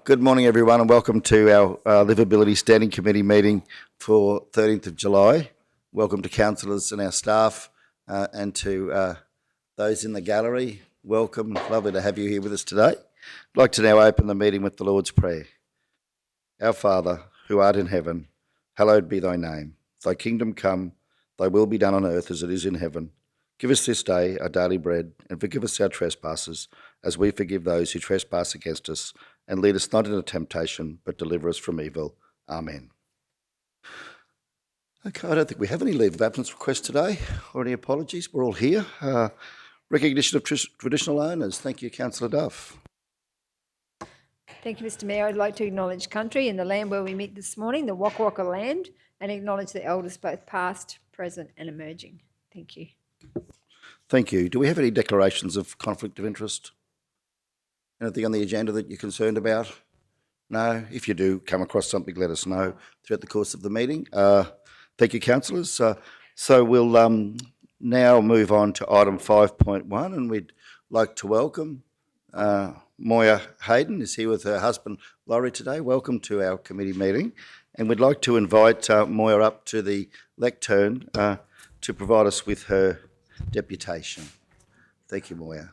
Good morning, everyone, and welcome to our Liveability Standing Committee meeting for 13th of July. Welcome to councillors and our staff and to those in the gallery. Welcome. Lovely to have you here with us today. I'd like to now open the meeting with the Lord's Prayer. Our Father, who art in heaven, hallowed be thy name. Thy kingdom come, thy will be done on earth as it is in heaven. Give us this day our daily bread, and forgive us our trespasses, as we forgive those who trespass against us. And lead us not into temptation, but deliver us from evil. Amen. Okay, I don't think we have any leave of absence requests today, or any apologies. We're all here. Recognition of traditional owners. Thank you, Councillor Duff. Thank you, Mr Mayor. I'd like to acknowledge country and the land where we meet this morning, the Waka Waka land, and acknowledge the elders, both past, present and emerging. Thank you. Thank you. Do we have any declarations of conflict of interest? Anything on the agenda that you're concerned about? No? If you do come across something, let us know throughout the course of the meeting. Thank you, councillors. So we'll now move on to item 5.1, and we'd like to welcome Moya Hayden is here with her husband Laurie today. Welcome to our committee meeting, and we'd like to invite Moya up to the lectern to provide us with her deputation. Thank you, Moya.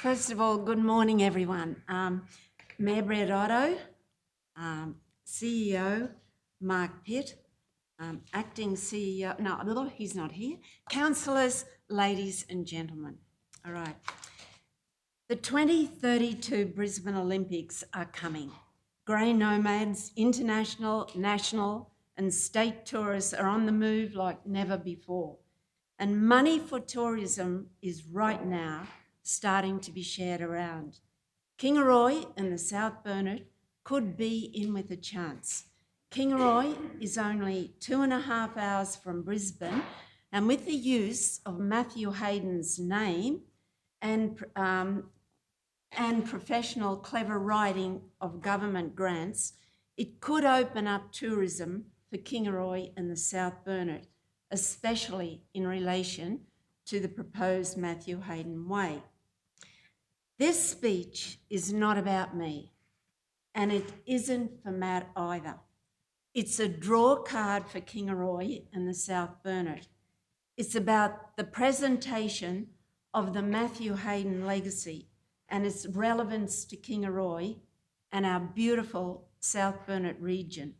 First of all, good morning, everyone. Mayor Brett Otto, CEO Mark Pitt, Acting CEO, no, he's not here. Councillors, ladies and gentlemen. All right. The 2032 Brisbane Olympics are coming. Grey nomads, international, national and state tourists are on the move like never before. And money for tourism is right now starting to be shared around. Kingaroy and the South Burnett could be in with a chance. Kingaroy is only 2.5 hours from Brisbane, and with the use of Matthew Hayden's name and professional clever writing of government grants, it could open up tourism for Kingaroy and the South Burnett, especially in relation to the proposed Matthew Hayden Way. This speech is not about me, and it isn't for Matt either. It's a draw card for Kingaroy and the South Burnett. It's about the presentation of the Matthew Hayden legacy and its relevance to Kingaroy and our beautiful South Burnett region.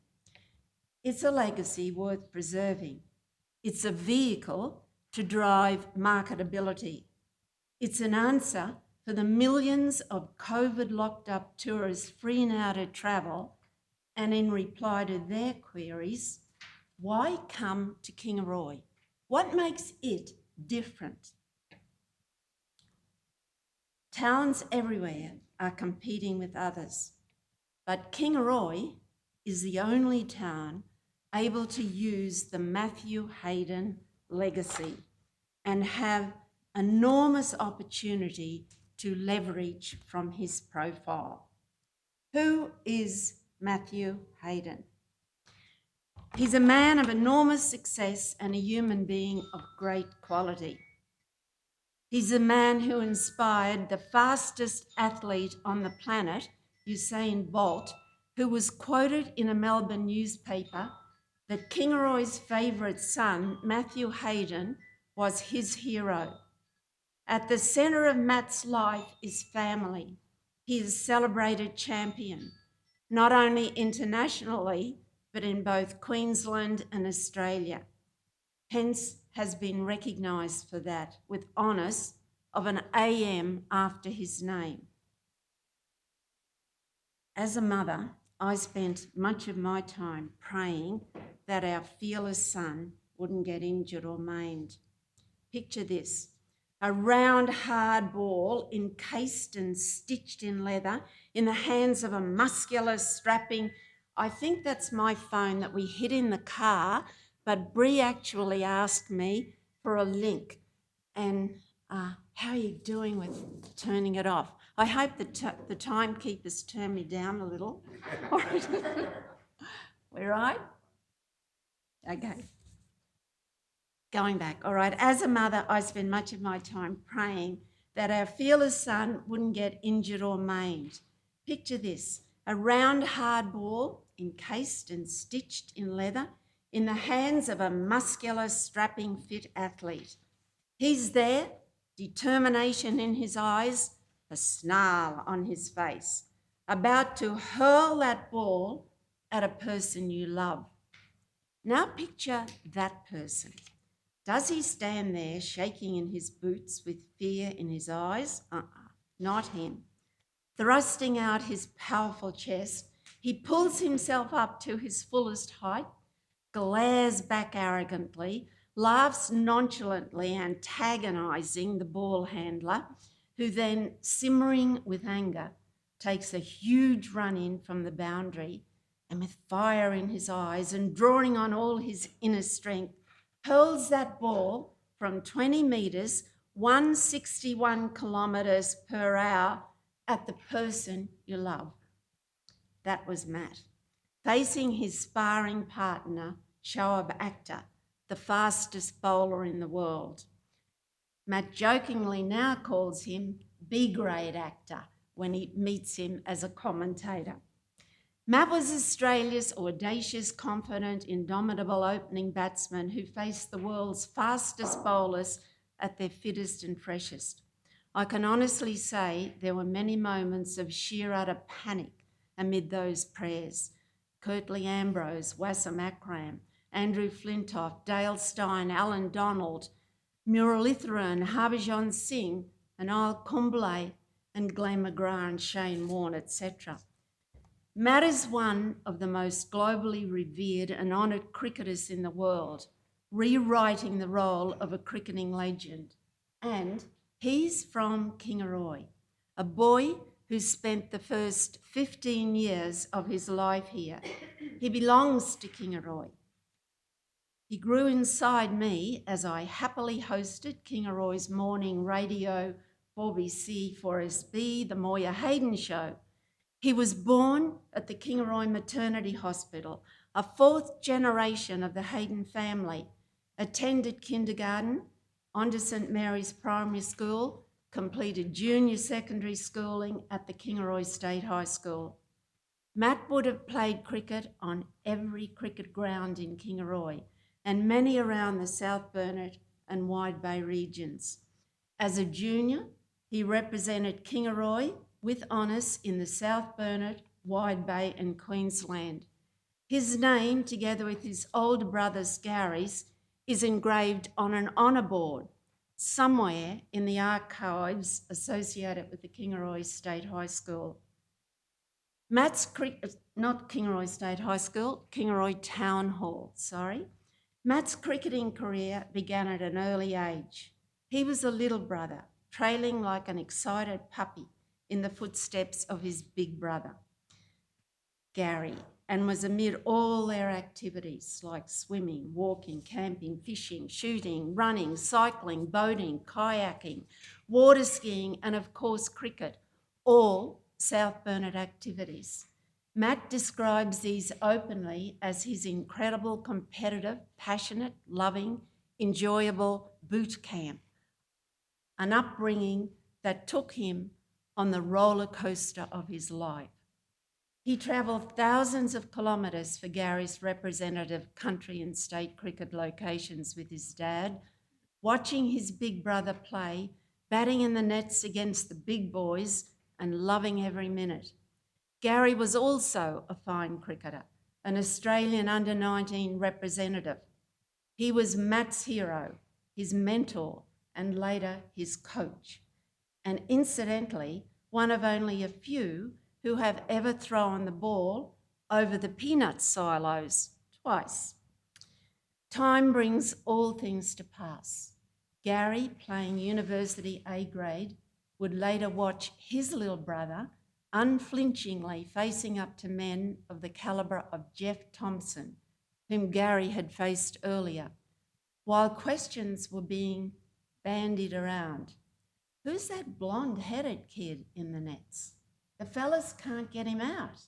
It's a legacy worth preserving. It's a vehicle to drive marketability. It's an answer for the millions of COVID locked up tourists free now to travel, and in reply to their queries, why come to Kingaroy? What makes it different? Towns everywhere are competing with others, but Kingaroy is the only town able to use the Matthew Hayden legacy and have enormous opportunity to leverage from his profile. Who is Matthew Hayden? He's a man of enormous success and a human being of great quality. He's a man who inspired the fastest athlete on the planet, Usain Bolt, who was quoted in a Melbourne newspaper that Kingaroy's favourite son, Matthew Hayden, was his hero. At the centre of Matt's life is family. He is a celebrated champion, not only internationally, but in both Queensland and Australia. Hence has been recognised for that with honours of an AM after his name. As a mother, I spent much of my time praying that our fearless son wouldn't get injured or maimed. Picture this. a round, hard ball encased and stitched in leather in the hands of a muscular, strapping, I think that's my phone that we hid in the car, but Bree actually asked me for a link. And how are you doing with turning it off? I hope the timekeepers turn me down a little. All right. We're right? Okay. Going back, all right. As a mother, I spend much of my time praying that our fearless son wouldn't get injured or maimed. Picture this, a round, hard ball encased and stitched in leather in the hands of a muscular, strapping, fit athlete. He's there, determination in his eyes, a snarl on his face, about to hurl that ball at a person you love. Now picture that person. Does he stand there shaking in his boots with fear in his eyes? Not him. Thrusting out his powerful chest, he pulls himself up to his fullest height, glares back arrogantly, laughs nonchalantly, antagonising the ball handler, who then, simmering with anger, takes a huge run in from the boundary and with fire in his eyes and drawing on all his inner strength, hurls that ball from 20 metres, 161 kilometres per hour at the person you love. That was Matt, facing his sparring partner, Shoaib Akhtar, the fastest bowler in the world. Matt jokingly now calls him B-grade actor when he meets him as a commentator. Matt was Australia's audacious, confident, indomitable opening batsman who faced the world's fastest bowlers at their fittest and freshest. I can honestly say there were many moments of sheer utter panic amid those prayers. Curtly Ambrose, Wasim Akram, Andrew Flintoff, Dale Steyn, Alan Donald, Muralitharan, Harbhajan Singh, Anil Kumble, and Glenn McGrath and Shane Warne, etc. Matt is one of the most globally revered and honoured cricketers in the world, rewriting the role of a cricketing legend. And he's from Kingaroy, a boy who spent the first 15 years of his life here. He belongs to Kingaroy. He grew inside me as I happily hosted Kingaroy's morning radio 4BC 4SB, the Moya Hayden Show. He was born at the Kingaroy Maternity Hospital, a fourth generation of the Hayden family, attended kindergarten, on to St Mary's Primary School, completed junior secondary schooling at the Kingaroy State High School. Matt would have played cricket on every cricket ground in Kingaroy and many around the South Burnett and Wide Bay regions. As a junior, he represented Kingaroy with honours in the South Burnett, Wide Bay and Queensland. His name, together with his older brother Gary's, is engraved on an honour board somewhere in the archives associated with the Kingaroy State High School. Matt's not Kingaroy State High School, Kingaroy Town Hall, sorry. Matt's cricketing career began at an early age. He was a little brother, trailing like an excited puppy in the footsteps of his big brother, Gary, and was amid all their activities like swimming, walking, camping, fishing, shooting, running, cycling, boating, kayaking, water skiing, and of course cricket, all South Burnett activities. Matt describes these openly as his incredible, competitive, passionate, loving, enjoyable boot camp, an upbringing that took him on the roller coaster of his life. He travelled thousands of kilometres for Gary's representative country and state cricket locations with his dad, watching his big brother play, batting in the nets against the big boys and loving every minute. Gary was also a fine cricketer, an Australian under-19 representative. He was Matt's hero, his mentor, and later his coach, and incidentally, one of only a few who have ever thrown the ball over the peanut silos twice. Time brings all things to pass. Gary, playing university A grade, would later watch his little brother unflinchingly facing up to men of the calibre of Jeff Thompson, whom Gary had faced earlier, while questions were being bandied around. Who's that blonde-headed kid in the nets? The fellas can't get him out.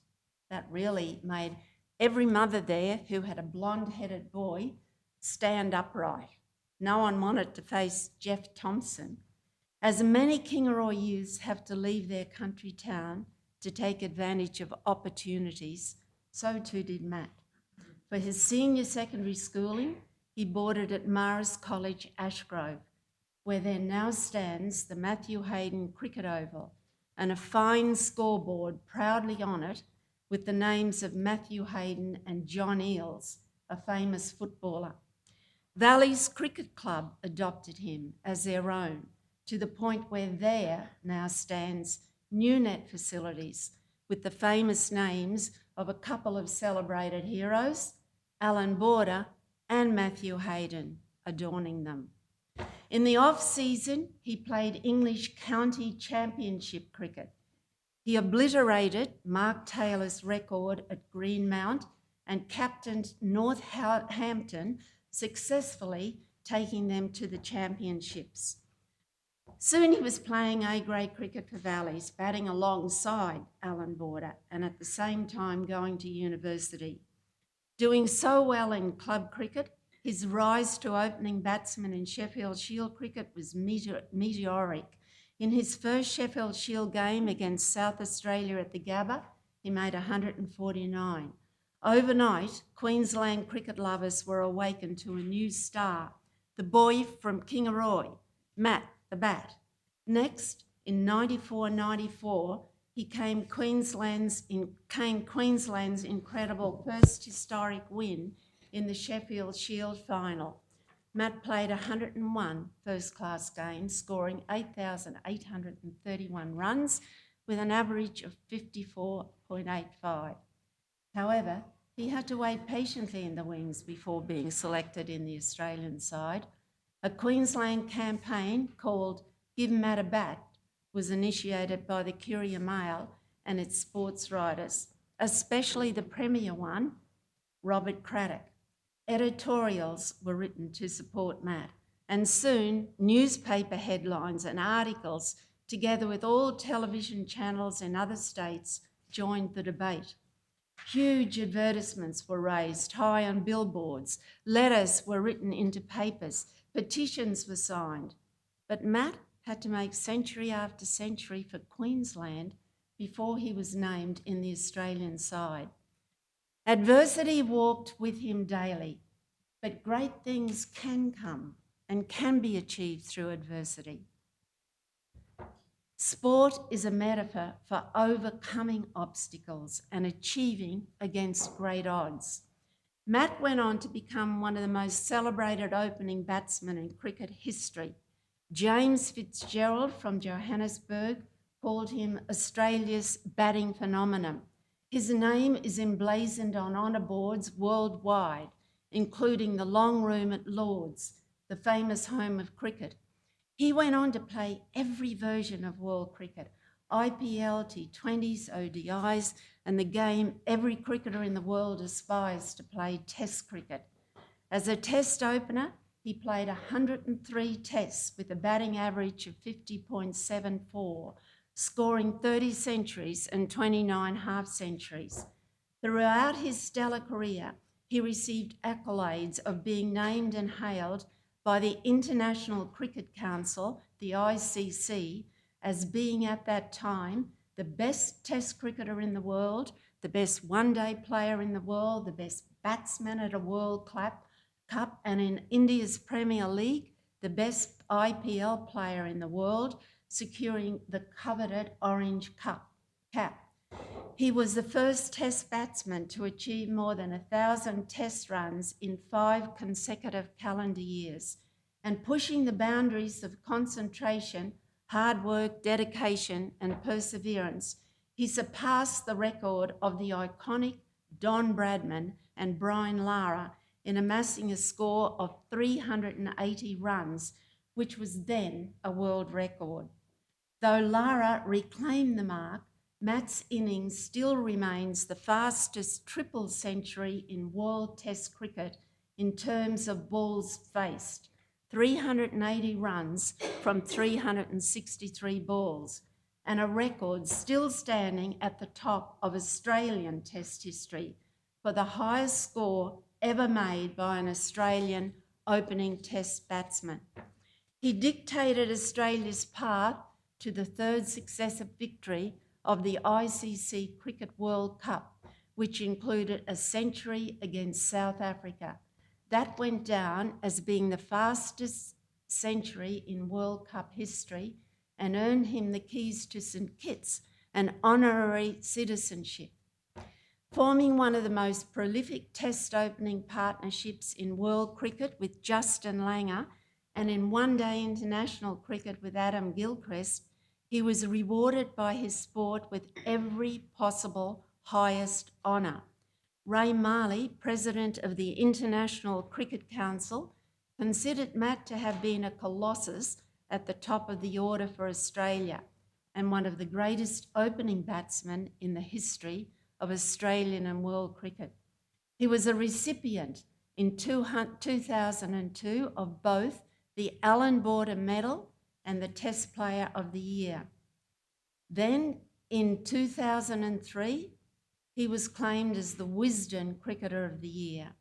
That really made every mother there who had a blonde-headed boy stand upright. No one wanted to face Jeff Thompson. As many Kingaroy youths have to leave their country town to take advantage of opportunities, so too did Matt. For his senior secondary schooling, he boarded at Mars College, Ashgrove, where there now stands the Matthew Hayden Cricket Oval and a fine scoreboard proudly on it with the names of Matthew Hayden and John Eales, a famous footballer. Valley's Cricket Club adopted him as their own, to the point where there now stands new net facilities with the famous names of a couple of celebrated heroes, Alan Border and Matthew Hayden, adorning them. In the off-season, he played English County Championship cricket. He obliterated Mark Taylor's record at Greenmount and captained Northampton, successfully taking them to the championships. Soon he was playing A-grade cricket for Valleys, batting alongside Alan Border and at the same time going to university. Doing so well in club cricket, his rise to opening batsman in Sheffield Shield cricket was meteoric. In his first Sheffield Shield game against South Australia at the Gabba, he made 149. Overnight, Queensland cricket lovers were awakened to a new star, the boy from Kingaroy, Matt the Bat. Next, in 94-94, he came Queensland's incredible first historic win in the Sheffield Shield final. Matt played 101 first-class games, scoring 8,831 runs with an average of 54.85. However, he had to wait patiently in the wings before being selected in the Australian side. A Queensland campaign called Give Matt a Bat was initiated by the Courier Mail and its sports writers, especially the premier one, Robert Craddock. Editorials were written to support Matt, and soon newspaper headlines and articles, together with all television channels in other states, joined the debate. Huge advertisements were raised high on billboards, letters were written into papers, petitions were signed. But Matt had to make century after century for Queensland before he was named in the Australian side. Adversity walked with him daily, but great things can come and can be achieved through adversity. Sport is a metaphor for overcoming obstacles and achieving against great odds. Matt went on to become one of the most celebrated opening batsmen in cricket history. James Fitzgerald from Johannesburg called him Australia's batting phenomenon. His name is emblazoned on honour boards worldwide, including the Long Room at Lord's, the famous home of cricket. He went on to play every version of world cricket, IPL, T20s, ODIs, and the game every cricketer in the world aspires to play, Test cricket. As a Test opener, he played 103 Tests with a batting average of 50.74, scoring 30 centuries and 29 half-centuries. Throughout his stellar career, he received accolades of being named and hailed by the International Cricket Council, the ICC, as being at that time the best Test cricketer in the world, the best one-day player in the world, the best batsman at a World Cup, and in India's Premier League, the best IPL player in the world, securing the coveted orange cap. He was the first Test batsman to achieve more than 1,000 Test runs in 5 consecutive calendar years, and pushing the boundaries of concentration, hard work, dedication, and perseverance, he surpassed the record of the iconic Don Bradman and Brian Lara in amassing a score of 380 runs, which was then a world record. Though Lara reclaimed the mark, Matt's innings still remains the fastest triple century in World Test cricket in terms of balls faced, 380 runs from 363 balls, and a record still standing at the top of Australian Test history for the highest score ever made by an Australian opening Test batsman. He dictated Australia's path to the third successive victory of the ICC Cricket World Cup, which included a century against South Africa. That went down as being the fastest century in World Cup history and earned him the keys to St Kitts, an honorary citizenship. Forming one of the most prolific Test opening partnerships in world cricket with Justin Langer and in one-day international cricket with Adam Gilchrist, he was rewarded by his sport with every possible highest honour. Ray Marley, president of the International Cricket Council, considered Matt to have been a colossus at the top of the order for Australia and one of the greatest opening batsmen in the history of Australian and world cricket. He was a recipient in 2002 of both the Allan Border Medal and the Test Player of the Year. Then in 2003, he was claimed as the Wisden Cricketer of the Year.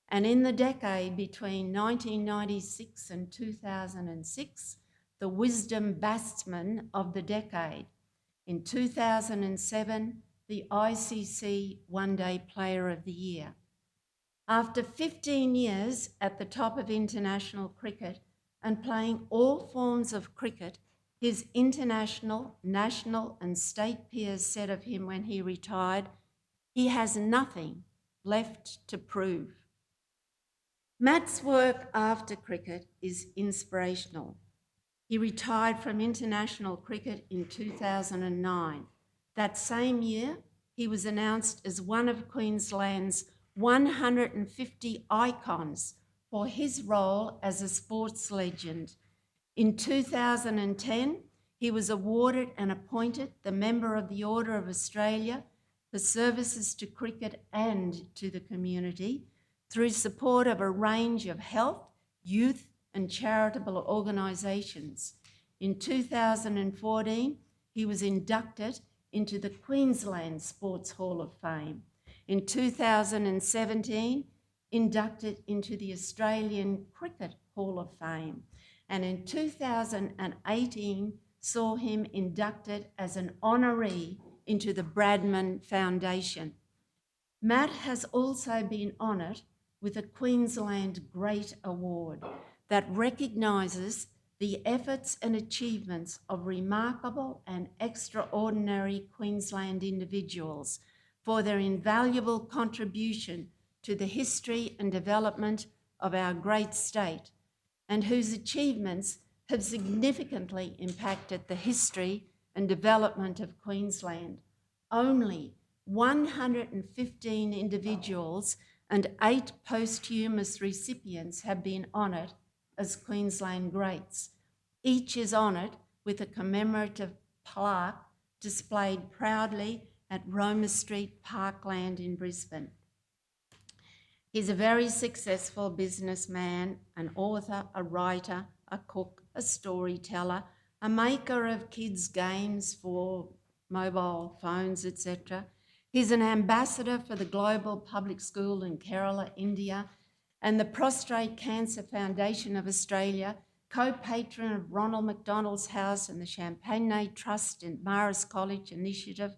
And in the decade between 1996 and 2006, the Wisdom Batsman of the Decade. In 2007, the ICC One Day Player of the Year. After 15 years at the top of international cricket and playing all forms of cricket, his international, national and state peers said of him when he retired, "He has nothing left to prove." Matt's work after cricket is inspirational. He retired from international cricket in 2009. That same year, he was announced as one of Queensland's 150 icons for his role as a sports legend. In 2010, he was awarded and appointed the Member of the Order of Australia for services to cricket and to the community through support of a range of health, youth and charitable organisations. In 2014, he was inducted into the Queensland Sports Hall of Fame. In 2017, inducted into the Australian Cricket Hall of Fame. And in 2018, saw him inducted as an honoree into the Bradman Foundation. Matt has also been honoured with a Queensland Great Award that recognises the efforts and achievements of remarkable and extraordinary Queensland individuals for their invaluable contribution to the history and development of our great state, and whose achievements have significantly impacted the history and development of Queensland. Only 115 individuals and 8 posthumous recipients have been honoured as Queensland greats. Each is honoured with a commemorative plaque displayed proudly at Roma Street, Parkland in Brisbane. He's a very successful businessman, an author, a writer, a cook, a storyteller, a maker of kids' games for mobile phones, etc. He's an ambassador for the Global Public School in Kerala, India, and the Prostate Cancer Foundation of Australia, co-patron of Ronald McDonald's House and the Champagne Trust and Marist College Initiative.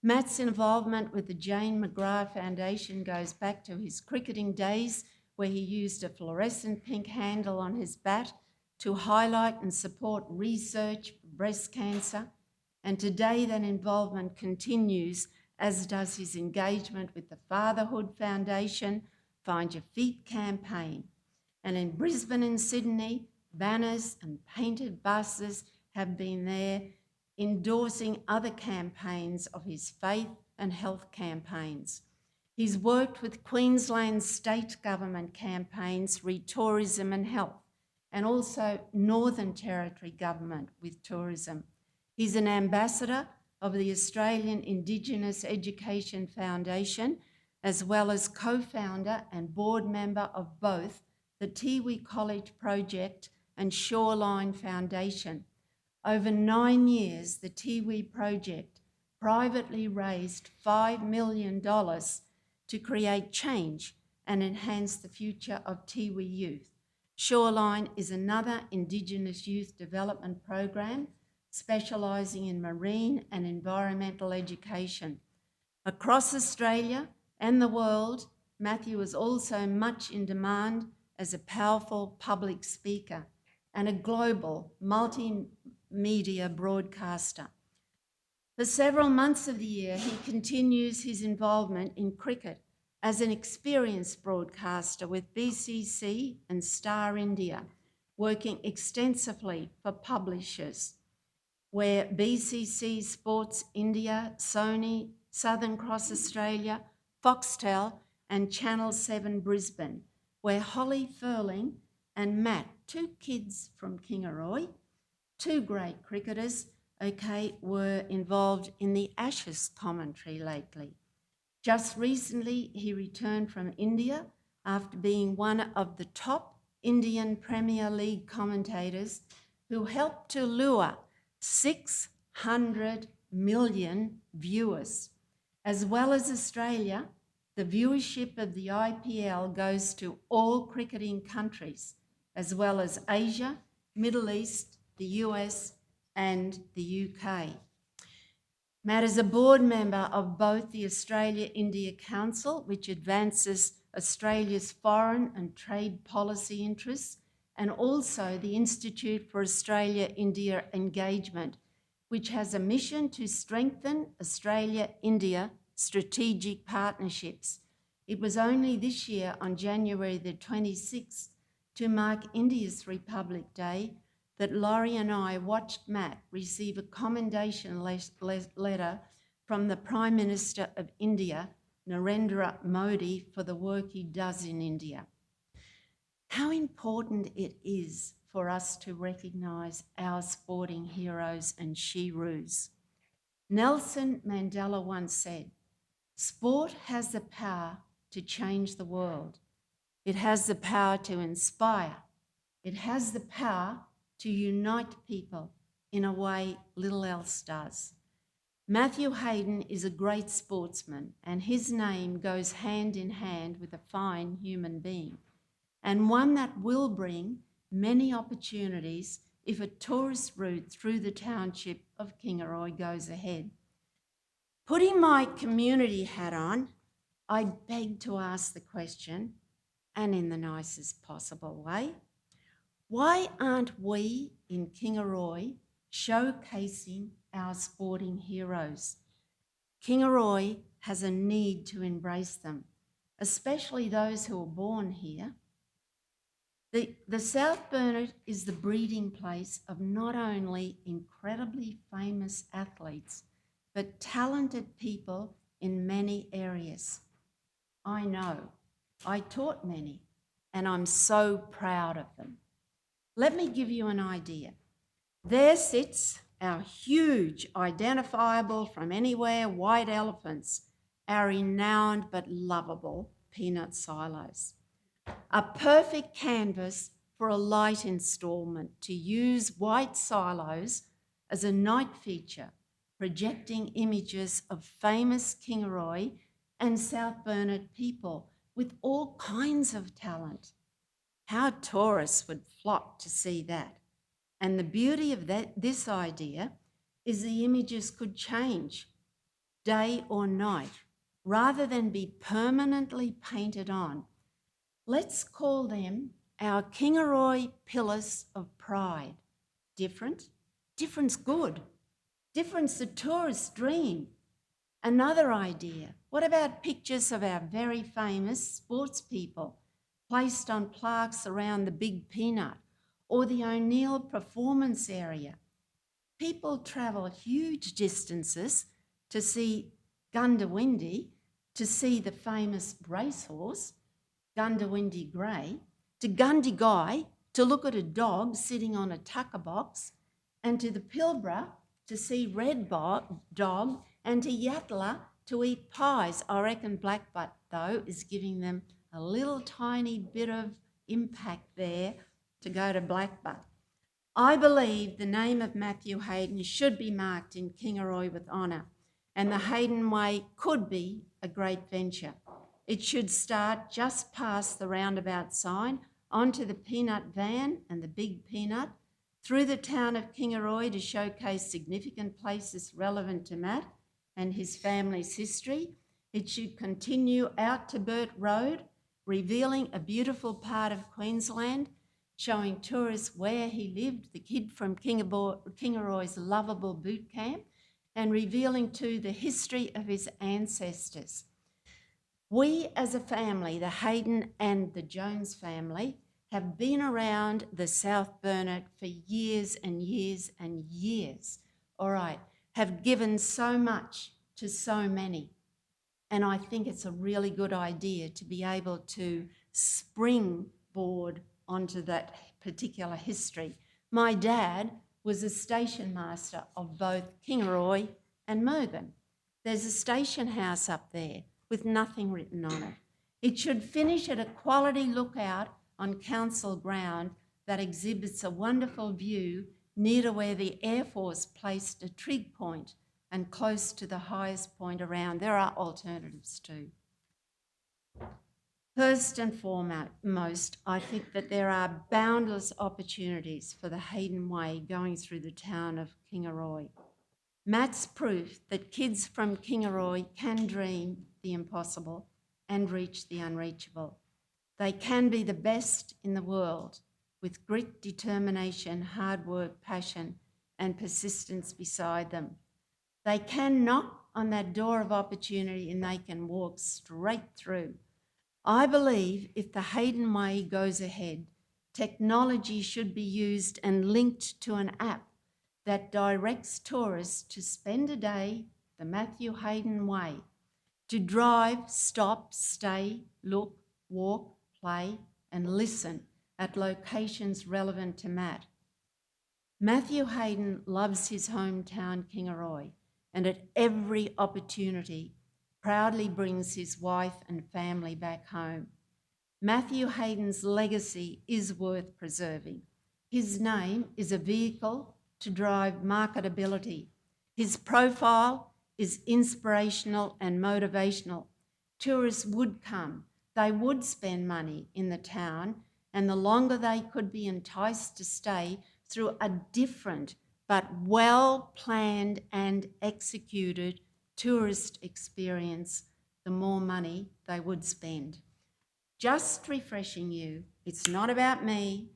Matt's involvement with the Jane McGrath Foundation goes back to his cricketing days, where he used a fluorescent pink handle on his bat to highlight and support research for breast cancer. And today that involvement continues, as does his engagement with the Fatherhood Foundation, Find Your Feet campaign. And in Brisbane and Sydney, banners and painted buses have been there endorsing other campaigns of his faith and health campaigns. He's worked with Queensland state government campaigns re Tourism and Health and also Northern Territory Government with tourism. He's an ambassador of the Australian Indigenous Education Foundation, as well as co-founder and board member of both the Tiwi College Project and Shoreline Foundation. Over 9 years, the Tiwi Project privately raised $5 million to create change and enhance the future of Tiwi youth. Shoreline is another Indigenous youth development program specialising in marine and environmental education. Across Australia and the world, Matthew is also much in demand as a powerful public speaker and a global multimedia broadcaster. For several months of the year, he continues his involvement in cricket as an experienced broadcaster with BCC and Star India, working extensively for publishers, where BCC Sports India, Sony, Southern Cross Australia, Foxtel, and Channel 7 Brisbane, where Holly Furling and Matt, two kids from Kingaroy, two great cricketers, were involved in the Ashes commentary lately. Just recently, he returned from India after being one of the top Indian Premier League commentators who helped to lure 600 million viewers. As well as Australia, the viewership of the IPL goes to all cricketing countries, as well as Asia, Middle East, the US, and the UK. Matt is a board member of both the Australia-India Council, which advances Australia's foreign and trade policy interests, and also the Institute for Australia-India Engagement, which has a mission to strengthen Australia-India strategic partnerships. It was only this year, on January the 26th, to mark India's Republic Day, that Laurie and I watched Matt receive a commendation letter from the Prime Minister of India, Narendra Modi, for the work he does in India. How important it is for us to recognise our sporting heroes and sheroes. Nelson Mandela once said, "Sport has the power to change the world. It has the power to inspire. It has the power to unite people in a way little else does." Matthew Hayden is a great sportsman, and his name goes hand in hand with a fine human being, and one that will bring many opportunities if a tourist route through the township of Kingaroy goes ahead. Putting my community hat on, I beg to ask the question, and in the nicest possible way, why aren't we in Kingaroy showcasing our sporting heroes? Kingaroy has a need to embrace them, especially those who are born here. The South Burnett is the breeding place of not only incredibly famous athletes, but talented people in many areas. I know, I taught many, and I'm so proud of them. Let me give you an idea. There sits our huge, identifiable from anywhere white elephants, our renowned but lovable peanut silos. A perfect canvas for a light instalment to use white silos as a night feature, projecting images of famous Kingaroy and South Burnett people with all kinds of talent. How tourists would flock to see that. And the beauty of this idea is the images could change day or night rather than be permanently painted on. Let's call them our Kingaroy Pillars of Pride. Different? Different's good. Different's the tourist's dream. Another idea, what about pictures of our very famous sports people placed on plaques around the Big Peanut or the O'Neill Performance Area? People travel huge distances to see Gundawindi, to see the famous racehorse, Gundawindi Grey, to Gundagai to look at a dog sitting on a tucker box, and to the Pilbara to see red dog, and to Yatala to eat pies. I reckon Blackbutt, though, is giving them a little tiny bit of impact there to go to Blackbutt. I believe the name of Matthew Hayden should be marked in Kingaroy with honour, and the Hayden Way could be a great venture. It should start just past the roundabout sign, onto the peanut van and the big peanut, through the town of Kingaroy to showcase significant places relevant to Matt and his family's history. It should continue out to Burt Road, revealing a beautiful part of Queensland, showing tourists where he lived, the kid from Kingaroy's lovable boot camp, and revealing too the history of his ancestors. We as a family, the Hayden and the Jones family, have been around the South Burnett for years and years and years, all right, have given so much to so many. And I think it's a really good idea to be able to springboard onto that particular history. My dad was a station master of both Kingaroy and Mergen. There's a station house up there with nothing written on it. It should finish at a quality lookout on council ground that exhibits a wonderful view near to where the Air Force placed a trig point and close to the highest point around. There are alternatives too. First and foremost, I think that there are boundless opportunities for the Hayden Way going through the town of Kingaroy. Matt's proof that kids from Kingaroy can dream the impossible and reach the unreachable. They can be the best in the world with grit, determination, hard work, passion, and persistence beside them. They can knock on that door of opportunity and they can walk straight through. I believe if the Hayden Way goes ahead, technology should be used and linked to an app that directs tourists to spend a day the Matthew Hayden Way, to drive, stop, stay, look, walk, play, and listen at locations relevant to Matt. Matthew Hayden loves his hometown Kingaroy, and at every opportunity proudly brings his wife and family back home. Matthew Hayden's legacy is worth preserving. His name is a vehicle to drive marketability. His profile is inspirational and motivational. Tourists would come, they would spend money in the town, and the longer they could be enticed to stay through a different but well-planned and executed tourist experience, the more money they would spend. Just refreshing you, it's not about me,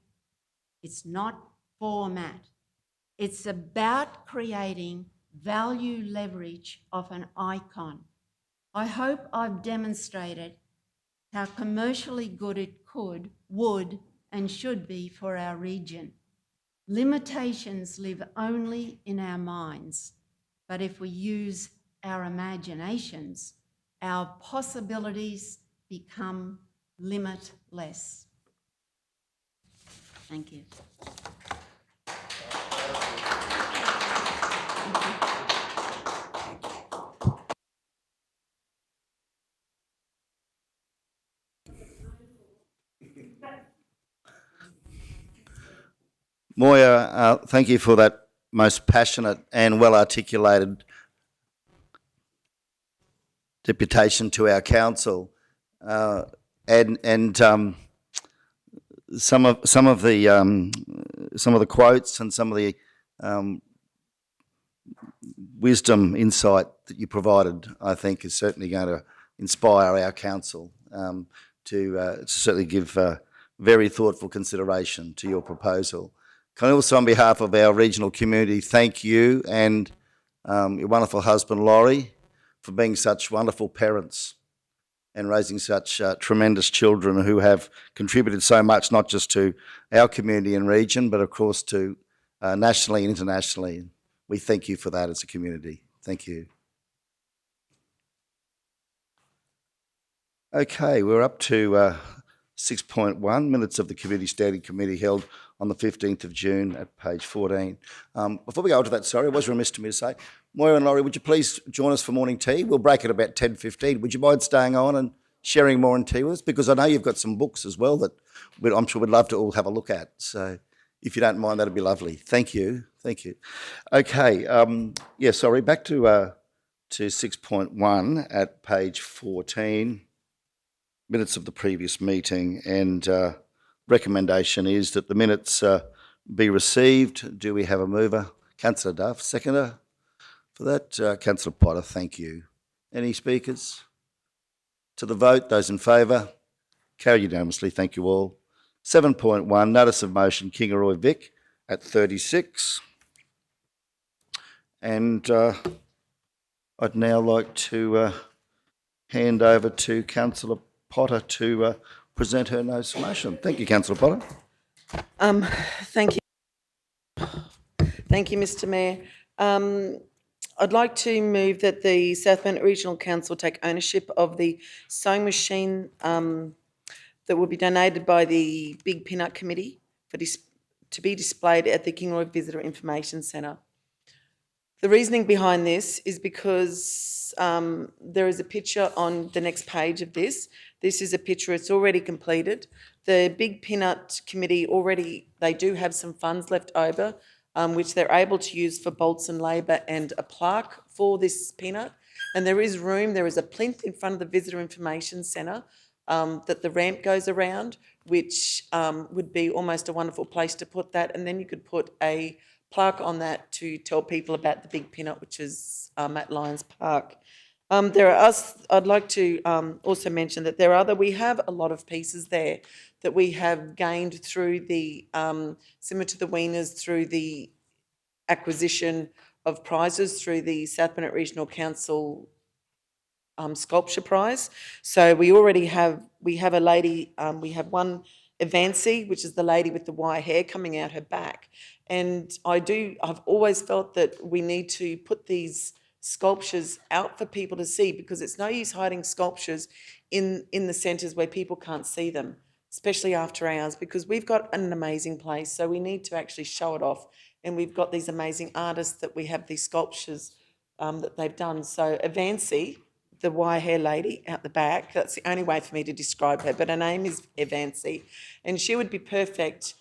it's not for Matt. It's about creating value leverage of an icon. I hope I've demonstrated how commercially good it could, would, and should be for our region. Limitations live only in our minds, but if we use our imaginations, our possibilities become limitless. Thank you. Moya, thank you for that most passionate and well-articulated deputation to our council, and some of the quotes and some of the wisdom, insight that you provided, I think, is certainly going to inspire our council to certainly give very thoughtful consideration to your proposal. Can I also, on behalf of our regional community, thank you and your wonderful husband, Laurie, for being such wonderful parents and raising such tremendous children who have contributed so much, not just to our community and region, but of course to nationally and internationally. We thank you for that as a community. Thank you. Okay, we're up to 6.1, minutes of the committee standing committee held on the 15th of June at page 14. Before we go on to that, sorry, it was remiss to me to say, Moira and Laurie, would you please join us for morning tea? We'll break at about 10:15. Would you mind staying on and sharing more on tea with us? Because I know you've got some books as well that I'm sure we'd love to all have a look at. So if you don't mind, that'd be lovely. Thank you. Thank you. Okay. Sorry, back to 6.1 at page 14. Minutes of the previous meeting, and recommendation is that the minutes be received. Do we have a mover? Councillor Duff, seconder for that. Councillor Potter, thank you. Any speakers? To the vote, those in favour? Carried unanimously, thank you all. 7.1, notice of motion, Kingaroy Vic at 36. And I'd now like to hand over to Councillor Potter to present her notice of motion. Thank you, Councillor Potter. Thank you. Thank you, Mr Mayor. I'd like to move that the Southbound Regional Council take ownership of the sewing machine that will be donated by the Big Peanut Committee to be displayed at the Kingaroy Visitor Information Centre. The reasoning behind this is because there is a picture on the next page of this. This is a picture, it's already completed. The Big Peanut Committee they do have some funds left over, which they're able to use for bolts and labour and a plaque for this peanut. And there is room, there is a plinth in front of the Visitor Information Centre that the ramp goes around, which would be almost a wonderful place to put that. And then you could put a plaque on that to tell people about the Big Peanut, which is at Lions Park. I'd like to also mention that we have a lot of pieces there that we have gained through the, similar to the Wieners, through the acquisition of prizes through the Southbound Regional Council Sculpture Prize. So we have a lady, we have one Evancy, which is the lady with the wire hair coming out her back. And I've always felt that we need to put these sculptures out for people to see, because it's no use hiding sculptures in the centres where people can't see them, especially after hours, because we've got an amazing place. So we need to actually show it off. And we've got these amazing artists that we have these sculptures that they've done. So Evancy, the wire hair lady out the back, that's the only way for me to describe her, but her name is Evancy, and she would be perfect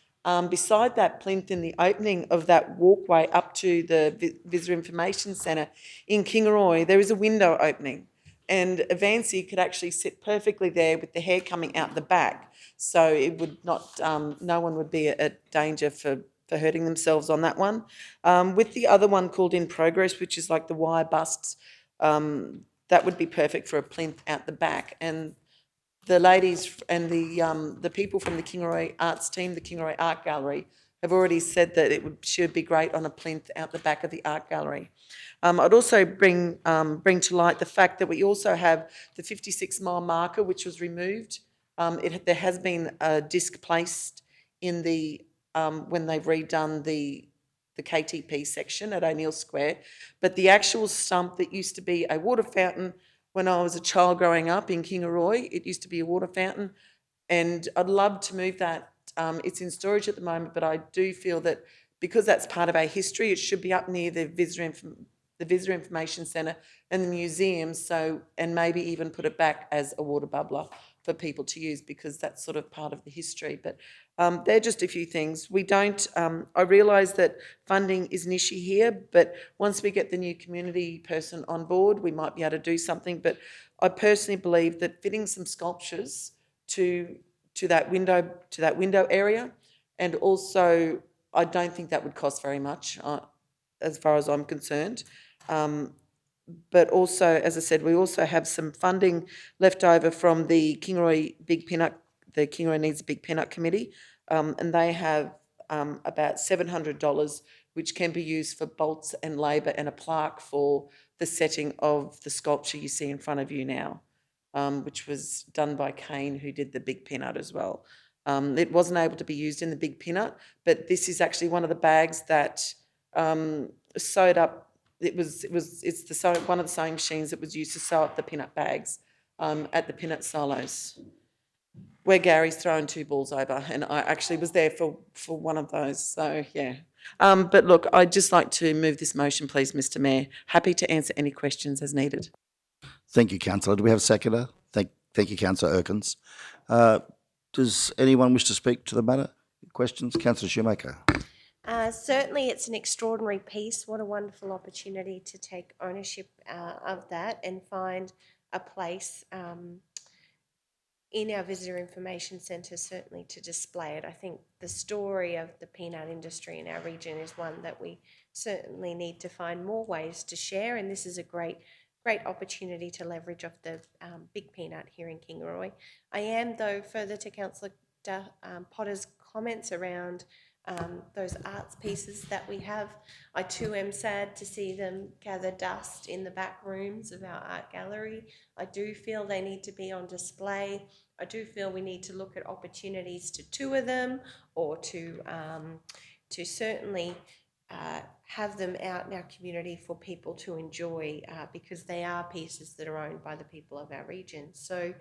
beside that plinth in the opening of that walkway up to the Visitor Information Centre in Kingaroy. There is a window opening, and Evancy could actually sit perfectly there with the hair coming out the back, so it would not, no one would be at danger for hurting themselves on that one. With the other one called In Progress, which is like the wire busts, that would be perfect for a plinth out the back. And the ladies and the people from the Kingaroy Arts team, the Kingaroy Art Gallery, have already said that should be great on a plinth out the back of the art gallery. I'd also bring to light the fact that we also have the 56-mile marker, which was removed. There has been a disc placed in the when they've redone the KTP section at O'Neill Square, but the actual stump that used to be a water fountain when I was a child growing up in Kingaroy, it used to be a water fountain, and I'd love to move that. It's in storage at the moment, but I do feel that because that's part of our history, it should be up near the Visitor Information Centre and the museum, and maybe even put it back as a water bubbler for people to use, because that's sort of part of the history. But they're just a few things. I realise that funding is an issue here, but once we get the new community person on board, we might be able to do something. But I personally believe that fitting some sculptures to that window area, and also I don't think that would cost very much as far as I'm concerned. But also, as I said, we also have some funding left over from the Kingaroy Kingaroy Needs a Big Peanut Committee, and they have about $700, which can be used for bolts and labour and a plaque for the setting of the sculpture you see in front of you now, which was done by Kane, who did the Big Peanut as well. It wasn't able to be used in the Big Peanut, but this is actually one of the bags that sewed up. It's one of the sewing machines that was used to sew up the peanut bags at the peanut silos. where Gary's thrown 2 balls over, and I actually was there for one of those. So yeah. But look, I'd just like to move this motion, please, Mr. Mayor. Happy to answer any questions as needed. Thank you, councillor. Do we have a seconder? Thank you, councillor Erkins. Does anyone wish to speak to the matter? Questions? Councillor Shoemaker. Certainly, it's an extraordinary piece. What a wonderful opportunity to take ownership of that and find a place in our visitor information centre, certainly to display it. I think the story of the peanut industry in our region is one that we certainly need to find more ways to share, and this is a great opportunity to leverage off the big peanut here in Kingaroy. I am, though, further to Councillor Potter's comments around those arts pieces that we have. I too am sad to see them gather dust in the back rooms of our art gallery. I do feel they need to be on display. I do feel we need to look at opportunities to tour them or to certainly have them out in our community for people to enjoy because they are pieces that are owned by the people of our region. So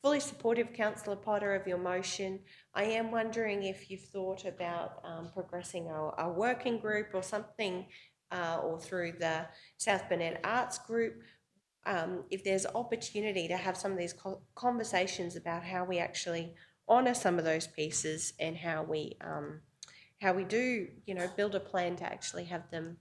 fully supportive, Councillor Potter, of your motion. I am wondering if you've thought about progressing a working group or something, or through the South Burnett Arts Group, if there's opportunity to have some of these conversations about how we actually honour some of those pieces and how we do, build a plan to actually have them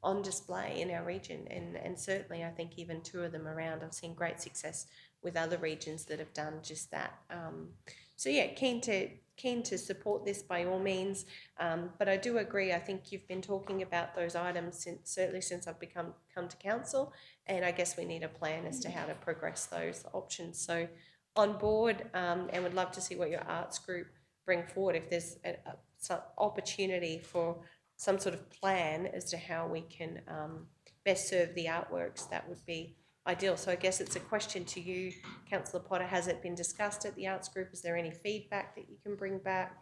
on display in our region. And certainly I think even tour them around. I've seen great success with other regions that have done just that. So yeah, keen to support this by all means. But I do agree. I think you've been talking about those items certainly since I've come to council, and I guess we need a plan as to how to progress those options. So on board, and would love to see what your arts group bring forward. If there's some opportunity for some sort of plan as to how we can best serve the artworks, that would be ideal. So I guess it's a question to you, Councillor Potter. Has it been discussed at the arts group? Is there any feedback that you can bring back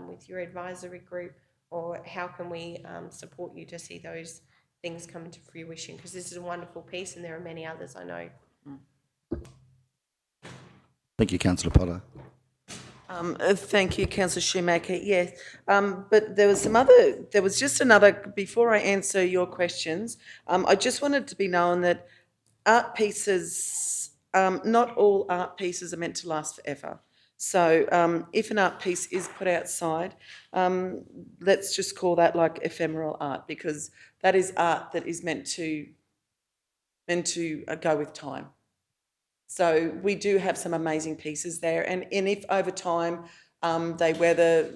with your advisory group, or how can we support you to see those things come into fruition? Because this is a wonderful piece and there are many others, I know. Thank you, councillor Potter. Thank you, Councillor Shoemaker. Yes, but there was just another, before I answer your questions, I just wanted to be known that art pieces, not all art pieces are meant to last forever. So if an art piece is put outside, let's just call that like ephemeral art, because that is art that is meant to go with time. So we do have some amazing pieces there, and if over time they weather,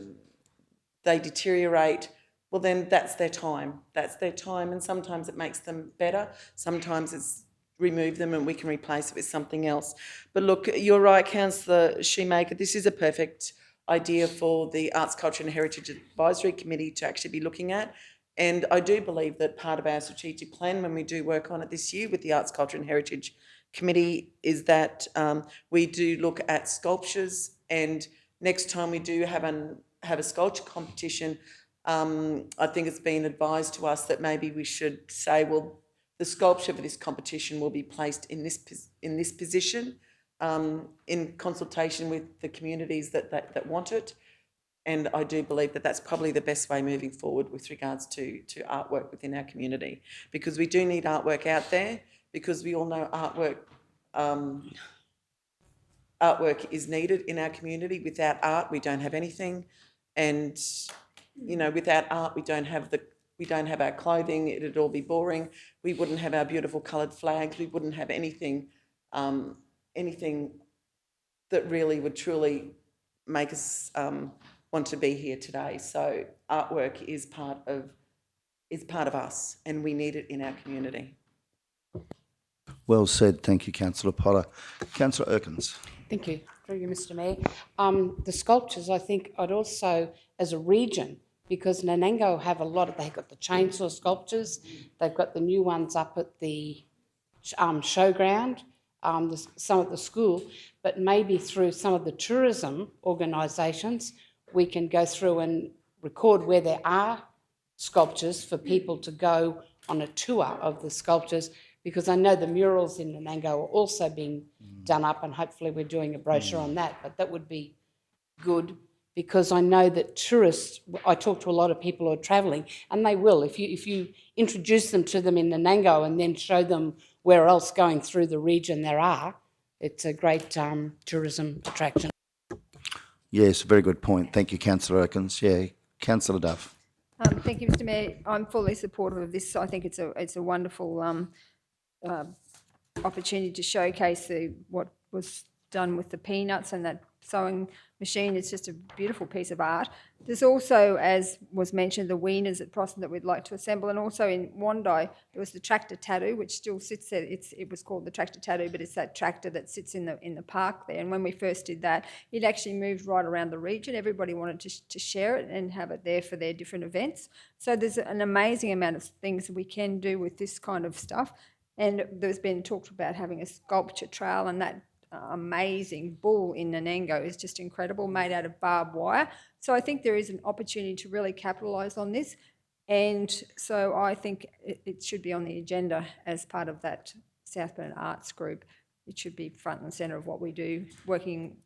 they deteriorate, well then that's their time. That's their time, and sometimes it makes them better. Sometimes it's remove them and we can replace it with something else. But look, you're right, Councillor Shoemaker, this is a perfect idea for the Arts, Culture and Heritage Advisory Committee to actually be looking at. And I do believe that part of our strategic plan, when we do work on it this year with the Arts, Culture and Heritage Committee, is that we do look at sculptures, and next time we do have a sculpture competition, I think it's been advised to us that maybe we should say, well, the sculpture for this competition will be placed in this position, in consultation with the communities that want it. And I do believe that that's probably the best way moving forward with regards to artwork within our community, because we do need artwork out there, because we all know artwork is needed in our community. Without art, we don't have anything, and without art, we don't have our clothing. It'd all be boring. We wouldn't have our beautiful coloured flags. We wouldn't have anything that really would truly make us want to be here today. So artwork is part of us, and we need it in our community. Well said. Thank you, councillor Potter. Councillor Erkins. Thank you. Through you, Mr Mayor. The sculptures, I think I'd also, as a region, because Nanango have they've got the chainsaw sculptures, they've got the new ones up at the showground, some at the school, but maybe through some of the tourism organisations, we can go through and record where there are sculptures for people to go on a tour of the sculptures, because I know the murals in Nanango are also being done up, and hopefully we're doing a brochure on that, but that would be good, because I know that tourists, I talk to a lot of people who are travelling, and they will, if you introduce them to them in Nanango and then show them where else going through the region there are, it's a great tourism attraction. Yes, very good point. Thank you, Councillor Okins. Yeah, Councillor Duff. Thank you, Mr Mayor. I'm fully supportive of this. I think it's a wonderful opportunity to showcase what was done with the peanuts and that sewing machine. It's just a beautiful piece of art. There's also, as was mentioned, the wieners at Proston that we'd like to assemble, and also in Wandai there was the tractor tattoo, which still sits there. It was called the tractor tattoo, but it's that tractor that sits in the park there. And when we first did that, it actually moved right around the region. Everybody wanted to share it and have it there for their different events. So there's an amazing amount of things that we can do with this kind of stuff. And there's been talked about having a sculpture trail, and that amazing bull in Nanango is just incredible, made out of barbed wire. So I think there is an opportunity to really capitalise on this, and so I think it should be on the agenda as part of that Southbound Arts group. It should be front and centre of what we do, working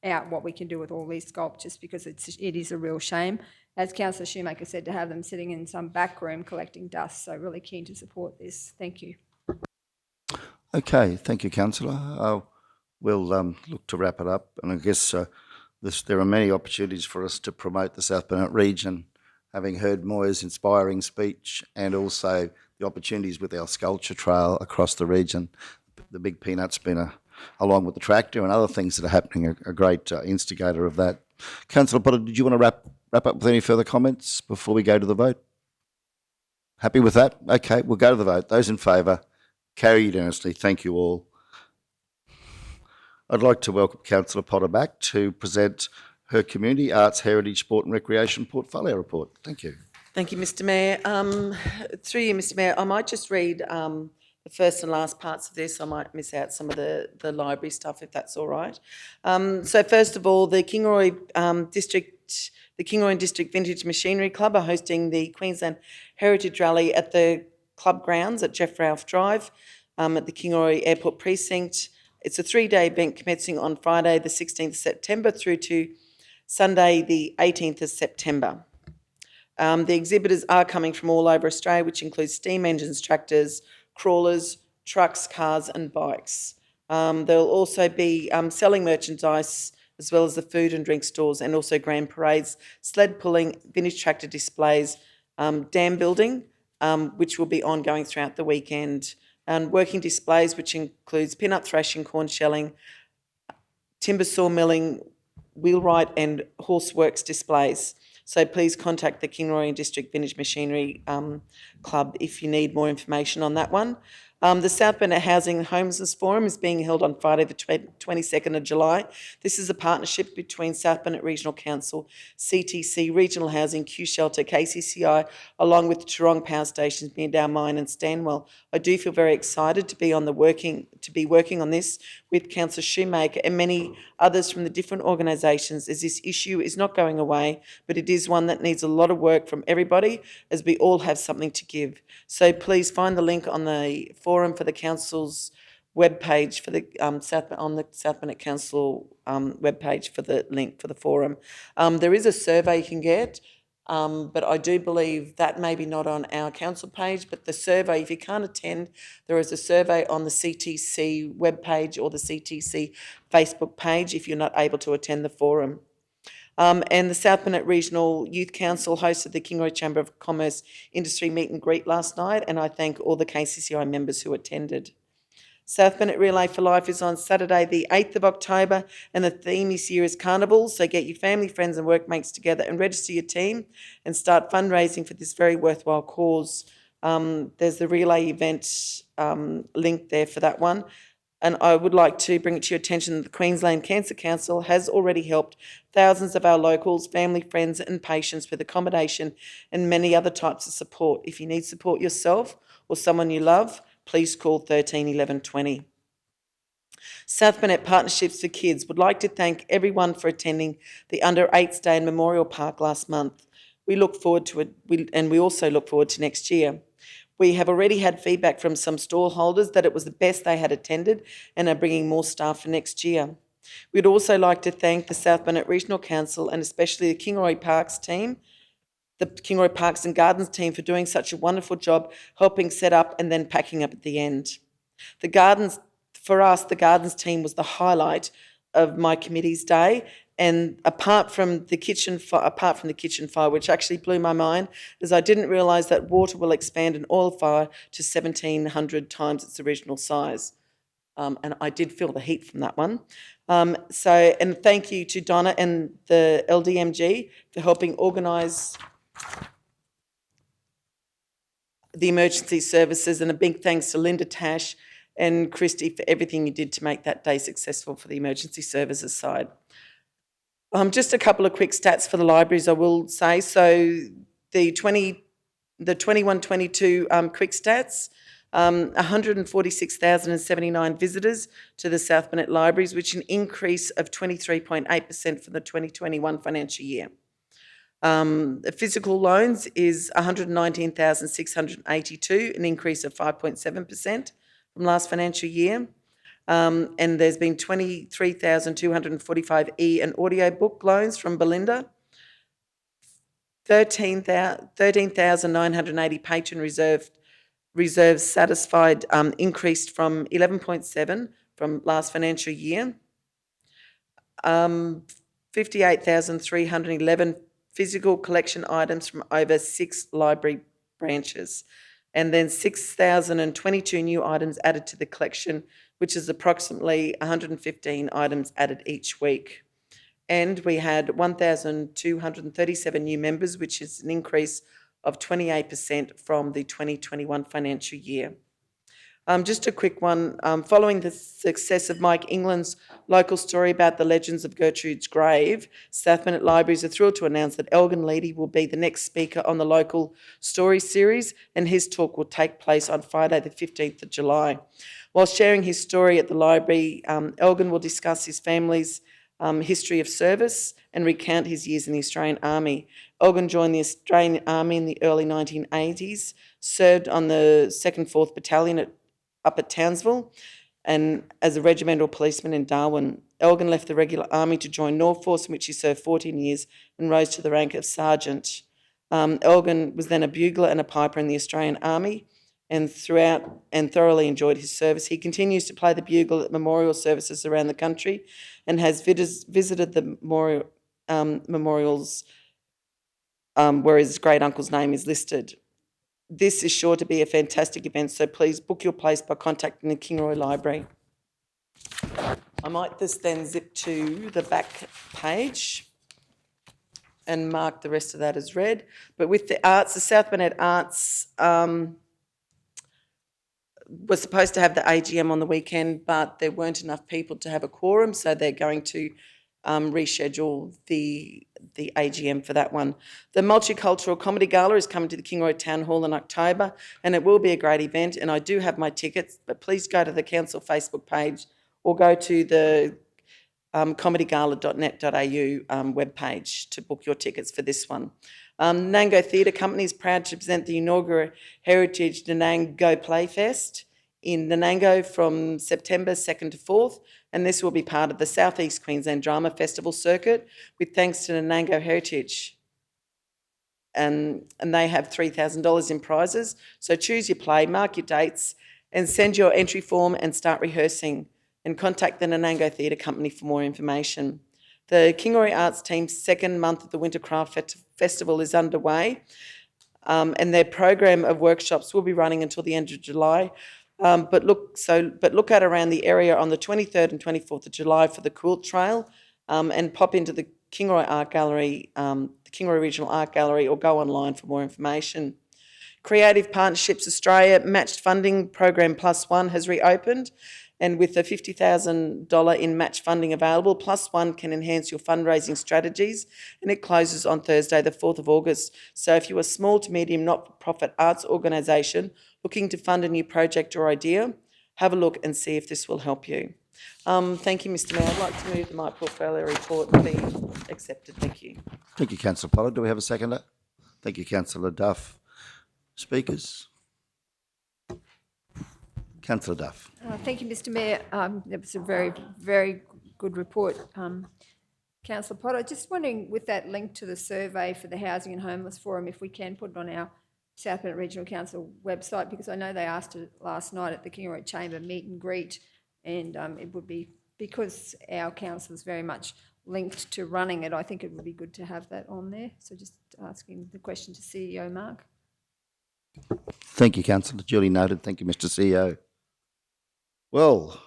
out what we can do with all these sculptures, because it is a real shame, as Councillor Shoemaker said, to have them sitting in some back room collecting dust. So really keen to support this. Thank you. Okay, thank you, Councillor. We'll look to wrap it up, and I guess there are many opportunities for us to promote the Southbound region, having heard Moya's inspiring speech, and also the opportunities with our sculpture trail across the region. The Big Peanut's been, along with the tractor and other things that are happening, a great instigator of that. Councillor Potter, did you want to wrap up with any further comments before we go to the vote? Happy with that? Okay, we'll go to the vote. Those in favour, carry unanimously. Thank you all. I'd like to welcome Councillor Potter back to present her Community, Arts, Heritage, Sport and Recreation Portfolio Report. Thank you. Thank you, Mr Mayor. Through you, Mr Mayor, I might just read the first and last parts of this. I might miss out some of the library stuff, if that's all right. So first of all, the Kingaroy District Vintage Machinery Club are hosting the Queensland Heritage Rally at the club grounds at Jeff Ralph Drive at the Kingaroy Airport Precinct. It's a 3-day event commencing on Friday the 16th of September through to Sunday the 18th of September. The exhibitors are coming from all over Australia, which includes steam engines, tractors, crawlers, trucks, cars and bikes. They'll also be selling merchandise as well as the food and drink stores, and also grand parades, sled pulling, vintage tractor displays, dam building, which will be ongoing throughout the weekend, and working displays, which includes pin-up thrashing, corn shelling, timber saw milling, wheelwright and horseworks displays. So please contact the Kingaroy District Vintage Machinery Club if you need more information on that one. The Southbound Housing and Homelessness Forum is being held on Friday the 22nd of July. This is a partnership between Southbound Regional Council, CTC, Regional Housing, Q Shelter, KCCI, along with the Toorong Power Stations, Meandow Mine and Stanwell. I do feel very excited to be working on this with Councillor Shoemaker and many others from the different organisations, as this issue is not going away, but it is one that needs a lot of work from everybody, as we all have something to give. So please find the link on the forum for the council's webpage for the on the Southbound Council webpage for the link for the forum. There is a survey you can get, but I do believe that maybe not on our council page, but the survey, if you can't attend, there is a survey on the CTC webpage or the CTC Facebook page if you're not able to attend the forum. And the Southbound Regional Youth Council hosted the Kingaroy Chamber of Commerce Industry Meet and Greet last night, and I thank all the KCCI members who attended. Southbound Relay for Life is on Saturday the 8th of October, and the theme this year is Carnival, so get your family, friends and workmates together and register your team and start fundraising for this very worthwhile cause. There's the relay event link there for that one. And I would like to bring it to your attention that the Queensland Cancer Council has already helped thousands of our locals, family, friends and patients with accommodation and many other types of support. If you need support yourself or someone you love, please call 13 11 20. Southbound Partnerships for Kids would like to thank everyone for attending the Under 8s Day in Memorial Park last month. We look forward to it, and we also look forward to next year. We have already had feedback from some stall holders that it was the best they had attended and are bringing more staff for next year. We'd also like to thank the Southbound Regional Council and especially the Kingaroy Parks team, the Kingaroy Parks and Gardens team, for doing such a wonderful job helping set up and then packing up at the end. For us, the Gardens team was the highlight of my committee's day. And apart from the kitchen fire, which actually blew my mind, as I didn't realise that water will expand an oil fire to 1,700 times its original size. And I did feel the heat from that one. And thank you to Donna and the LDMG for helping organise the emergency services, and a big thanks to Linda Tash and Christy for everything you did to make that day successful for the emergency services side. Just a couple of quick stats for the libraries, I will say. So the 21-22 quick stats, 146,079 visitors to the South Burnett libraries, which is an increase of 23.8% for the 2021 financial year. The physical loans is 119,682, an increase of 5.7% from last financial year. And there's been 23,245 and audio book loans from Belinda. 13,980 patron reserves satisfied, increased from 11.7 from last financial year. 58,311 physical collection items from over 6 library branches. And then 6,022 new items added to the collection, which is approximately 115 items added each week. And we had 1,237 new members, which is an increase of 28% from the 2021 financial year. Just a quick one. Following the success of Mike England's local story about the legends of Gertrude's grave, South Burnett Libraries are thrilled to announce that Elgin Leedy will be the next speaker on the local story series, and his talk will take place on Friday the 15th of July. While sharing his story at the library, Elgin will discuss his family's history of service and recount his years in the Australian Army. Elgin joined the Australian Army in the early 1980s, served on the 2nd 4th Battalion up at Townsville, and as a regimental policeman in Darwin. Elgin left the regular army to join North Force, in which he served 14 years and rose to the rank of sergeant. Elgin was then a bugler and a piper in the Australian Army, and thoroughly enjoyed his service. He continues to play the bugle at memorial services around the country and has visited the memorials where his great uncle's name is listed. This is sure to be a fantastic event, so please book your place by contacting the Kingaroy Library. I might just then zip to the back page and mark the rest of that as read. But with the arts, the South Burnett Arts was supposed to have the AGM on the weekend, but there weren't enough people to have a quorum, so they're going to reschedule the AGM for that one. The Multicultural Comedy Gala is coming to the Kingaroy Town Hall in October, and it will be a great event, and I do have my tickets, but please go to the council Facebook page or go to the comedygala.net.au webpage to book your tickets for this one. Nango Theatre Company is proud to present the inaugural Heritage Nanango Playfest in Nanango from September 2nd to 4th, and this will be part of the South East Queensland Drama Festival circuit with thanks to Nanango Heritage. And they have $3,000 in prizes. So choose your play, mark your dates, and send your entry form and start rehearsing, and contact the Nanango Theatre Company for more information. The Kingaroy Arts team's second month of the Winter Craft Festival is underway, and their program of workshops will be running until the end of July. But look at around the area on the 23rd and 24th of July for the Quilt Trail, and pop into the Kingaroy Art Gallery, the Kingaroy Regional Art Gallery, or go online for more information. Creative Partnerships Australia Matched Funding Program Plus One has reopened, and with the $50,000 in match funding available, Plus One can enhance your fundraising strategies, and it closes on Thursday the 4th of August. So if you're a small to medium not-for-profit arts organisation looking to fund a new project or idea, have a look and see if this will help you. Thank you, Mr Mayor. I'd like to move that my portfolio report be accepted. Thank you. Thank you, Councillor Pollard. Do we have a seconder? Thank you, Councillor Duff. Speakers? Councillor Duff. Thank you, Mr Mayor. That was a very, very good report. Councillor Potter, just wondering with that link to the survey for the Housing and Homeless Forum, if we can put it on our Southbound Regional Council website, because I know they asked it last night at the Kingaroy Chamber meet and greet, and it would be, because our council is very much linked to running it, I think it would be good to have that on there. So just asking the question to CEO Mark. Thank you, Councillor. Duly noted. Thank you, Mr. CEO. Well,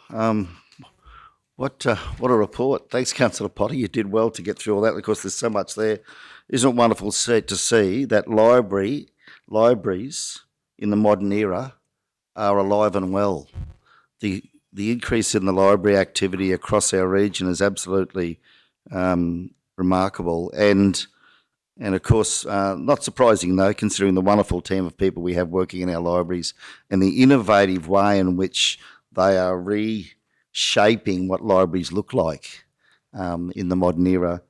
what a report. Thanks, Councillor Potter. You did well to get through all that. Of course, there's so much there. Isn't it wonderful to see that libraries in the modern era are alive and well? The increase in the library activity across our region is absolutely remarkable, and of course, not surprising though, considering the wonderful team of people we have working in our libraries and the innovative way in which they are reshaping what libraries look like in the modern era.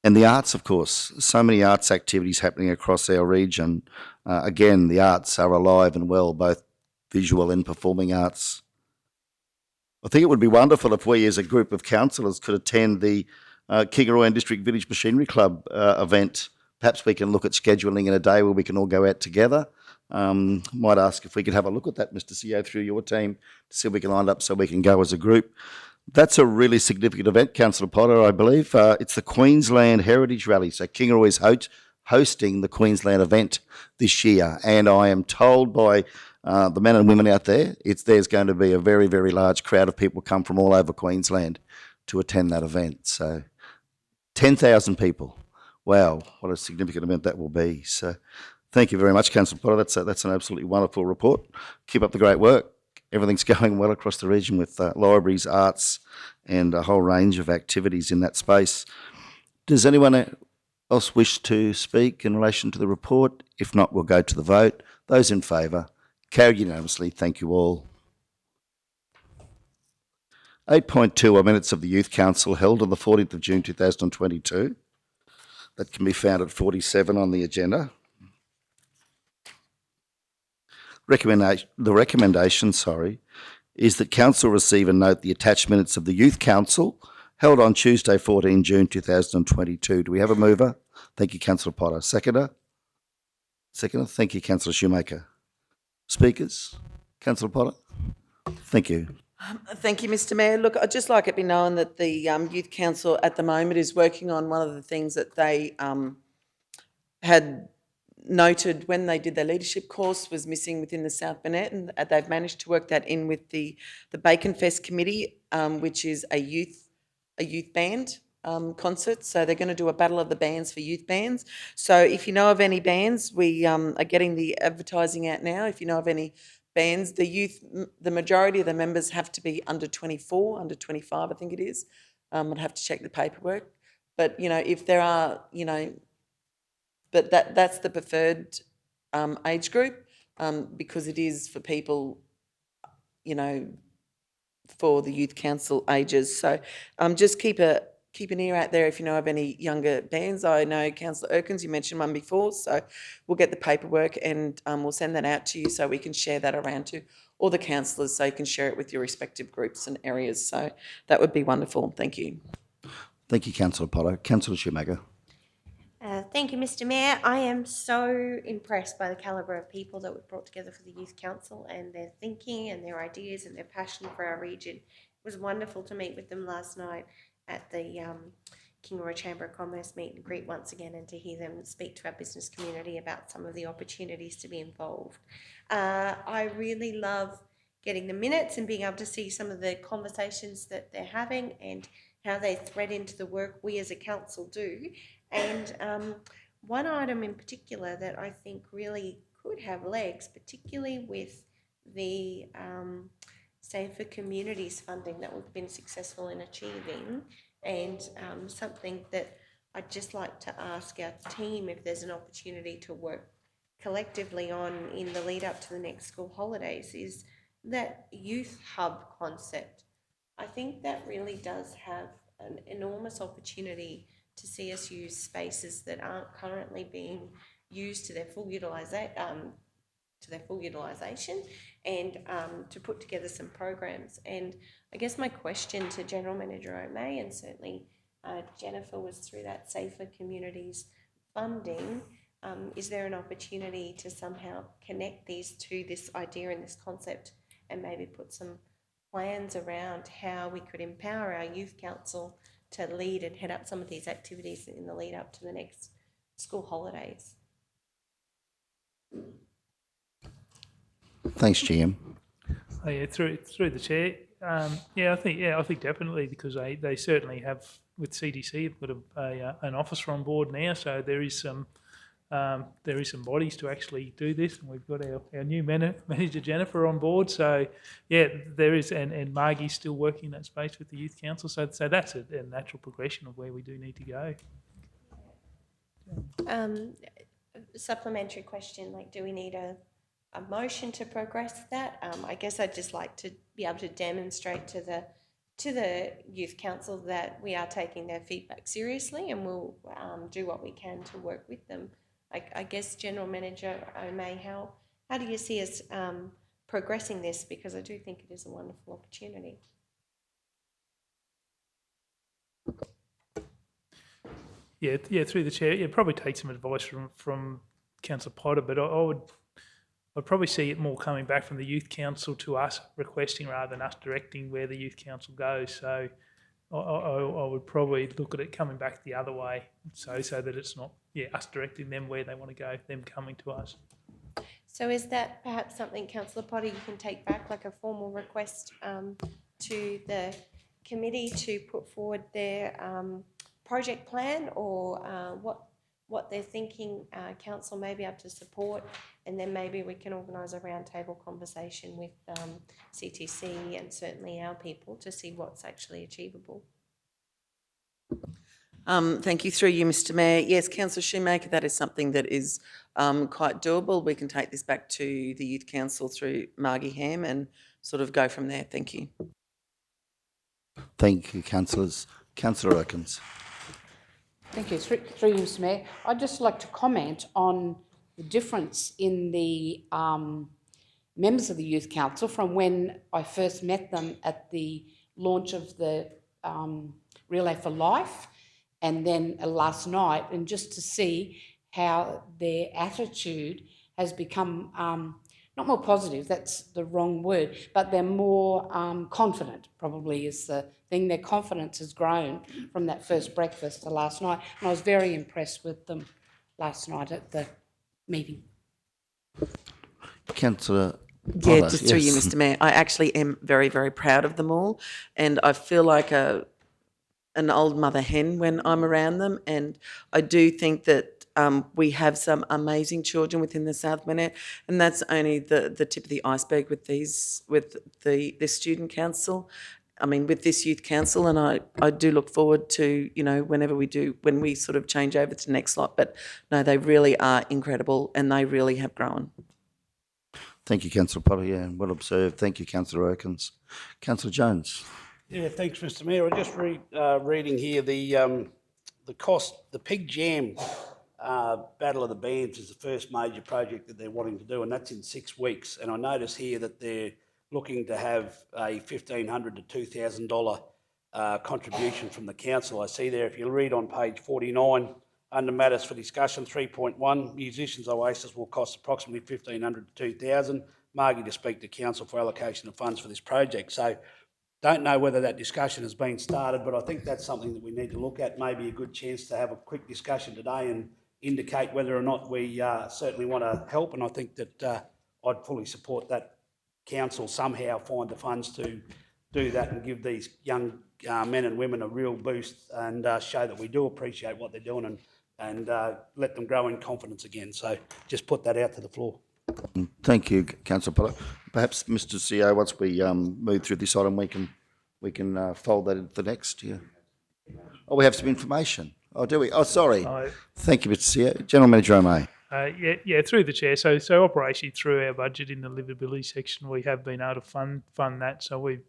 And the arts, of course, so many arts activities happening across our region. Again, the arts are alive and well, both visual and performing arts. I think it would be wonderful if we as a group of councillors could attend the Kingaroy and District Village Machinery Club event. Perhaps we can look at scheduling in a day where we can all go out together. Might ask if we could have a look at that, Mr. CEO, through your team, to see if we can line up so we can go as a group. That's a really significant event, Councillor Potter, I believe. It's the Queensland Heritage Rally. So Kingaroy is hosting the Queensland event this year. And I am told by the men and women out there, there's going to be a very, very large crowd of people come from all over Queensland to attend that event. So 10,000 people. Wow, what a significant event that will be. So thank you very much, Councillor Potter. That's an absolutely wonderful report. Keep up the great work. Everything's going well across the region with libraries, arts, and a whole range of activities in that space. Does anyone else wish to speak in relation to the report? If not, we'll go to the vote. Those in favour? Carried unanimously. Thank you all. 8.2 are minutes of the Youth Council held on the 14th of June 2022. That can be found at 47 on the agenda. The recommendation is that Council receive and note the attached minutes of the Youth Council held on Tuesday, 14 June 2022. Do we have a mover? Thank you, Councillor Potter. Seconder? Thank you, Councillor Shoemaker. Speakers? Councillor Potter? Thank you. Thank you, Mr Mayor. Look, I'd just like it to be known that the Youth Council at the moment is working on one of the things that they had noted when they did their leadership course was missing within the South Burnett, and they've managed to work that in with the Bacon Fest Committee, which is a youth band concert. So they're going to do a battle of the bands for youth bands. So if you know of any bands, we are getting the advertising out now. If you know of any bands, the majority of the members have to be under 24, under 25, I think it is. I'd have to check the paperwork. But, if there are, but that's the preferred age group because it is for people, for the Youth Council ages. So just keep an ear out there if you know of any younger bands. I know Councillor Erkins, you mentioned one before, so we'll get the paperwork and we'll send that out to you so we can share that around to all the councillors so you can share it with your respective groups and areas. So that would be wonderful. Thank you. Thank you, Councillor Potter. Councillor Shoemaker. Thank you, Mr Mayor. I am so impressed by the calibre of people that we've brought together for the Youth Council and their thinking and their ideas and their passion for our region. It was wonderful to meet with them last night at the Kingaroy Chamber of Commerce meet and greet once again, and to hear them speak to our business community about some of the opportunities to be involved. I really love getting the minutes and being able to see some of the conversations that they're having and how they thread into the work we as a council do. And one item in particular that I think really could have legs, particularly with the Safer Communities funding that we've been successful in achieving, and something that I'd just like to ask our team if there's an opportunity to work collectively on in the lead up to the next school holidays, is that youth hub concept. I think that really does have an enormous opportunity to see us use spaces that aren't currently being used to their full to their full utilisation, and to put together some programs. And I guess my question to General Manager O'May, and certainly Jennifer, was through that Safer Communities funding, is there an opportunity to somehow connect these to this idea and this concept, and maybe put some plans around how we could empower our youth council to lead and head up some of these activities in the lead up to the next school holidays? Thanks, GM. Oh, yeah, through the chair. I think definitely, because they certainly have, with CDC, have got an officer on board now, so there is some bodies to actually do this, and we've got our new manager Jennifer on board. So yeah, there is, and Margie's still working in that space with the youth council. So that's a natural progression of where we do need to go. Supplementary question, like, do we need a motion to progress that? I guess I'd just like to be able to demonstrate to the youth council that we are taking their feedback seriously, and we'll do what we can to work with them. I guess, General Manager O'May, how do you see us progressing this? Because I do think it is a wonderful opportunity. Yeah, through the chair. Yeah, probably take some advice from Councillor Potter, but I'd probably see it more coming back from the youth council to us requesting rather than us directing where the youth council goes. So I would probably look at it coming back the other way, so that it's not us directing them where they want to go, them coming to us. So is that perhaps something, Councillor Potter, you can take back, like a formal request to the committee to put forward their project plan, or what they're thinking council may be able to support, and then maybe we can organise a roundtable conversation with CTC and certainly our people to see what's actually achievable. Thank you. Through you, Mr Mayor. Yes, Councillor Shoemaker, that is something that is quite doable. We can take this back to the Youth Council through Margie Ham and sort of go from there. Thank you. Thank you, councillors. Councillor Erkins. Thank you. Through you, Mr Mayor. I'd just like to comment on the difference in the members of the Youth Council from when I first met them at the launch of the Relay for Life, and then last night, and just to see how their attitude has become, not more positive, that's the wrong word, but they're more confident, probably is the thing. Their confidence has grown from that first breakfast to last night, and I was very impressed with them last night at the meeting. Councillor Yeah, Potter, just through you, Mr Mayor. I actually am very, very proud of them all, and I feel like an old mother hen when I'm around them, and I do think that we have some amazing children within the South Bend, and that's only the tip of the iceberg with the student council. I mean, with this youth council, and I do look forward to, when we sort of change over to the next lot. But no, they really are incredible, and they really have grown. Thank you, Councillor Potter. Yeah, well observed. Thank you, Councillor Erkins. Councillor Jones. Yeah, thanks, Mr Mayor. I'm just reading here the cost. The Pig Jam Battle of the Bands is the first major project that they're wanting to do, and that's in 6 weeks. And I notice here that they're looking to have a $1,500 to $2,000 contribution from the council. I see there, if you read on page 49, under matters for discussion, 3.1, musicians Oasis will cost approximately $1,500 to $2,000. Margie to speak to council for allocation of funds for this project. So don't know whether that discussion has been started, but I think that's something that we need to look at. Maybe a good chance to have a quick discussion today and indicate whether or not we certainly want to help. And I think that I'd fully support that council somehow find the funds to do that and give these young men and women a real boost, and show that we do appreciate what they're doing, and let them grow in confidence again. So just put that out to the floor. Thank you, Councillor Potter. Perhaps, Mr CEO, once we move through this item, we can fold that into the next. Yeah. Oh, we have some information. Oh, do we? Oh, sorry. Thank you, Mr CEO. General Manager O'May. Through the chair. So operationally, through our budget in the Liveability section, we have been able to fund that. So we've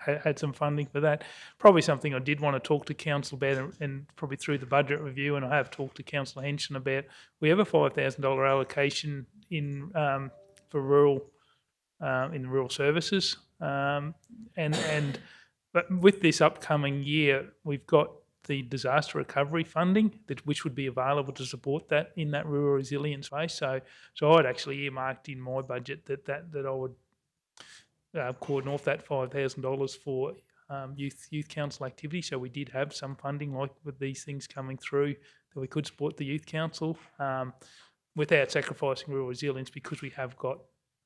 had some funding for that. Probably something I did want to talk to council about, and probably through the budget review, and I have talked to Councillor Henson about. We have a $5,000 allocation in for rural in rural services, but with this upcoming year, we've got the disaster recovery funding which would be available to support that in that rural resilience space. So I'd actually earmarked in my budget that I would cordon off that $5,000 for youth council activity. So we did have some funding, like with these things coming through, that we could support the youth council without sacrificing rural resilience, because we have got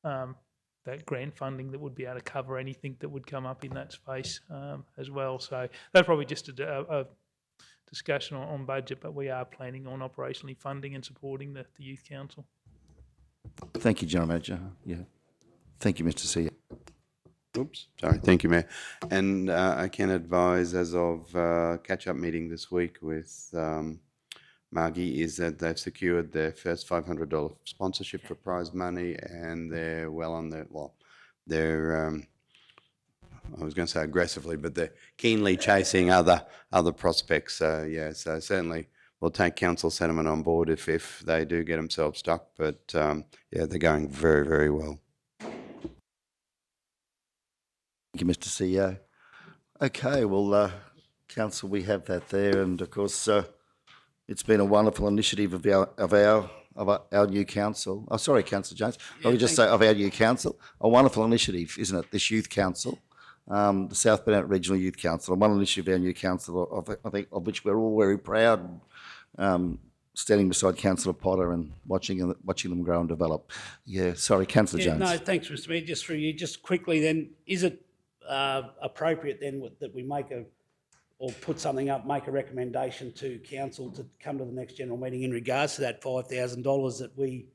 that grant funding that would be able to cover anything that would come up in that space as well. So that's probably just a discussion on budget, but we are planning on operationally funding and supporting the youth council. Thank you, General Manager. Yeah. Thank you, Mr. CEO. Oops, sorry. Thank you, Mayor. And I can advise, as of catch-up meeting this week with Margie, is that they've secured their first $500 sponsorship for prize money, and they're well on their, they're, I was going to say aggressively, but they're keenly chasing other prospects. So, yeah, so certainly we'll take council sentiment on board if they do get themselves stuck. But, yeah, they're going very, very well. Thank you, Mr. CEO. Okay, well, Council, we have that there, and of course, it's been a wonderful initiative of our new council. Oh, sorry, Councillor Jones. I would just say of our new council. A wonderful initiative, isn't it? This youth council, the Southbound Regional Youth Council, a wonderful initiative of our new council, I think, of which we're all very proud. Standing beside Councillor Potter and watching them grow and develop. Yeah, sorry, Councillor Jones. No, thanks, Mr. Mayor. Just through you, just quickly then, is it appropriate then that we make or put something up, make a recommendation to council to come to the next general meeting in regards to that $5,000, that we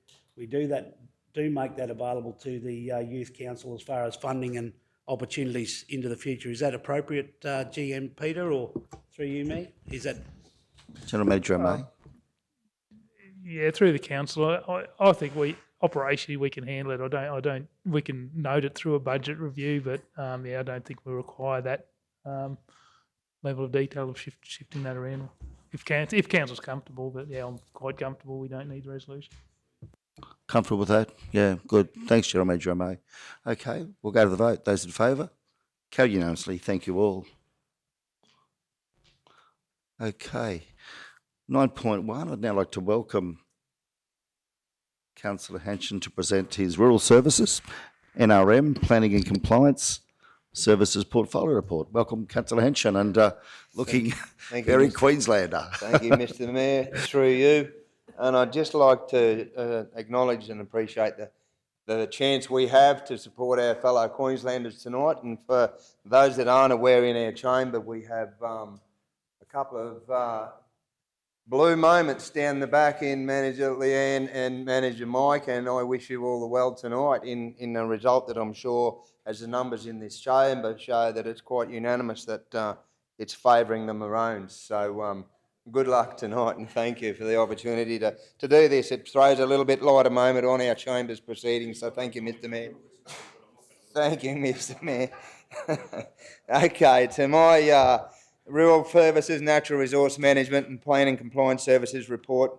do make that available to the youth council as far as funding and opportunities into the future? Is that appropriate, GM Peter, or through you, me? Is that General Manager, May? Yeah, through the council, I think operationally we can handle it. We can note it through a budget review, but yeah, I don't think we require that level of detail of shifting that around. If council's comfortable, but yeah, I'm quite comfortable. We don't need the resolution. Comfortable with that? Yeah, good. Thanks, General Manager May. Okay, we'll go to the vote. Those in favour? Carried unanimously. Thank you all. Okay. 9.1, I'd now like to welcome Councillor Henson to present his Rural Services, NRM, Planning and Compliance Services Portfolio Report. Welcome, Councillor Henson, and looking very Queenslander. Thank you, Mr. Mayor, through you. And I'd just like to acknowledge and appreciate the chance we have to support our fellow Queenslanders tonight. And for those that aren't aware, in our chamber, we have a couple of blue moments down the back in Manager Leanne and Manager Mike, and I wish you all the well tonight in a result that I'm sure, as the numbers in this chamber show, that it's quite unanimous that it's favouring the Maroons. So good luck tonight, and thank you for the opportunity to do this. It throws a little bit lighter moment on our chamber's proceedings, so thank you, Mr. Mayor. Thank you, Mr. Mayor. Okay, to my Rural Services, Natural Resource Management and Planning Compliance Services report.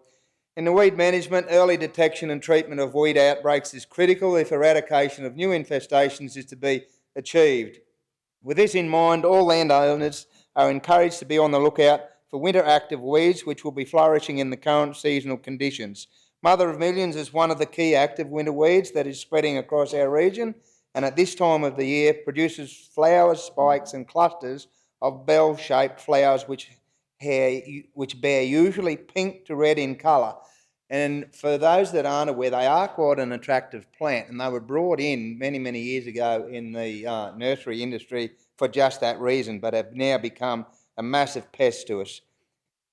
In the weed management, early detection and treatment of weed outbreaks is critical if eradication of new infestations is to be achieved. With this in mind, all landowners are encouraged to be on the lookout for winter active weeds which will be flourishing in the current seasonal conditions. Mother of Millions is one of the key active winter weeds that is spreading across our region, and at this time of the year produces flowers, spikes and clusters of bell-shaped flowers which bear usually pink to red in colour. And for those that aren't aware, they are quite an attractive plant, and they were brought in many, many years ago in the nursery industry for just that reason, but have now become a massive pest to us.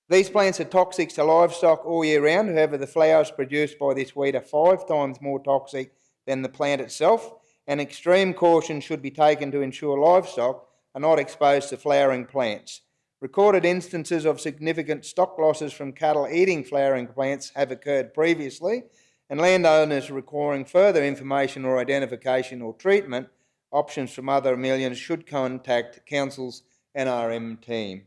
These plants are toxic to livestock all year round. However, the flowers produced by this weed are 5 times more toxic than the plant itself, and extreme caution should be taken to ensure livestock are not exposed to flowering plants. Recorded instances of significant stock losses from cattle eating flowering plants have occurred previously, and landowners requiring further information or identification or treatment options from other millions should contact Council's NRM team.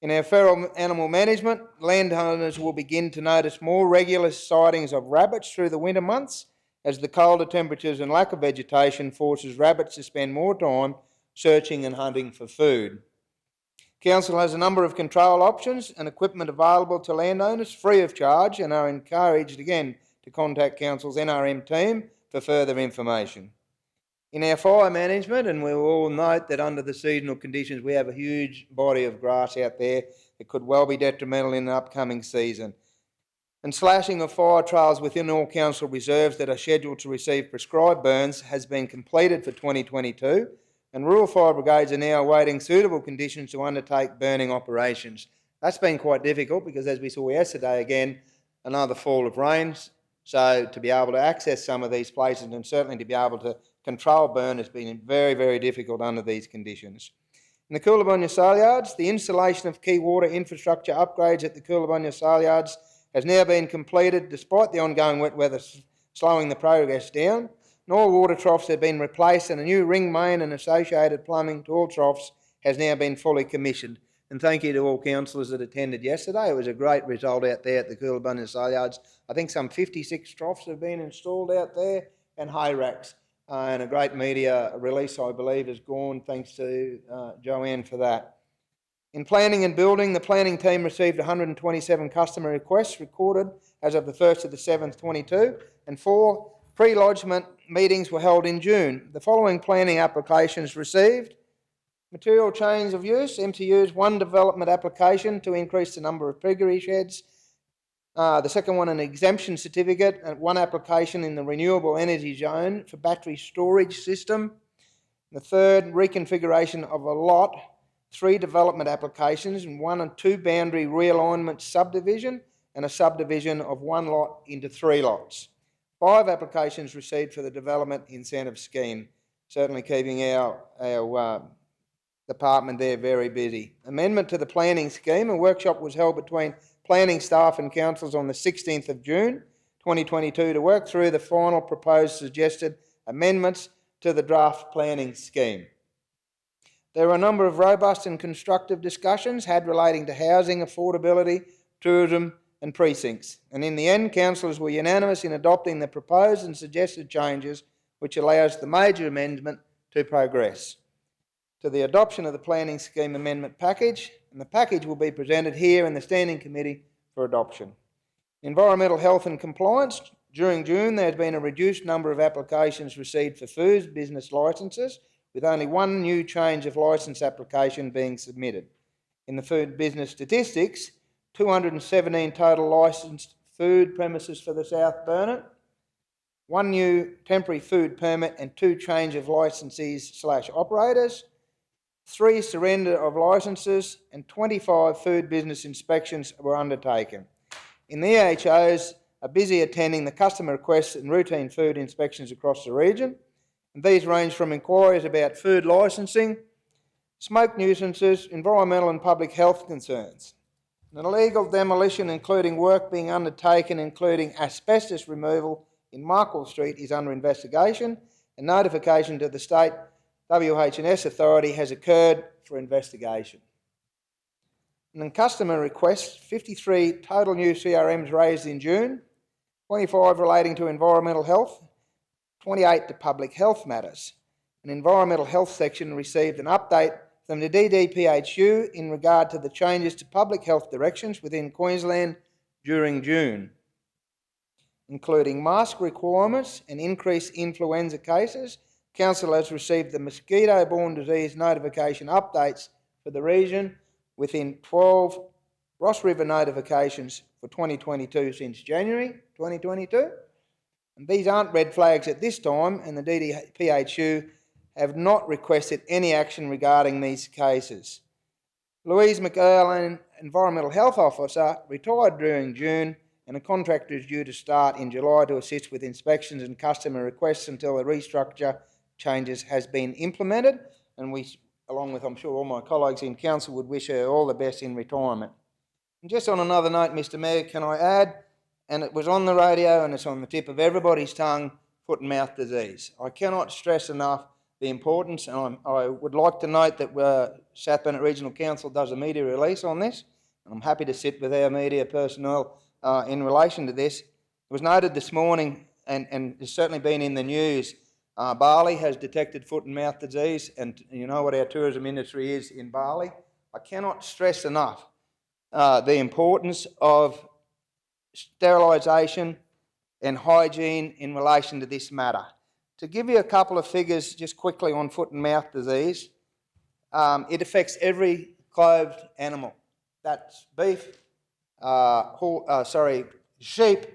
In our feral animal management, landowners will begin to notice more regular sightings of rabbits through the winter months as the colder temperatures and lack of vegetation forces rabbits to spend more time searching and hunting for food. Council has a number of control options and equipment available to landowners free of charge and are encouraged again to contact Council's NRM team for further information. In our fire management, and we'll all note that under the seasonal conditions we have a huge body of grass out there that could well be detrimental in the upcoming season. And slashing of fire trails within all council reserves that are scheduled to receive prescribed burns has been completed for 2022, and rural fire brigades are now awaiting suitable conditions to undertake burning operations. That's been quite difficult because, as we saw yesterday again, another fall of rains, so to be able to access some of these places and certainly to be able to control burn has been very, very difficult under these conditions. In the Coolabunna sale yards, the installation of key water infrastructure upgrades at the Coolabunna sale yards has now been completed despite the ongoing wet weather slowing the progress down. And all water troughs have been replaced and a new ring main and associated plumbing to all troughs has now been fully commissioned. And thank you to all councillors that attended yesterday. It was a great result out there at the Coolabunna sale yards. I think some 56 troughs have been installed out there and hay racks. And a great media release, I believe, has gone. Thanks to Joanne for that. In planning and building, the planning team received 127 customer requests recorded as of the 1st of the 7th, 22, and 4 pre-lodgement meetings were held in June. The following planning applications received: material change of use, MTUs, 1 development application to increase the number of piggery sheds. The second one, an exemption certificate, and 1 application in the renewable energy zone for battery storage system. The third, reconfiguration of a lot, 3 development applications, and 1 and 2 boundary realignment subdivision, and a subdivision of 1 lot into 3 lots. 5 applications received for the development incentive scheme, certainly keeping our department there very busy. Amendment to the planning scheme, a workshop was held between planning staff and councils on the 16th of June 2022 to work through the final proposed suggested amendments to the draft planning scheme. There were a number of robust and constructive discussions had relating to housing, affordability, tourism and precincts, and in the end councillors were unanimous in adopting the proposed and suggested changes, which allows the major amendment to progress to the adoption of the planning scheme amendment package, and the package will be presented here in the Standing Committee for adoption. Environmental health and compliance. During June there has been a reduced number of applications received for food business licences, with only 1 new change of licence application being submitted. In the food business statistics, 217 total licensed food premises for the South Burnett, 1 new temporary food permit and 2 change of licensees/operators, 3 surrender of licences and 25 food business inspections were undertaken. In the EHOs are busy attending the customer requests and routine food inspections across the region, and these range from inquiries about food licensing, smoke nuisances, environmental and public health concerns. An illegal demolition including work being undertaken including asbestos removal in Markle Street is under investigation, and notification to the State WH&S Authority has occurred for investigation. And in customer requests, 53 total new CRMs raised in June, 25 relating to environmental health, 28 to public health matters. An environmental health section received an update from the DDPHU in regard to the changes to public health directions within Queensland during June, including mask requirements and increased influenza cases. Council has received the mosquito-borne disease notification updates for the region within 12 Ross River notifications for 2022 since January 2022. And these aren't red flags at this time, and the DDPHU have not requested any action regarding these cases. Louise McErlin, Environmental Health Officer, retired during June, and a contractor is due to start in July to assist with inspections and customer requests until the restructure changes has been implemented, and we, along with I'm sure all my colleagues in council, would wish her all the best in retirement. And just on another note, Mr Mayor, can I add, and it was on the radio and it's on the tip of everybody's tongue, foot and mouth disease. I cannot stress enough the importance, and I would like to note that South Bennett Regional Council does a media release on this. I'm happy to sit with our media personnel in relation to this. It was noted this morning, and it's certainly been in the news, Bali has detected foot and mouth disease, and you know what our tourism industry is in Bali. I cannot stress enough the importance of sterilisation and hygiene in relation to this matter. To give you a couple of figures just quickly on foot and mouth disease, it affects every clothed animal. That's beef, sheep,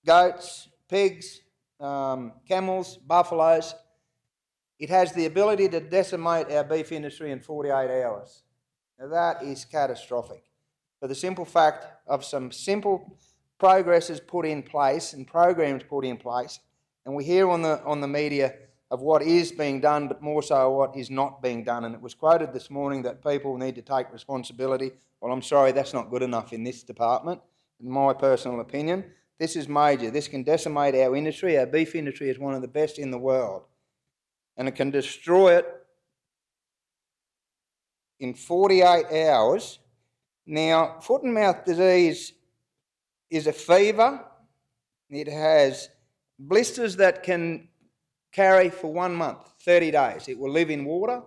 goats, pigs, camels, buffaloes. It has the ability to decimate our beef industry in 48 hours. Now that is catastrophic. For the simple fact of some simple progresses put in place and programs put in place, and we hear on the media of what is being done, but more so what is not being done. And it was quoted this morning that people need to take responsibility. Well, I'm sorry, that's not good enough in this department, in my personal opinion. This is major. This can decimate our industry. Our beef industry is one of the best in the world. And it can destroy it in 48 hours. Now, foot and mouth disease is a fever. It has blisters that can carry for 1 month, 30 days. It will live in water.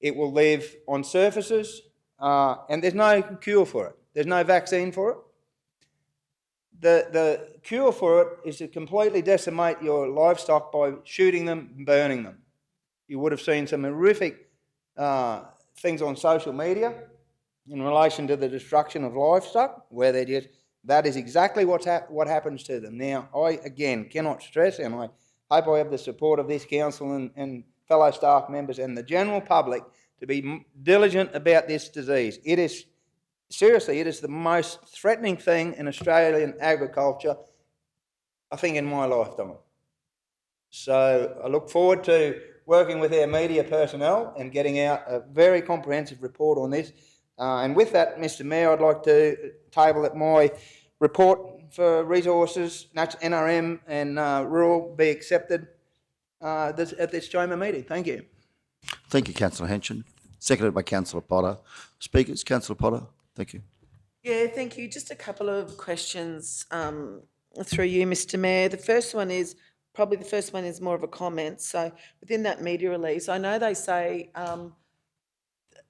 It will live on surfaces. And there's no cure for it. There's no vaccine for it. The cure for it is to completely decimate your livestock by shooting them and burning them. You would have seen some horrific things on social media in relation to the destruction of livestock, where they just, that is exactly what happens to them. Now, I, again, cannot stress, and I hope I have the support of this council and fellow staff members and the general public to be diligent about this disease. It is, seriously, it is the most threatening thing in Australian agriculture, I think, in my lifetime. So I look forward to working with our media personnel and getting out a very comprehensive report on this. And with that, Mr Mayor, I'd like to table that my report for resources, NRM and rural be accepted at this chamber meeting. Thank you. Thank you, Councillor Henson. Seconded by Councillor Potter. Speakers, Councillor Potter. Thank you. Yeah, thank you. Just a couple of questions through you, Mr Mayor. The first one is more of a comment. So within that media release, I know they say,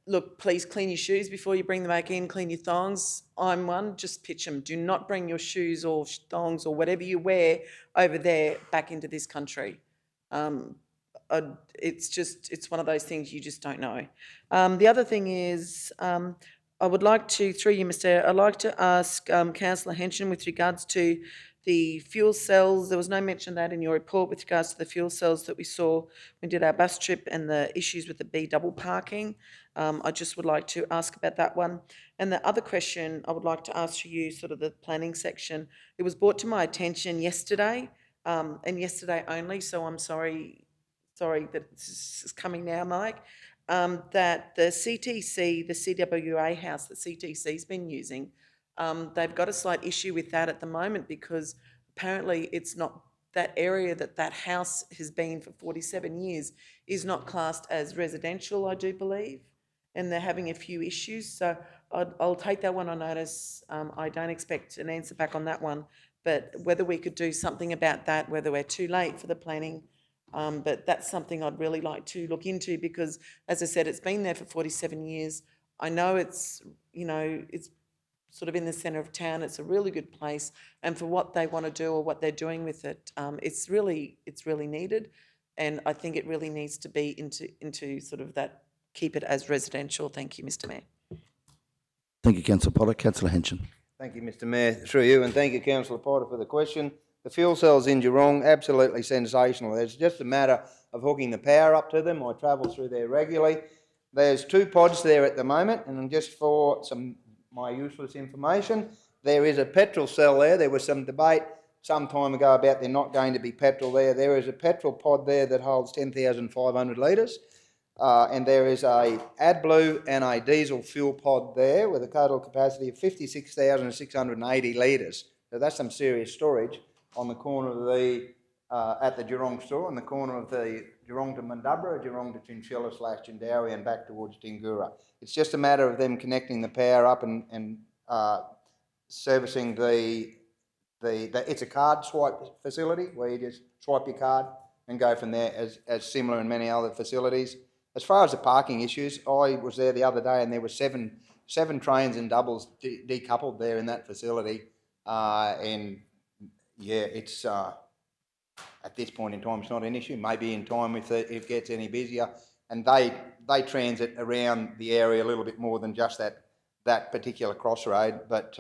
look, please clean your shoes before you bring them back in, clean your thongs. I'm one, just pitch them. Do not bring your shoes or thongs or whatever you wear over there back into this country. It's one of those things you just don't know. The other thing is, I would like to, through you, Mr. I'd like to ask Councillor Henson with regards to the fuel cells. There was no mention of that in your report with regards to the fuel cells that we saw when we did our bus trip and the issues with the B double parking. I just would like to ask about that one. And the other question I would like to ask for you, sort of the planning section, it was brought to my attention yesterday, and yesterday only, so I'm sorry that this is coming now, Mike, that the CTC, the CWA house that CTC's been using, they've got a slight issue with that at the moment because apparently it's not, that area that house has been for 47 years is not classed as residential, I do believe, and they're having a few issues. So I'll take that one on notice. I don't expect an answer back on that one, but whether we could do something about that, whether we're too late for the planning, but that's something I'd really like to look into because, as I said, it's been there for 47 years. I know it's, it's sort of in the centre of town. It's a really good place, and for what they want to do or what they're doing with it, it's really needed, and I think it really needs to be into sort of that, keep it as residential. Thank you, Mr Mayor. Thank you, Councillor Potter. Councillor Henson. Thank you, Mr Mayor, through you, and thank you, Councillor Potter, for the question. The fuel cells in Geelong, absolutely sensational. It's just a matter of hooking the power up to them. I travel through there regularly. There's 2 pods there at the moment, and just for my useless information, there is a petrol cell there. There was some debate some time ago about there not going to be petrol there. There is a petrol pod there that holds 10,500 litres, and there is a AdBlue and a diesel fuel pod there with a total capacity of 56,680 litres. So that's some serious storage on the corner of the at the Geelong store on the corner of the Geelong to Mundubra, Geelong to Chinchilla/Jindawi and back towards Dingura. It's just a matter of them connecting the power up and servicing it's a card swipe facility where you just swipe your card and go from there, as similar in many other facilities. As far as the parking issues, I was there the other day and there were seven trains and doubles decoupled there in that facility. And yeah, it's at this point in time, it's not an issue. Maybe in time if it gets any busier, and they transit around the area a little bit more than just that particular crossroad. But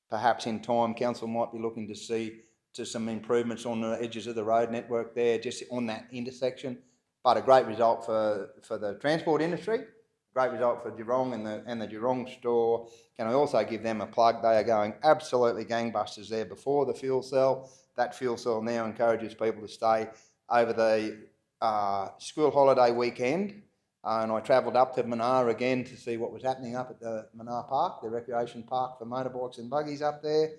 perhaps in time, council might be looking to see some improvements on the edges of the road network there, just on that intersection. But a great result for the transport industry, great result for Geelong and the Geelong store. Can I also give them a plug? They are going absolutely gangbusters there before the fuel cell. That fuel cell now encourages people to stay over the school holiday weekend. And I travelled up to Manar again to see what was happening up at the Manar Park, the recreation park for motorbikes and buggies up there.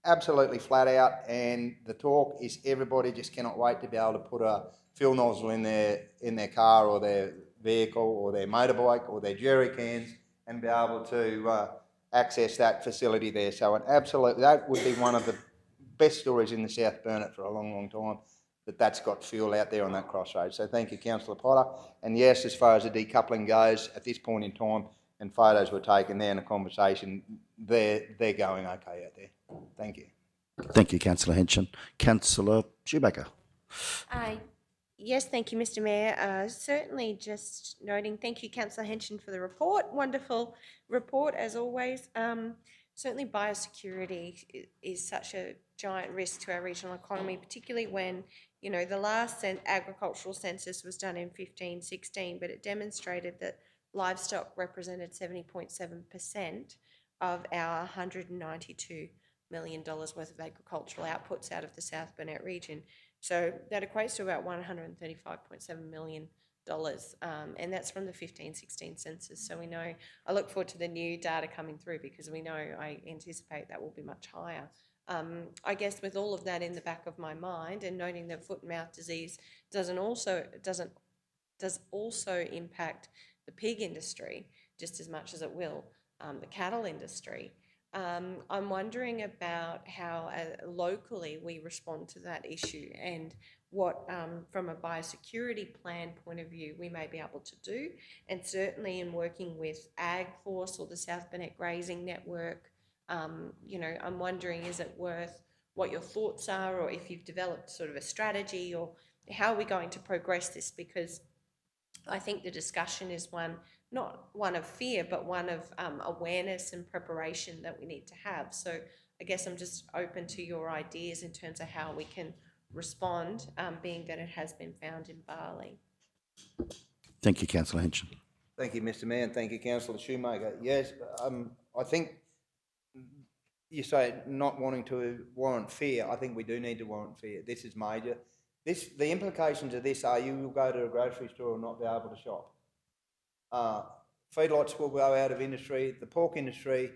Absolutely flat out, and the talk is everybody just cannot wait to be able to put a fuel nozzle in their car or their vehicle or their motorbike or their jerry cans and be able to access that facility there. So that would be one of the best stories in the South Burnett for a long, long time, that's got fuel out there on that crossroads. So thank you, Councillor Potter. And yes, as far as the decoupling goes, at this point in time, and photos were taken there in a conversation, they're going okay out there. Thank you. Thank you, Councillor Henson. Councillor Shoemaker. Yes, thank you, Mr Mayor. Certainly just noting, thank you, Councillor Henson, for the report. Wonderful report, as always. Certainly biosecurity is such a giant risk to our regional economy, particularly when, you know, the last agricultural census was done in 1516, but it demonstrated that livestock represented 70.7% of our $192 million worth of agricultural outputs out of the South Burnett region. So that equates to about $135.7 million. And that's from the 1516 census. So we know, I look forward to the new data coming through because we know, I anticipate that will be much higher. I guess with all of that in the back of my mind and noting that foot and mouth disease does also impact the pig industry just as much as it will the cattle industry. I'm wondering about how locally we respond to that issue and what, from a biosecurity plan point of view, we may be able to do. And certainly in working with Ag Force or the South Burnett Grazing Network, you know, I'm wondering, is it worth what your thoughts are, or if you've developed sort of a strategy, or how are we going to progress this? Because I think the discussion is not one of fear, but one of awareness and preparation that we need to have. So I guess I'm just open to your ideas in terms of how we can respond, being that it has been found in barley. Thank you, Councillor Henson. Thank you, Mr Mayor, and thank you, Councillor Shoemaker. Yes, I think you say not wanting to warrant fear. I think we do need to warrant fear. This is major. The implications of this are you will go to a grocery store and not be able to shop. Feedlots will go out of industry, the pork industry,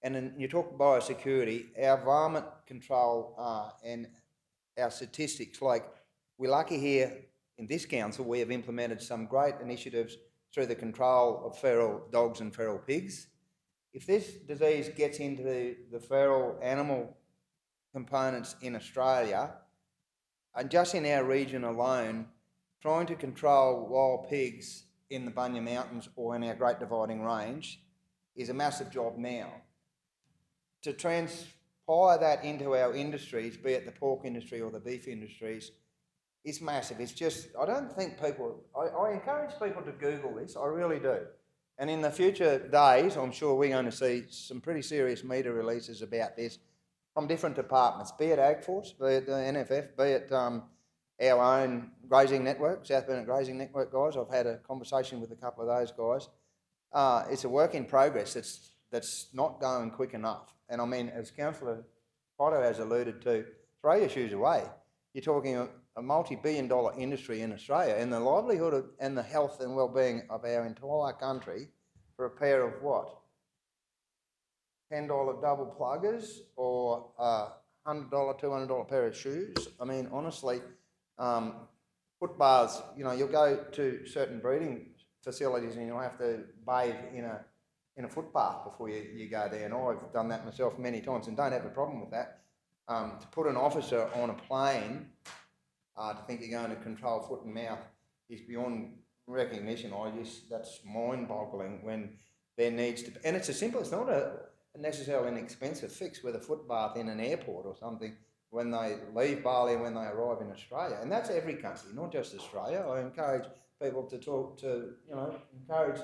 and then you talk biosecurity, our varmint control and our statistics, like we're lucky here in this council, we have implemented some great initiatives through the control of feral dogs and feral pigs. If this disease gets into the feral animal components in Australia, and just in our region alone, trying to control wild pigs in the Bunya Mountains or in our Great Dividing Range is a massive job now. To transpire that into our industries, be it the pork industry or the beef industries, is massive. It's just, I don't think people, I encourage people to Google this, I really do. And in the future days, I'm sure we're going to see some pretty serious media releases about this from different departments, be it Ag Force, be it the NFF, be it our own grazing network, South Burnett Grazing Network guys. I've had a conversation with a couple of those guys. It's a work in progress that's not going quick enough. And I mean, as Councillor Potter has alluded to, throw your shoes away. You're talking a multi-billion-dollar industry in Australia, and the livelihood and the health and well-being of our entire country for a pair of what? $10 double pluggers or $100, $200 pair of shoes. I mean, honestly, foot baths, you know, you'll go to certain breeding facilities and you'll have to bathe in a foot bath before you go there. And I've done that myself many times and don't have a problem with that. To put an officer on a plane to think you're going to control foot and mouth is beyond recognition. That's mind-boggling when there needs to be, and it's not a necessarily an expensive fix with a foot bath in an airport or something when they leave Bali and when they arrive in Australia. And that's every country, not just Australia. I encourage people to encourage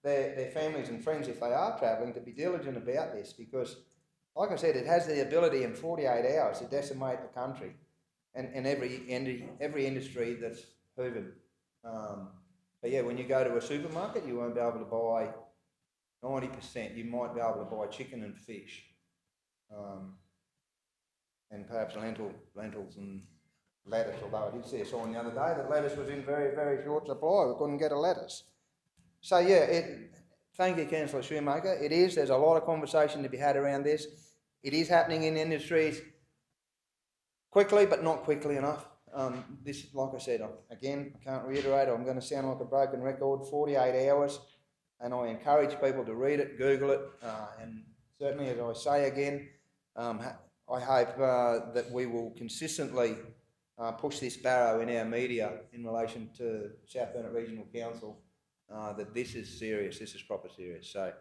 their families and friends, if they are travelling, to be diligent about this, because, like I said, it has the ability in 48 hours to decimate the country and every industry that's hoovered. But yeah, when you go to a supermarket, you won't be able to buy 90%. You might be able to buy chicken and fish, and perhaps lentils and lettuce, although I did see a sign the other day that lettuce was in very, very short supply. We couldn't get a lettuce. So yeah, thank you, Councillor Shoemaker. There's a lot of conversation to be had around this. It is happening in industries quickly, but not quickly enough. This, like I said, again, I can't reiterate, I'm going to sound like a broken record, 48 hours, and I encourage people to read it, Google it, and certainly, as I say again, I hope that we will consistently push this barrow in our media in relation to South Burnett Regional Council, that this is serious, this is proper serious. So,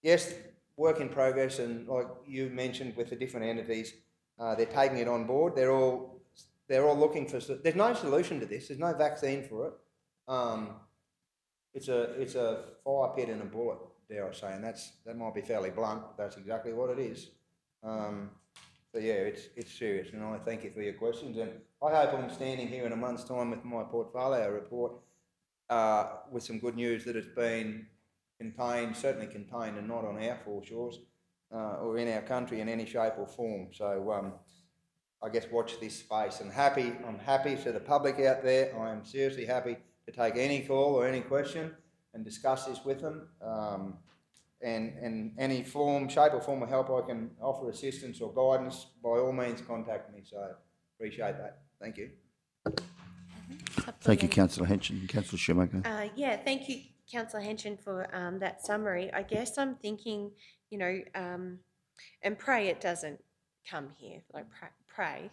yes, work in progress, and like you mentioned with the different entities, they're taking it on board. They're all looking for. There's no solution to this. There's no vaccine for it. It's a fire pit and a bullet, dare I say, and that might be fairly blunt, but that's exactly what it is. But yeah, it's serious, and I thank you for your questions, and I hope I'm standing here in a month's time with my portfolio report with some good news that it's been certainly contained and not on our foreshores or in our country in any shape or form. So I guess watch this space. I'm happy to the public out there. I am seriously happy to take any call or any question and discuss this with them. And any shape or form of help I can offer assistance or guidance, by all means contact me. So appreciate that. Thank you. Thank you, Councillor Henson. Councillor Shoemaker. Yeah, thank you, Councillor Henson, for that summary. I guess I'm thinking, and pray it doesn't come here, like pray.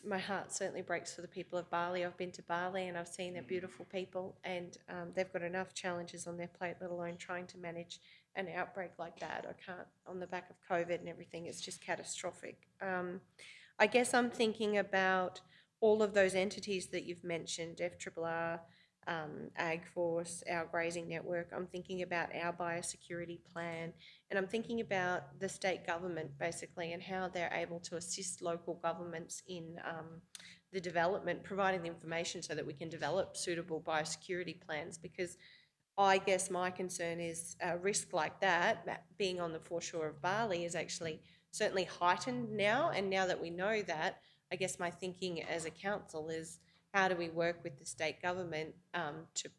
My heart certainly breaks for the people of Bali. I've been to Bali and I've seen their beautiful people, and they've got enough challenges on their plate, let alone trying to manage an outbreak like that. I can't, on the back of COVID and everything, it's just catastrophic. I guess I'm thinking about all of those entities that you've mentioned, FRRR, AgForce, our grazing network. I'm thinking about our biosecurity plan, and I'm thinking about the state government basically and how they're able to assist local governments in the development, providing the information so that we can develop suitable biosecurity plans, because I guess my concern is a risk like that being on the foreshore of Bali is actually certainly heightened now, and now that we know that, I guess my thinking as a council is, how do we work with the state government to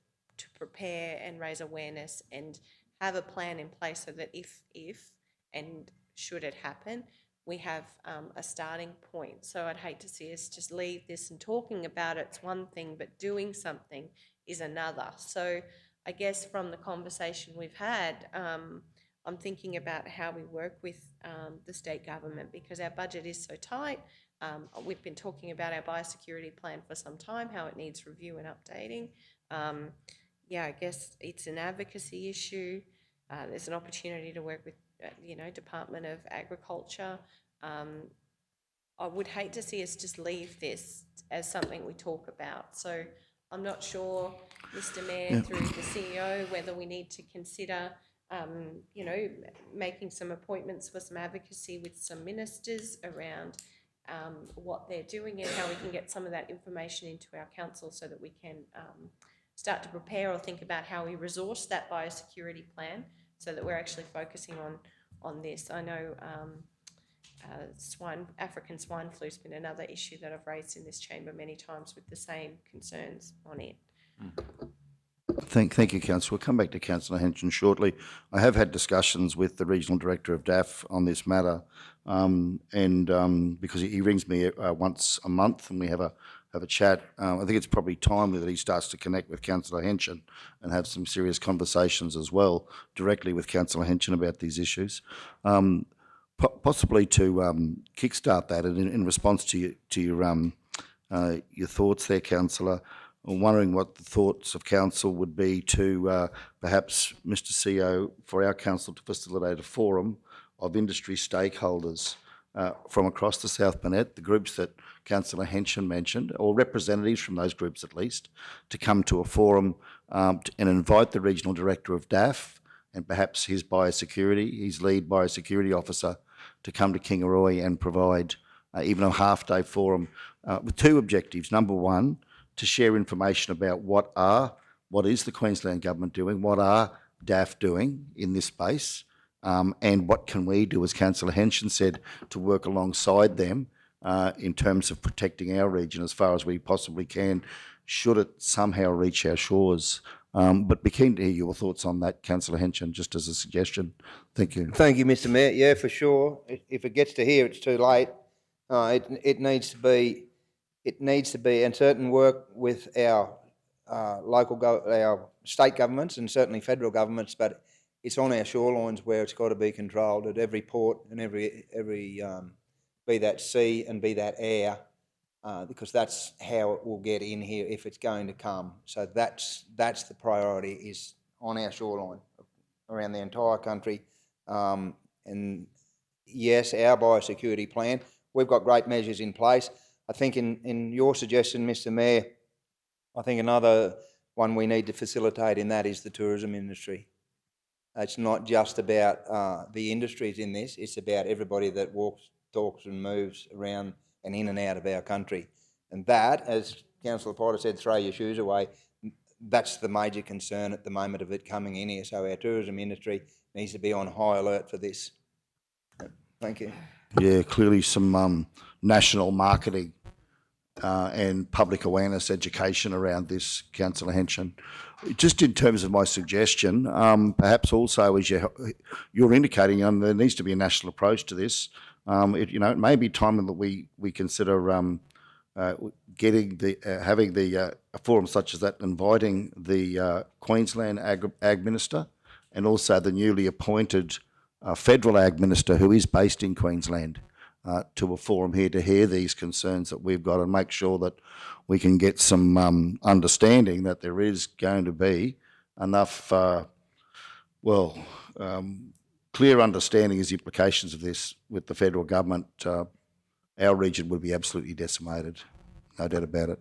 prepare and raise awareness and have a plan in place so that if and should it happen, we have a starting point. So I'd hate to see us just leave this, and talking about it's one thing, but doing something is another. So I guess from the conversation we've had, I'm thinking about how we work with the state government, because our budget is so tight. We've been talking about our biosecurity plan for some time, how it needs review and updating. Yeah, I guess it's an advocacy issue. There's an opportunity to work with, Department of Agriculture. I would hate to see us just leave this as something we talk about. So I'm not sure, Mr. Mayor, through the CEO, whether we need to consider making some appointments for some advocacy with some ministers around what they're doing and how we can get some of that information into our council so that we can start to prepare or think about how we resource that biosecurity plan so that we're actually focusing on this. I know African swine flu has been another issue that I've raised in this chamber many times with the same concerns on it. Thank you, Councillor. We'll come back to Councillor Henson shortly. I have had discussions with the Regional Director of DAF on this matter, because he rings me once a month and we have a chat. I think it's probably timely that he starts to connect with Councillor Henson and have some serious conversations as well directly with Councillor Henson about these issues. Possibly to kickstart that, and in response to your thoughts there, Councillor, I'm wondering what the thoughts of council would be to perhaps, Mr CEO, for our council to facilitate a forum of industry stakeholders from across the South Burnett, the groups that Councillor Henson mentioned, or representatives from those groups at least, to come to a forum and invite the Regional Director of DAF and perhaps his lead biosecurity officer, to come to Kingaroy and provide even a half-day forum with two objectives. Number one, to share information about what is the Queensland Government doing, what are DAF doing in this space, and what can we do, as Councillor Henson said, to work alongside them in terms of protecting our region as far as we possibly can, should it somehow reach our shores. But be keen to hear your thoughts on that, Councillor Henson, just as a suggestion. Thank you. Thank you, Mr Mayor. Yeah, for sure. If it gets to here, it's too late. It needs to be, and certain work with our our state governments and certainly federal governments, but it's on our shorelines where it's got to be controlled at every port and every be that sea and be that air, because that's how it will get in here if it's going to come. So that's the priority, is on our shoreline around the entire country. And yes, our biosecurity plan, we've got great measures in place. I think in your suggestion, Mr Mayor, I think another one we need to facilitate in that is the tourism industry. It's not just about the industries in this, it's about everybody that walks, talks and moves around and in and out of our country. And that, as Councillor Potter said, throw your shoes away, that's the major concern at the moment of it coming in here. So our tourism industry needs to be on high alert for this. Thank you. Yeah, clearly some national marketing and public awareness education around this, Councillor Henson. Just in terms of my suggestion, perhaps also as you're indicating, there needs to be a national approach to this. It may be time that we consider having a forum such as that, inviting the Queensland Ag Minister and also the newly appointed Federal Ag Minister, who is based in Queensland, to a forum here to hear these concerns that we've got and make sure that we can get some understanding that there is going to be enough, clear understanding as the implications of this with the federal government. Our region would be absolutely decimated, no doubt about it.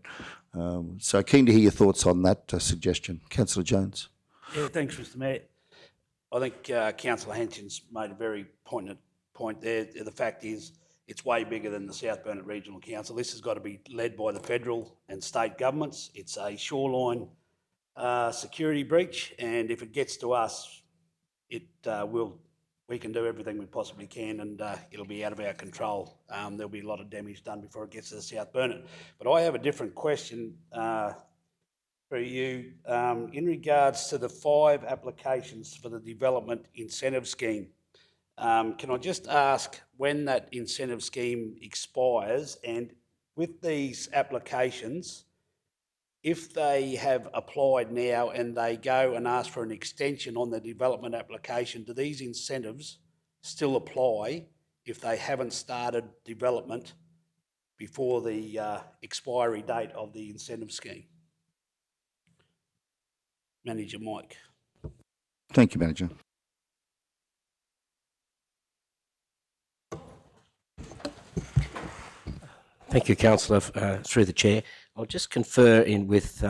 So keen to hear your thoughts on that suggestion. Councillor Jones. Yeah, thanks, Mr Mayor. I think Councillor Henson's made a very poignant point there. The fact is, it's way bigger than the South Burnett Regional Council. This has got to be led by the federal and state governments. It's a shoreline security breach, and if it gets to us, we can do everything we possibly can, and it'll be out of our control. There'll be a lot of damage done before it gets to the South Burnett. But I have a different question for you in regards to the 5 applications for the Development Incentive Scheme. Can I just ask when that incentive scheme expires, and with these applications, if they have applied now and they go and ask for an extension on the development application, do these incentives still apply if they haven't started development before the expiry date of the incentive scheme? Manager Mike. Thank you, Manager. Thank you, Councillor, through the Chair. I'll just confer with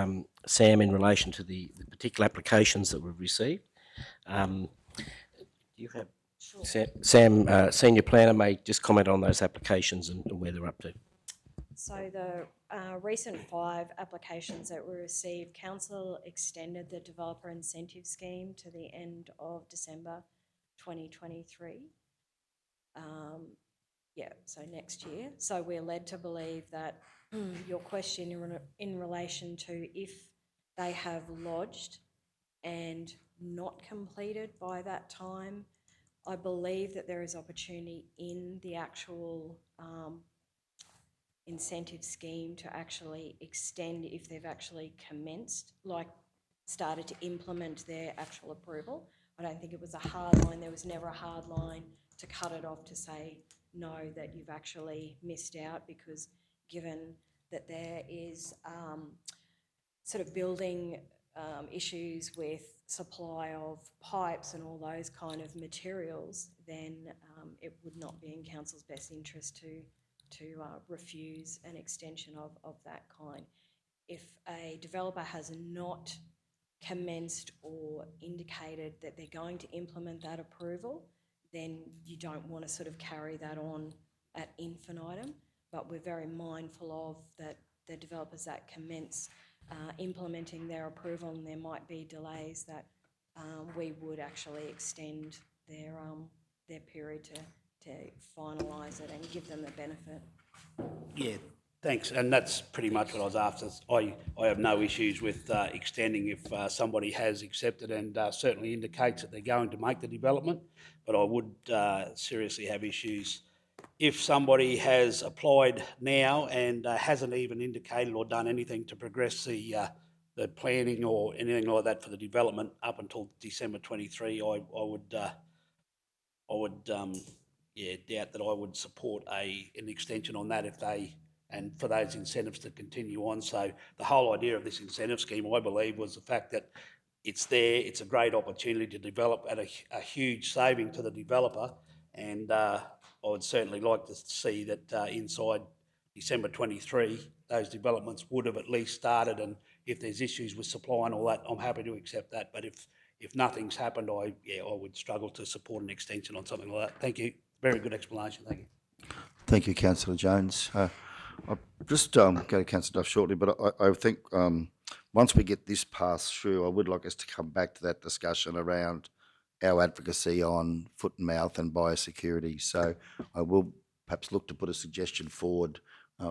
Sam in relation to the particular applications that we've received. Do you have Sam, Senior Planner, may just comment on those applications and where they're up to. So the recent 5 applications that we received, Council extended the Developer Incentive Scheme to the end of December 2023. So next year. So we're led to believe that your question in relation to if they have lodged and not completed by that time, I believe that there is opportunity in the actual incentive scheme to actually extend if they've actually commenced, like started to implement their actual approval. I don't think it was a hard line. There was never a hard line to cut it off to say, no, that you've actually missed out, because given that there is sort of building issues with supply of pipes and all those kind of materials, then it would not be in council's best interest to refuse an extension of that kind. If a developer has not commenced or indicated that they're going to implement that approval, then you don't want to sort of carry that on ad infinitum. But we're very mindful of that the developers that commence implementing their approval, and there might be delays, that we would actually extend their period to finalise it and give them the benefit. Yeah, thanks. And that's pretty much what I was after. I have no issues with extending if somebody has accepted and certainly indicates that they're going to make the development, but I would seriously have issues if somebody has applied now and hasn't even indicated or done anything to progress the planning or anything like that for the development up until December 23. I would doubt that I would support an extension on that if they, and for those incentives to continue on. So the whole idea of this incentive scheme, I believe, was the fact that it's there, it's a great opportunity to develop at a huge saving to the developer, and I would certainly like to see that inside December 23, those developments would have at least started, and if there's issues with supply and all that, I'm happy to accept that. But if nothing's happened, I would struggle to support an extension on something like that. Thank you. Very good explanation. Thank you. Thank you, Councillor Jones. I'll just go to Councillor Duff shortly, but I think once we get this passed through, I would like us to come back to that discussion around our advocacy on foot and mouth and biosecurity. So I will perhaps look to put a suggestion forward.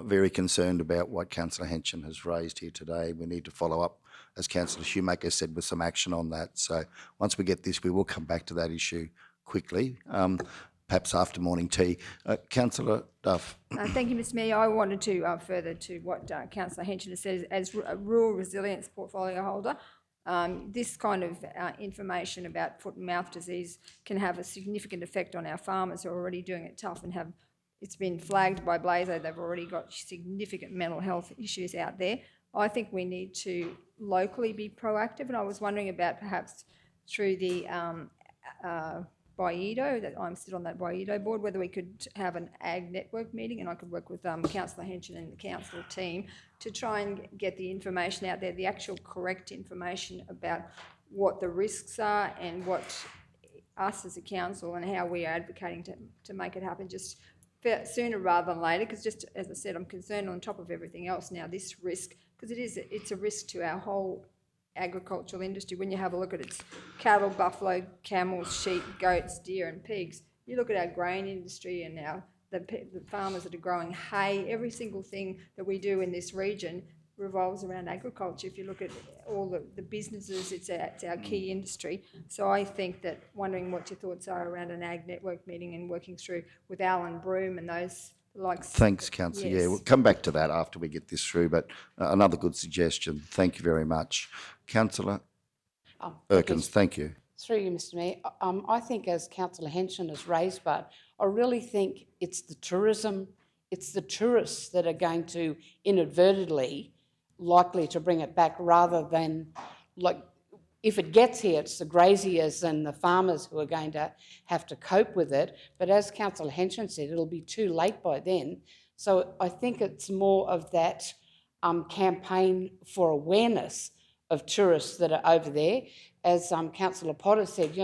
Very concerned about what Councillor Henson has raised here today. We need to follow up, as Councillor Shoemaker said, with some action on that. So once we get this, we will come back to that issue quickly, perhaps after morning tea. Councillor Duff. Thank you, Mr Mayor. I wanted to further to what Councillor Henson has said. As a rural resilience portfolio holder, this kind of information about foot and mouth disease can have a significant effect on our farmers who are already doing it tough and have, it's been flagged by Blazo, they've already got significant mental health issues out there. I think we need to locally be proactive, and I was wondering about perhaps through the BIEDO, that I'm sit on that BIEDO board, whether we could have an ag network meeting, and I could work with Councillor Henson and the council team to try and get the information out there, the actual correct information about what the risks are and what us as a council and how we are advocating to make it happen just sooner rather than later, because just as I said, I'm concerned on top of everything else now, this risk, because it's a risk to our whole agricultural industry. When you have a look at its cattle, buffalo, camels, sheep, goats, deer and pigs, you look at our grain industry and now the farmers that are growing hay, every single thing that we do in this region revolves around agriculture. If you look at all the businesses, it's our key industry. So I think that, wondering what your thoughts are around an ag network meeting and working through with Alan Broome and those likes. Thanks, Councillor. Yes. Yeah, we'll come back to that after we get this through, but another good suggestion. Thank you very much. Councillor Erkins, thank you. Through you, Mr Mayor. I think, as Councillor Henson has raised, but I really think it's the tourism, it's the tourists that are going to inadvertently likely to bring it back, rather than, like, if it gets here, it's the graziers and the farmers who are going to have to cope with it. But as Councillor Henson said, it'll be too late by then. So I think it's more of that campaign for awareness of tourists that are over there. As Councillor Potter said,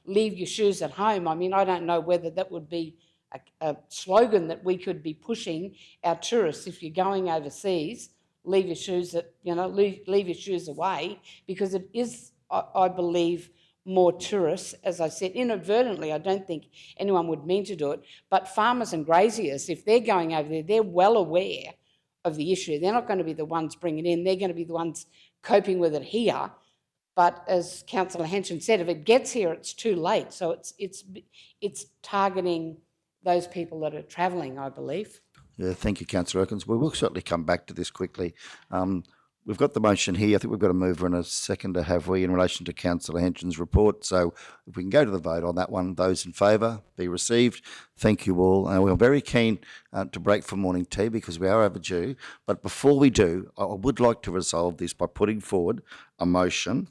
leave your shoes at home. I mean, I don't know whether that would be a slogan that we could be pushing our tourists. If you're going overseas, leave your shoes leave your shoes away, because it is, I believe, more tourists, as I said, inadvertently. I don't think anyone would mean to do it, but farmers and graziers, if they're going over there, they're well aware of the issue. They're not going to be the ones bringing it in. They're going to be the ones coping with it here. But as Councillor Henson said, if it gets here, it's too late. So it's targeting those people that are travelling, I believe. Yeah, thank you, Councillor Erkins. We will certainly come back to this quickly. We've got the motion here. I think we've got a mover and a seconder, have we, in relation to Councillor Henson's report. So if we can go to the vote on that one, those in favour, be received. Thank you all. We're very keen to break for morning tea because we are overdue. But before we do, I would like to resolve this by putting forward a motion,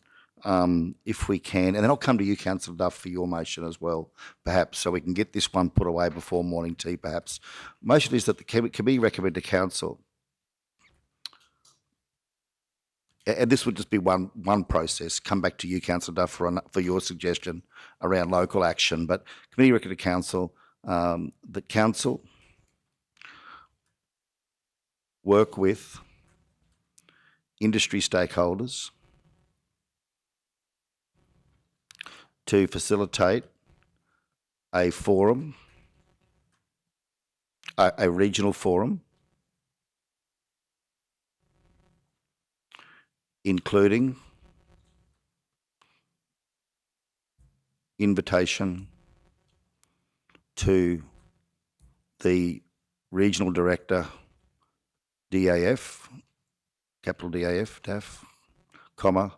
if we can, and then I'll come to you, Councillor Duff, for your motion as well, perhaps, so we can get this one put away before morning tea, perhaps. Motion is that the committee recommend to council, and this would just be one process. Come back to you, Councillor Duff, for your suggestion around local action. But committee recommend to council that council work with industry stakeholders to facilitate a forum, a regional forum, including invitation to the regional director, DAF, capital DAF, DAF, comma,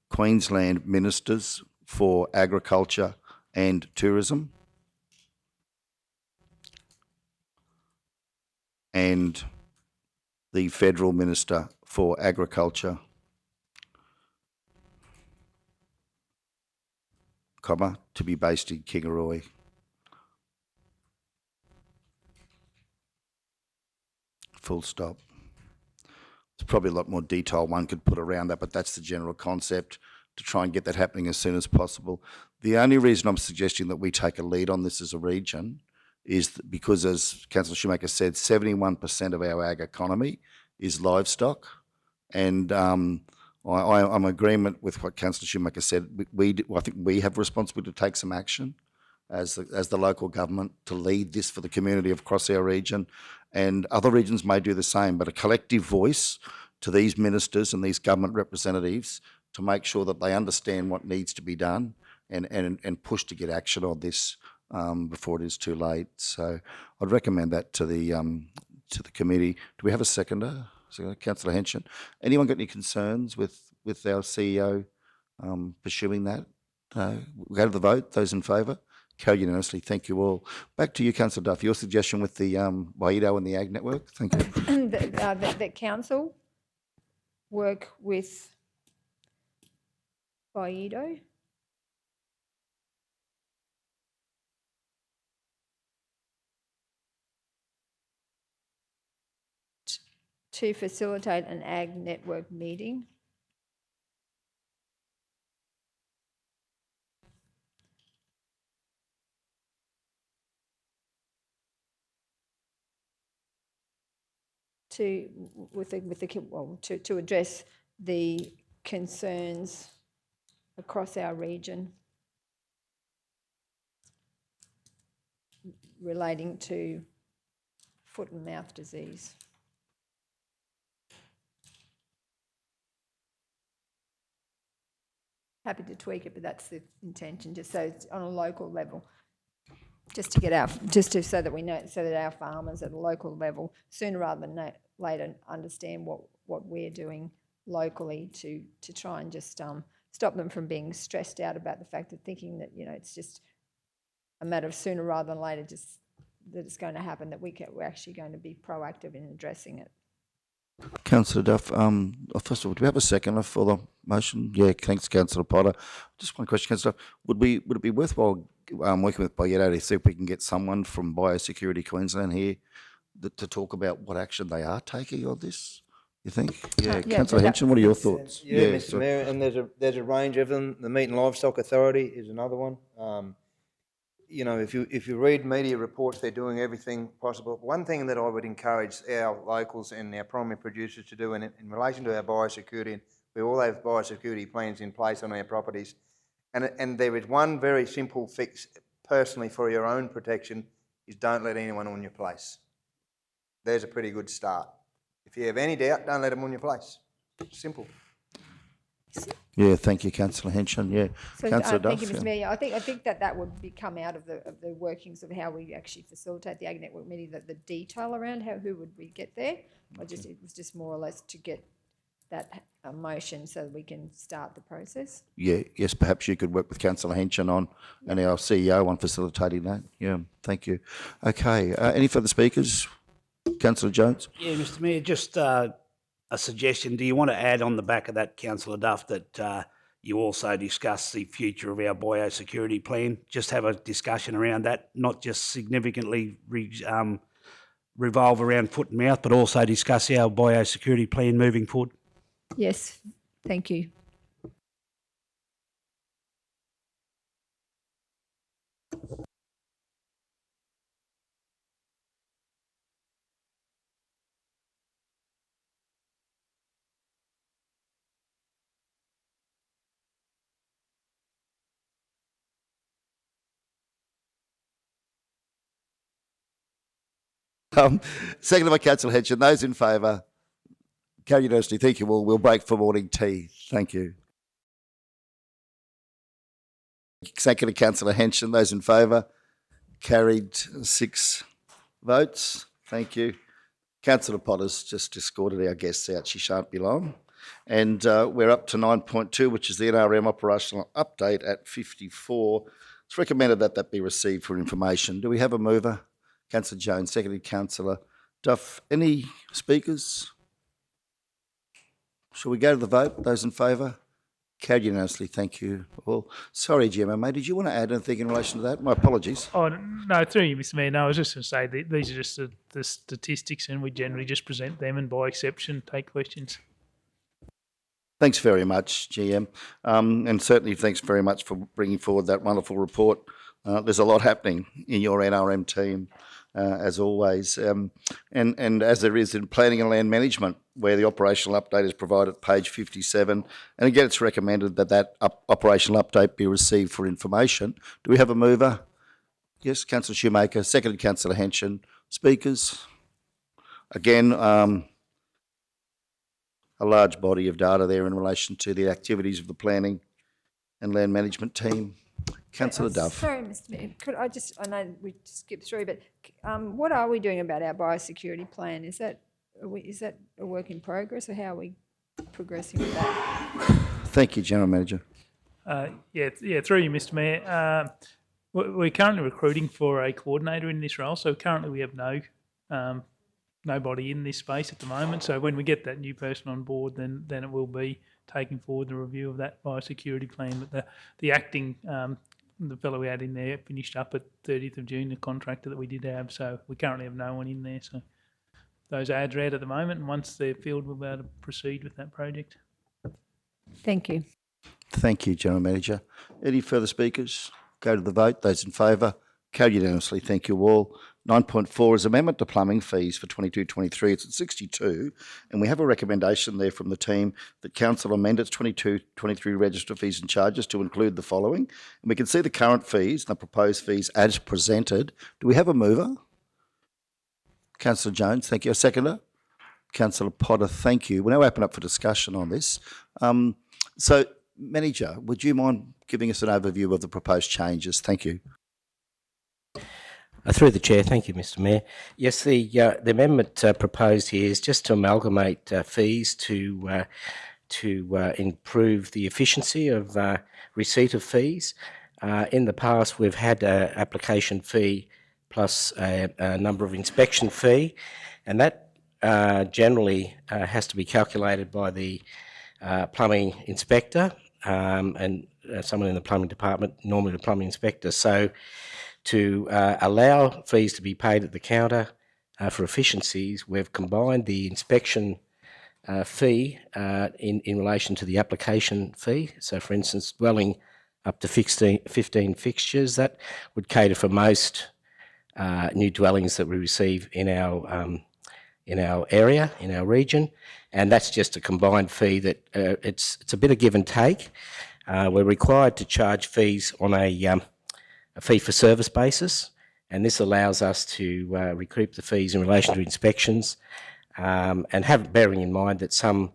Queensland Ministers for Agriculture and Tourism, and the Federal Minister for Agriculture, comma, to be based in Kingaroy. Full stop. There's probably a lot more detail one could put around that, but that's the general concept, to try and get that happening as soon as possible. The only reason I'm suggesting that we take a lead on this as a region is because, as Councillor Shoemaker said, 71% of our ag economy is livestock, and I'm in agreement with what Councillor Shoemaker said. I think we have a responsibility to take some action as the local government to lead this for the community across our region, and other regions may do the same, but a collective voice to these ministers and these government representatives to make sure that they understand what needs to be done and push to get action on this before it is too late. So I'd recommend that to the committee. Do we have a seconder? Councillor Henson. Anyone got any concerns with our CEO pursuing that? No. We'll go to the vote. Those in favour? Carried unanimously. Thank you all. Back to you, Councillor Duff. Your suggestion with the Waido and the Ag Network. Thank you. That council work with Biosecurity to facilitate an ag network meeting to address the concerns across our region relating to foot and mouth disease. Happy to tweak it, but that's the intention, just so it's on a local level. Just to get so that we know, so that our farmers at a local level, sooner rather than later, understand what we're doing locally to try and just stop them from being stressed out about the fact of thinking that, it's just a matter of sooner rather than later, just that it's going to happen, that we're actually going to be proactive in addressing it. Councillor Duff, first of all, do we have a seconder for the motion? Yeah, thanks, Councillor Potter. Just one question, Councillor Duff. Would it be worthwhile working with Biosecurity to see if we can get someone from Biosecurity Queensland here to talk about what action they are taking on this? You think? Yeah, Councillor Henson, what are your thoughts? Yeah, Mr. Mayor, and there's a range of them. The Meat and Livestock Authority is another one. If you read media reports, they're doing everything possible. One thing that I would encourage our locals and our primary producers to do in relation to our biosecurity, we all have biosecurity plans in place on our properties, and there is one very simple fix personally for your own protection, is don't let anyone on your place. There's a pretty good start. If you have any doubt, don't let them on your place. Simple. Yeah, thank you, councillor Henson. Yeah, So, councillor Duff. thank you, Mr yeah. Mayor. I think that would come out of the workings of how we actually facilitate the Ag Network Committee, the detail around who would we get there. It was just more or less to get that motion so that we can start the process. Yeah, yes, perhaps you could work with councillor Henson on, and our CEO on facilitating that. Yeah, thank you. Okay, any further speakers? Councillor Jones? Yeah, Mr Mayor, just a suggestion. Do you want to add on the back of that, councillor Duff, that you also discuss the future of our biosecurity plan? Just have a discussion around that, not just significantly revolve around foot and mouth, but also discuss our biosecurity plan moving forward. Yes, thank you. Seconded by councillor Henson. Those in favour? Carried unanimously. Thank you all. We'll break for morning tea. Thank you. Seconded councillor Henson. Those in favour? Carried 6 votes. Thank you. Councillor Potter's just escorted our guests out. She shan't be long. And we're up to 9.2, which is the NRM operational update at 54. It's recommended that that be received for information. Do we have a mover? Councillor Jones, seconded councillor Duff. Any speakers? Shall we go to the vote? Those in favour? Carried unanimously. Thank you all. Sorry, GMMA, did you want to add anything in relation to that? My apologies. Oh, no, through you, Mr Mayor. No, I was just going to say that these are just the statistics, and we generally just present them and by exception take questions. Thanks very much, GM. And certainly thanks very much for bringing forward that wonderful report. There's a lot happening in your NRM team, as always. And as there is in planning and land management, where the operational update is provided at page 57. And again, it's recommended that that operational update be received for information. Do we have a mover? Yes, councillor Shoemaker, seconded councillor Henson. Speakers? Again, a large body of data there in relation to the activities of the planning and land management team. Councillor Duff. Sorry, Mr Mayor, I know we skipped through, but what are we doing about our biosecurity plan? Is that a work in progress, or how are we progressing with that? Thank you, General Manager. Yeah, through you, Mr Mayor. We're currently recruiting for a coordinator in this role, so currently we have nobody in this space at the moment. So when we get that new person on board, then it will be taking forward the review of that biosecurity plan. But the acting, the fellow we had in there finished up at 30th of June, the contractor that we did have. So we currently have no one in there. So those ads are out at the moment, and once they're filled, we'll be able to proceed with that project. Thank you. Thank you, General Manager. Any further speakers? Go to the vote. Those in favour? Carried unanimously. Thank you all. 9.4 is amendment to plumbing fees for 22-23. It's at 62, and we have a recommendation there from the team that council amend its 22-23 register fees and charges to include the following. And we can see the current fees and the proposed fees as presented. Do we have a mover? Councillor Jones, thank you. A seconder? Councillor Potter, thank you. We'll now open up for discussion on this. So, Manager, would you mind giving us an overview of the proposed changes? Thank you. Through the chair, thank you, Mr. Mayor. Yes, the amendment proposed here is just to amalgamate fees to improve the efficiency of receipt of fees. In the past, we've had an application fee plus a number of inspection fee, and that generally has to be calculated by the plumbing inspector and someone in the plumbing department, normally the plumbing inspector. So to allow fees to be paid at the counter for efficiencies, we've combined the inspection fee in relation to the application fee. So, for instance, dwelling up to 15 fixtures, that would cater for most new dwellings that we receive in our area, in our region, and that's just a combined fee that it's a bit of give and take. We're required to charge fees on a fee-for-service basis, and this allows us to recoup the fees in relation to inspections, and bearing in mind that some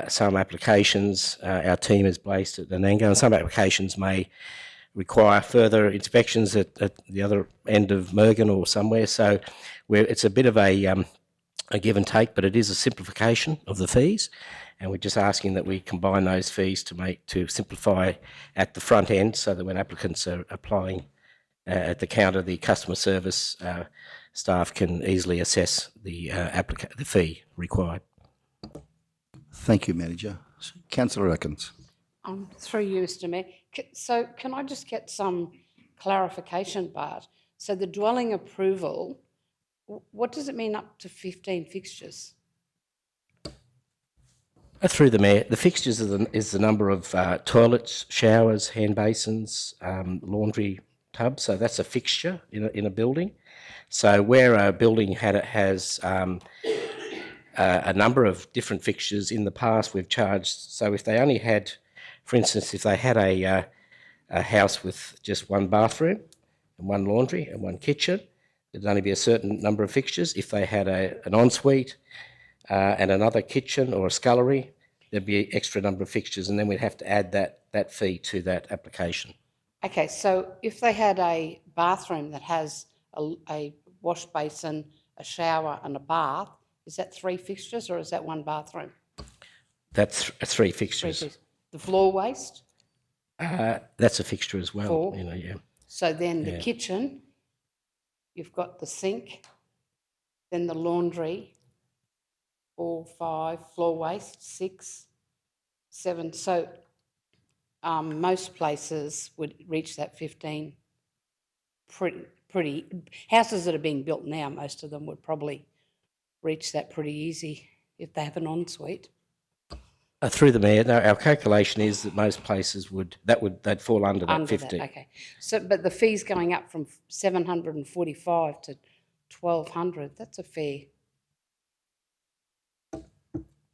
some applications, our team is based at Nanango, and some applications may require further inspections at the other end of Mergen or somewhere. So it's a bit of a give and take, but it is a simplification of the fees, and we're just asking that we combine those fees to simplify at the front end, so that when applicants are applying at the counter, the customer service staff can easily assess the fee required. Thank you, Manager. Councillor Atkins. Through you, Mr Mayor. So can I just get some clarification, Bart? So the dwelling approval, what does it mean up to 15 fixtures? Through the Mayor, the fixtures is the number of toilets, showers, hand basins, laundry tubs. So that's a fixture in a building. So where a building has a number of different fixtures in the past, we've charged. So if they only had, for instance, if they had a house with just one bathroom and one laundry and one kitchen, there'd only be a certain number of fixtures. If they had an ensuite and another kitchen or a scullery, there'd be an extra number of fixtures, and then we'd have to add that fee to that application. Okay, so if they had a bathroom that has a wash basin, a shower and a bath, is that 3 fixtures or is that one bathroom? That's 3 fixtures. The floor waste? That's a fixture as well. 4. Yeah. So then the kitchen, you've got the sink, then the laundry, 4, 5, floor waste, 6, 7. So most places would reach that 15 pretty. Houses that are being built now, most of them would probably reach that pretty easy if they have an ensuite. Through the Mayor, no, our calculation is that most places they'd fall under that 50. Okay. So, but the fee's going up from 745 to 1,200. That's a fair.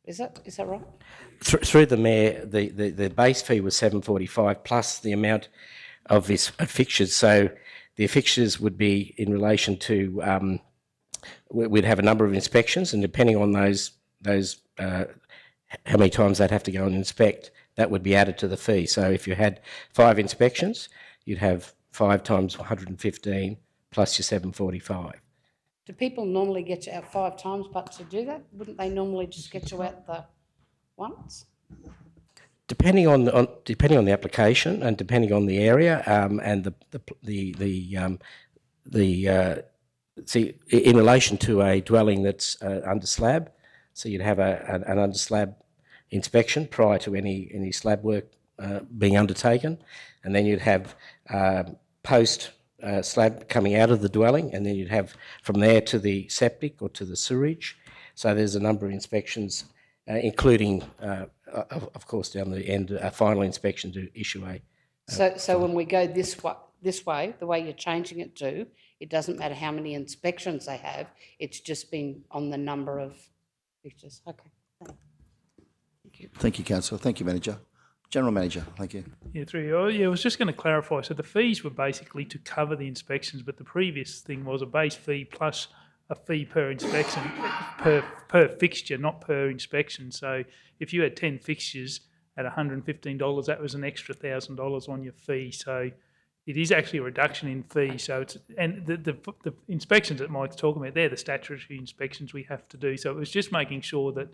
Is that right? Through the Mayor, the base fee was 745 plus the amount of his fixtures. So the fixtures would be in relation to we'd have a number of inspections, and depending on those how many times they'd have to go and inspect, that would be added to the fee. So if you had 5 inspections, you'd have 5 times 115 plus your 745. Do people normally get you out 5 times, but to do that, wouldn't they normally just get you out the once? Depending on the application and depending on the area and see, in relation to a dwelling that's under slab, so you'd have an under slab inspection prior to any slab work being undertaken, and then you'd have post slab coming out of the dwelling, and then you'd have from there to the septic or to the sewage. So there's a number of inspections, including, of course, down the end, a final inspection to issue a. So when we go this way, the way you're changing it to, it doesn't matter how many inspections they have. It's just been on the number of fixtures. Okay. Thank you. Thank you, Councillor. Thank you, Manager. General Manager, thank you. Yeah, through you. Yeah, I was just going to clarify. So the fees were basically to cover the inspections, but the previous thing was a base fee plus a fee per inspection, per fixture, not per inspection. So if you had 10 fixtures at $115, that was an extra $1,000 on your fee. So it is actually a reduction in fee. So it's, and the inspections that Mike's talking about, they're the statutory inspections we have to do. So it was just making sure that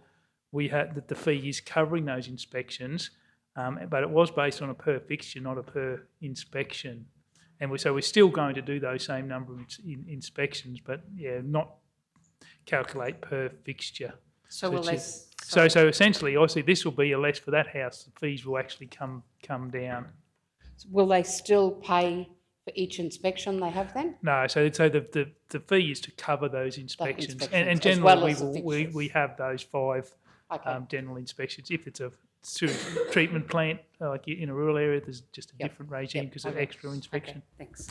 that the fee is covering those inspections, but it was based on a per fixture, not a per inspection. And so we're still going to do those same number of inspections, but not calculate per fixture. So will they? So essentially, obviously, this will be a less for that house. The fees will actually come down. Will they still pay for each inspection they have then? No, so the fee is to cover those inspections, and as generally well as we have those 5 general inspections. If it's a sewage treatment plant, like in a rural area, there's just a different regime because of extra inspection. Okay, thanks.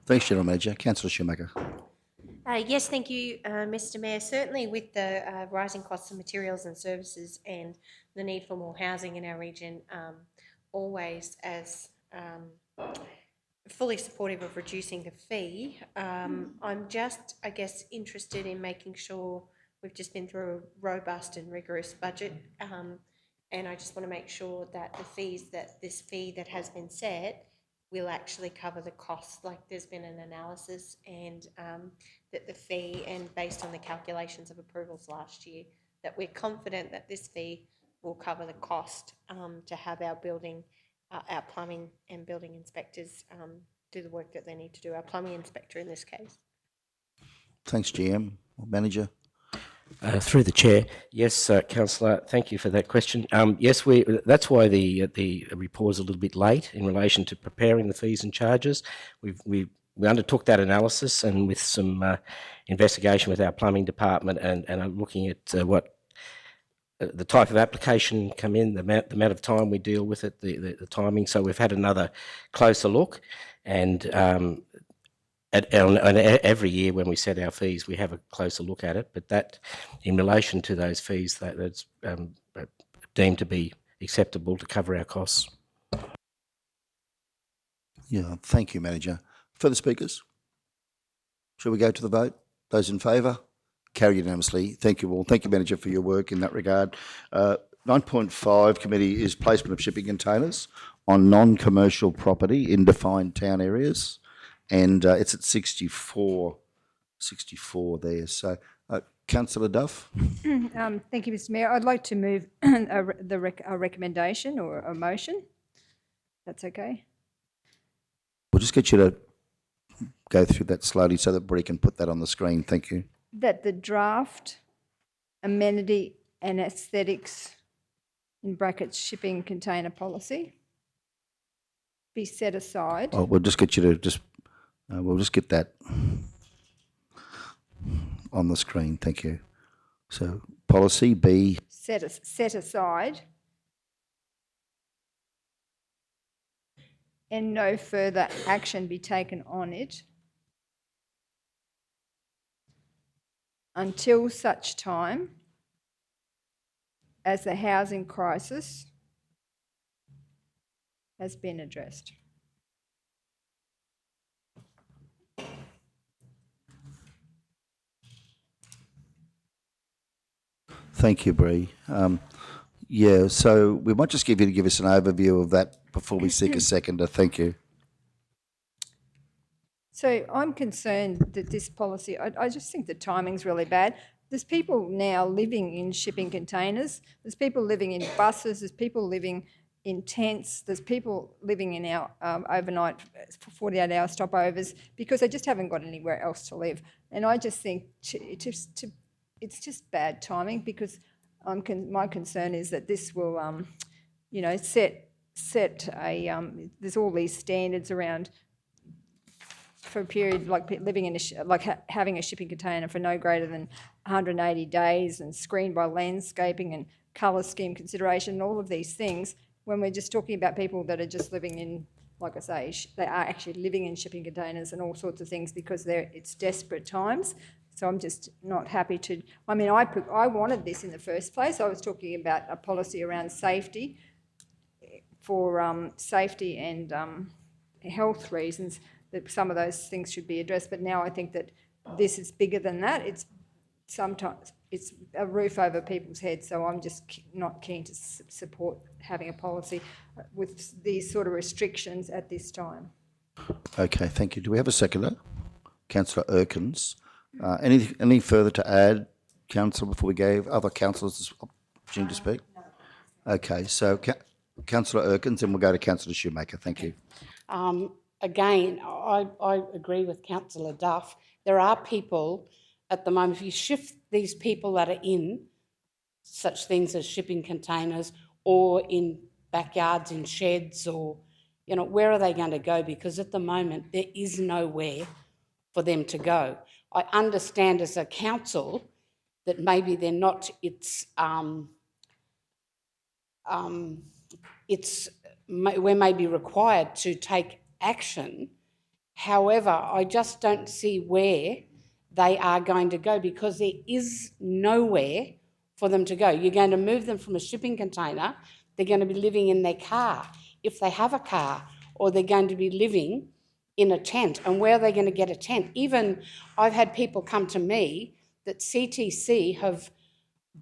Thanks, General Manager. Councillor Schumacher. Yes, thank you, Mr Mayor. Certainly with the rising costs of materials and services and the need for more housing in our region, always as fully supportive of reducing the fee. I'm just, I guess, interested in making sure we've just been through a robust and rigorous budget, and I just want to make sure that this fee that has been set will actually cover the costs. Like, there's been an analysis, and that the fee, and based on the calculations of approvals last year, that we're confident that this fee will cover the cost to have our plumbing and building inspectors do the work that they need to do, our plumbing inspector in this case. Thanks, GM or Manager. Through the chair, yes, councillor, thank you for that question. Yes, that's why the report is a little bit late in relation to preparing the fees and charges. We undertook that analysis, and with some investigation with our plumbing department, and I'm looking at what the type of application come in, the amount of time we deal with it, the timing. So we've had another closer look, and every year when we set our fees, we have a closer look at it. But that, in relation to those fees, that's deemed to be acceptable to cover our costs. Yeah, thank you, Manager. Further speakers? Shall we go to the vote? Those in favour? Carried unanimously. Thank you all. Thank you, Manager, for your work in that regard. 9.5 committee is placement of shipping containers on non-commercial property in defined town areas, and it's at 64 there. So, Councillor Duff. Thank you, Mr Mayor. I'd like to move a recommendation or a motion. That's okay. We'll just get you to go through that slowly so that Bree can put that on the screen. Thank you. That the draft amenity and aesthetics in brackets shipping container policy be set aside. Oh, we'll just get you to we'll just get that on the screen. Thank you. So policy B. Set aside, and no further action be taken on it until such time as the housing crisis has been addressed. Thank you, Bree. Yeah, so we might just give us an overview of that before we seek a seconder. Thank you. So I'm concerned that this policy, I just think the timing's really bad. There's people now living in shipping containers. There's people living in buses. There's people living in tents. There's people living in our overnight 48-hour stopovers because they just haven't got anywhere else to live. And I just think it's just bad timing because my concern is that this will, set a. There's all these standards around for a period like living in having a shipping container for no greater than 180 days and screened by landscaping and colour scheme consideration and all of these things, when we're just talking about people that are just living in, like I say, they are actually living in shipping containers and all sorts of things because it's desperate times. So I'm just not happy to, I mean, I wanted this in the first place. I was talking about a policy around safety for safety and health reasons, that some of those things should be addressed. But now I think that this is bigger than that. It's a roof over people's heads. So I'm just not keen to support having a policy with these sort of restrictions at this time. Okay, thank you. Do we have a seconder? Councillor Erkins. Any further to add, Councillor, before we gave other councillors this opportunity to speak? Okay, so Councillor Erkins, and we'll go to Councillor Shoemaker. Thank you. Again, I agree with Councillor Duff. There are people at the moment, if you shift these people that are in such things as shipping containers or in backyards, in sheds, or, where are they going to go? Because at the moment, there is nowhere for them to go. I understand as a council that maybe they're not, we may be required to take action. However, I just don't see where they are going to go because there is nowhere for them to go. You're going to move them from a shipping container, they're going to be living in their car, if they have a car, or they're going to be living in a tent. And where are they going to get a tent? Even I've had people come to me that CTC have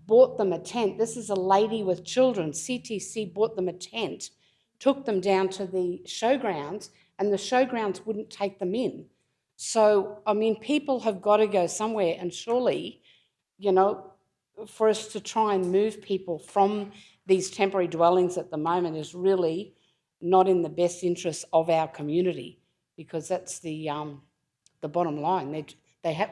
bought them a tent. This is a lady with children. CTC bought them a tent, took them down to the showgrounds, and the showgrounds wouldn't take them in. So, I mean, people have got to go somewhere, and surely, you know, for us to try and move people from these temporary dwellings at the moment is really not in the best interest of our community, because that's the bottom line.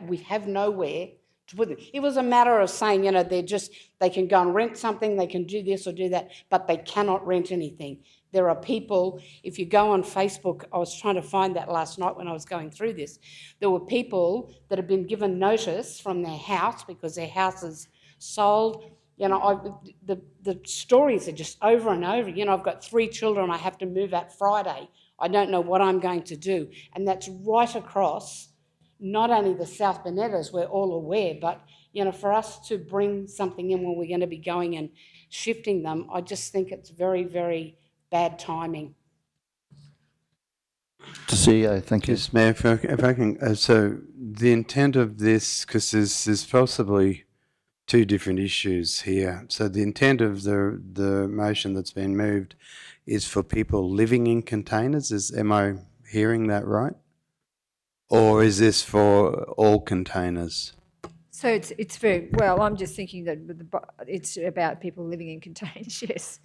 We have nowhere to put them. It was a matter of saying, you know, they can go and rent something, they can do this or do that, but they cannot rent anything. There are people, if you go on Facebook, I was trying to find that last night when I was going through this, there were people that have been given notice from their house because their house is sold. You know, the stories are just over and over. You know, I've got 3 children, I have to move out Friday. I don't know what I'm going to do. And that's right across not only the South Bonnettas, we're all aware, but, you know, for us to bring something in when we're going to be going and shifting them, I just think it's very, very bad timing. To CEO, thank you. Yes, Mayor, if I can, so the intent of this, because there's possibly 2 different issues here. So the intent of the motion that's been moved is for people living in containers. Am I hearing that right? Or is this for all containers? So it's very, well, I'm just thinking that it's about people living in containers, yes.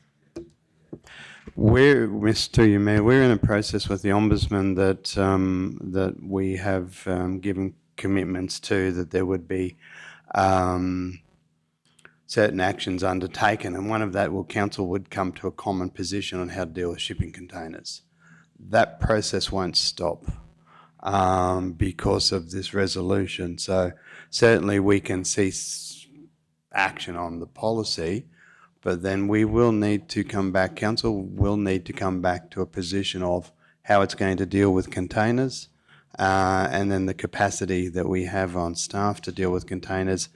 Mr. Mayor, we're in a process with the Ombudsman that we have given commitments to, that there would be certain actions undertaken, and one of that council would come to a common position on how to deal with shipping containers. That process won't stop because of this resolution. So certainly we can cease action on the policy, but then we will need to come back, council will need to come back to a position of how it's going to deal with containers, and then the capacity that we have on staff to deal with containers,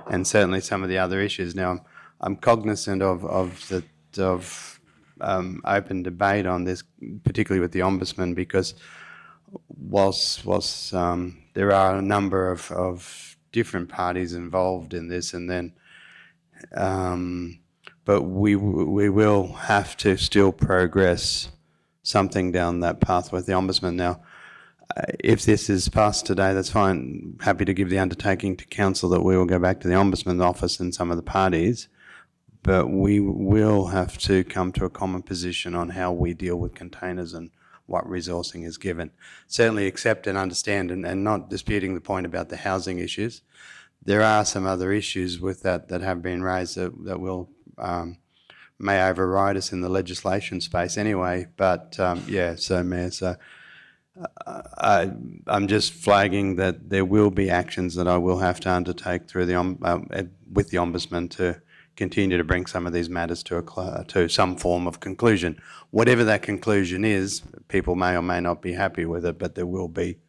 and certainly some of the other issues. Now, I'm cognizant of open debate on this, particularly with the Ombudsman, because whilst there are a number of different parties involved in this, and then but we will have to still progress something down that path with the Ombudsman. Now, if this is passed today, that's fine. Happy to give the undertaking to council that we will go back to the Ombudsman's office and some of the parties, but we will have to come to a common position on how we deal with containers and what resourcing is given. Certainly accept and understand, and not disputing the point about the housing issues. There are some other issues with that have been raised that will may override us in the legislation space anyway. But yeah, so Mayor, so I'm just flagging that there will be actions that I will have to undertake through with the Ombudsman to continue to bring some of these matters to some form of conclusion. Whatever that conclusion is, people may or may not be happy with it, but there will be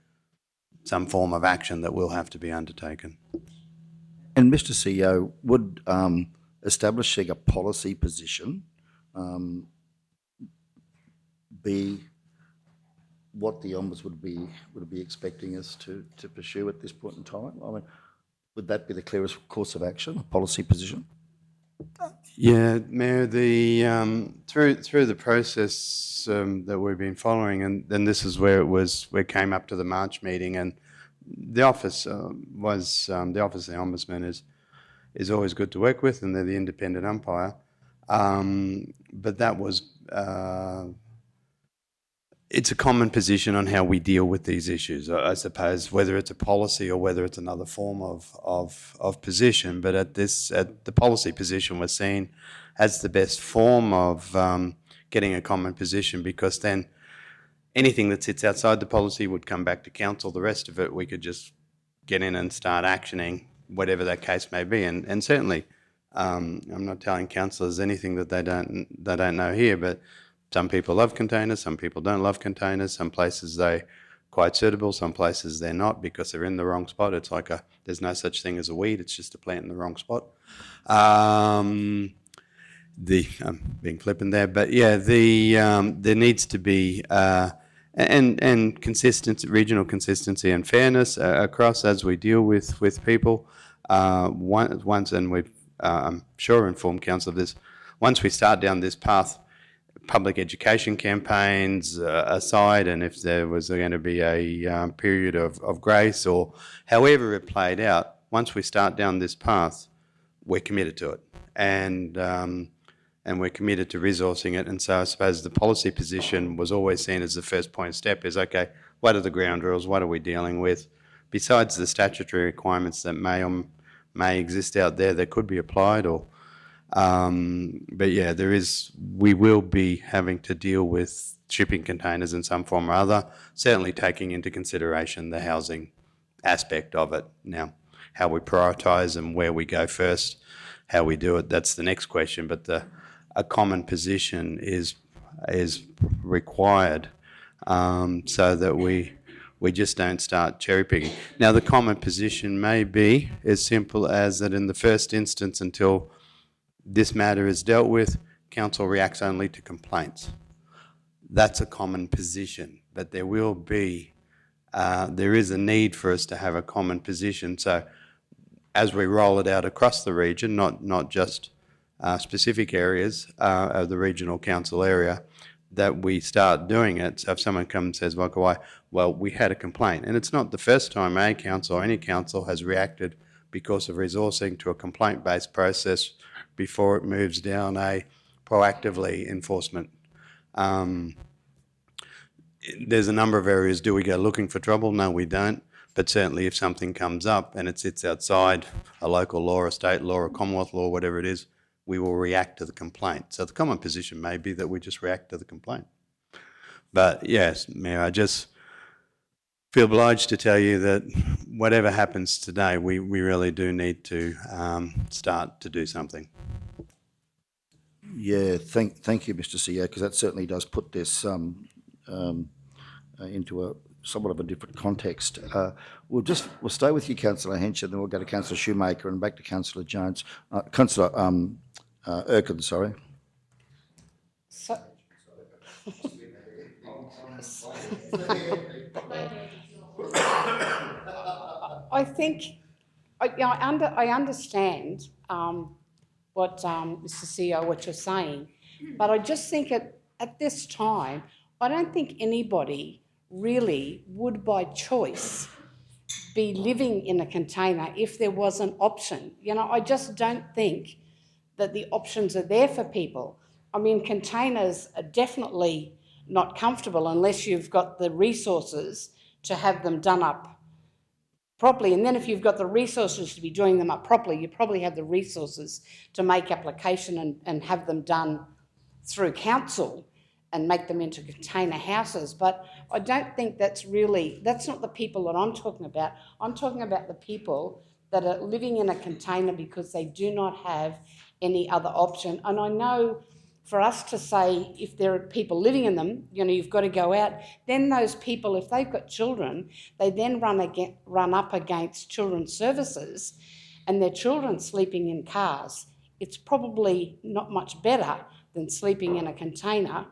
some form of action that will have to be undertaken. And Mr. CEO, would establishing a policy position be what the Ombudsman would be expecting us to pursue at this point in time? I mean, would that be the clearest course of action, a policy position? Yeah, Mayor, through the process that we've been following, and then this is where it came up to the March meeting, and the office of the Ombudsman is always good to work with, and they're the independent umpire. But that was it's a common position on how we deal with these issues, I suppose, whether it's a policy or whether it's another form of position. But at the policy position was seen as the best form of getting a common position, because then anything that sits outside the policy would come back to council. The rest of it, we could just get in and start actioning, whatever that case may be. And certainly, I'm not telling councillors anything that they don't know here, but some people love containers, some people don't love containers. Some places they're quite suitable, some places they're not because they're in the wrong spot. It's like there's no such thing as a weed, it's just a plant in the wrong spot. I'm being flippant there, but yeah, there needs to be and consistency, regional consistency and fairness across as we deal with people. Once, and we've, I'm sure informed council of this, once we start down this path, public education campaigns aside, and if there was going to be a period of grace or however it played out, once we start down this path, we're committed to it. And we're committed to resourcing it. And so I suppose the policy position was always seen as the first point step is, okay, what are the ground rules? What are we dealing with? Besides the statutory requirements that may exist out there that could be applied, or but yeah, we will be having to deal with shipping containers in some form or other, certainly taking into consideration the housing aspect of it. Now, how we prioritise and where we go first, how we do it, that's the next question, but a common position is required so that we just don't start cherry picking. Now, the common position may be as simple as that in the first instance, until this matter is dealt with, council reacts only to complaints. That's a common position, but there will be, there is a need for us to have a common position. So as we roll it out across the region, not just specific areas of the regional council area, that we start doing it. So if someone comes and says, well, we had a complaint, and it's not the first time a council or any council has reacted because of resourcing to a complaint-based process before it moves down a proactively enforcement. There's a number of areas. Do we go looking for trouble? No, we don't. But certainly if something comes up and it sits outside a local law, a state law, a Commonwealth law, whatever it is, we will react to the complaint. So the common position may be that we just react to the complaint. But yes, Mayor, I just feel obliged to tell you that whatever happens today, we really do need to start to do something. Yeah, thank you, Mr. CEO, because that certainly does put this into a somewhat of a different context. We'll stay with you, Councillor Hench, and then we'll go to Councillor Shoemaker and back to Councillor Jones. Councillor Erkin, sorry. So, I think I understand what Mr. CEO, what you're saying, but I just think at this time, I don't think anybody really would by choice be living in a container if there was an option. You know, I just don't think that the options are there for people. I mean, containers are definitely not comfortable unless you've got the resources to have them done up properly. And then if you've got the resources to be doing them up properly, you probably have the resources to make application and have them done through council and make them into container houses. But I don't think that's not the people that I'm talking about. I'm talking about the people that are living in a container because they do not have any other option. And I know for us to say, if there are people living in them, you know, you've got to go out, then those people, if they've got children, they then run up against children's services and their children sleeping in cars. It's probably not much better than sleeping in a container.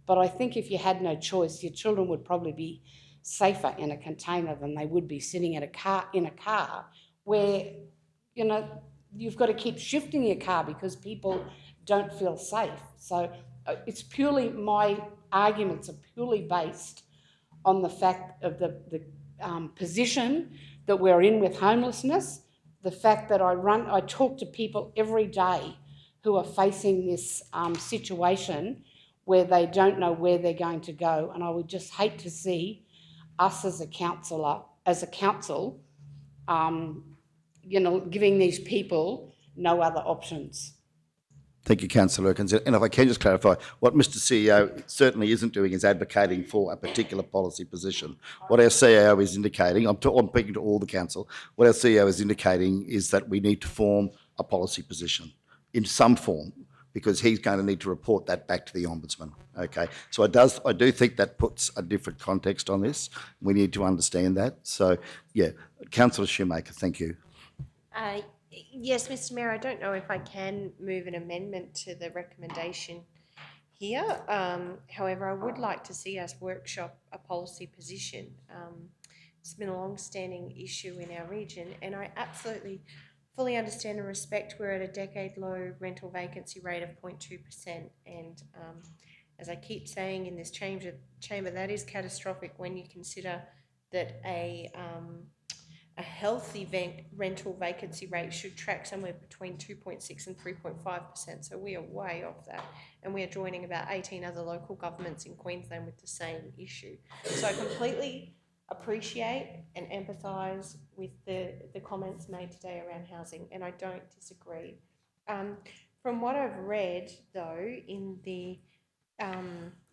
But I think if you had no choice, your children would probably be safer in a container than they would be sitting in a car where, you know, you've got to keep shifting your car because people don't feel safe. So it's purely, my arguments are purely based on the fact of the position that we're in with homelessness, the fact that I talk to people every day who are facing this situation where they don't know where they're going to go. And I would just hate to see us as a council, you know, giving these people no other options. Thank you, Councillor Erkins. And if I can just clarify, what Mr. CEO certainly isn't doing is advocating for a particular policy position. What our CEO is indicating, I'm speaking to all the council, what our CEO is indicating is that we need to form a policy position in some form, because he's going to need to report that back to the Ombudsman, okay? So I do think that puts a different context on this. We need to understand that. So, yeah, Councillor Shoemaker, thank you. Yes, Mr. Mayor, I don't know if I can move an amendment to the recommendation here. However, I would like to see us workshop a policy position. It's been a long-standing issue in our region, and I absolutely fully understand and respect we're at a decade-low rental vacancy rate of 0.2%, and as I keep saying in this chamber, that is catastrophic when you consider that a healthy rental vacancy rate should track somewhere between 2.6 and 3.5%. So we are way off that, and we are joining about 18 other local governments in Queensland with the same issue. So I completely appreciate and empathise with the comments made today around housing, and I don't disagree. From what I've read, though, in the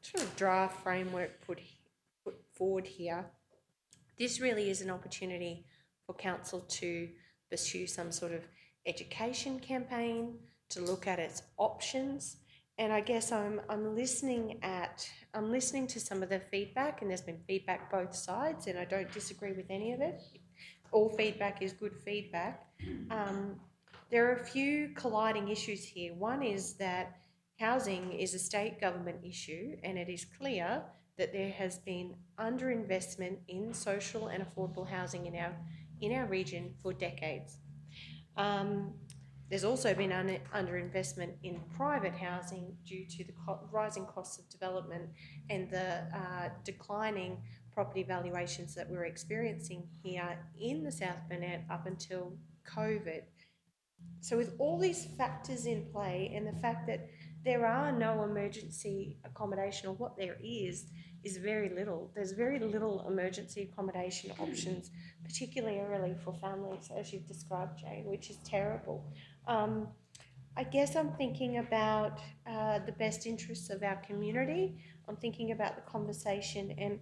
sort of draft framework put forward here, this really is an opportunity for council to pursue some sort of education campaign, to look at its options. And I guess I'm listening to some of the feedback, and there's been feedback both sides, and I don't disagree with any of it. All feedback is good feedback. There are a few colliding issues here. One is that housing is a state government issue, and it is clear that there has been underinvestment in social and affordable housing in our region for decades. There's also been underinvestment in private housing due to the rising costs of development and the declining property valuations that we're experiencing here in the South Burnett up until COVID. So with all these factors in play, and the fact that there are no emergency accommodation, or what there is very little. There's very little emergency accommodation options, particularly for families, as you've described, Jane, which is terrible. I guess I'm thinking about the best interests of our community. I'm thinking about the conversation, and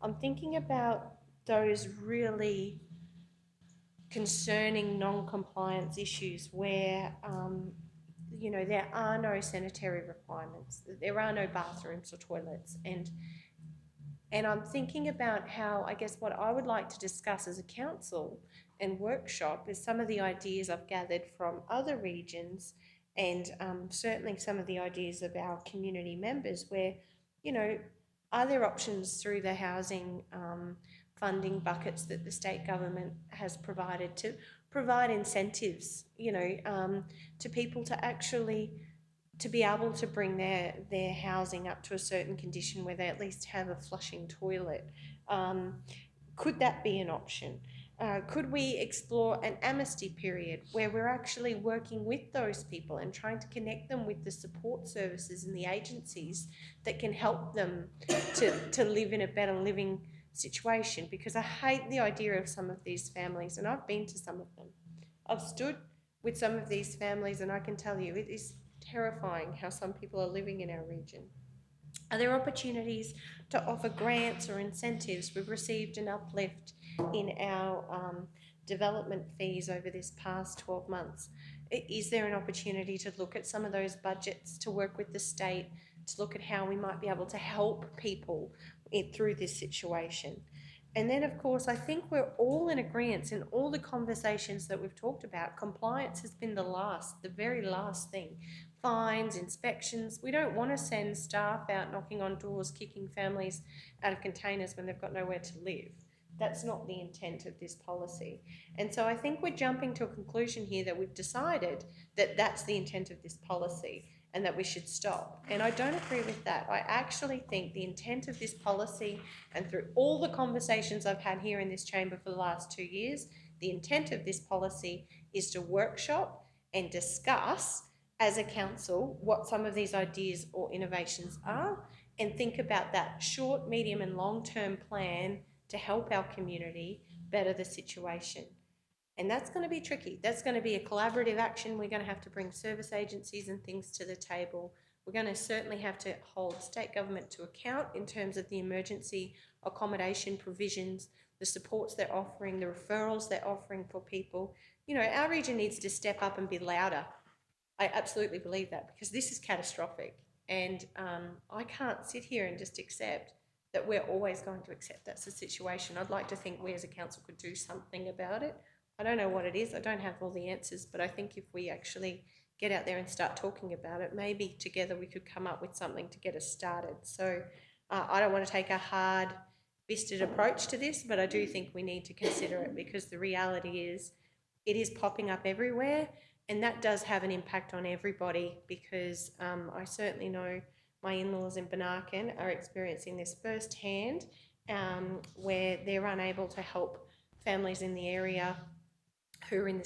I'm thinking about those really concerning non-compliance issues where there are no sanitary requirements, there are no bathrooms or toilets, and I'm thinking about how, I guess, what I would like to discuss as a council and workshop is some of the ideas I've gathered from other regions, and certainly some of the ideas of our community members where, are there options through the housing funding buckets that the state government has provided to provide incentives, to people to actually to be able to bring their housing up to a certain condition where they at least have a flushing toilet. Could that be an option? Could we explore an amnesty period where we're actually working with those people and trying to connect them with the support services and the agencies that can help them to live in a better living situation? Because I hate the idea of some of these families, and I've been to some of them. I've stood with some of these families, and I can tell you it is terrifying how some people are living in our region. Are there opportunities to offer grants or incentives? We've received an uplift in our development fees over this past 12 months. Is there an opportunity to look at some of those budgets, to work with the state, to look at how we might be able to help people through this situation? And then, of course, I think we're all in agreement in all the conversations that we've talked about. Compliance has been the very last thing. Fines, inspections. We don't want to send staff out knocking on doors, kicking families out of containers when they've got nowhere to live. That's not the intent of this policy. And so I think we're jumping to a conclusion here that we've decided that that's the intent of this policy and that we should stop. And I don't agree with that. I actually think the intent of this policy, and through all the conversations I've had here in this chamber for the last 2 years, the intent of this policy is to workshop and discuss as a council what some of these ideas or innovations are, and think about that short, medium and long-term plan to help our community better the situation. And that's going to be tricky. That's going to be a collaborative action. We're going to have to bring service agencies and things to the table. We're going to certainly have to hold state government to account in terms of the emergency accommodation provisions, the supports they're offering, the referrals they're offering for people. Our region needs to step up and be louder. I absolutely believe that, because this is catastrophic. And I can't sit here and just accept that we're always going to accept that's the situation. I'd like to think we as a council could do something about it. I don't know what it is. I don't have all the answers, but I think if we actually get out there and start talking about it, maybe together we could come up with something to get us started. So I don't want to take a hard-fisted approach to this, but I do think we need to consider it, because the reality is it is popping up everywhere, and that does have an impact on everybody because I certainly know my in-laws in Benarkan are experiencing this firsthand, where they're unable to help families in the area who are in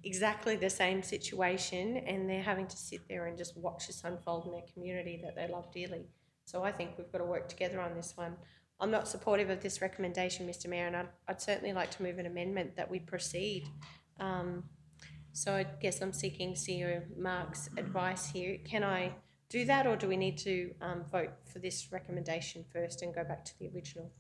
exactly the same situation, and they're having to sit there and just watch this unfold in their community that they love dearly. So I think we've got to work together on this one. I'm not supportive of this recommendation, Mr Mayor, and I'd certainly like to move an amendment that we proceed. So I guess I'm seeking CEO Mark's advice here. Can I do that, or do we need to vote for this recommendation first and go back to the original?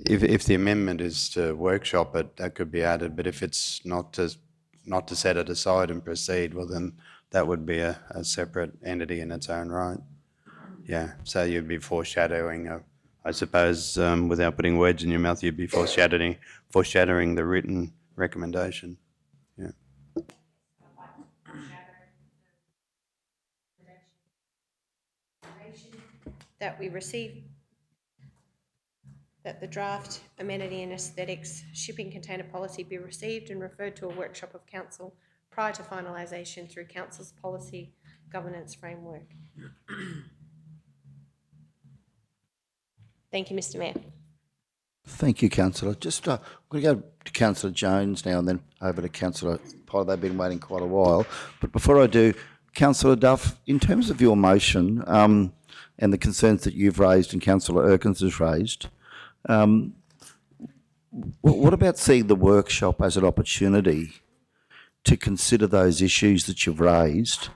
If the amendment is to workshop it, that could be added, but if it's not to set it aside and proceed, well then that would be a separate entity in its own right. Yeah, so you'd be foreshadowing, I suppose, without putting words in your mouth, you'd be foreshadowing the written recommendation. Yeah. That we receive that the draft amenity and aesthetics shipping container policy be received and referred to a workshop of council prior to finalisation through council's policy governance framework. Thank you, Mr Mayor. Thank you, councillor. Just I'm going to go to Councillor Jones now and then over to Councillor Potter. They've been waiting quite a while. But before I do, Councillor Duff, in terms of your motion and the concerns that you've raised and Councillor Erkins has raised, what about seeing the workshop as an opportunity to consider those issues that you've raised?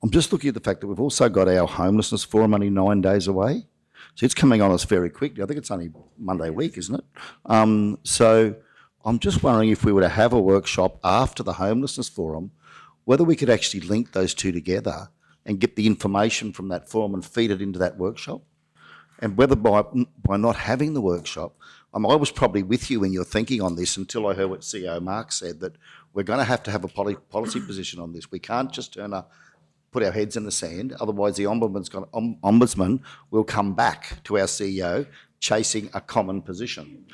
I'm just looking at the fact that we've also got our homelessness forum only 9 days away. So it's coming on us very quickly. I think it's only Monday week, isn't it? So I'm just wondering if we were to have a workshop after the homelessness forum, whether we could actually link those two together and get the information from that forum and feed it into that workshop. And whether by not having the workshop, I was probably with you in your thinking on this until I heard what CEO Mark said, that we're going to have a policy position on this. We can't just put our heads in the sand, otherwise the Ombudsman will come back to our CEO chasing a common position.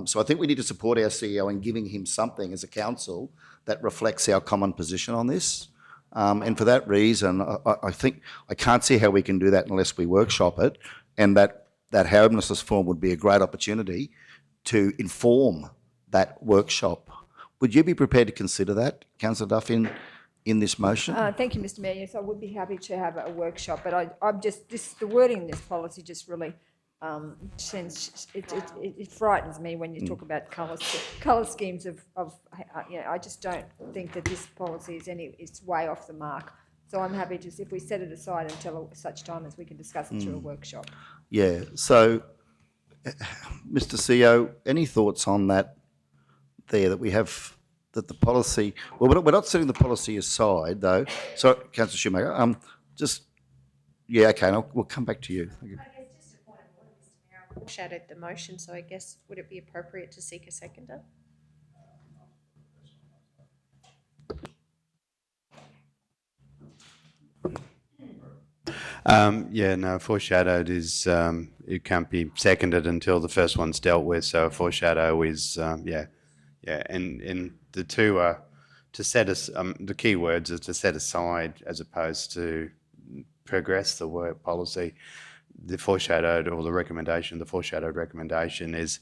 So I think we need to support our CEO in giving him something as a council that reflects our common position on this. And for that reason, I think I can't see how we can do that unless we workshop it, and that homelessness forum would be a great opportunity to inform that workshop. Would you be prepared to consider that, Councillor Duff, in this motion? Thank you, Mr Mayor. Yes, I would be happy to have a workshop, but I'm just, the wording in this policy just really, it frightens me when you talk about colour schemes of I just don't think that this policy is way off the mark. So I'm happy to, if we set it aside until such time as we can discuss it through a workshop. Yeah, so, Mr CEO, any thoughts on that there, that we have, that the policy, well, we're not setting the policy aside though. So, Councillor Shoemaker, okay, we'll come back to you. I guess just a point of order, Mr Mayor, I foreshadowed the motion, so I guess would it be appropriate to seek a seconder? Foreshadowed is, it can't be seconded until the first one's dealt with, so a foreshadow is, and the two are to set us, the key words are to set aside as opposed to progress the work policy. The foreshadowed or the recommendation, the foreshadowed recommendation it's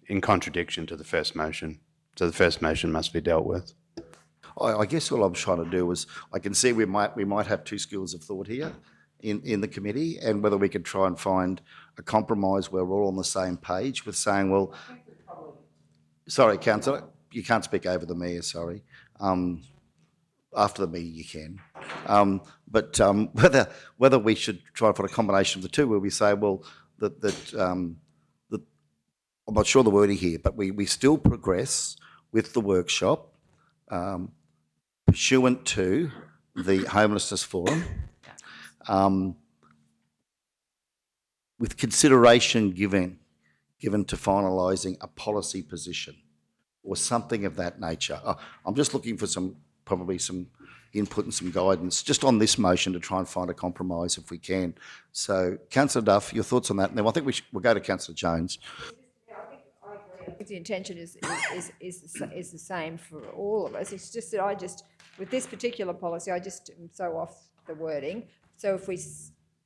in contradiction to the first motion. So the first motion must be dealt with. I guess all I'm trying to do is, I can see we might have two schools of thought here in the committee, and whether we could try and find a compromise where we're all on the same page with saying, well, sorry, Councillor, you can't speak over the Mayor, sorry. After the meeting you can. But whether we should try and find a combination of the two, where we say, well, I'm not sure the wording here, but we still progress with the workshop pursuant to the homelessness forum, with consideration given to finalising a policy position or something of that nature. I'm just looking for probably some input and some guidance just on this motion to try and find a compromise if we can. So, Councillor Duff, your thoughts on that? And then I think we'll go to Councillor Jones. I think the intention is the same for all of us. It's just that with this particular policy, I just am so off the wording. So if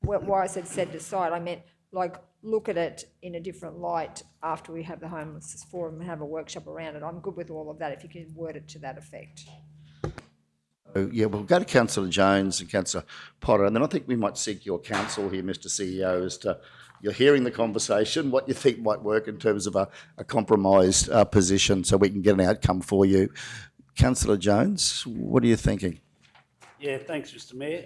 why I said set it aside, I meant like look at it in a different light after we have the homelessness forum and have a workshop around it. I'm good with all of that if you can word it to that effect. So, yeah, we'll go to Councillor Jones and Councillor Potter, and then I think we might seek your counsel here, Mr CEO, as to you're hearing the conversation, what you think might work in terms of a compromised position so we can get an outcome for you. Councillor Jones, what are you thinking? Yeah, thanks, Mr Mayor.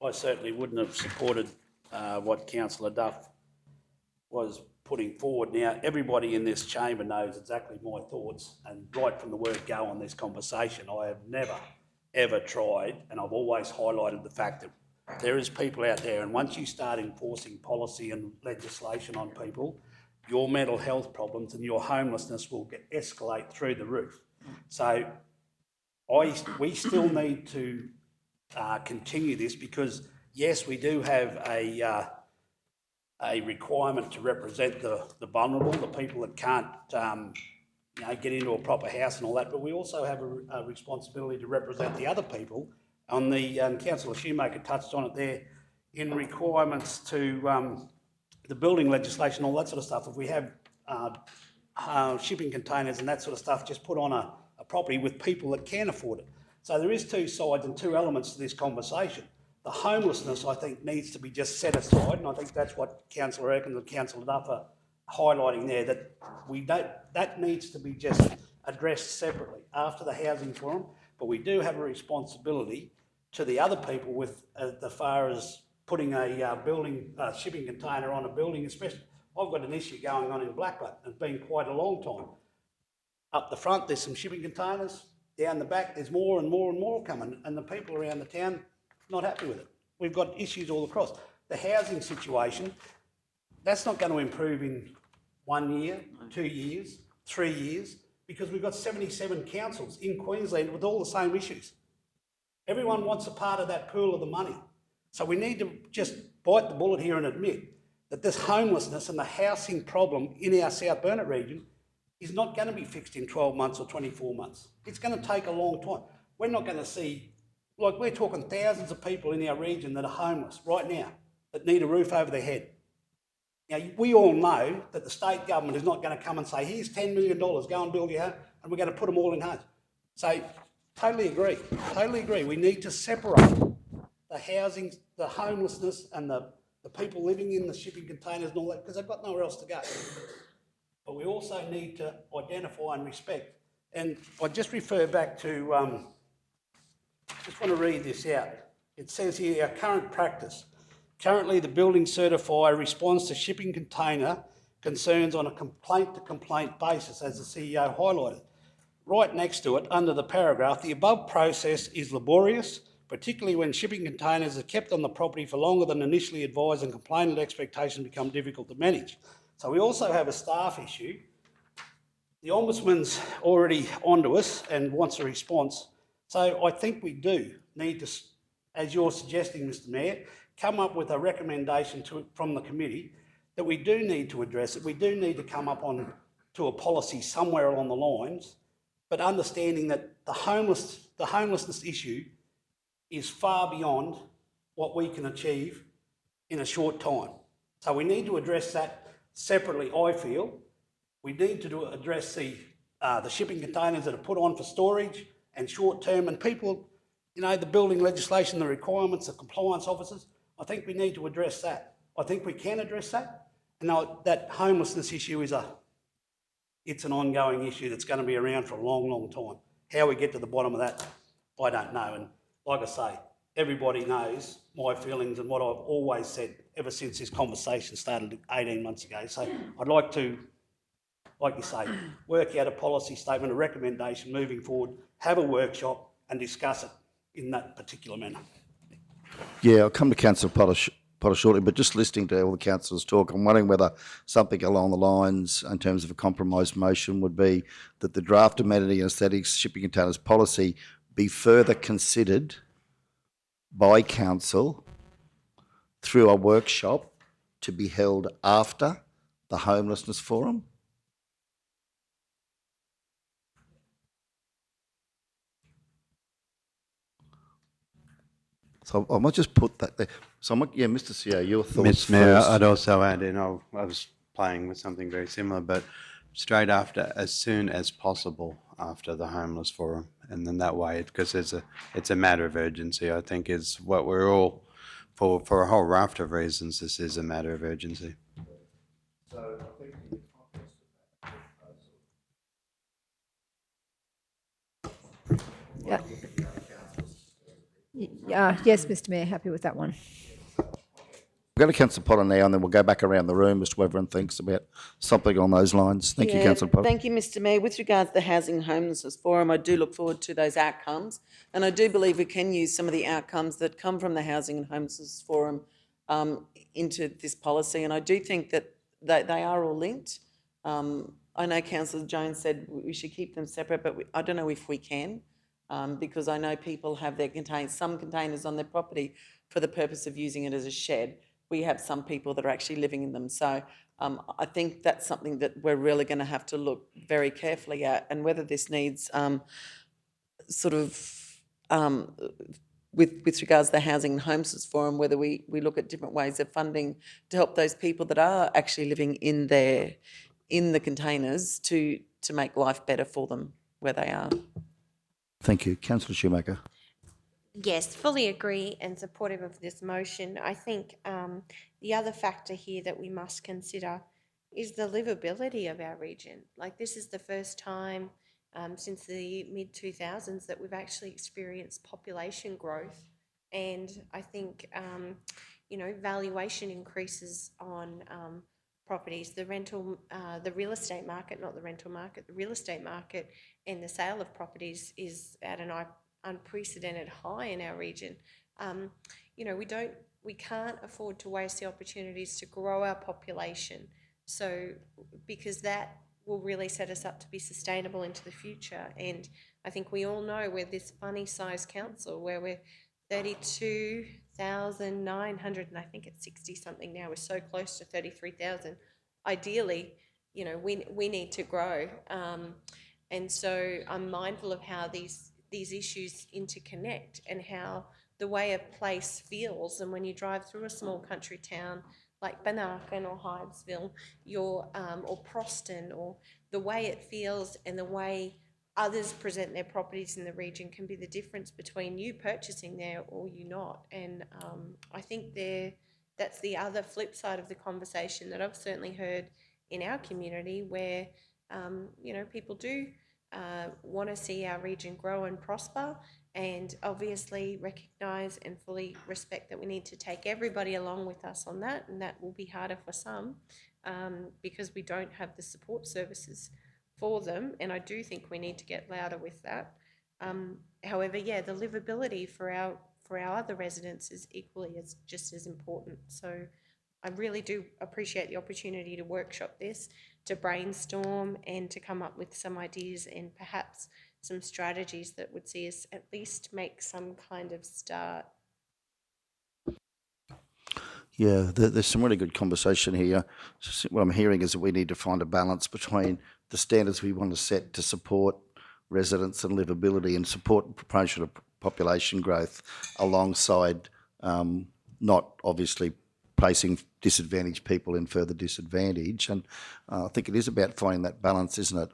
I certainly wouldn't have supported what Councillor Duff was putting forward. Now, everybody in this chamber knows exactly my thoughts, and right from the word go on this conversation, I have never, ever tried, and I've always highlighted the fact that there is people out there, and once you start enforcing policy and legislation on people, your mental health problems and your homelessness will escalate through the roof. So we still need to continue this because, yes, we do have a requirement to represent the vulnerable, the people that can't get into a proper house and all that, but we also have a responsibility to represent the other people. On the Councillor Shoemaker touched on it there, in requirements to the building legislation, all that sort of stuff. If we have shipping containers and that sort of stuff just put on a property with people that can afford it. So there is two sides and two elements to this conversation. The homelessness, I think, needs to be just set aside, and I think that's what Councillor Erkins and Councillor Duff are highlighting there, that needs to be just addressed separately after the housing forum. But we do have a responsibility to the other people with as far as putting a shipping container on a building, especially. I've got an issue going on in Blackbutt. It's been quite a long time. Up the front, there's some shipping containers. Down the back, there's more and more and more coming, and the people around the town not happy with it. We've got issues all across. The housing situation, that's not going to improve in 1 year, 2 years, 3 years, because we've got 77 councils in Queensland with all the same issues. Everyone wants a part of that pool of the money. So we need to just bite the bullet here and admit that this homelessness and the housing problem in our South Burnett region is not going to be fixed in 12 months or 24 months. It's going to take a long time. We're not going to see, like we're talking thousands of people in our region that are homeless right now, that need a roof over their head. Now, we all know that the state government is not going to come and say, here's $10 million, go and build your home, and we're going to put them all in homes. So, totally agree. We need to separate the housing, the homelessness and the people living in the shipping containers and all that, because they've got nowhere else to go. But we also need to identify and respect. And I just refer back to, just want to read this out. It says here, our current practice. Currently, the building certifier responds to shipping container concerns on a complaint-to-complaint basis, as the CEO highlighted. Right next to it, under the paragraph, the above process is laborious, particularly when shipping containers are kept on the property for longer than initially advised and complainant expectations become difficult to manage. So we also have a staff issue. The Ombudsman's already onto us and wants a response. So I think we do need to, as you're suggesting, Mr Mayor, come up with a recommendation from the committee that we do need to address it. We do need to come up to a policy somewhere along the lines, but understanding that the homelessness issue is far beyond what we can achieve in a short time. So we need to address that separately, I feel. We need to address the shipping containers that are put on for storage and short term, and people, the building legislation, the requirements, the compliance officers. I think we need to address that. I think we can address that. And that homelessness issue it's an ongoing issue that's going to be around for a long, long time. How we get to the bottom of that, I don't know. And like I say, everybody knows my feelings and what I've always said ever since this conversation started 18 months ago. So I'd like to, like you say, work out a policy statement, a recommendation moving forward, have a workshop and discuss it in that particular manner. Yeah, I'll come to Councillor Potter shortly, but just listening to all the councillors talk, I'm wondering whether something along the lines in terms of a compromise motion would be that the draft amenity and aesthetics shipping containers policy be further considered by council through a workshop to be held after the homelessness forum? So I might just put that there. So Mr. CEO, your thoughts Mr. Mayor, first. I'd also add in, I was playing with something very similar, but straight after, as soon as possible after the homeless forum. And then that way, because it's a matter of urgency, I think is what we're all, for a whole raft of reasons, this is a matter of urgency. Yeah. Yes, Mr. Mayor, happy with that one. We'll go to Councillor Potter now, and then we'll go back around the room as to what everyone thinks about something on those lines. Thank you, Yeah, Councillor Potter. Thank you, Mr. Mayor. With regards to the Housing and Homelessness Forum, I do look forward to those outcomes, and I do believe we can use some of the outcomes that come from the Housing and Homelessness Forum into this policy, and I do think that they are all linked. I know Councillor Jones said we should keep them separate, but I don't know if we can, because I know people have some containers on their property for the purpose of using it as a shed. We have some people that are actually living in them. So I think that's something that we're really going to have to look very carefully at, and whether this needs with regards to the Housing and Homelessness Forum, whether we look at different ways of funding to help those people that are actually living in the containers to make life better for them where they are. Thank you. Councillor Shoemaker. Yes, fully agree and supportive of this motion. I think the other factor here that we must consider is the livability of our region. Like, this is the first time since the mid-2000s that we've actually experienced population growth. And I think, valuation increases on properties, the real estate market, not the rental market, the real estate market and the sale of properties is at an unprecedented high in our region. We can't afford to waste the opportunities to grow our population. So, because that will really set us up to be sustainable into the future. And I think we all know we're this funny sized council where we're 32,900, and I think it's 60 something now. We're so close to 33,000. Ideally, we need to grow. And so I'm mindful of how these issues interconnect and how the way a place feels. And when you drive through a small country town like Banarkan or Hydesville, or Proston, or the way it feels and the way others present their properties in the region can be the difference between you purchasing there or you not. And I think that's the other flip side of the conversation that I've certainly heard in our community, where people do want to see our region grow and prosper, and obviously recognise and fully respect that we need to take everybody along with us on that, and that will be harder for some because we don't have the support services for them, and I do think we need to get louder with that. However, the livability for our other residents is equally just as important. So I really do appreciate the opportunity to workshop this, to brainstorm and to come up with some ideas and perhaps some strategies that would see us at least make some kind of start. Yeah, there's some really good conversation here. What I'm hearing is that we need to find a balance between the standards we want to set to support residents and livability and support promotion of population growth alongside not obviously placing disadvantaged people in further disadvantage. And I think it is about finding that balance, isn't it?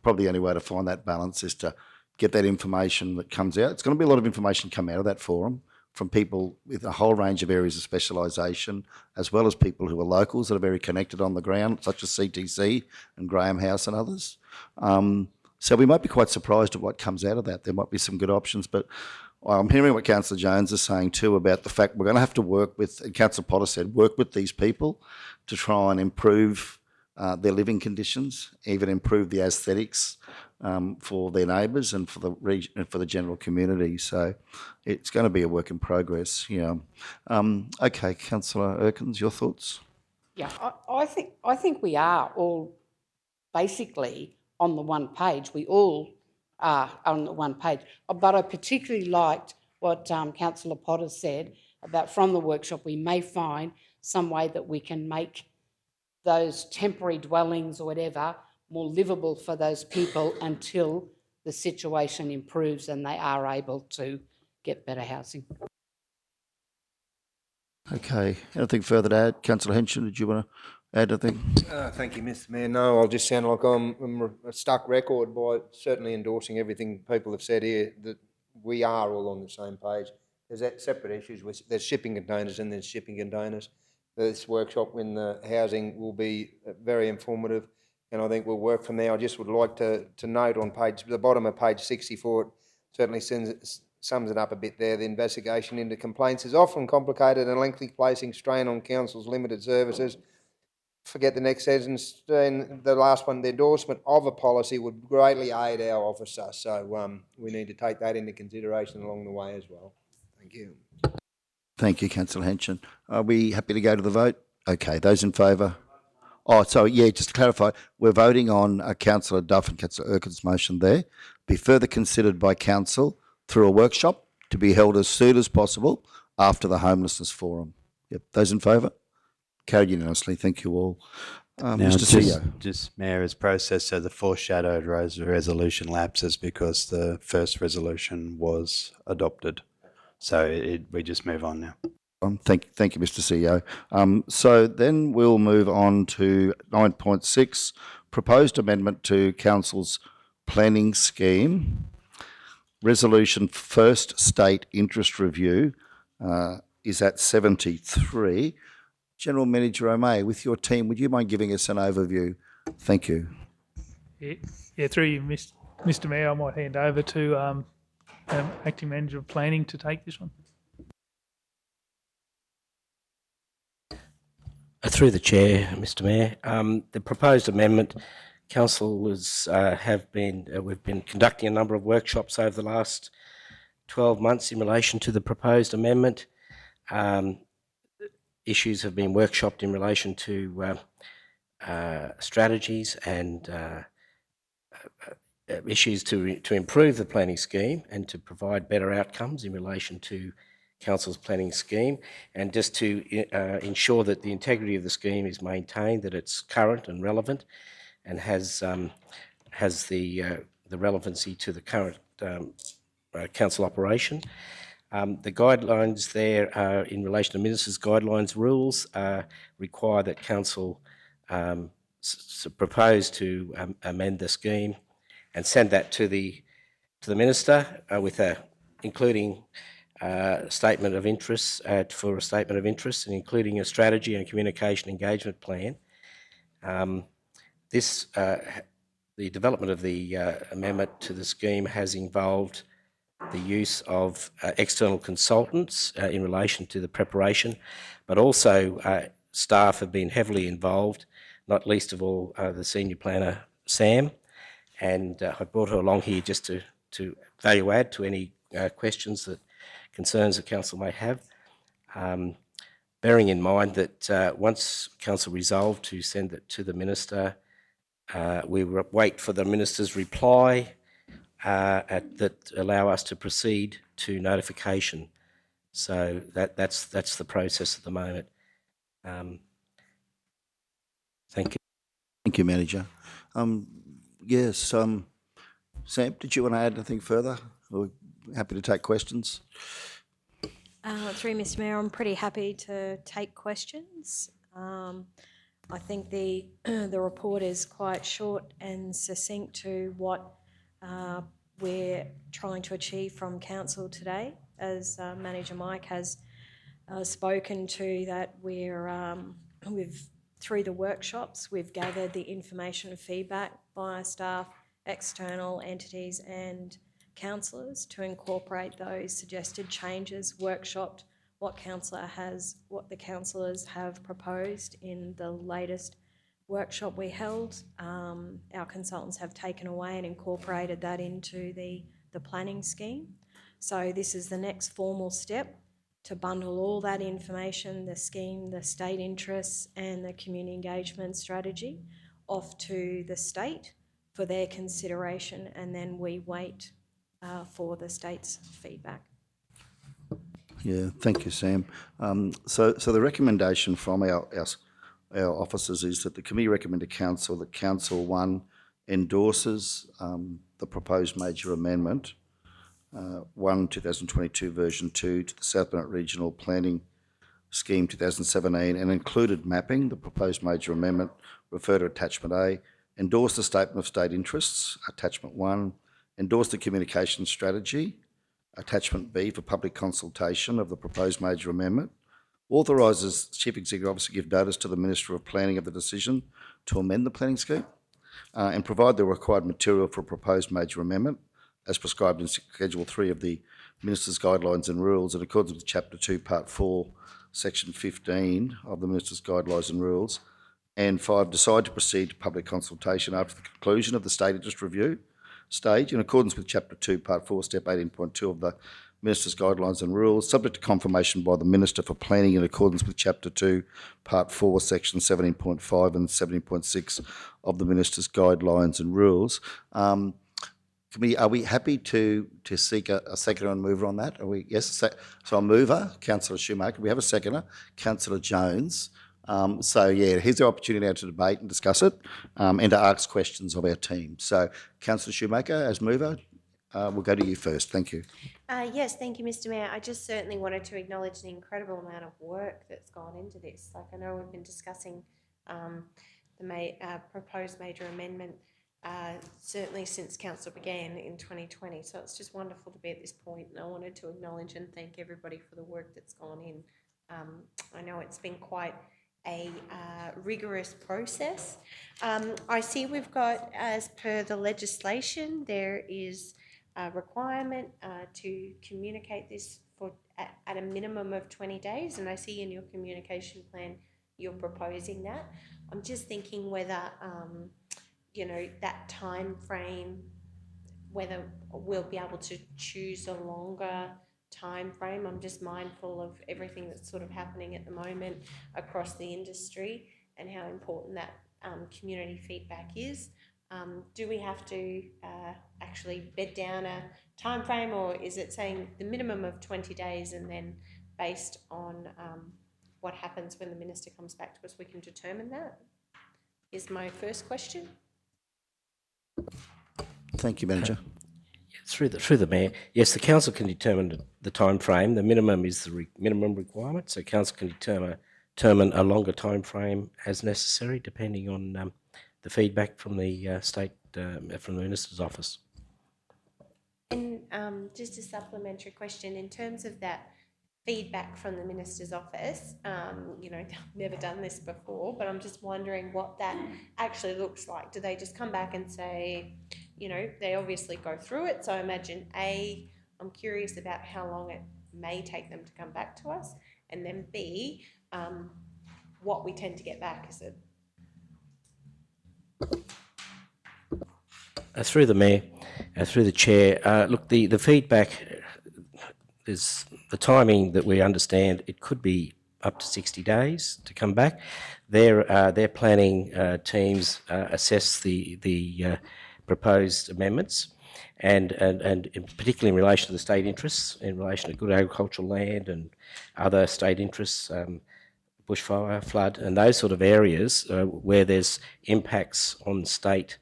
Probably the only way to find that balance is to get that information that comes out. It's going to be a lot of information come out of that forum from people with a whole range of areas of specialisation, as well as people who are locals that are very connected on the ground, such as CTC and Graham House and others. So we might be quite surprised at what comes out of that. There might be some good options, but I'm hearing what Councillor Jones is saying too about the fact we're going to have to work with, and Councillor Potter said, work with these people to try and improve their living conditions, even improve the aesthetics for their neighbours and for the region and for the general community. So it's going to be a work in progress. Okay, Councillor Erkins, your thoughts? Yeah, I think we are all basically on the one page. We all on the one page. But I particularly liked what Councillor Potter said about from the workshop, we may find some way that we can make those temporary dwellings or whatever more livable for those people until the situation improves and they are able to get better housing. Okay, anything further to add? Councillor Henson, did you want to add anything? Thank you, Mr Mayor. No, I'll just sound like I'm a stuck record by certainly endorsing everything people have said here, that we are all on the same page. There's that separate issues with, there's shipping containers and there's shipping containers. This workshop in the housing will be very informative, and I think we'll work from there. I just would like to note on the bottom of page 64, it certainly sums it up a bit there. The investigation into complaints is often complicated and lengthy, placing strain on council's limited services. Forget the next sentence. And the last one, the endorsement of a policy would greatly aid our officer. So we need to take that into consideration along the way as well. Thank you. Thank you, Councillor Henson. Are we happy to go to the vote? Okay, those in favour? Oh, so yeah, just to clarify, we're voting on Councillor Duff and Councillor Urquhart's motion there. Be further considered by council through a workshop to be held as soon as possible after the homelessness forum. Yep, those in favour? Carried unanimously. Thank you all. Now, Mr. CEO. just Mayor, as process, so the foreshadowed resolution lapses because the first resolution was adopted. So we just move on now. Thank you, Mr. CEO. So then we'll move on to 9.6, proposed amendment to Council's planning scheme. Resolution first state interest review is at 73. General Manager O'May, with your team, would you mind giving us an overview? Thank you. Yeah, through you, Mr. Mayor, I might hand over to Acting Manager of Planning to take this one. Through the chair, Mr. Mayor, the proposed amendment, councillors we've been conducting a number of workshops over the last 12 months in relation to the proposed amendment. Issues have been workshopped in relation to strategies and issues to improve the planning scheme and to provide better outcomes in relation to Council's planning scheme, and just to ensure that the integrity of the scheme is maintained, that it's current and relevant, and has the relevancy to the current council operation. The guidelines there are in relation to Minister's guidelines rules require that council propose to amend the scheme and send that to the Minister with including statement of interest for a statement of interest, and including a strategy and communication engagement plan. The development of the amendment to the scheme has involved the use of external consultants in relation to the preparation, but also staff have been heavily involved, not least of all the senior planner, Sam, and I brought her along here just to value add to any concerns that council may have. Bearing in mind that once council resolved to send it to the Minister, we will wait for the Minister's reply that allow us to proceed to notification. So that's the process at the moment. Thank you. Thank you, Manager. Yes, Sam, did you want to add anything further? We're happy to take questions. Through Mr. Mayor, I'm pretty happy to take questions. I think the report is quite short and succinct to what we're trying to achieve from council today. As Manager Mike has spoken to, that through the workshops, we've gathered the information and feedback by staff, external entities and councillors to incorporate those suggested changes, workshopped what the councillors have proposed in the latest workshop we held. Our consultants have taken away and incorporated that into the planning scheme. So this is the next formal step to bundle all that information, the scheme, the state interests and the community engagement strategy off to the state for their consideration, and then we wait for the state's feedback. Yeah, thank you, Sam. So the recommendation from our officers is that the committee recommend to council that council, one, endorses the proposed major amendment, 2022 version 2 to the Southbound Regional Planning Scheme 2017 and included mapping, the proposed major amendment, refer to attachment A, endorse the statement of state interests, attachment 1, endorse the communication strategy, attachment B for public consultation of the proposed major amendment, authorises Chief Executive Officer to give notice to the Minister of Planning of the decision to amend the planning scheme and provide the required material for a proposed major amendment as prescribed in Schedule 3 of the Minister's Guidelines and Rules in accordance with Chapter 2, Part 4, Section 15 of the Minister's Guidelines and Rules, and 5, decide to proceed to public consultation after the conclusion of the state interest review stage in accordance with Chapter 2, Part 4, Step 18.2 of the Minister's Guidelines and Rules, subject to confirmation by the Minister for Planning in accordance with Chapter 2, Part 4, Section 17.5 and 17.6 of the Minister's Guidelines and Rules. Committee, are we happy to seek a seconder and mover on that? Are we? Yes. So a mover, Councillor Shoemaker. We have a seconder, Councillor Jones. So yeah, here's the opportunity now to debate and discuss it and to ask questions of our team. So Councillor Shoemaker, as mover, we'll go to you first. Thank you. Yes, thank you, Mr. Mayor. I just certainly wanted to acknowledge the incredible amount of work that's gone into this. Like, I know we've been discussing the proposed major amendment certainly since council began in 2020. So it's just wonderful to be at this point, and I wanted to acknowledge and thank everybody for the work that's gone in. I know it's been quite a rigorous process. I see we've got, as per the legislation, there is a requirement to communicate this for at a minimum of 20 days, and I see in your communication plan you're proposing that. I'm just thinking whether that time frame, whether we'll be able to choose a longer time frame. I'm just mindful of everything that's sort of happening at the moment across the industry and how important that community feedback is. Do we have to actually bed down a time frame, or is it saying the minimum of 20 days and then based on what happens when the minister comes back to us, we can determine that? Is my first question. Thank you, Manager. Through the Mayor, yes, the council can determine the time frame. The minimum is the minimum requirement, so council can determine a longer time frame as necessary, depending on the feedback from the state, from the Minister's office. And just a supplementary question, in terms of that feedback from the Minister's office, I've never done this before, but I'm just wondering what that actually looks like. Do they just come back and say, they obviously go through it, so I imagine I'm curious about how long it may take them to come back to us, and then B, what we tend to get back. Is it? Through the Mayor, through the Chair, look, the feedback is the timing that we understand. It could be up to 60 days to come back. Their planning teams assess the proposed amendments, and particularly in relation to the state interests, in relation to good agricultural land and other state interests, bushfire, flood, and those sort of areas where there's impacts on state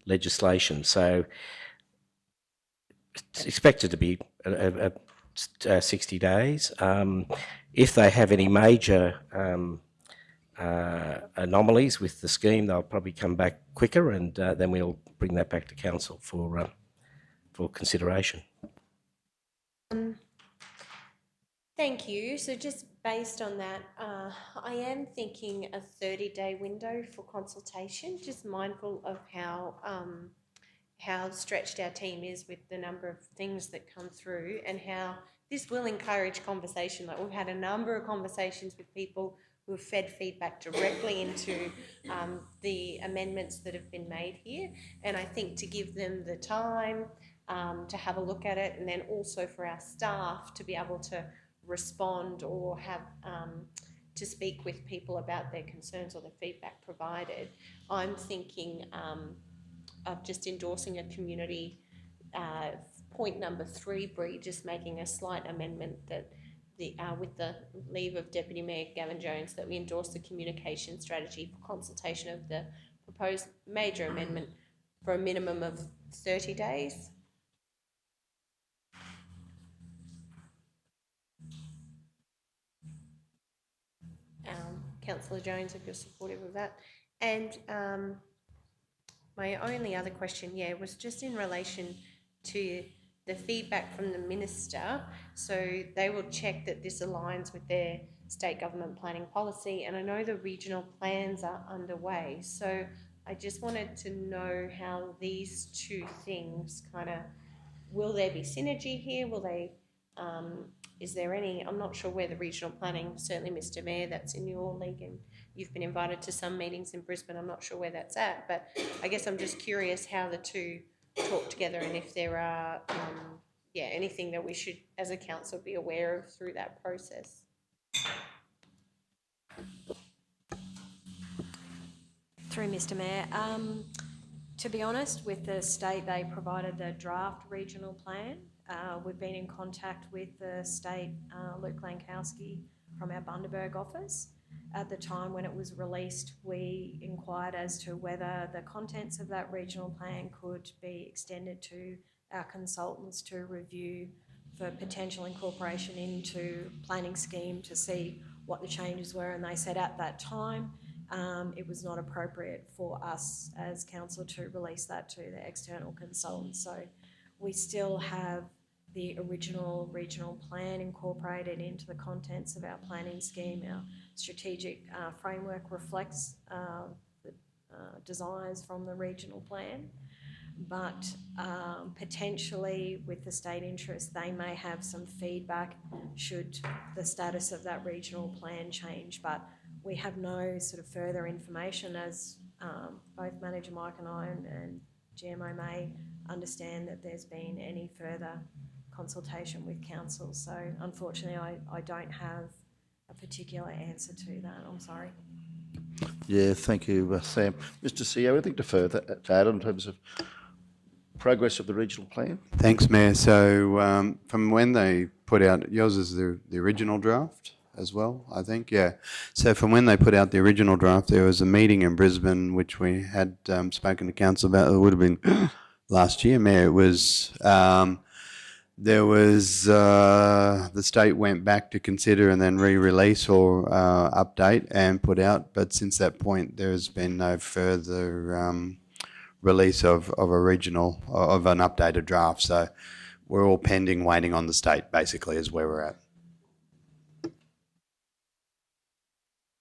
legislation. So it's expected to be 60 days. If they have any major anomalies with the scheme, they'll probably come back quicker, and then we'll bring that back to council for consideration. Thank you. So just based on that, I am thinking a 30-day window for consultation, just mindful of how stretched our team is with the number of things that come through, and how this will encourage conversation. Like, we've had a number of conversations with people who have fed feedback directly into the amendments that have been made here, and I think to give them the time to have a look at it, and then also for our staff to be able to respond or have to speak with people about their concerns or the feedback provided. I'm thinking of just endorsing a community point number 3, Bree, just making a slight amendment that with the leave of Deputy Mayor Gavin Jones, that we endorse the communication strategy for consultation of the proposed major amendment for a minimum of 30 days. Councillor Jones, if you're supportive of that. And my only other question, was just in relation to the feedback from the minister. So they will check that this aligns with their state government planning policy, and I know the regional plans are underway. So I just wanted to know how these two things will there be synergy here? Will they, is there any, I'm not sure where the regional planning, certainly Mr Mayor, that's in your league and you've been invited to some meetings in Brisbane, I'm not sure where that's at, but I guess I'm just curious how the two talk together and if there are, anything that we should, as a council, be aware of through that process. Through Mr Mayor, to be honest, with the state, they provided the draft regional plan. We've been in contact with the state, Luke Lankowski from our Bundaberg office. At the time when it was released, we inquired as to whether the contents of that regional plan could be extended to our consultants to review for potential incorporation into planning scheme to see what the changes were, and they said at that time it was not appropriate for us as council to release that to the external consultants. So we still have the original regional plan incorporated into the contents of our planning scheme. Our strategic framework reflects the desires from the regional plan, but potentially with the state interest, they may have some feedback should the status of that regional plan change. But we have no sort of further information, as both Manager Mike and I and GMO may understand that there's been any further consultation with council. So unfortunately, I don't have a particular answer to that. I'm sorry. Yeah, thank you, Sam. Mr CEO, anything to further to add in terms of progress of the regional plan? Thanks, Mayor. So from when they put out, yours is the original draft as well, I think, yeah. So from when they put out the original draft, there was a meeting in Brisbane which we had spoken to council about. It would have been last year, Mayor. It was there was the state went back to consider and then re-release or update and put out, but since that point there has been no further release of an updated draft. So we're all pending, waiting on the state, basically, is where we're at.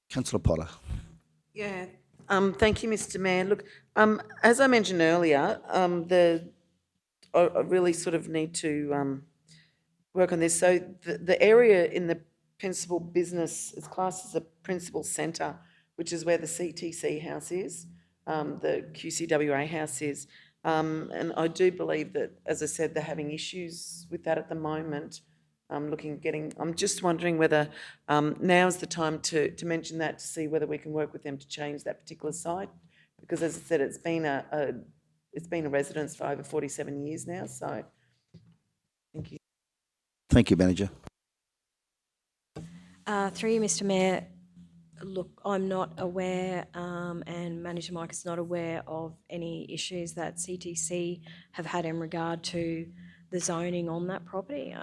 Councillor Potter. Yeah, thank you, Mr Mayor. Look, as I mentioned earlier, I really sort of need to work on this. So the area in the principal business is classed as a principal centre, which is where the CTC house is, the QCWA house is. And I do believe that, as I said, they're having issues with that at the moment. I'm just wondering whether now's the time to mention that, to see whether we can work with them to change that particular site, because as I said, it's been a residence for over 47 years now. So, thank you. Thank you, Manager. Through you, Mr Mayor, look, I'm not aware, and Manager Mike is not aware of any issues that CTC have had in regard to the zoning on that property.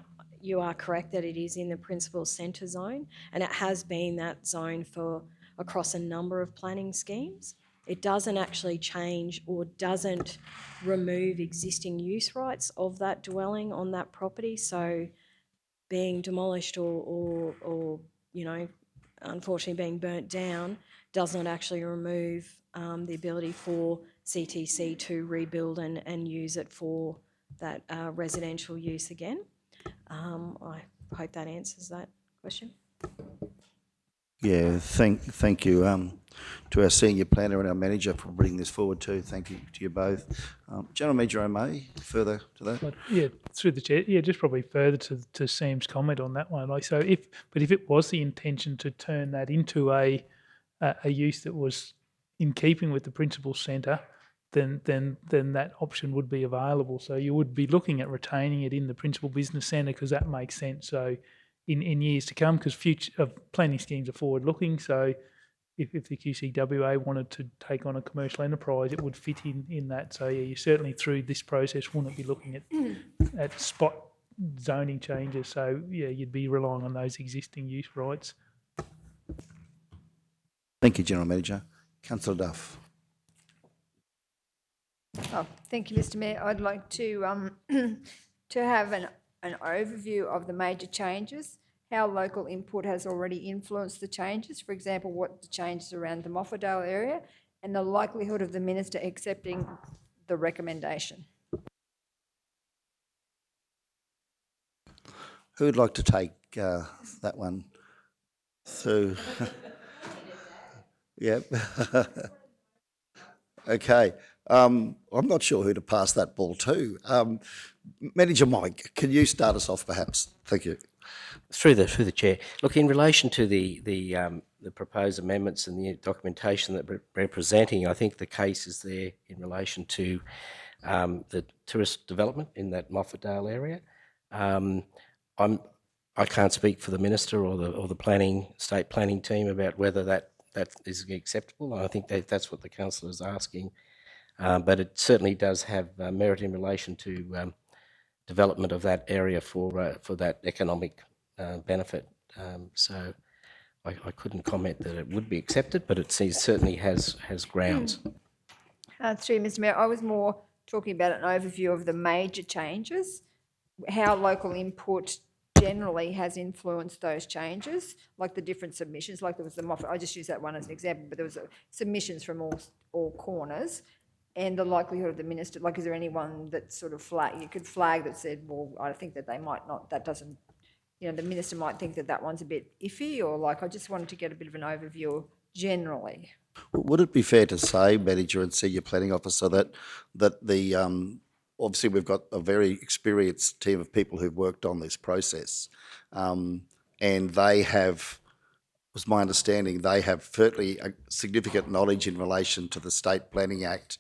You are correct that it is in the principal centre zone, and it has been that zone for across a number of planning schemes. It doesn't actually change or doesn't remove existing use rights of that dwelling on that property. So being demolished or you know, unfortunately being burnt down does not actually remove the ability for CTC to rebuild and use it for that residential use again. I hope that answers that question. Yeah, thank you to our senior planner and our manager for bringing this forward too. Thank you to you both. General Manager O'May, further to that? But yeah, through the chair, yeah, just probably further to Sam's comment on that one. Like, so if it was the intention to turn that into a use that was in keeping with the principal centre, then that option would be available. So you would be looking at retaining it in the principal business centre because that makes sense. So in years to come, because future planning schemes are forward looking, so if the QCWA wanted to take on a commercial enterprise, it would fit in that. So yeah, you certainly through this process wouldn't be looking at spot zoning changes. So yeah, you'd be relying on those existing use rights. Thank you, General Manager. Councillor Duff. Oh, thank you, Mr. Mayor. I'd like to to have an overview of the major changes, how local input has already influenced the changes, for example, what the changes around the Moffordale area, and the likelihood of the minister accepting the recommendation. Who would like to take that one through? Yep. Okay. I'm not sure who to pass that ball to. Manager Mike, can you start us off perhaps? Thank you. Through the chair. Look, in relation to the proposed amendments and the documentation that we're presenting, I think the case is there in relation to the tourist development in that Moffordale area. I can't speak for the minister or the state planning team about whether that is acceptable. I think that's what the councillor is asking, but it certainly does have merit in relation to development of that area for that economic benefit. So I couldn't comment that it would be accepted, but it certainly has grounds. Through Mr. Mayor, I was more talking about an overview of the major changes, how local input generally has influenced those changes, like the different submissions, like there was the Moffat, I just use that one as an example, but there was submissions from all corners, and the likelihood of the minister, like is there anyone that sort of you could flag that said, well, I think that they might not, that doesn't, the minister might think that one's a bit iffy, or like I just wanted to get a bit of an overview generally. Would it be fair to say, Manager and Senior Planning Officer, that the obviously we've got a very experienced team of people who've worked on this process, and they have, was my understanding, they have certainly a significant knowledge in relation to the State Planning Act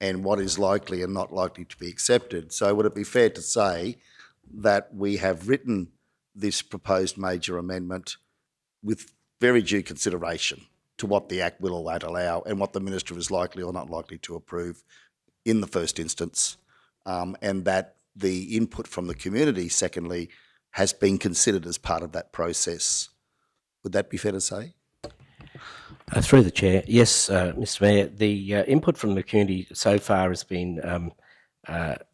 and what is likely and not likely to be accepted. So would it be fair to say that we have written this proposed major amendment with very due consideration to what the Act will or won't allow and what the Minister is likely or not likely to approve in the first instance, and that the input from the community, secondly, has been considered as part of that process? Would that be fair to say? Through the chair, yes, Mr. Mayor. The input from the community so far has been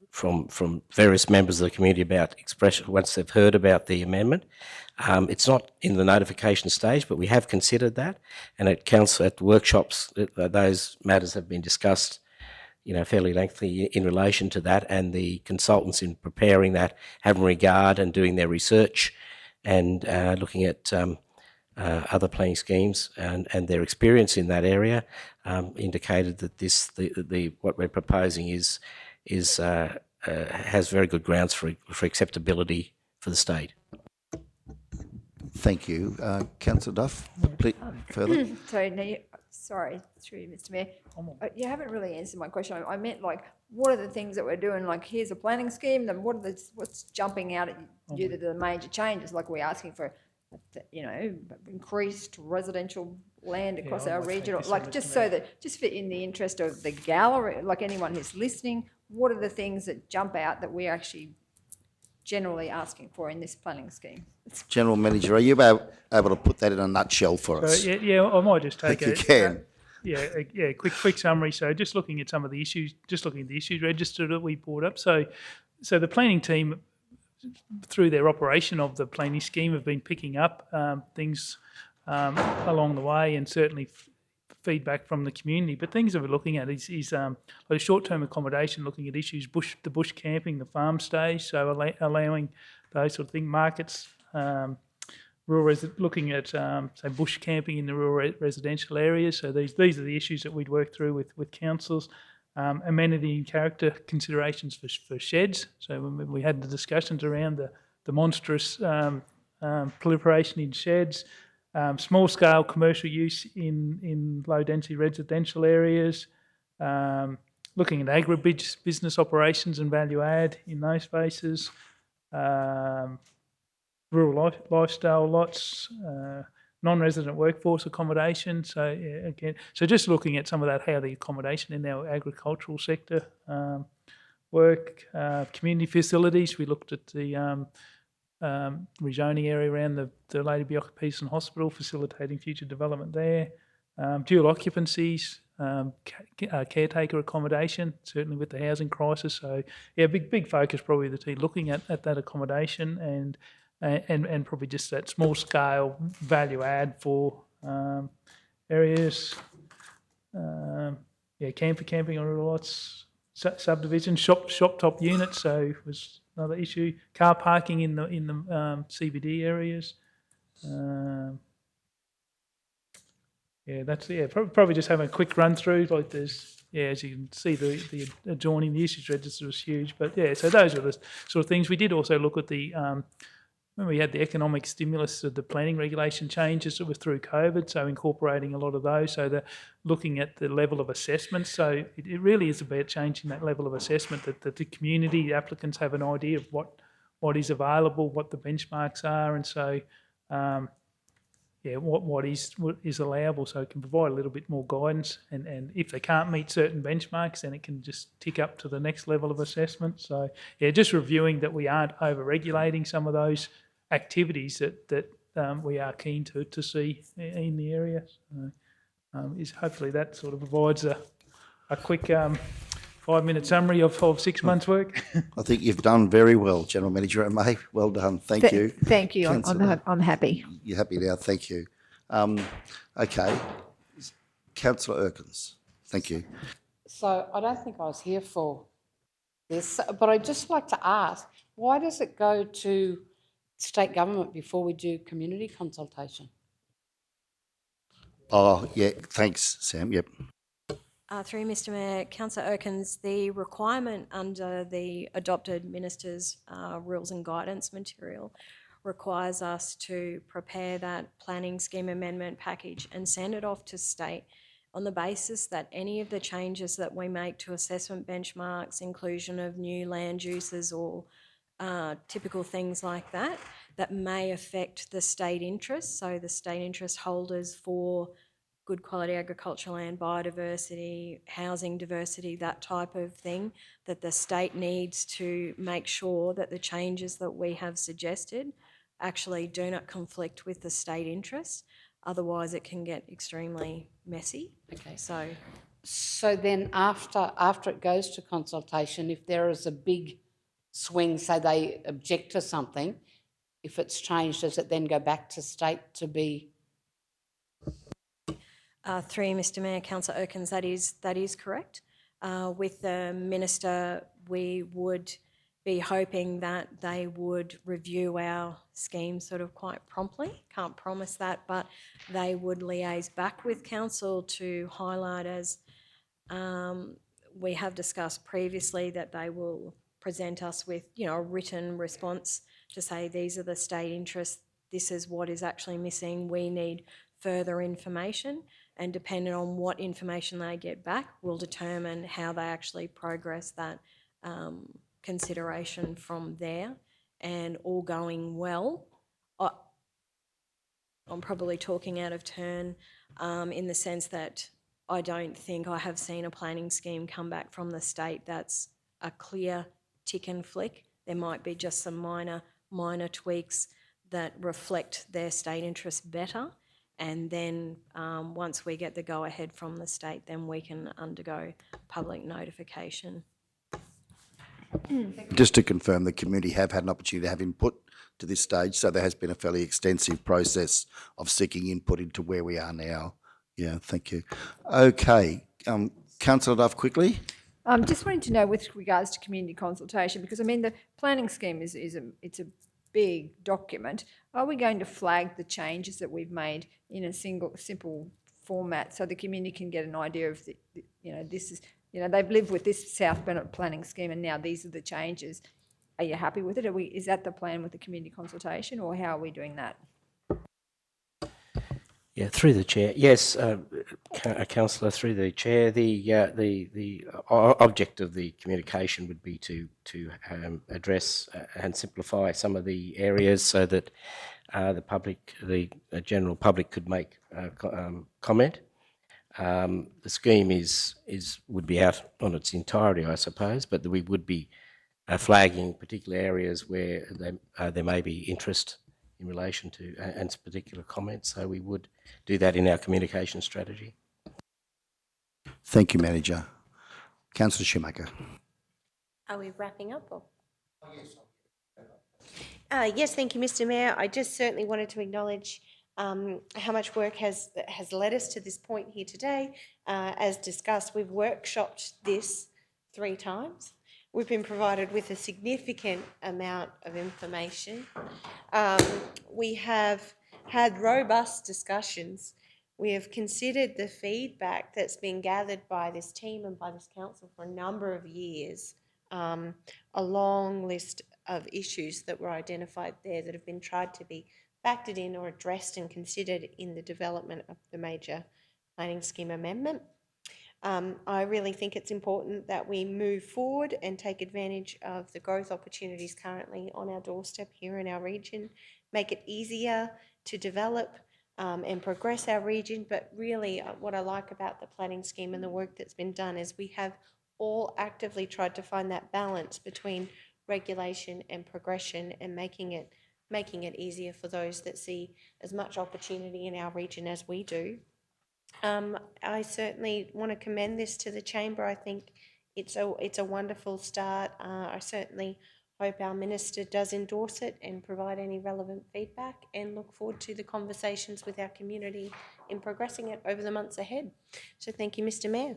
from various members of the community about expression once they've heard about the amendment. It's not in the notification stage, but we have considered that, and at council at workshops, those matters have been discussed, fairly lengthily in relation to that, and the consultants in preparing that having regard and doing their research and looking at other planning schemes and their experience in that area indicated that what we're proposing has very good grounds for acceptability for the state. Thank you. Councillor Duff, please, further. Sorry, through you, Mr. Mayor. You haven't really answered my question. I meant, like, what are the things that we're doing? Like, here's a planning scheme, then what's jumping out at you that are the major changes? Like, we're asking for, increased residential land across our region, like, just for in the interest of the gallery, like anyone who's listening, what are the things that jump out that we're actually generally asking for in this planning scheme? General Manager, are you able to put that in a nutshell for us? Yeah, I might just take you can. Quick summary. So just looking at some of the issues, looking at the issues register that we brought up. So the planning team, through their operation of the planning scheme, have been picking up things along the way, and certainly feedback from the community. But things that we're looking at is like short-term accommodation, looking at issues, the bush camping, the farm stays, so allowing those sort of things, markets, looking at say bush camping in the rural residential areas. So these are the issues that we'd work through with councils. Amenity and character considerations for sheds. So when we had the discussions around the monstrous proliferation in sheds, small scale commercial use in low density residential areas, looking at agribusiness operations and value add in those spaces, rural lifestyle lots, non-resident workforce accommodation. So yeah, again, so just looking at some of that, how the accommodation in our agricultural sector work, community facilities. We looked at the rezoning area around the Lady Bjorka Peterson Hospital, facilitating future development there. Dual occupancies, caretaker accommodation, certainly with the housing crisis. So yeah, big focus probably the team looking at that accommodation and probably just that small scale value add for areas. Camping on rural lots, subdivision, shop top units. So was another issue. Car parking in the CBD areas. Probably just having a quick run through. Like there's, as you can see, the adjoining the usage register was huge. But so those are the sort of things. We did also look at the when we had the economic stimulus of the planning regulation changes that were through COVID, so incorporating a lot of those. So looking at the level of assessment. So it really is about changing that level of assessment, that the community applicants have an idea of what is available, what the benchmarks are, and so what is allowable, so it can provide a little bit more guidance. And if they can't meet certain benchmarks, then it can just tick up to the next level of assessment. So just reviewing that we aren't over-regulating some of those activities that we are keen to see in the area. So, hopefully that sort of provides a quick 5-minute summary of 6 months' work. I think you've done very well, General Manager May. Well done. Thank you. Thank you. I'm happy. You're happy now. Thank you. Okay. Councillor Erkins. Thank you. So I don't think I was here for this, but I'd just like to ask, why does it go to state government before we do community consultation? Oh, yeah. Thanks, Sam. Yep. Through Mr Mayor, Councillor Erkins, the requirement under the adopted Minister's Rules and Guidance material requires us to prepare that planning scheme amendment package and send it off to state on the basis that any of the changes that we make to assessment benchmarks, inclusion of new land uses or typical things like that, that may affect the state interest, so the state interest holders for good quality agricultural land, biodiversity, housing diversity, that type of thing, that the state needs to make sure that the changes that we have suggested actually do not conflict with the state interest. Otherwise, it can get extremely messy. Okay. So then after it goes to consultation, if there is a big swing, say they object to something, if it's changed, does it then go back to state to be... Through Mr Mayor, Councillor Erkins, that is correct. With the Minister, we would be hoping that they would review our scheme sort of quite promptly. Can't promise that, but they would liaise back with Council to highlight, as we have discussed previously, that they will present us with, a written response to say these are the state interests, this is what is actually missing, we need further information, and depending on what information they get back will determine how they actually progress that consideration from there. And all going well, I'm probably talking out of turn in the sense that I don't think I have seen a planning scheme come back from the state that's a clear tick and flick. There might be just some minor tweaks that reflect their state interests better. And then once we get the go-ahead from the state, then we can undergo public notification. Just to confirm, the community have had an opportunity to have input to this stage, so there has been a fairly extensive process of seeking input into where we are now. Yeah, thank you. Okay, Councillor Duff, quickly. Just wanting to know with regards to community consultation, because the planning scheme it's a big document. are we going to flag the changes that we've made in a simple format so the community can get an idea of this is, they've lived with this Southbound planning scheme and now these are the changes. Are you happy with it? Is that the plan with the community consultation, or how are we doing that? Yeah, through the chair. Yes, councillor, through the chair. The object of the communication would be to address and simplify some of the areas so that the general public could make comment. The scheme would be out on its entirety, I suppose, but we would be flagging particular areas where there may be interest in relation to and particular comments. So we would do that in our communication strategy. Thank you, Manager. Councillor Shoemaker. Are we wrapping up? Or? Yes, thank you, Mr. Mayor. I just certainly wanted to acknowledge how much work has led us to this point here today. As discussed, we've workshopped this 3 times. We've been provided with a significant amount of information. We have had robust discussions. We have considered the feedback that's been gathered by this team and by this council for a number of years. A long list of issues that were identified there that have been tried to be factored in or addressed and considered in the development of the major planning scheme amendment. I really think it's important that we move forward and take advantage of the growth opportunities currently on our doorstep here in our region, make it easier to develop and progress our region. But really what I like about the planning scheme and the work that's been done is we have all actively tried to find that balance between regulation and progression and making it easier for those that see as much opportunity in our region as we do. I certainly want to commend this to the Chamber. I think it's a wonderful start. I certainly hope our Minister does endorse it and provide any relevant feedback, and look forward to the conversations with our community in progressing it over the months ahead. So thank you, Mr. Mayor.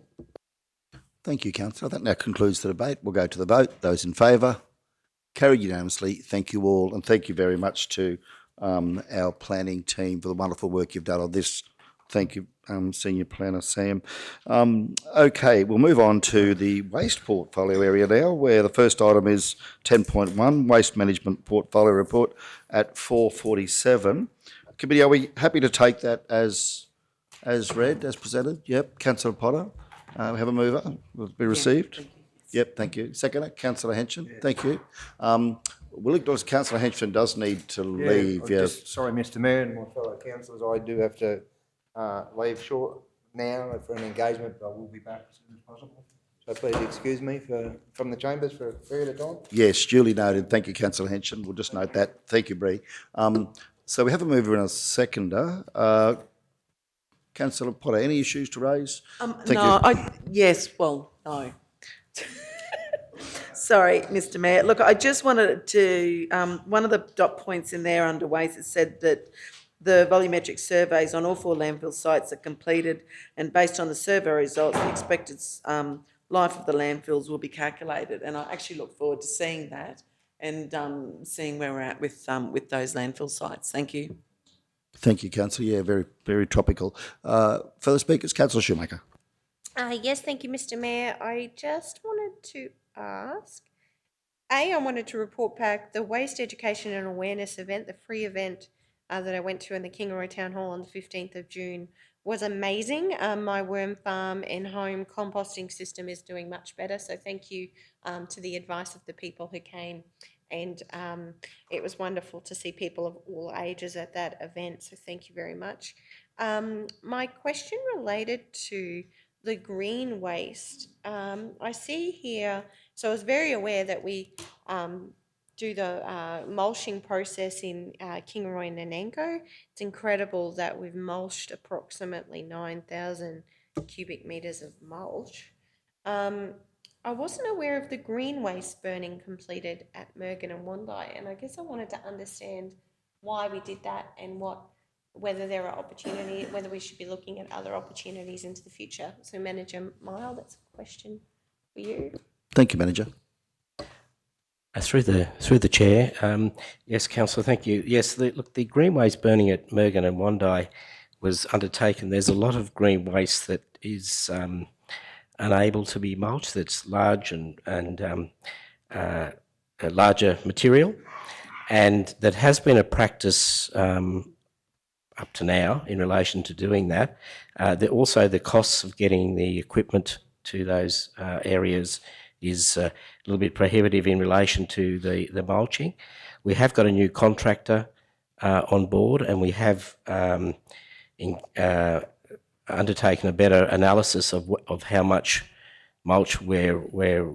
Thank you, Councillor. That now concludes the debate. We'll go to the vote. Those in favour? Carried unanimously. Thank you all, and thank you very much to our planning team for the wonderful work you've done on this. Thank you, Senior Planner Sam. Okay, we'll move on to the waste portfolio area now, where the first item is 10.1, Waste Management Portfolio Report at 4:47. Committee, are we happy to take that as read, as presented? Yep. Councillor Potter, we have a mover. Will it be received? Thank you. Yep, thank you. Seconder, Councillor Henson. Yeah. Thank you. We'll acknowledge Councillor Henson does need to leave. Yes. Sorry, Mr. Mayor and my fellow councillors, I do have to leave short now for an engagement, but I will be back as soon as possible. So please excuse me from the chambers for a period of time. Yes, duly noted. Thank you, Councillor Henson. We'll just note that. Thank you, Bree. So we have a mover and a seconder. Councillor Potter, any issues to raise? No. Sorry, Mr. Mayor. Look, I just wanted to, one of the dot points in there under waste, it said that the volumetric surveys on all 4 landfill sites are completed, and based on the survey results, the expected life of the landfills will be calculated. And I actually look forward to seeing that and seeing where we're at with those landfill sites. Thank you. Thank you, Councillor. Yeah, very, very topical. Further speakers, Councillor Shoemaker. Yes, thank you, Mr. Mayor. I just wanted to ask, I wanted to report back the Waste Education and Awareness event, the free event that I went to in the Kingaroy Town Hall on the 15th of June was amazing. My worm farm and home composting system is doing much better, so thank you to the advice of the people who came, and it was wonderful to see people of all ages at that event, so thank you very much. My question related to the green waste. I see here, so I was very aware that we do the mulching process in Kingaroy and Nanango. It's incredible that we've mulched approximately 9,000 cubic metres of mulch. I wasn't aware of the green waste burning completed at Mergen and Wondai, and I guess I wanted to understand why we did that and whether there are opportunities, whether we should be looking at other opportunities into the future. So Manager Mile, that's a question for you. Thank you, Manager. Through the chair, yes, councillor, thank you. Yes, the green waste burning at Mergen and Wondai was undertaken. There's a lot of green waste that is unable to be mulched. That's large and a larger material, and that has been a practice up to now in relation to doing that. Also, the costs of getting the equipment to those areas is a little bit prohibitive in relation to the mulching. We have got a new contractor on board, and we have undertaken a better analysis of how much mulch we're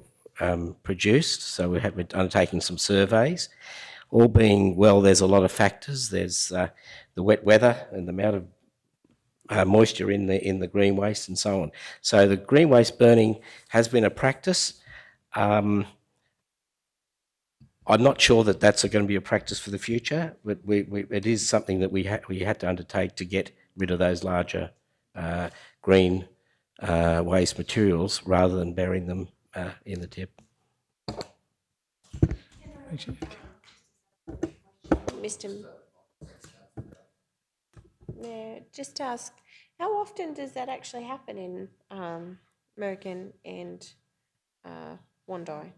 produced. So we have been undertaking some surveys. All being well, there's a lot of factors. There's the wet weather and the amount of moisture in the green waste and so on. So the green waste burning has been a practice. I'm not sure that that's going to be a practice for the future, but it is something that we had to undertake to get rid of those larger green waste materials rather than burying them in the tip. Mr. Mayor, just to ask, how often does that actually happen in Merkin and Wondai?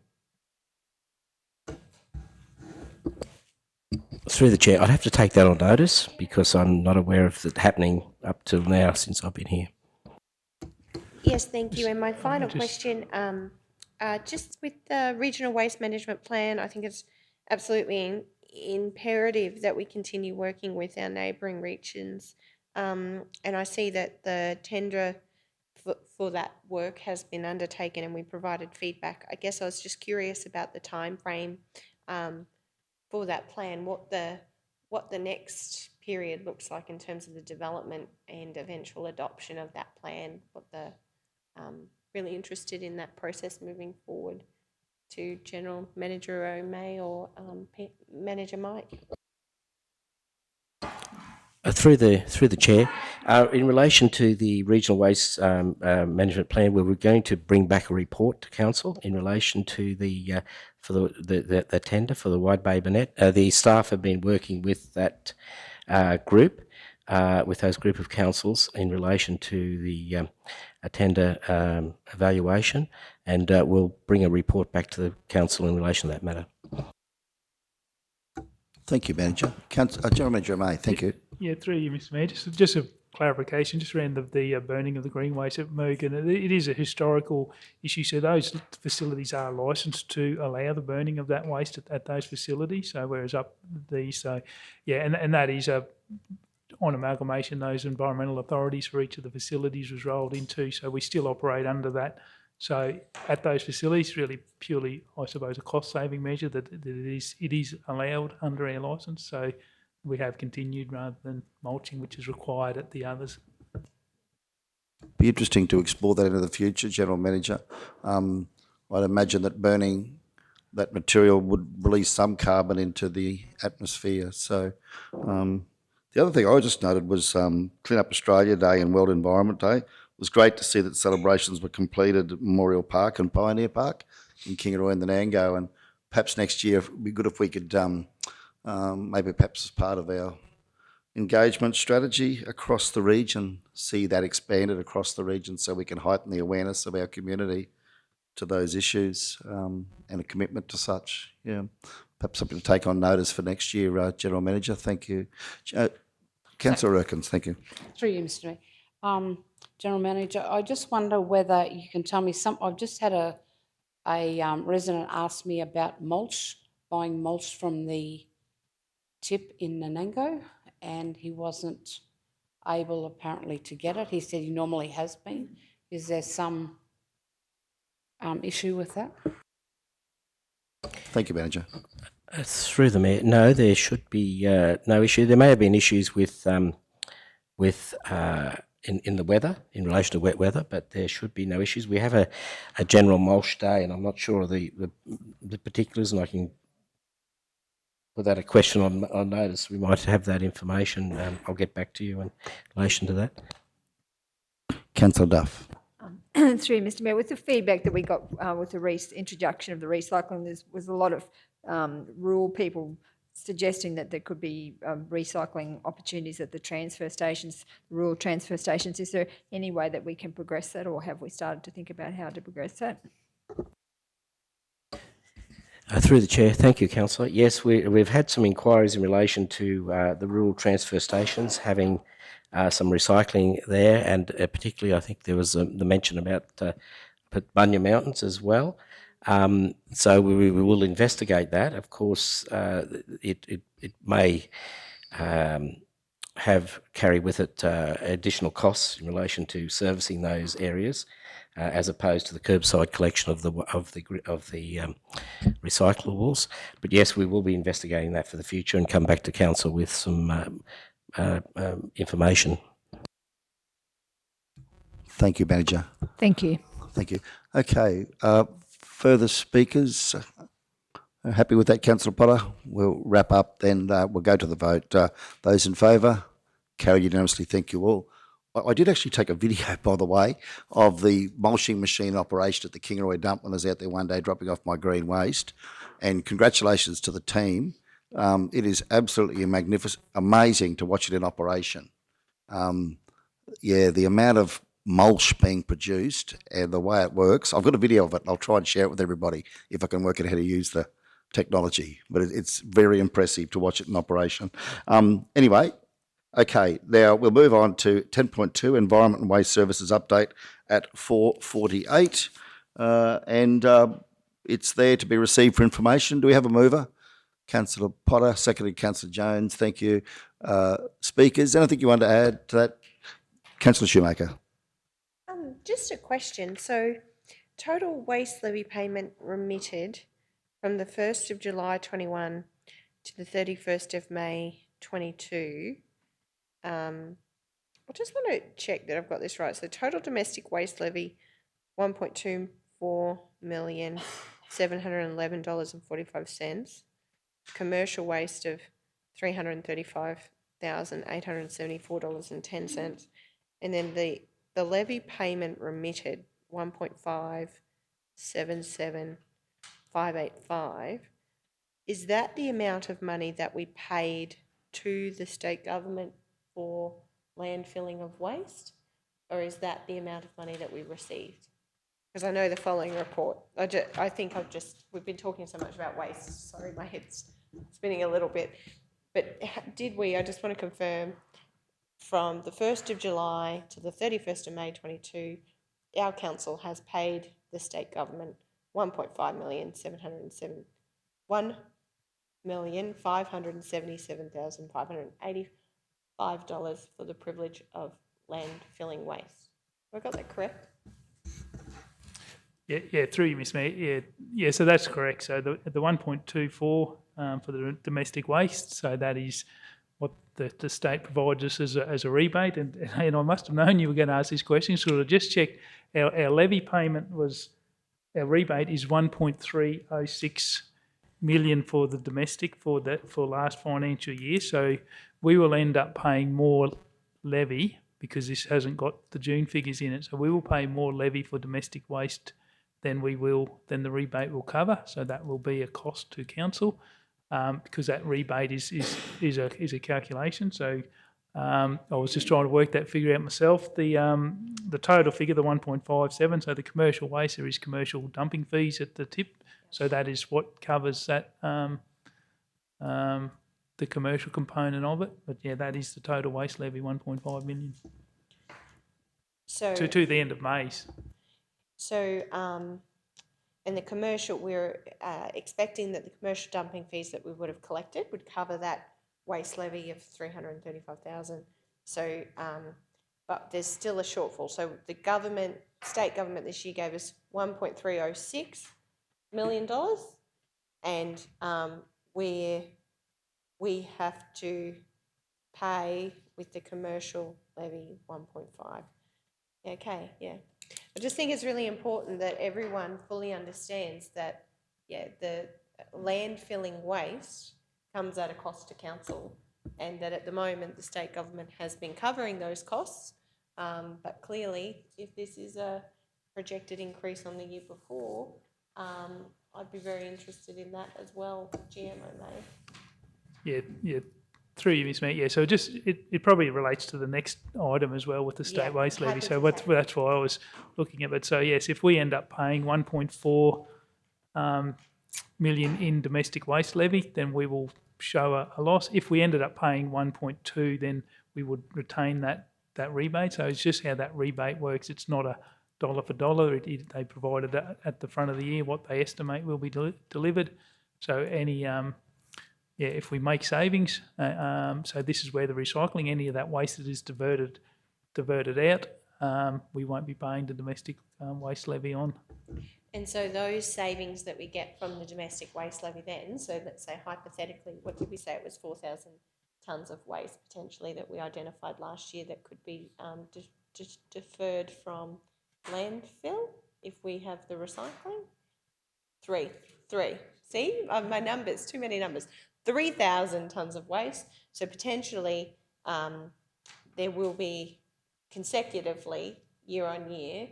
Through the chair, I'd have to take that on notice because I'm not aware of it happening up till now since I've been here. Yes, thank you. And my final question, just with the Regional Waste Management Plan, I think it's absolutely imperative that we continue working with our neighbouring regions. And I see that the tender for that work has been undertaken and we provided feedback. I guess I was just curious about the time frame for that plan, what the next period looks like in terms of the development and eventual adoption of that plan. Really interested in that process moving forward. To General Manager O'May or Manager Mike. Through the chair, in relation to the regional waste management plan, we were going to bring back a report to council in relation to the tender for the Wide Bay Burnett. The staff have been working with that group, with those group of councils in relation to the tender evaluation, and we'll bring a report back to the council in relation to that matter. Thank you, Manager. General Manager May, thank you. Yeah, through you, Mr. Mayor. Just a clarification, just around the burning of the green waste at Mergen. It is a historical issue, so those facilities are licensed to allow the burning of that waste at those facilities. So whereas up these, so yeah, and that is on amalgamation, those environmental authorities for each of the facilities was rolled into, so we still operate under that. So at those facilities, really purely, I suppose, a cost-saving measure that it is allowed under our licence. So we have continued rather than mulching, which is required at the others. Be interesting to explore that into the future, General Manager. I'd imagine that burning that material would release some carbon into the atmosphere. So the other thing I just noted was Clean Up Australia Day and World Environment Day. It was great to see that celebrations were completed at Memorial Park and Pioneer Park in Kingaroy and Nanango, and perhaps next year it would be good if we could maybe perhaps as part of our engagement strategy across the region, see that expanded across the region so we can heighten the awareness of our community to those issues and a commitment to such. Yeah, perhaps something to take on notice for next year, General Manager. Thank you. Councillor Erkins, thank you. Through you, Mr. Mayor. General Manager, I just wonder whether you can tell me I've just had a resident ask me about mulch, buying mulch from the tip in Nanango, and he wasn't able apparently to get it. He said he normally has been. Is there some issue with that? Thank you, Manager. Through the Mayor, no, there should be no issue. There may have been issues with in the weather, in relation to wet weather, but there should be no issues. We have a general mulch day, and I'm not sure of the particulars, and I can put that a question on notice. We might have that information. I'll get back to you in relation to that. Councillor Duff. Through Mr. Mayor, with the feedback that we got with the introduction of the recycling, there was a lot of rural people suggesting that there could be recycling opportunities at the transfer stations, rural transfer stations. Is there any way that we can progress that, or have we started to think about how to progress that? Through the chair, thank you, councillor. Yes, we've had some inquiries in relation to the rural transfer stations having some recycling there, and particularly I think there was the mention about Bunya Mountains as well. So we will investigate that. Of course, it may carry with it additional costs in relation to servicing those areas, as opposed to the curbside collection of the recyclables. But yes, we will be investigating that for the future and come back to council with some information. Thank you, Manager. Thank you. Thank you. Okay, further speakers? Happy with that, Councillor Potter? We'll wrap up, then we'll go to the vote. Those in favour? Carried unanimously. Thank you all. I did actually take a video, by the way, of the mulching machine operation at the Kingaroy dump when I was out there one day dropping off my green waste. And congratulations to the team. It is absolutely magnificent, amazing to watch it in operation. The amount of mulch being produced and the way it works. I've got a video of it and I'll try and share it with everybody if I can work out how to use the technology. But it's very impressive to watch it in operation. Anyway, okay, now we'll move on to 10.2, Environment and Waste Services Update at 4:48. It's there to be received for information. Do we have a mover? Councillor Potter, seconded Councillor Jones. Thank you. Speakers, anything you want to add to that? Councillor Shoemaker. Just a question. So, total waste levy payment remitted from the 1st of July 21 to the 31st of May 22. I just want to check that I've got this right. So, total domestic waste levy, $1.24 million, $711.45. Commercial waste of $335,874.10. And then the levy payment remitted, 1.577585. Is that the amount of money that we paid to the state government for landfilling of waste, or is that the amount of money that we received? Because I know the following report, we've been talking so much about waste, sorry, my head's spinning a little bit, but I just want to confirm, from the 1st of July to the 31st of May 22, our council has paid the state government $1,577,585 for the privilege of landfilling waste. Have I got that correct? Yeah, through you, Ms Mayor. Yeah, so that's correct. So the 1.24 for the domestic waste, so that is what the state provides us as a rebate. And I must have known you were going to ask this question, so I just checked. Our levy payment our rebate is 1.306 million for the domestic for last financial year. So we will end up paying more levy because this hasn't got the June figures in it. So we will pay more levy for domestic waste than the rebate will cover. So that will be a cost to council. Because that rebate is a calculation. So I was just trying to work that figure out myself. The total figure, the 1.57, so the commercial waste, there is commercial dumping fees at the tip. So that is what covers that, the commercial component of it. But yeah, that is the total waste levy, 1.5 million. So to the end of May. So, and the commercial, we're expecting that the commercial dumping fees that we would have collected would cover that waste levy of $335,000. So, but there's still a shortfall. So the state government this year gave us $1.306 million, and we have to pay with the commercial levy 1.5. Okay, yeah. I just think it's really important that everyone fully understands that, the landfilling waste comes at a cost to council, and that at the moment the state government has been covering those costs, but clearly if this is a projected increase on the year before, I'd be very interested in that as well, GMO May. Yeah, through you, Ms Mayor. Yeah, so it probably relates to the next item as well with the state Yeah, waste levy. happy So to that's why I was looking at it. So yes, if we end up paying 1.4 million in domestic waste levy, then we will show a loss. If we ended up paying 1.2, then we would retain that rebate. So it's just how that rebate works. It's not a dollar for dollar. They provided that at the front of the year what they estimate will be delivered. So any if we make savings, so this is where the recycling, any of that waste that is diverted out, we won't be paying the domestic waste levy on. And so those savings that we get from the domestic waste levy then, so let's say hypothetically, what did we say, it was 4,000 tonnes of waste potentially that we identified last year that could be deferred from landfill if we have the recycling? Three. See, my numbers, too many numbers. 3,000 tonnes of waste. So potentially there will be consecutively year on year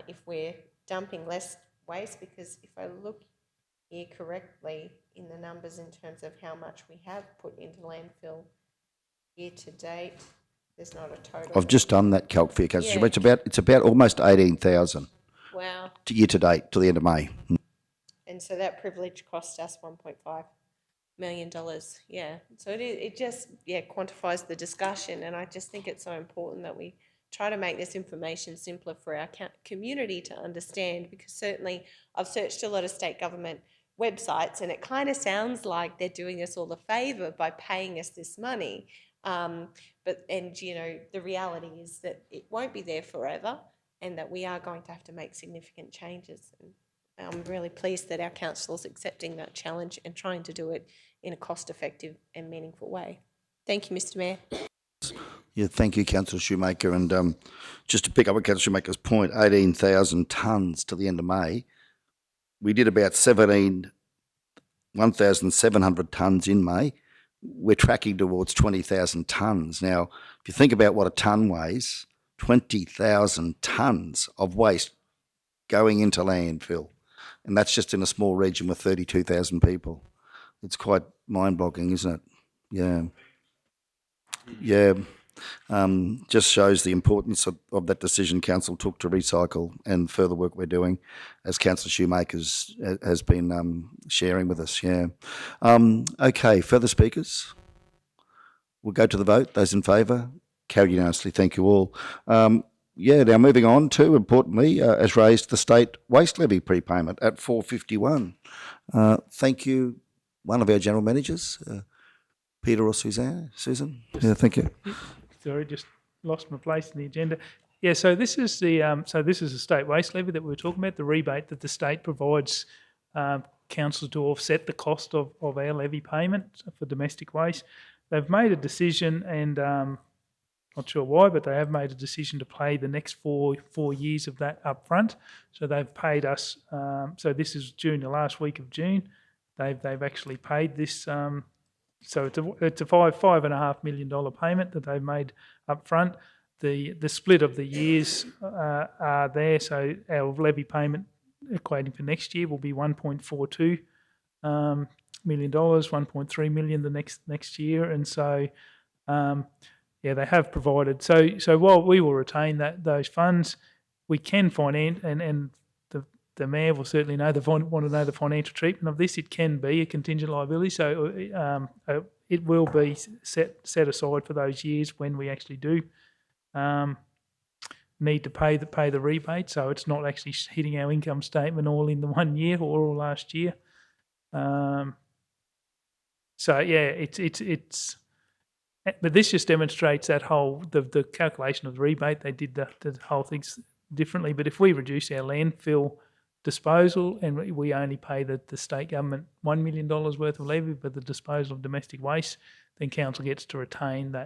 if we're dumping less waste, because if I look here correctly in the numbers in terms of how much we have put into landfill year to date, there's not a total. I've just done that calc for you, Councillor. Yeah. It's about almost 18,000 Wow. year to date to the end of May. And so that privilege cost us $1.5 million. Yeah. So it just quantifies the discussion, and I just think it's so important that we try to make this information simpler for our community to understand, because certainly I've searched a lot of state government websites and it kind of sounds like they're doing us all a favour by paying us this money. But the reality is that it won't be there forever, and that we are going to have to make significant changes. And I'm really pleased that our council's accepting that challenge and trying to do it in a cost-effective and meaningful way. Thank you, Mr Mayor. Yeah, thank you, Councillor Shoemaker. And just to pick up on Councillor Shoemaker's point, 18,000 tonnes to the end of May. We did about 1,700 tonnes in May. We're tracking towards 20,000 tonnes. Now, if you think about what a tonne weighs, 20,000 tonnes of waste going into landfill. And that's just in a small region with 32,000 people. It's quite mind-boggling, isn't it? Yeah. Yeah. Just shows the importance of that decision Council took to recycle, and further work we're doing, as Councillor Shoemaker has been sharing with us. Yeah. Okay, further speakers? We'll go to the vote. Those in favour? Carried unanimously. Thank you all. Now moving on to, importantly, as raised, the state waste levy prepayment at 451. Thank you, one of our general managers, Peter or Susan? Yeah, thank you. Sorry, just lost my place in the agenda. Yeah, so this is the state waste levy that we were talking about, the rebate that the state provides councils to offset the cost of our levy payment for domestic waste. They've made a decision, and not sure why, but they have made a decision to pay the next four years of that up front. So they've paid us. So this is June, the last week of June. They've actually paid this. So it's a $5.5 million payment that they've made up front. The split of the years are there. So our levy payment equating for next year will be $1.42 million, $1.3 million the next year, and so they have provided. So while we will retain those funds, we can finance, and the Mayor will certainly want to know the financial treatment of this. It can be a contingent liability, so it will be set aside for those years when we actually do need to pay the rebate. So it's not actually hitting our income statement all in the 1 year or all last year. It's. But this just demonstrates that whole the calculation of the rebate. They did the whole things differently. But if we reduce our landfill disposal and we only pay the state government $1 million worth of levy for the disposal of domestic waste, then council gets to retain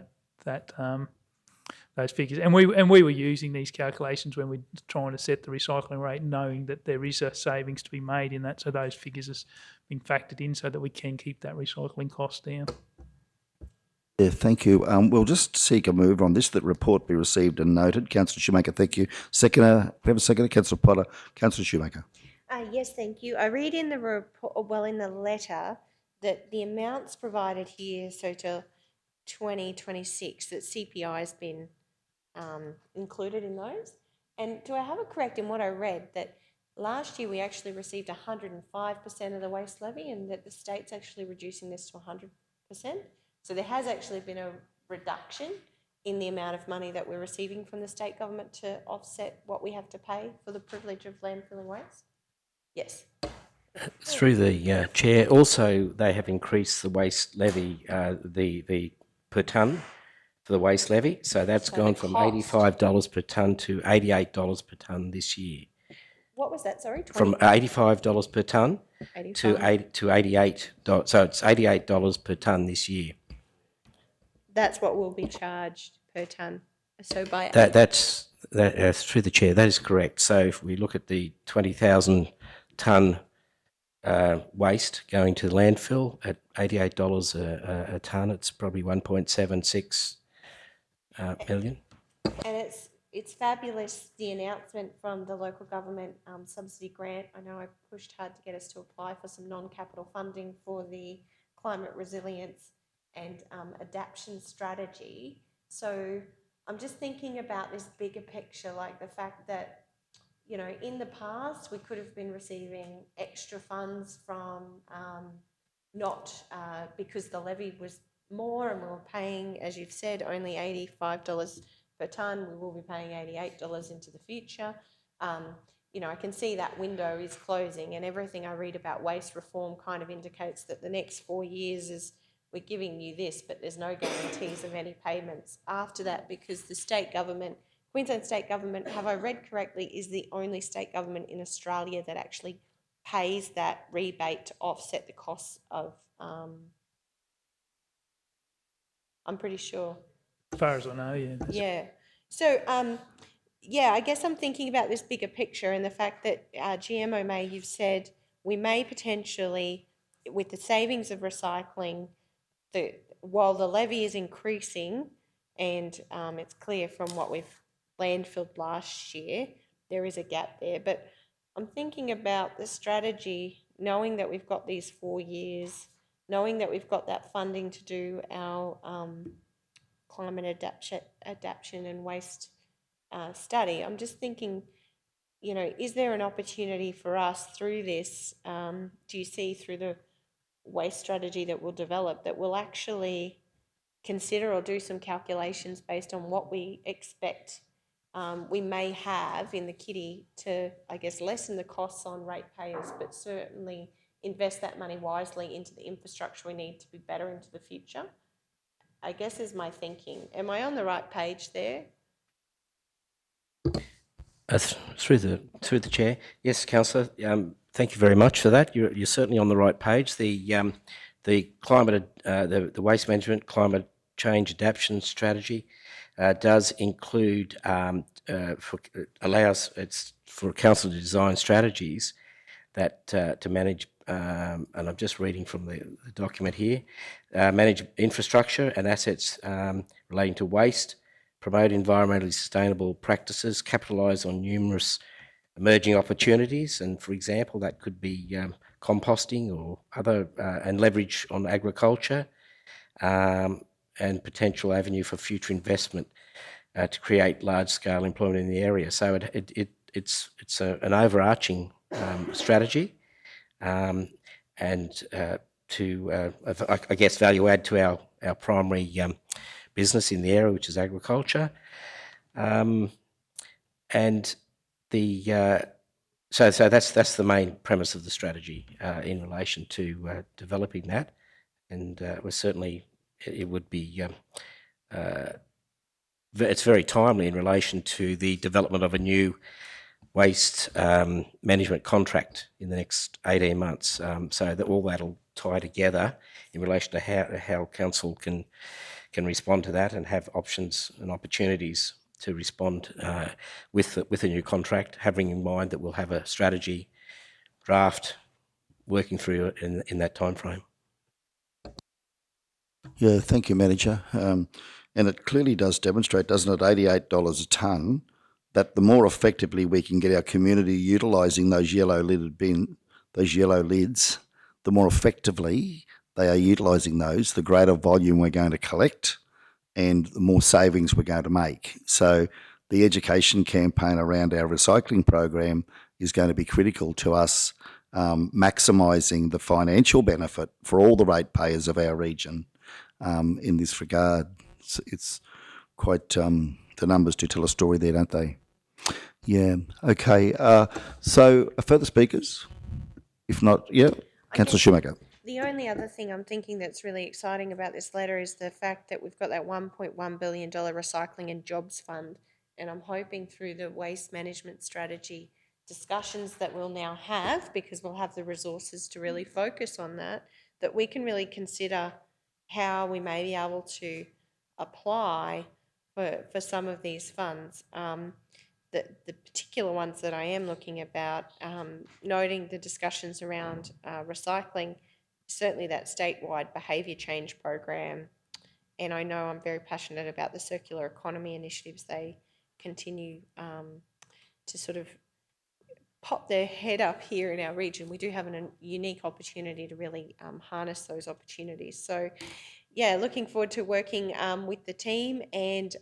those figures. And we were using these calculations when we're trying to set the recycling rate, knowing that there is a savings to be made in that. So those figures have been factored in so that we can keep that recycling cost down. Yeah, thank you. We'll just seek a move on this, that report be received and noted. Councillor Shoemaker, thank you. Seconder, we have a seconder? Councillor Potter. Councillor Shoemaker. Yes, thank you. I read in the report, well, in the letter, that the amounts provided here, so till 2026, that CPI has been included in those. And do I have it correct in what I read, that last year we actually received 105% of the waste levy, and that the state's actually reducing this to 100%? So there has actually been a reduction in the amount of money that we're receiving from the state government to offset what we have to pay for the privilege of landfilling waste? Yes. Through the chair, also they have increased the waste levy, the per tonne for the waste levy. So that's So gone the from cost- $85 per tonne to $88 per tonne this year. What was that, sorry? From $85 per tonne to 85. to $88. So it's $88 per tonne this year. That's what will be charged per tonne. So by That's through the chair. That is correct. So if we look at the 20,000 tonne waste going to the landfill at $88 a tonne, it's probably 1.76 million. And it's fabulous, the announcement from the local government subsidy grant. I know I pushed hard to get us to apply for some non-capital funding for the climate resilience and adaptation strategy. So I'm just thinking about this bigger picture, like the fact that, you know, in the past we could have been receiving extra funds from because the levy was more and we were paying, as you've said, only $85 per tonne. We will be paying $88 into the future. You know, I can see that window is closing, and everything I read about waste reform kind of indicates that the next 4 years is we're giving you this, but there's no guarantees of any payments after that, because the state government, Queensland state government, have I read correctly, is the only state government in Australia that actually pays that rebate to offset the costs of, I'm pretty sure. As far as I know, yeah. Yeah. So, yeah, I guess I'm thinking about this bigger picture and the fact that GMO May, you've said we may potentially, with the savings of recycling, while the levy is increasing, and it's clear from what we've landfilled last year, there is a gap there. But I'm thinking about the strategy, knowing that we've got these 4 years, knowing that we've got that funding to do our climate adaptation and waste study. I'm just thinking, you know, is there an opportunity for us through this, do you see through the waste strategy that we'll develop, that we'll actually consider or do some calculations based on what we expect we may have in the kitty to, I guess, lessen the costs on ratepayers, but certainly invest that money wisely into the infrastructure we need to be better into the future? I guess is my thinking. Am I on the right page there? Through the chair, yes, councillor. Thank you very much for that. You're certainly on the right page. The climate, the waste management climate change adaptation strategy does include allows it's for council to design strategies that to manage. And I'm just reading from the document here. Manage infrastructure and assets relating to waste, promote environmentally sustainable practices, capitalise on numerous emerging opportunities, and for example, that could be composting or other, and leverage on agriculture, and potential avenue for future investment to create large-scale employment in the area. So it's an overarching strategy, and to I guess value add to our primary business in the area, which is agriculture, and the so that's the main premise of the strategy in relation to developing that, and it would be it's very timely in relation to the development of a new waste management contract in the next 18 months. So that all that'll tie together in relation to how council can respond to that and have options and opportunities to respond with a new contract, having in mind that we'll have a strategy draft working through it in that time frame. Yeah, thank you, Manager. And it clearly does demonstrate, doesn't it, $88 a tonne, that the more effectively we can get our community utilising those yellow lids, the more effectively they are utilising those, the greater volume we're going to collect and the more savings we're going to make. So the education campaign around our recycling program is going to be critical to us maximising the financial benefit for all the ratepayers of our region in this regard. It's quite, the numbers do tell a story there, don't they? Yeah, okay. So further speakers? If not, yeah, Councillor Shoemaker. The only other thing I'm thinking that's really exciting about this letter is the fact that we've got that $1.1 billion recycling and jobs fund. And I'm hoping through the waste management strategy discussions that we'll now have, because we'll have the resources to really focus on that, that we can really consider how we may be able to apply for some of these funds. The particular ones that I am looking about, noting the discussions around recycling, certainly that statewide behaviour change program, and I know I'm very passionate about the circular economy initiatives. They continue to sort of pop their head up here in our region. We do have a unique opportunity to really harness those opportunities. So yeah, looking forward to working with the team and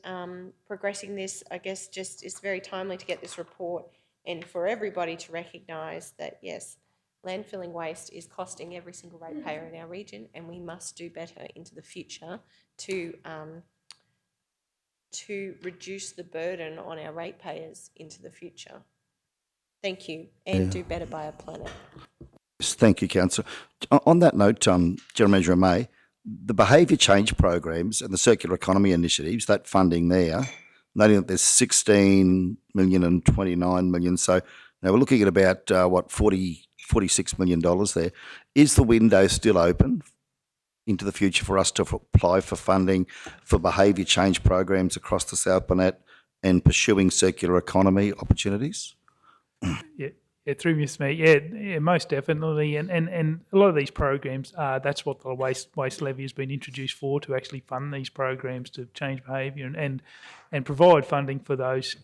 progressing this. I guess just it's very timely to get this report and for everybody to recognise that, yes, landfilling waste is costing every single ratepayer in our region, and we must do better into the future to reduce the burden on our ratepayers into the future. Thank you, and do better by our planet. Thank you, Councillor. On that note, General Manager May, the behaviour change programs and the circular economy initiatives, that funding there, noting that there's 16 million and 29 million, so now we're looking at about, $46 million there. Is the window still open into the future for us to apply for funding for behaviour change programs across the South Burnett and pursuing circular economy opportunities? Yeah, through Ms. May, yeah, most definitely, and a lot of these programs, that's what the waste levy has been introduced for, to actually fund these programs to change behaviour and provide funding for those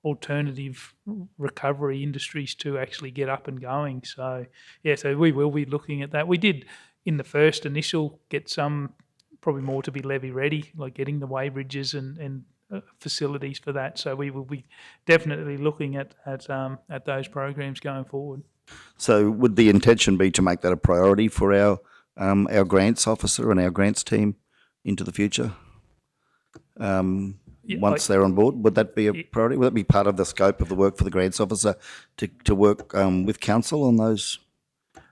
alternative recovery industries to actually get up and going. So yeah, so we will be looking at that. We did in the first initial get some, probably more to be levy ready, like getting the weighbridges and facilities for that. So we will be definitely looking at those programs going forward. So would the intention be to make that a priority for our grants officer and our grants team into the future? Once they're on board, would that be a priority? Would that be part of the scope of the work for the grants officer to work with council on those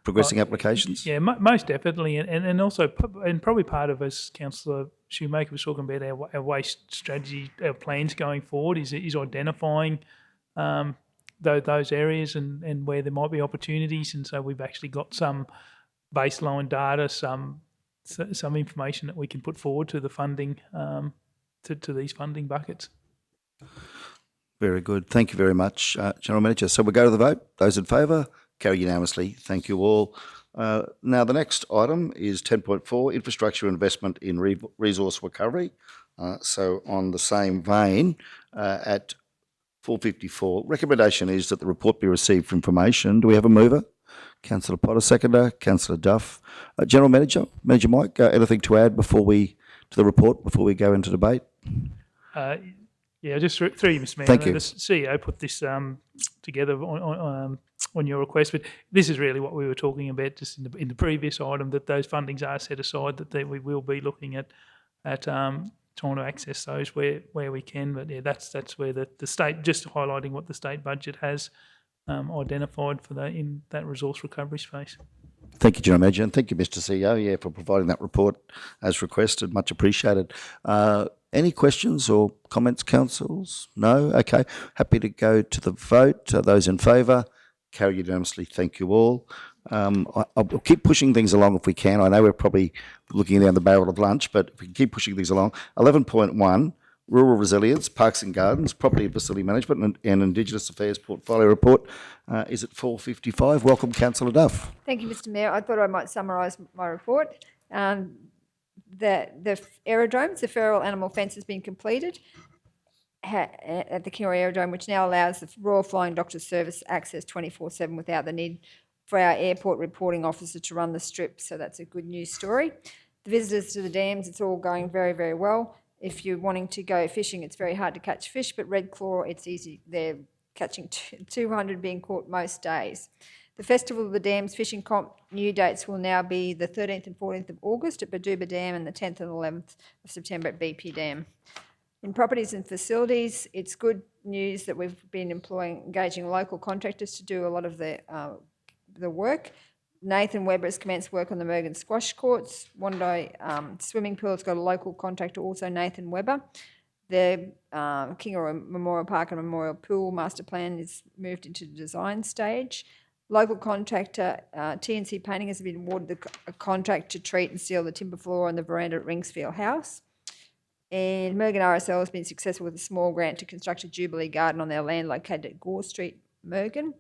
progressing applications? Yeah, most definitely, and also, and probably part of, as Councillor Shoemaker was talking about, our waste strategy, our plans going forward is identifying those areas and where there might be opportunities, and so we've actually got some baseline data, some information that we can put forward to the funding, to these funding buckets. Very good. Thank you very much, General Manager. So we'll go to the vote. Those in favour? Carry unanimously. Thank you all. Now, the next item is 10.4, infrastructure investment in resource recovery. So on the same vein, at 454, recommendation is that the report be received for information. Do we have a mover? Councillor Potter, seconder. Councillor Duff. General Manager, Manager Mike, anything to add to the report before we go into debate? Yeah, just through you, Mr. Mayor. Thank you. The CEO put this together on your request, but this is really what we were talking about just in the previous item, that those fundings are set aside, that we will be looking at trying to access those where we can. But yeah, that's where the state, just highlighting what the state budget has identified for in that resource recovery space. Thank you, General Manager, and thank you, Mr. CEO, for providing that report as requested. Much appreciated. Any questions or comments, councils? No? Okay. Happy to go to the vote. Those in favour? Carry unanimously. Thank you all. I'll keep pushing things along if we can. I know we're probably looking down the barrel of lunch, but if we can keep pushing things along. 11.1, Rural Resilience, Parks and Gardens, Property and Facility Management and Indigenous Affairs Portfolio Report is at 4:55. Welcome, Councillor Duff. Thank you, Mr. Mayor. I thought I might summarise my report. The aerodromes, the feral animal fence has been completed. at the Kingaroy Aerodrome, which now allows the Royal Flying Doctor Service access 24/7 without the need for our airport reporting officer to run the strip. So that's a good news story. The visitors to the dams, it's all going very, very well. If you're wanting to go fishing, it's very hard to catch fish, but red claw, it's easy. They're catching 200 being caught most days. The Festival of the Dams Fishing Comp new dates will now be the 13th and 14th of August at Badooba Dam and the 10th and 11th of September at BP Dam. In properties and facilities, it's good news that we've been engaging local contractors to do a lot of the work. Nathan Webber has commenced work on the Mergen squash courts. Wandai swimming pool has got a local contractor, also Nathan Webber. The Kingaroy Memorial Park and Memorial Pool master plan is moved into the design stage. Local contractor TNC Painting has been awarded a contract to treat and seal the timber floor on the veranda at Ringsfield House. And Mergen RSL has been successful with a small grant to construct a Jubilee Garden on their land located at Gore Street, Mergen.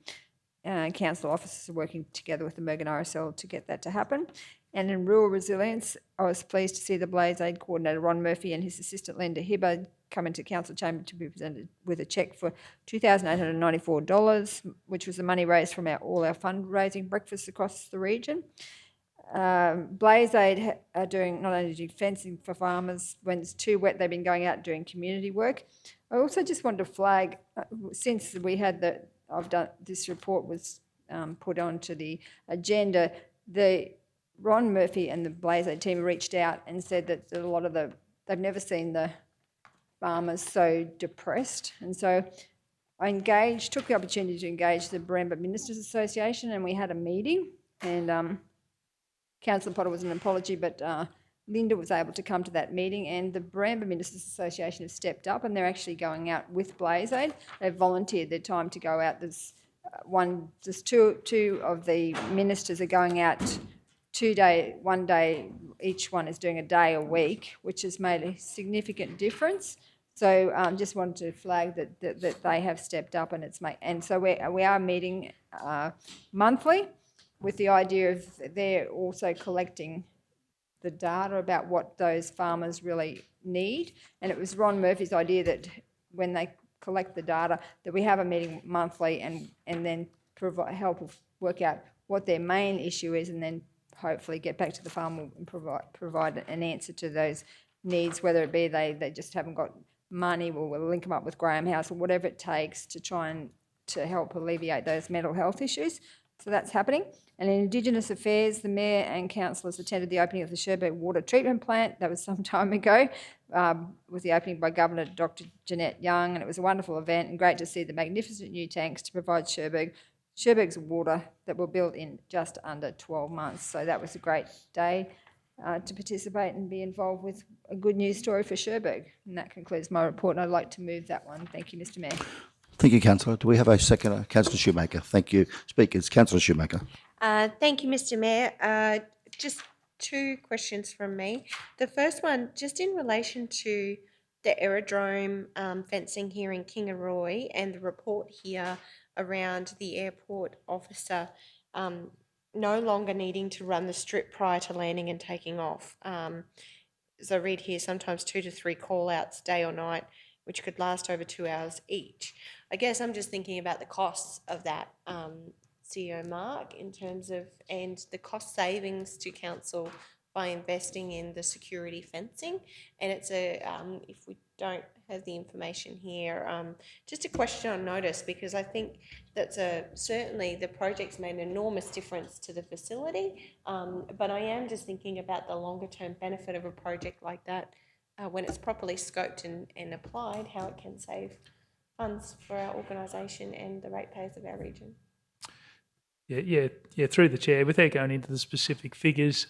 Council officers are working together with the Mergen RSL to get that to happen. And in rural resilience, I was pleased to see the Blaze Aid Coordinator Ron Murphy and his assistant Linda Hibber come into Council Chamber to be presented with a cheque for $2,894, which was the money raised from all our fundraising breakfasts across the region. Blaze Aid are doing not only do fencing for farmers when it's too wet, they've been going out doing community work. I also just wanted to flag, since we had this report was put onto the agenda, Ron Murphy and the Blaze Aid team reached out and said that a lot of they've never seen the farmers so depressed. And so I took the opportunity to engage the Barambah Ministers Association, and we had a meeting, and Councillor Potter was an apology, but Linda was able to come to that meeting, and the Barambah Ministers Association have stepped up and they're actually going out with Blaze Aid. They've volunteered their time to go out. There's two of the ministers are going out 1 day, each one is doing a day a week, which has made a significant difference. So just wanted to flag that they have stepped up, and so we are meeting monthly with the idea of they're also collecting the data about what those farmers really need. And it was Ron Murphy's idea that when they collect the data, that we have a meeting monthly and then help work out what their main issue is, and then hopefully get back to the farm and provide an answer to those needs, whether it be they just haven't got money, or we'll link them up with Graham House or whatever it takes to try and to help alleviate those mental health issues. So that's happening. And in Indigenous Affairs, the Mayor and councillors attended the opening of the Cherbourg Water Treatment Plant. That was some time ago, with the opening by Governor Dr Jeanette Young, and it was a wonderful event and great to see the magnificent new tanks to provide Cherbourg's water that were built in just under 12 months. So that was a great day to participate and be involved with a good news story for Cherbourg. And that concludes my report, and I'd like to move that one. Thank you, Mr Mayor. Thank you, Councillor. Do we have a seconder? Councillor Shoemaker. Thank you. Speakers, Councillor Shoemaker. Thank you, Mr Mayor. Just two questions from me. The first one, just in relation to the aerodrome fencing here in Kingaroy and the report here around the airport officer no longer needing to run the strip prior to landing and taking off. As I read here, sometimes 2 to 3 call-outs day or night, which could last over 2 hours each. I guess I'm just thinking about the costs of that, CEO Mark, in terms of, and the cost savings to council by investing in the security fencing. And it's if we don't have the information here, just a question on notice, because I think that's certainly the project's made an enormous difference to the facility, but I am just thinking about the longer term benefit of a project like that when it's properly scoped and applied, how it can save funds for our organisation and the ratepayers of our region. Yeah, through the chair, without going into the specific figures,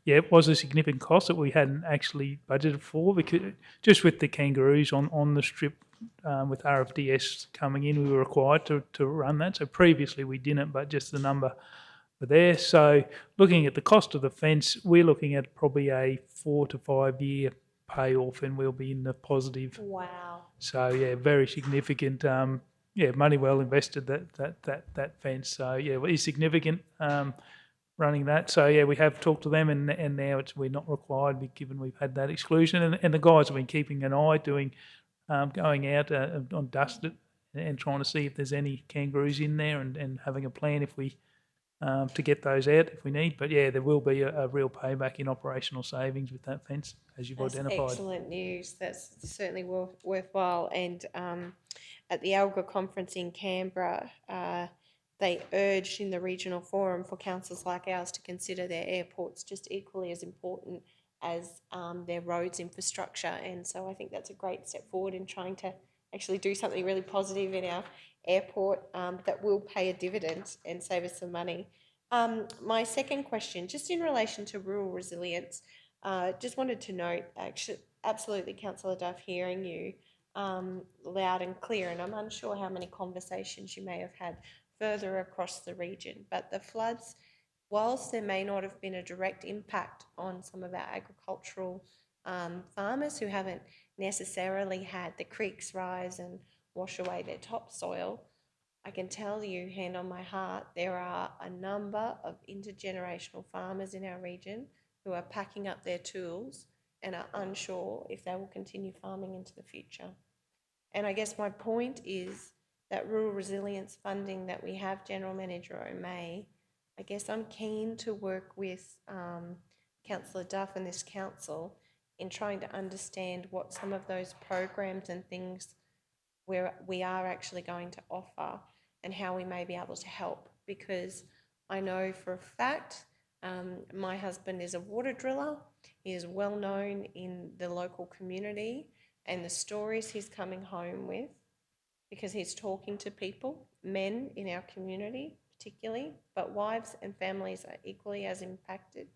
it was a significant cost that we hadn't actually budgeted for, because just with the kangaroos on the strip, with RFDS coming in, we were required to run that. So previously we didn't, but just the number were there. So looking at the cost of the fence, we're looking at probably a 4 to 5 year payoff, and we'll be in the positive. Wow. So yeah, very significant. Money well invested, that fence. So yeah, it is significant running that. So yeah, we have talked to them, and now we're not required, given we've had that exclusion. And the guys have been keeping an eye, doing going out on dust it and trying to see if there's any kangaroos in there and having a plan if we to get those out if we need. But yeah, there will be a real payback in operational savings with that fence, as you've That's identified. excellent news. That's certainly worthwhile. And at the ALGA conference in Canberra, they urged in the regional forum for councils like ours to consider their airports just equally as important as their roads infrastructure. And so I think that's a great step forward in trying to actually do something really positive in our airport that will pay a dividend and save us some money. My second question, just in relation to rural resilience, just wanted to note, actually, absolutely, Councillor Duff, hearing you loud and clear, and I'm unsure how many conversations you may have had further across the region, but the floods, whilst there may not have been a direct impact on some of our agricultural farmers who haven't necessarily had the creeks rise and wash away their topsoil, I can tell you, hand on my heart, there are a number of intergenerational farmers in our region who are packing up their tools and are unsure if they will continue farming into the future. And I guess my point is that rural resilience funding that we have, General Manager O'May, I guess I'm keen to work with Councillor Duff and this council in trying to understand what some of those programs and things where we are actually going to offer and how we may be able to help. Because I know for a fact my husband is a water driller. He is well known in the local community, and the stories he's coming home with, because he's talking to people, men in our community particularly, but wives and families are equally as impacted,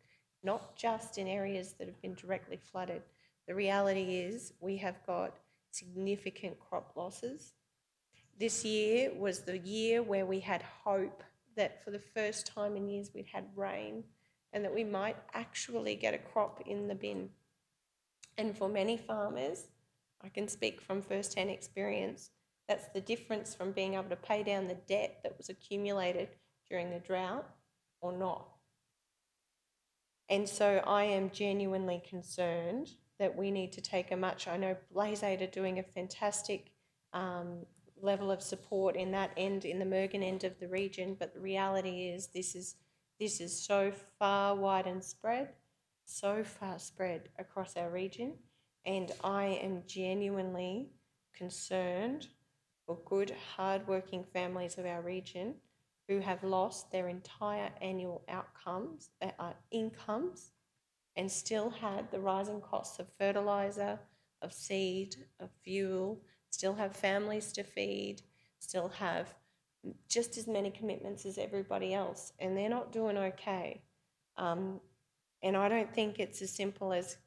not just in areas that have been directly flooded. The reality is we have got significant crop losses. This year was the year where we had hope that for the first time in years we'd had rain and that we might actually get a crop in the bin. And for many farmers, I can speak from first-hand experience, that's the difference from being able to pay down the debt that was accumulated during the drought or not. And so I am genuinely concerned that we need to take I know Blaze Aid are doing a fantastic level of support in that end, in the Mergen end of the region, but the reality is this is so far wide and spread, so far spread across our region, and I am genuinely concerned for good, hard-working families of our region who have lost their entire annual incomes and still had the rising costs of fertiliser, of seed, of fuel, still have families to feed, still have just as many commitments as everybody else, and they're not doing okay. And I don't think it's as simple as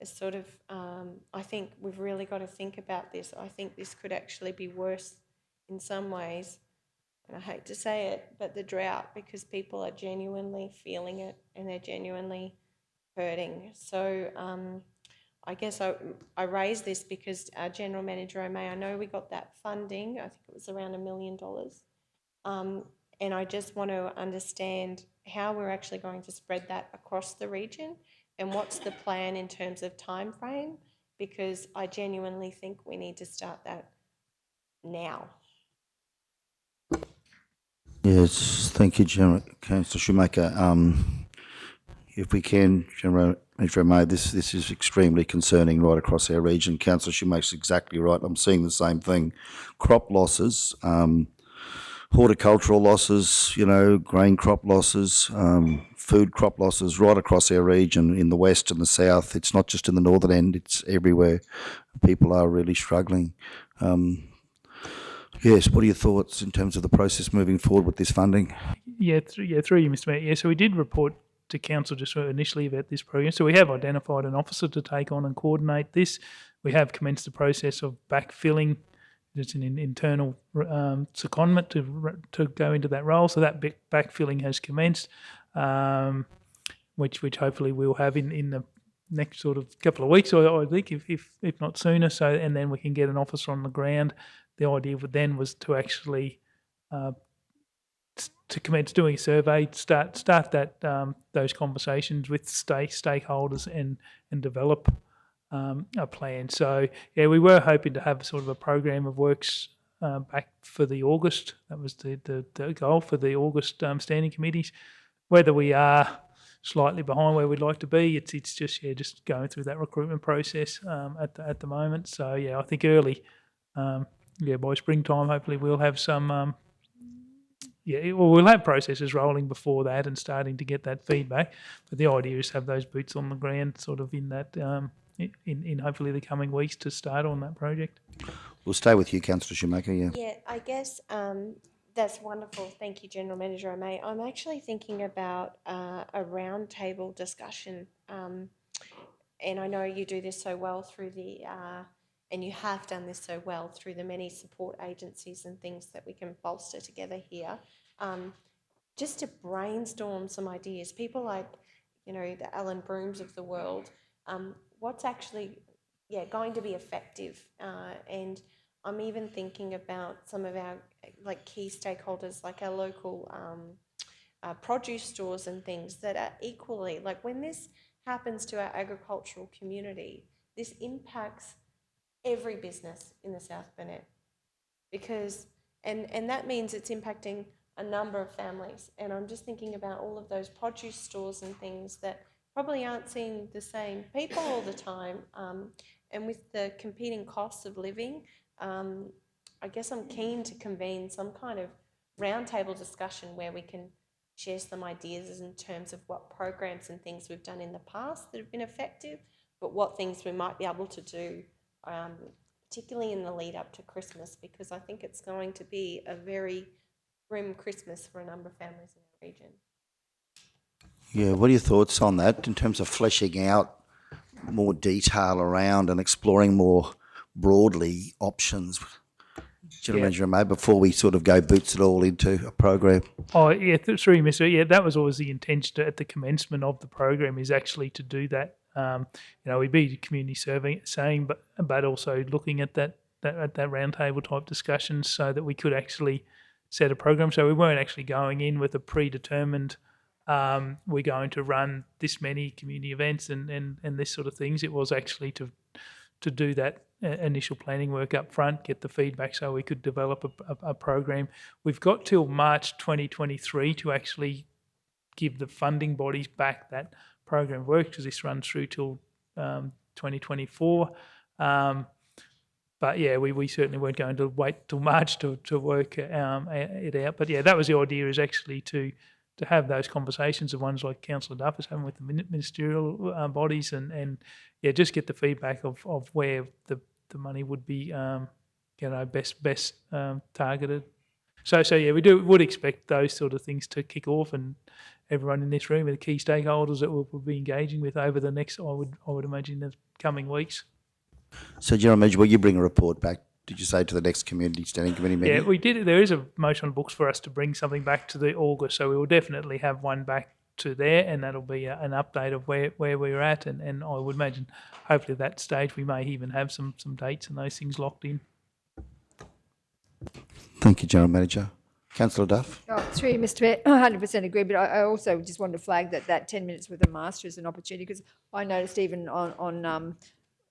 sort of, I think we've really got to think about this. I think this could actually be worse in some ways, and I hate to say it, but the drought, because people are genuinely feeling it and they're genuinely hurting. So I guess I raised this because our General Manager O'May, I know we got that funding, I think it was around $1 million, and I just want to understand how we're actually going to spread that across the region and what's the plan in terms of time frame, because I genuinely think we need to start that now. Yes, thank you, Councillor Shoemaker. If we can, General Manager O'May, this is extremely concerning right across our region. Councillor Shoemaker's exactly right. I'm seeing the same thing. Crop losses, horticultural losses, grain crop losses, food crop losses right across our region in the west and the south. It's not just in the northern end, it's everywhere. People are really struggling. Yes, what are your thoughts in terms of the process moving forward with this funding? Yeah, through you, Mr. Mayor. Yeah, so we did report to council just initially about this program. So we have identified an officer to take on and coordinate this. We have commenced the process of backfilling. It's an internal secondment to go into that role. So that backfilling has commenced, which hopefully we'll have in the next sort of couple of weeks, I think, if not sooner. So, and then we can get an officer on the ground. The idea then was to actually to commence doing a survey, start that those conversations with stakeholders and develop a plan. So yeah, we were hoping to have sort of a program of works back for the August. That was the goal for the August standing committees. Whether we are slightly behind where we'd like to be, it's just going through that recruitment process at the moment. So yeah, I think early, by springtime, hopefully we'll have some. We'll have processes rolling before that and starting to get that feedback. But the idea is to have those boots on the ground, sort of in that in hopefully the coming weeks to start on that project. We'll stay with you, Councillor Shoemaker. Yeah. Yeah, I guess that's wonderful. Thank you, General Manager O'May. I'm actually thinking about a roundtable discussion, and I know you do this so well through the, and you have done this so well through the many support agencies and things that we can bolster together here, just to brainstorm some ideas. People like, the Alan Brooms of the world, what's actually, going to be effective, and I'm even thinking about some of our key stakeholders, like our local produce stores and things that are equally, when this happens to our agricultural community, this impacts every business in the South Burnett, because, and that means it's impacting a number of families. And I'm just thinking about all of those produce stores and things that probably aren't seeing the same people all the time. And with the competing costs of living, I guess I'm keen to convene some kind of roundtable discussion where we can share some ideas in terms of what programs and things we've done in the past that have been effective, but what things we might be able to do, particularly in the lead up to Christmas, because I think it's going to be a very grim Christmas for a number of families in our region. Yeah, what are your thoughts on that in terms of fleshing out more detail around and exploring more broadly options? General Manager May, before we sort of go boots it all into a program. Oh yeah, through you, Mr. Yeah, that was always the intention at the commencement of the program, is actually to do that. We'd be community saying, but also looking at that roundtable type discussions, so that we could actually set a program. So we weren't actually going in with a predetermined, we're going to run this many community events and this sort of things. It was actually to do that initial planning work up front, get the feedback so we could develop a program. We've got till March 2023 to actually give the funding bodies back that program of work, because this runs through till 2024. But yeah, we certainly weren't going to wait till March to work it out. But yeah, that was the idea, is actually to have those conversations, the ones like Councillor Duff is having with the ministerial bodies, and just get the feedback of where the money would be, best targeted. So yeah, would expect those sort of things to kick off, and everyone in this room are the key stakeholders that we'll be engaging with over the next, I would imagine, the coming weeks. So, General Manager, will you bring a report back, did you say, to the next Community Standing Committee meeting? Yeah, we did. There is a motion on books for us to bring something back to the August, so we will definitely have one back to there, and that'll be an update of where we're at, and I would imagine hopefully at that stage we may even have some dates and those things locked in. Thank you, General Manager. Councillor Duff? Oh, through you, Mr. Mayor, 100% agree, but I also just wanted to flag that 10 minutes with the master is an opportunity, because I noticed even on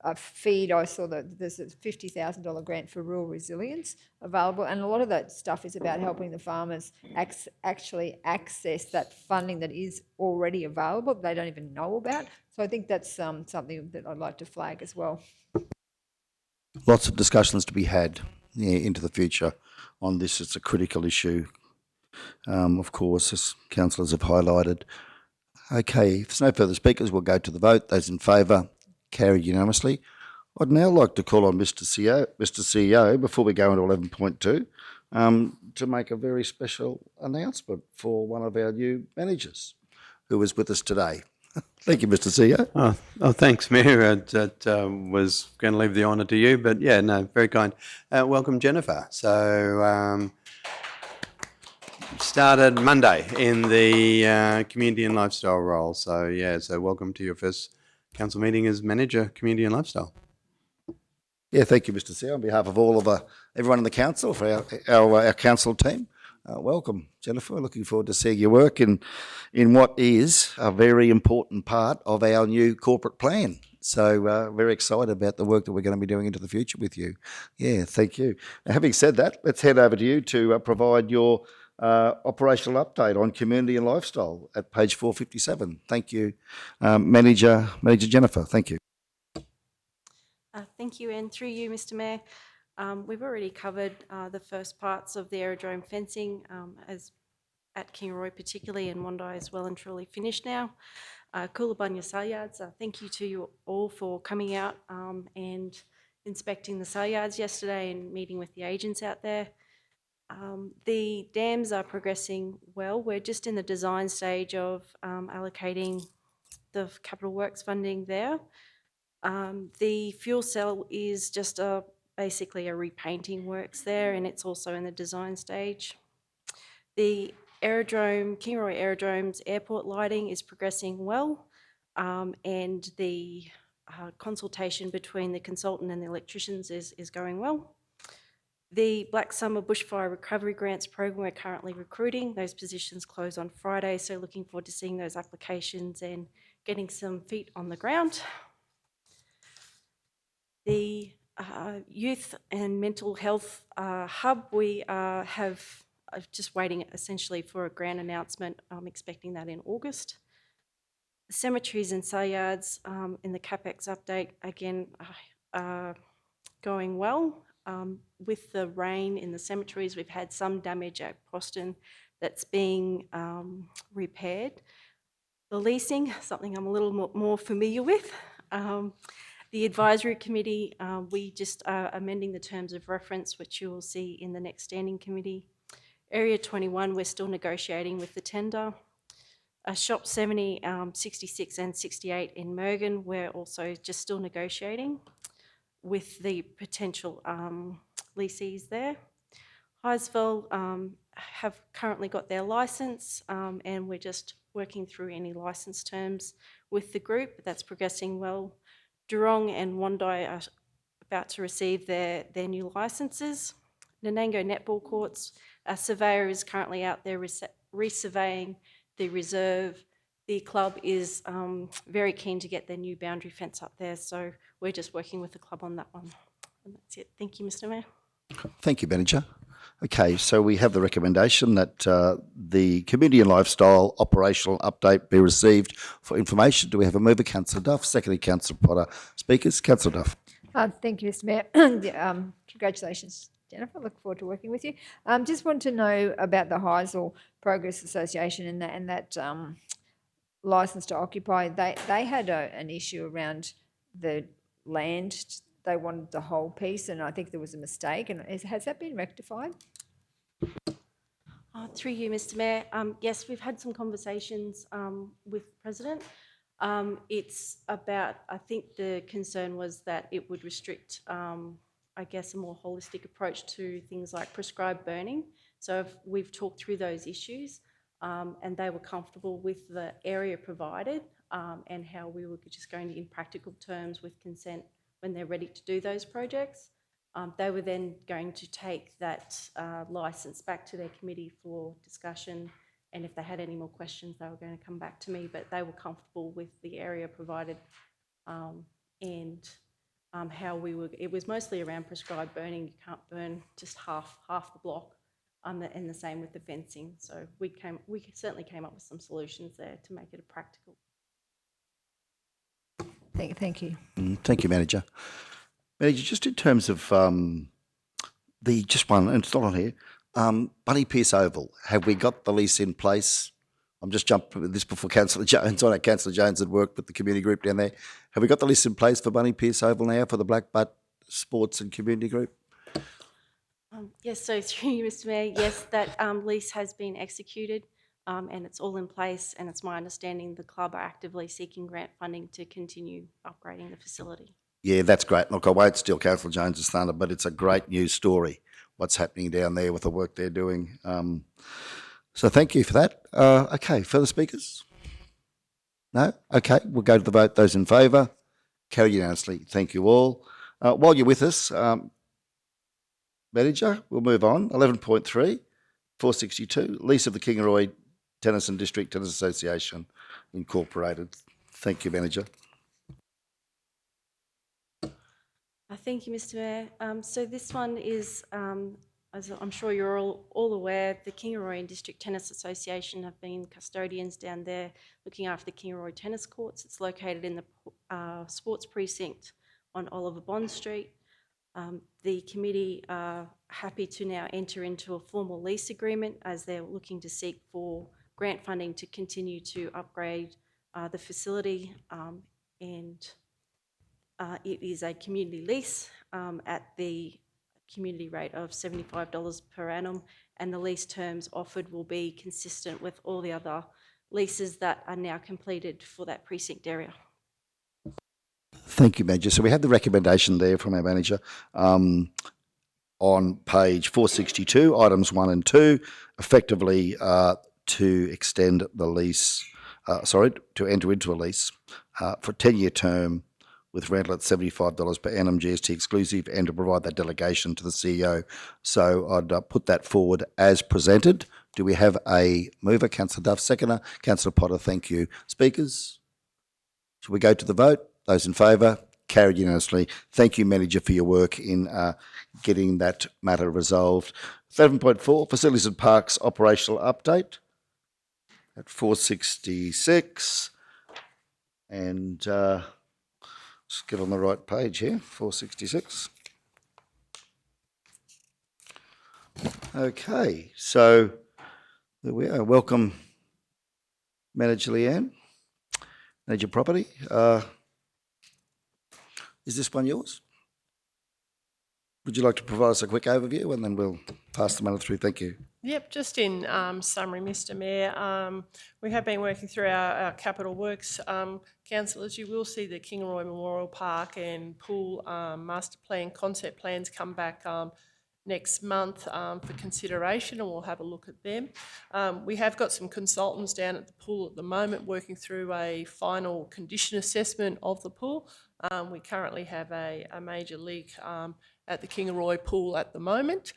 a feed, I saw that there's a $50,000 grant for rural resilience available, and a lot of that stuff is about helping the farmers actually access that funding that is already available, they don't even know about. So I think that's something that I'd like to flag as well. Lots of discussions to be had into the future on this. It's a critical issue, of course, as councillors have highlighted. Okay, if there's no further speakers, we'll go to the vote. Those in favour, carried unanimously. I'd now like to call on Mr. CEO, before we go into 11.2, to make a very special announcement for one of our new managers who is with us today. Thank you, Mr. CEO. Oh, thanks, Mayor. That was going to leave the honour to you, but yeah, no, very kind. Welcome, Jennifer. So, started Monday in the community and lifestyle role. So yeah, so welcome to your first council meeting as manager, community and lifestyle. Yeah, thank you, Mr. CEO. On behalf of all of everyone in the council, for our council team, welcome, Jennifer. Looking forward to seeing your work in what is a very important part of our new corporate plan So very excited about the work that we're going to be doing into the future with you. Yeah, thank you. Now, having said that, let's head over to you to provide your operational update on community and lifestyle at page 457. Thank you, Manager Jennifer. Thank you. Thank you, and through you, Mr. Mayor. We've already covered the first parts of the aerodrome fencing as at Kingaroy particularly, and Wondai is well and truly finished now. Coolabunnya sale yards, thank you to you all for coming out and inspecting the sale yards yesterday and meeting with the agents out there. The dams are progressing well. We're just in the design stage of allocating the capital works funding there. The fuel cell is just basically a repainting works there, and it's also in the design stage. The aerodrome, Kingaroy Aerodrome's airport lighting is progressing well, and the consultation between the consultant and the electricians is going well. The Black Summer Bushfire Recovery Grants program, we're currently recruiting. Those positions close on Friday, so looking forward to seeing those applications and getting some feet on the ground. The Youth and Mental Health Hub, we have just waiting essentially for a grant announcement. I'm expecting that in August. The cemeteries and sale yards in the CapEx update, again, going well. With the rain in the cemeteries, we've had some damage at Proston that's being repaired. The leasing, something I'm a little more familiar with. The advisory committee, we just are amending the terms of reference, which you will see in the next standing committee. Area 21, we're still negotiating with the tender. Shop 70, 66 and 68 in Mergen, we're also just still negotiating with the potential lessees there. Highsville have currently got their licence and we're just working through any licence terms with the group. That's progressing well. Durong and Wondai are about to receive their new licences. Nanango netball courts, a surveyor is currently out there resurveying the reserve. The club is very keen to get their new boundary fence up there, so we're just working with the club on that one. And that's it. Thank you, Mr. Mayor. Thank you, Manager. Okay, so we have the recommendation that the community and lifestyle operational update be received for information. Do we have a mover? Councillor Duff. Secondly, Councillor Potter. Speakers, Councillor Duff. Thank you, Mr. Mayor. Congratulations, Jennifer. Look forward to working with you. Just want to know about the Heisel Progress Association and that licence to occupy. They had an issue around the land. They wanted the whole piece, and I think there was a mistake. And has that been rectified? Through you, Mr. Mayor. Yes, we've had some conversations with the President. It's about, I think the concern was that it would restrict, I guess, a more holistic approach to things like prescribed burning. So we've talked through those issues and they were comfortable with the area provided and how we were just going to, in practical terms, with consent when they're ready to do those projects. They were then going to take that licence back to their committee for discussion, and if they had any more questions, they were going to come back to me, but they were comfortable with the area provided and how we were, it was mostly around prescribed burning. You can't burn just half the block, and the same with the fencing. So we certainly came up with some solutions there to make it a practical. Thank you. Thank you, Manager. Manager, just in terms of just one, and it's not on here, Bunny Pierce Oval, have we got the lease in place? I'm just jumping this before Councillor Jones. I know Councillor Jones had worked with the community group down there. Have we got the lease in place for Bunny Pierce Oval now for the Black Butt Sports and Community Group? Yes, so through you, Mr. Mayor, yes, that lease has been executed and it's all in place, and it's my understanding the club are actively seeking grant funding to continue upgrading the facility. Yeah, that's great. Look, I won't steal Councillor Jones's thunder, but it's a great news story, what's happening down there with the work they're doing. So thank you for that. Okay, further speakers? No? Okay, we'll go to the vote. Those in favour? Carried unanimously. Thank you all. While you're with us, Manager, we'll move on. 11.3, 462, lease of the Kingaroy Tennyson District Tennis Association Incorporated. Thank you, Manager. Thank you, Mr Mayor. So this one is, as I'm sure you're all aware, the Kingaroy and District Tennis Association have been custodians down there looking after the Kingaroy tennis courts. It's located in the sports precinct on Oliver Bond Street. The committee are happy to now enter into a formal lease agreement as they're looking to seek for grant funding to continue to upgrade the facility, and it is a community lease at the community rate of $75 per annum, and the lease terms offered will be consistent with all the other leases that are now completed for that precinct area. Thank you, Manager. So we have the recommendation there from our manager on page 462, items 1 and 2, effectively to extend the lease, to enter into a lease for a 10-year term with rental at $75 per annum, GST exclusive, and to provide that delegation to the CEO. So I'd put that forward as presented. Do we have a mover? Councillor Duff, seconder. Councillor Potter, thank you. Speakers? Shall we go to the vote? Those in favour? Carried unanimously. Thank you, Manager, for your work in getting that matter resolved. 7.4, Facilities and Parks Operational Update at 466. And let's get on the right page here, 466. Okay, so there we are. Welcome, Manager Leanne. Manager Property. Is this one yours? Would you like to provide us a quick overview and then we'll pass the matter through? Thank you. Yep, just in summary, Mr Mayor, we have been working through our capital works. Councillors, you will see the Kingaroy Memorial Park and Pool Master Plan concept plans come back next month for consideration, and we'll have a look at them. We have got some consultants down at the pool at the moment working through a final condition assessment of the pool. We currently have a major leak at the Kingaroy pool at the moment,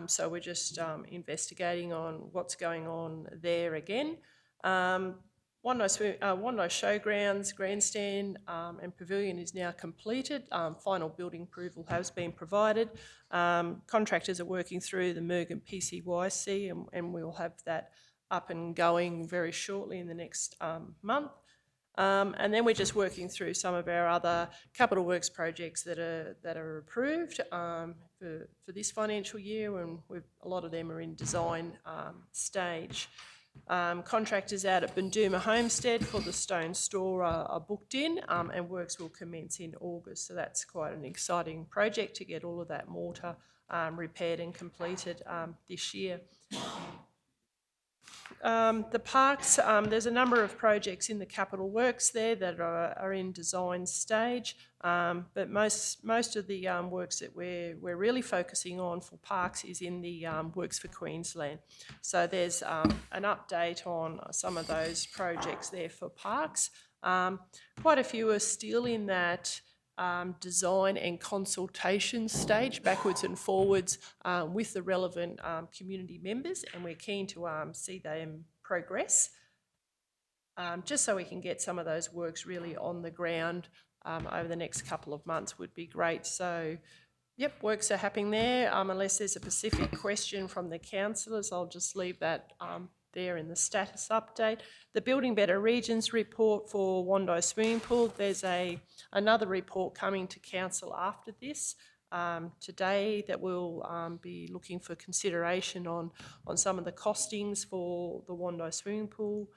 so we're just investigating on what's going on there again. Wandai Showgrounds, Grandstand and Pavilion is now completed. Final building approval has been provided. Contractors are working through the MERG and PCYC, and we'll have that up and going very shortly in the next month. And then we're just working through some of our other capital works projects that are approved for this financial year, and a lot of them are in design stage. Contractors out at Bunduma Homestead for the stone store are booked in, and works will commence in August. So that's quite an exciting project to get all of that mortar repaired and completed this year. The parks, there's a number of projects in the capital works there that are in design stage, but most of the works that we're really focusing on for parks is in the Works for Queensland. So there's an update on some of those projects there for parks. Quite a few are still in that design and consultation stage, backwards and forwards with the relevant community members, and we're keen to see them progress, just so we can get some of those works really on the ground over the next couple of months would be great. So, yep, works are happening there. Unless there's a specific question from the councillors, I'll just leave that there in the status update. The Building Better Regions report for Wandai Swimming Pool, there's another report coming to council after this today that will be looking for consideration on some of the costings for the Wandai Swimming Pool.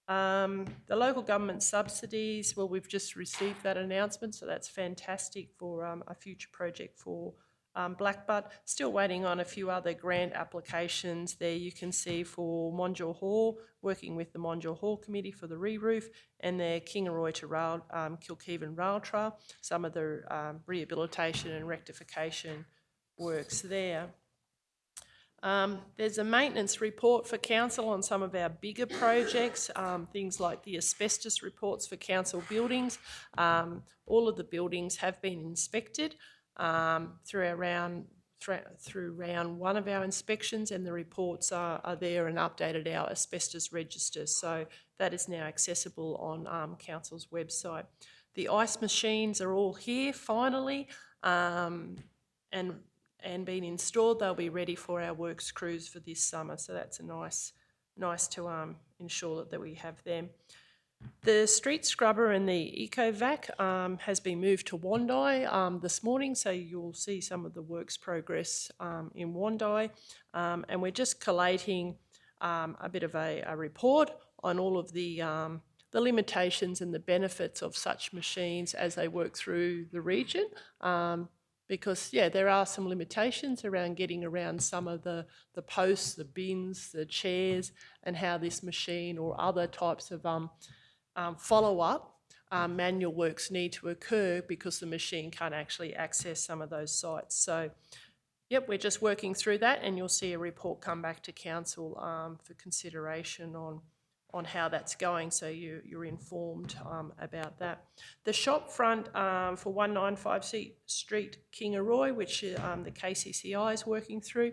The local government subsidies, well, we've just received that announcement, so that's fantastic for a future project for Blackbutt. Still waiting on a few other grant applications there. You can see for Monjaw Hall, working with the Monjaw Hall Committee for the re-roof, and the Kingaroy to Kilkeevan Rail Trail, some of the rehabilitation and rectification works there. There's a maintenance report for council on some of our bigger projects, things like the asbestos reports for council buildings. All of the buildings have been inspected through round one of our inspections, and the reports are there and updated our asbestos register, so that is now accessible on council's website. The ice machines are all here finally. and been installed. They'll be ready for our works crews for this summer. So that's a nice to ensure that we have them. The street scrubber and the EcoVac has been moved to Wandai this morning, so you'll see some of the works progress in Wandai. And we're just collating a bit of a report on all of the limitations and the benefits of such machines as they work through the region. Because, yeah, there are some limitations around getting around some of the posts, the bins, the chairs, and how this machine or other types of follow-up manual works need to occur because the machine can't actually access some of those sites. So, yep, we're just working through that, and you'll see a report come back to council for consideration on how that's going, so you're informed about that. The shop front for 195 Street, Kingaroy, which the KCCI is working through,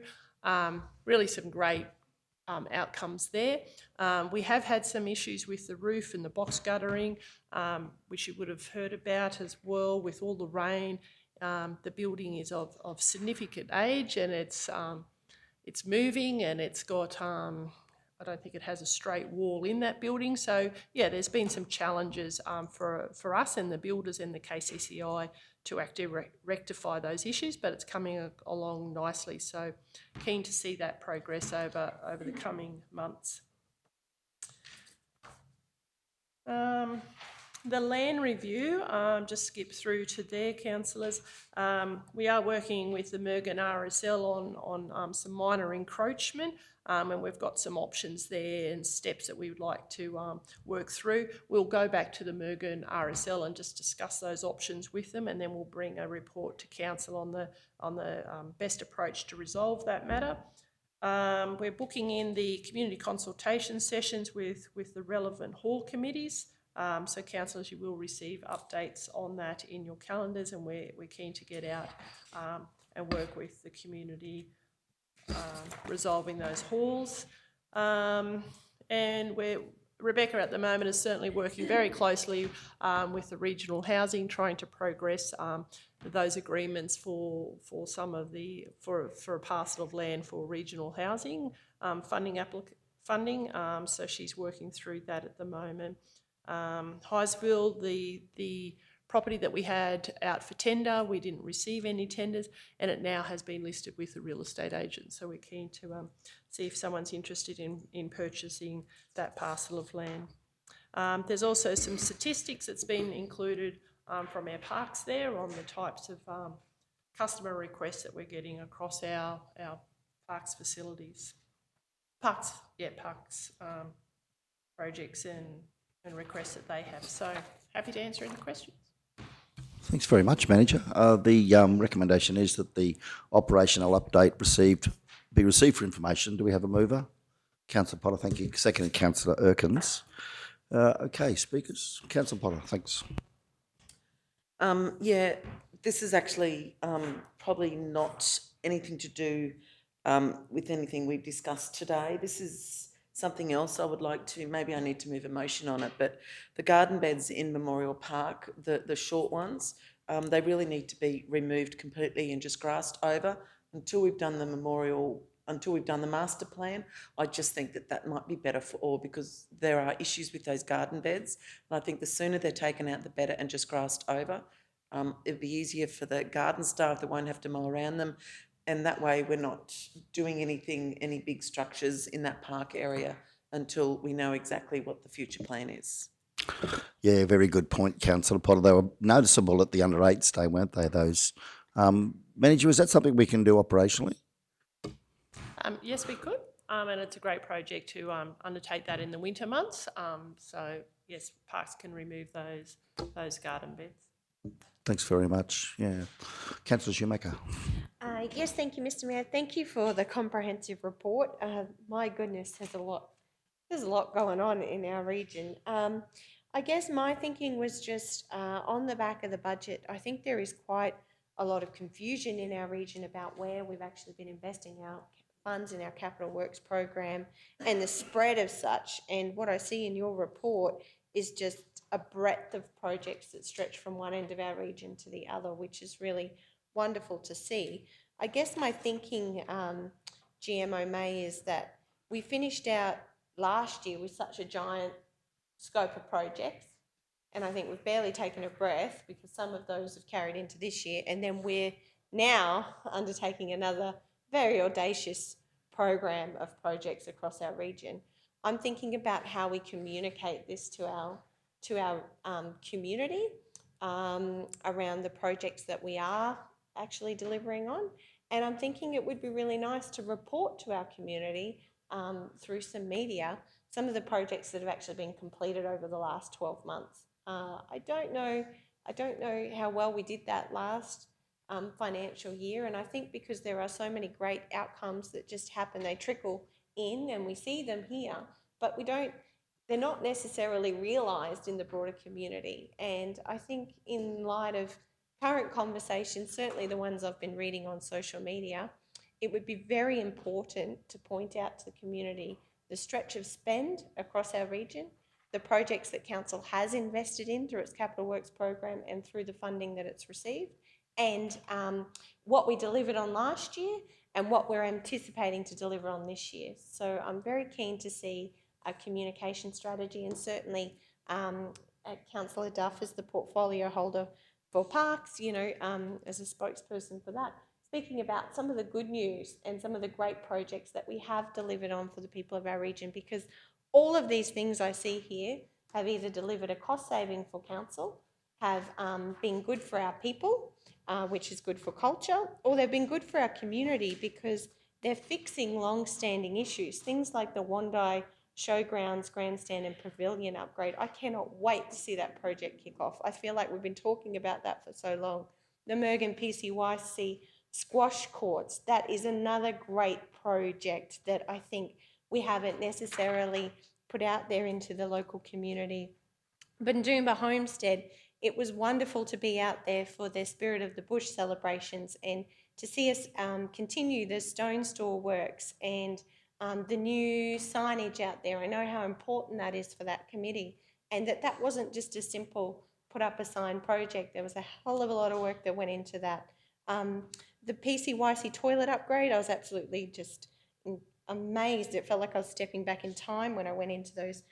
really some great outcomes there. We have had some issues with the roof and the box guttering, which you would have heard about as well with all the rain. The building is of significant age, and it's moving, and it's got I don't think it has a straight wall in that building. So, yeah, there's been some challenges for us and the builders and the KCCI to actually rectify those issues, but it's coming along nicely. So keen to see that progress over the coming months. The land review, just skip through to there, councillors. We are working with the Mergen RSL on some minor encroachment, and we've got some options there and steps that we would like to work through. We'll go back to the Mergen RSL and just discuss those options with them, and then we'll bring a report to council on the best approach to resolve that matter. We're booking in the community consultation sessions with the relevant hall committees. So councillors, you will receive updates on that in your calendars, and we're keen to get out and work with the community resolving those halls. And Rebecca at the moment is certainly working very closely with the regional housing, trying to progress those agreements for some of for a parcel of land for regional housing funding. So she's working through that at the moment. Highsville, the property that we had out for tender, we didn't receive any tenders, and it now has been listed with a real estate agent. So we're keen to see if someone's interested in purchasing that parcel of land. There's also some statistics that's been included from our parks there on the types of customer requests that we're getting across our parks facilities. Parks projects and requests that they have. So happy to answer any questions. Thanks very much, Manager. The recommendation is that the operational update be received for information. Do we have a mover? Councillor Potter, thank you. Second, Councillor Erkins. Okay, speakers. Councillor Potter, thanks. Yeah, this is actually probably not anything to do with anything we've discussed today. This is something else I would like to, maybe I need to move a motion on it, but the garden beds in Memorial Park, the short ones, they really need to be removed completely and just grassed over until we've done the master plan. I just think that might be better for all, because there are issues with those garden beds, and I think the sooner they're taken out, the better, and just grassed over. It'd be easier for the garden staff that won't have to mow around them, and that way we're not doing any big structures in that park area until we know exactly what the future plan is. Yeah, very good point, Councillor Potter. They were noticeable at the under-8s day, weren't they, those? Manager, is that something we can do operationally? Yes, we could, and it's a great project to undertake that in the winter months. So, yes, parks can remove those garden beds. Thanks very much. Yeah. Councillor Shoemaker. Yes, thank you, Mr. Mayor. Thank you for the comprehensive report. My goodness, there's a lot going on in our region. I guess my thinking was just on the back of the budget. I think there is quite a lot of confusion in our region about where we've actually been investing our funds in our capital works program and the spread of such. And what I see in your report is just a breadth of projects that stretch from one end of our region to the other, which is really wonderful to see. I guess my thinking, GMO May, is that we finished out last year with such a giant scope of projects, and I think we've barely taken a breath because some of those have carried into this year, and then we're now undertaking another very audacious program of projects across our region. I'm thinking about how we communicate this to our community around the projects that we are actually delivering on. And I'm thinking it would be really nice to report to our community through some media some of the projects that have actually been completed over the last 12 months. I don't know how well we did that last financial year, and I think because there are so many great outcomes that just happen, they trickle in and we see them here, but they're not necessarily realised in the broader community. And I think in light of current conversations, certainly the ones I've been reading on social media, it would be very important to point out to the community the stretch of spend across our region, the projects that Council has invested in through its Capital Works program and through the funding that it's received, and what we delivered on last year and what we're anticipating to deliver on this year. So I'm very keen to see a communication strategy, and certainly Councillor Duff is the portfolio holder for parks, as a spokesperson for that, speaking about some of the good news and some of the great projects that we have delivered on for the people of our region, because all of these things I see here have either delivered a cost saving for council, have been good for our people, which is good for culture, or they've been good for our community because they're fixing long-standing issues, things like the Wandai Showgrounds Grandstand and Pavilion upgrade. I cannot wait to see that project kick off. I feel like we've been talking about that for so long. The Mergen PCYC squash courts, that is another great project that I think we haven't necessarily put out there into the local community. Bundoomba Homestead, it was wonderful to be out there for their Spirit of the Bush celebrations and to see us continue the Stone Store works and the new signage out there. I know how important that is for that committee, and that wasn't just a simple put up a sign project. There was a hell of a lot of work that went into that. The PCYC toilet upgrade, I was absolutely just amazed. It felt like I was stepping back in time when I went into those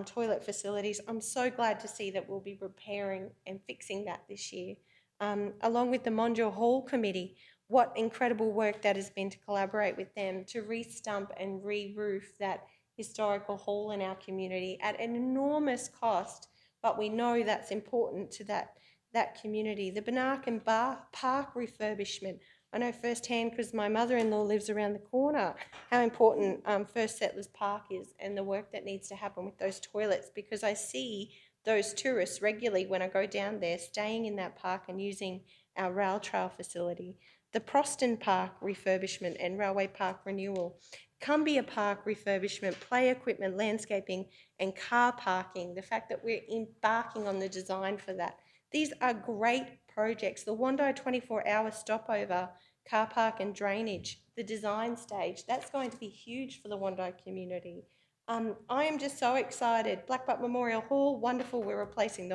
toilet facilities. I'm so glad to see that we'll be repairing and fixing that this year. Along with the Mondial Hall Committee, what incredible work that has been to collaborate with them to re-stump and re-roof that historical hall in our community at an enormous cost, but we know that's important to that community. The Banarkin Park refurbishment, I know firsthand because my mother-in-law lives around the corner, how important First Settlers Park is and the work that needs to happen with those toilets, because I see those tourists regularly when I go down there staying in that park and using our rail trail facility. The Proston Park refurbishment and Railway Park renewal, Cumbia Park refurbishment, play equipment, landscaping and car parking, the fact that we're embarking on the design for that. These are great projects. The Wandai 24-hour stopover, car park and drainage, the design stage, that's going to be huge for the Wandai community. I am just so excited. Blackbutt Memorial Hall, wonderful. We're replacing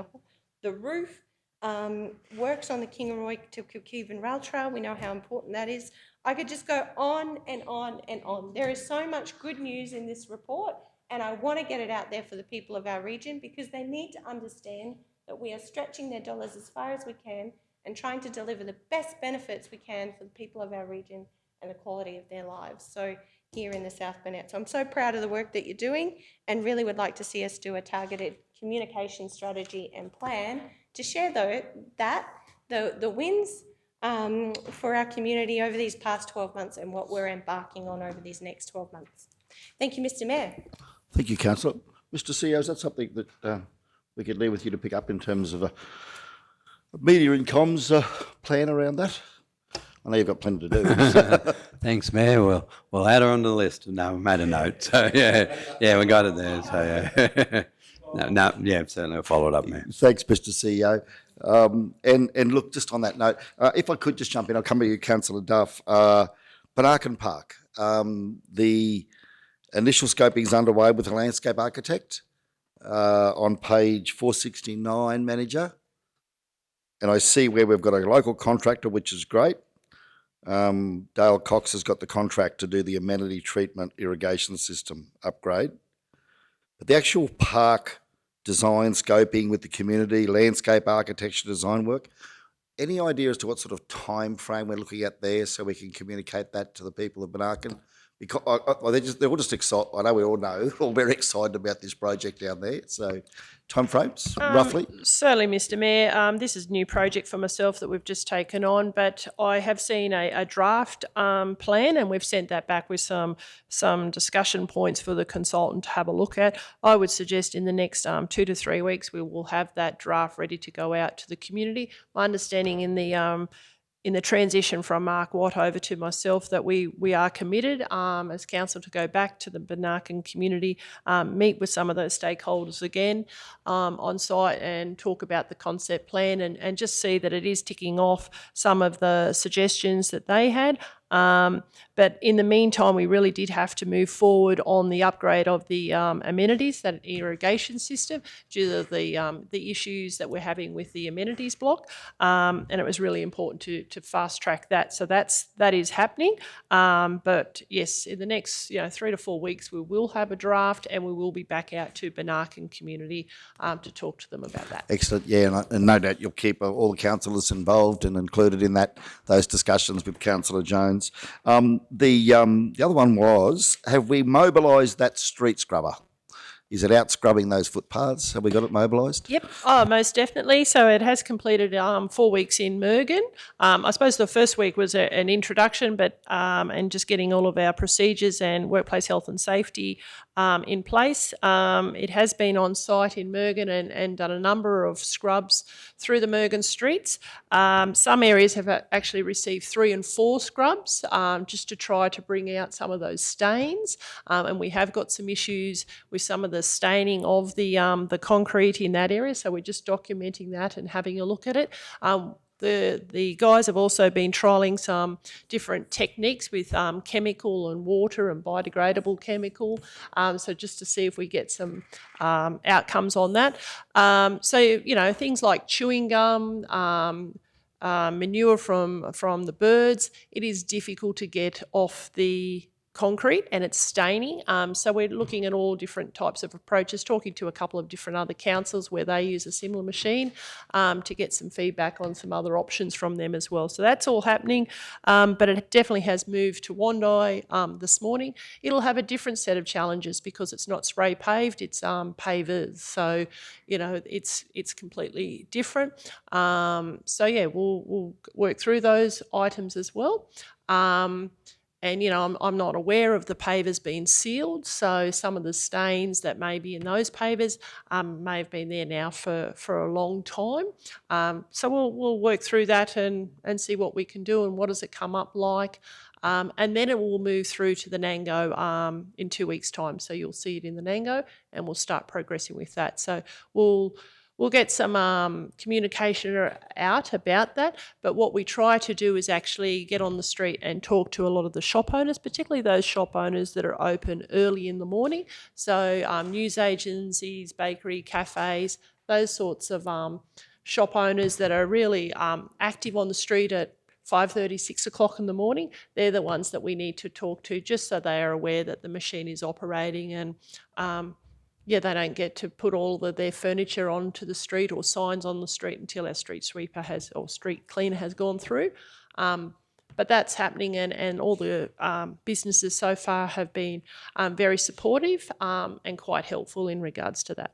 the roof. Works on the Kingaroy to Kilkivan Rail Trail. We know how important that is. I could just go on and on and on. There is so much good news in this report, and I want to get it out there for the people of our region because they need to understand that we are stretching their dollars as far as we can and trying to deliver the best benefits we can for the people of our region and the quality of their lives. So here in the South Burnett. So I'm so proud of the work that you're doing and really would like to see us do a targeted communication strategy and plan to share the wins for our community over these past 12 months and what we're embarking on over these next 12 months. Thank you, Mr. Mayor. Thank you, Councillor. Mr. CEO, is that something that we could leave with you to pick up in terms of a media and comms plan around that? I know you've got plenty to do. Thanks, Mayor. We'll add her on the list. No, we made a note. So, yeah, we got it there. So, yeah. Certainly I'll follow it up, Mayor. Thanks, Mr. CEO. And look, just on that note, if I could just jump in, I'll come to you, Councillor Duff. Banarkin Park, the initial scoping is underway with the landscape architect on page 469, Manager. and I see where we've got a local contractor, which is great. Dale Cox has got the contract to do the amenity treatment irrigation system upgrade. But the actual park design scoping with the community, landscape architecture design work, any idea as to what sort of time frame we're looking at there so we can communicate that to the people of Benarkan? Because they're all just excited. I know we all know, we're all very excited about this project down there. So timeframes, roughly? Certainly, Mr Mayor. This is a new project for myself that we've just taken on, but I have seen a draft plan, and we've sent that back with some discussion points for the consultant to have a look at. I would suggest in the next 2 to 3 weeks we will have that draft ready to go out to the community. My understanding in the transition from Mark Watt over to myself that we are committed as council to go back to the Benarkan community, meet with some of those stakeholders again on site and talk about the concept plan and just see that it is ticking off some of the suggestions that they had. But in the meantime, we really did have to move forward on the upgrade of the amenities, that irrigation system, due to the issues that we're having with the amenities block. And it was really important to fast track that. So that is happening. But yes, in the next 3 to 4 weeks, we will have a draft and we will be back out to Benarkan community to talk to them about that. Excellent, yeah, and no doubt you'll keep all the councillors involved and included in those discussions with Councillor Jones. The other one was, have we mobilised that street scrubber? Is it out scrubbing those footpaths? Have we got it mobilised? Yep, most definitely. So it has completed 4 weeks in Mergen. I suppose the first week was an introduction, but and just getting all of our procedures and workplace health and safety in place. It has been on site in Mergen and done a number of scrubs through the Mergen streets. Some areas have actually received 3 and 4 scrubs just to try to bring out some of those stains. And we have got some issues with some of the staining of the concrete in that area, so we're just documenting that and having a look at it. The guys have also been trialling some different techniques with chemical and water and biodegradable chemical, so just to see if we get some outcomes on that. So things like chewing gum, manure from the birds, it is difficult to get off the concrete and it's staining. So we're looking at all different types of approaches, talking to a couple of different other councils where they use a similar machine to get some feedback on some other options from them as well. So that's all happening, but it definitely has moved to Wandai this morning. It'll have a different set of challenges because it's not spray paved, it's pavers. So, it's completely different. So yeah, we'll work through those items as well. And, I'm not aware of the pavers being sealed, so some of the stains that may be in those pavers may have been there now for a long time. So we'll work through that and see what we can do and what does it come up like. And then it will move through to the Nango in 2 weeks' time. So you'll see it in the Nango and we'll start progressing with that. So we'll get some communication out about that, but what we try to do is actually get on the street and talk to a lot of the shop owners, particularly those shop owners that are open early in the morning. So news agencies, bakery, cafes, those sorts of shop owners that are really active on the street at 5:30, 6 o'clock in the morning, they're the ones that we need to talk to just so they are aware that the machine is operating and they don't get to put all of their furniture onto the street or signs on the street until our street sweeper or street cleaner has gone through. But that's happening and all the businesses so far have been very supportive and quite helpful in regards to that.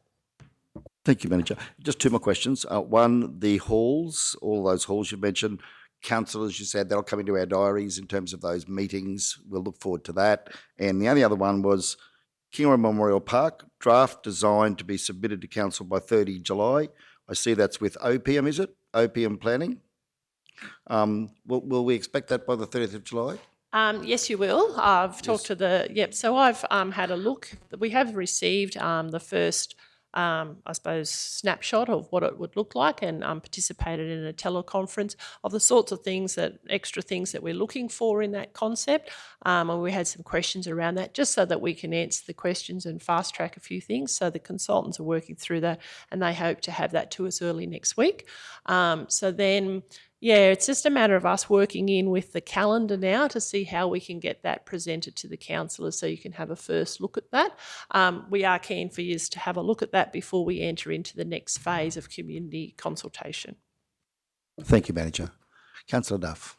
Thank you, Manager. Just 2 more questions. One, the halls, all those halls you mentioned, councillors, you said that'll come into our diaries in terms of those meetings. We'll look forward to that. And the only other one was Kingaroy Memorial Park, draft designed to be submitted to council by 30 July. I see that's with OPM, is it? OPM planning. Will we expect that by the 30th of July? Yes, you will. I've talked to so I've had a look. We have received the first I suppose, snapshot of what it would look like, and participated in a teleconference of the sorts of extra things that we're looking for in that concept. And we had some questions around that, just so that we can answer the questions and fast track a few things. So the consultants are working through that, and they hope to have that to us early next week. So then, yeah, it's just a matter of us working in with the calendar now to see how we can get that presented to the councillors so you can have a first look at that. We are keen for you to have a look at that before we enter into the next phase of community consultation. Thank you, Manager. Councillor Duff.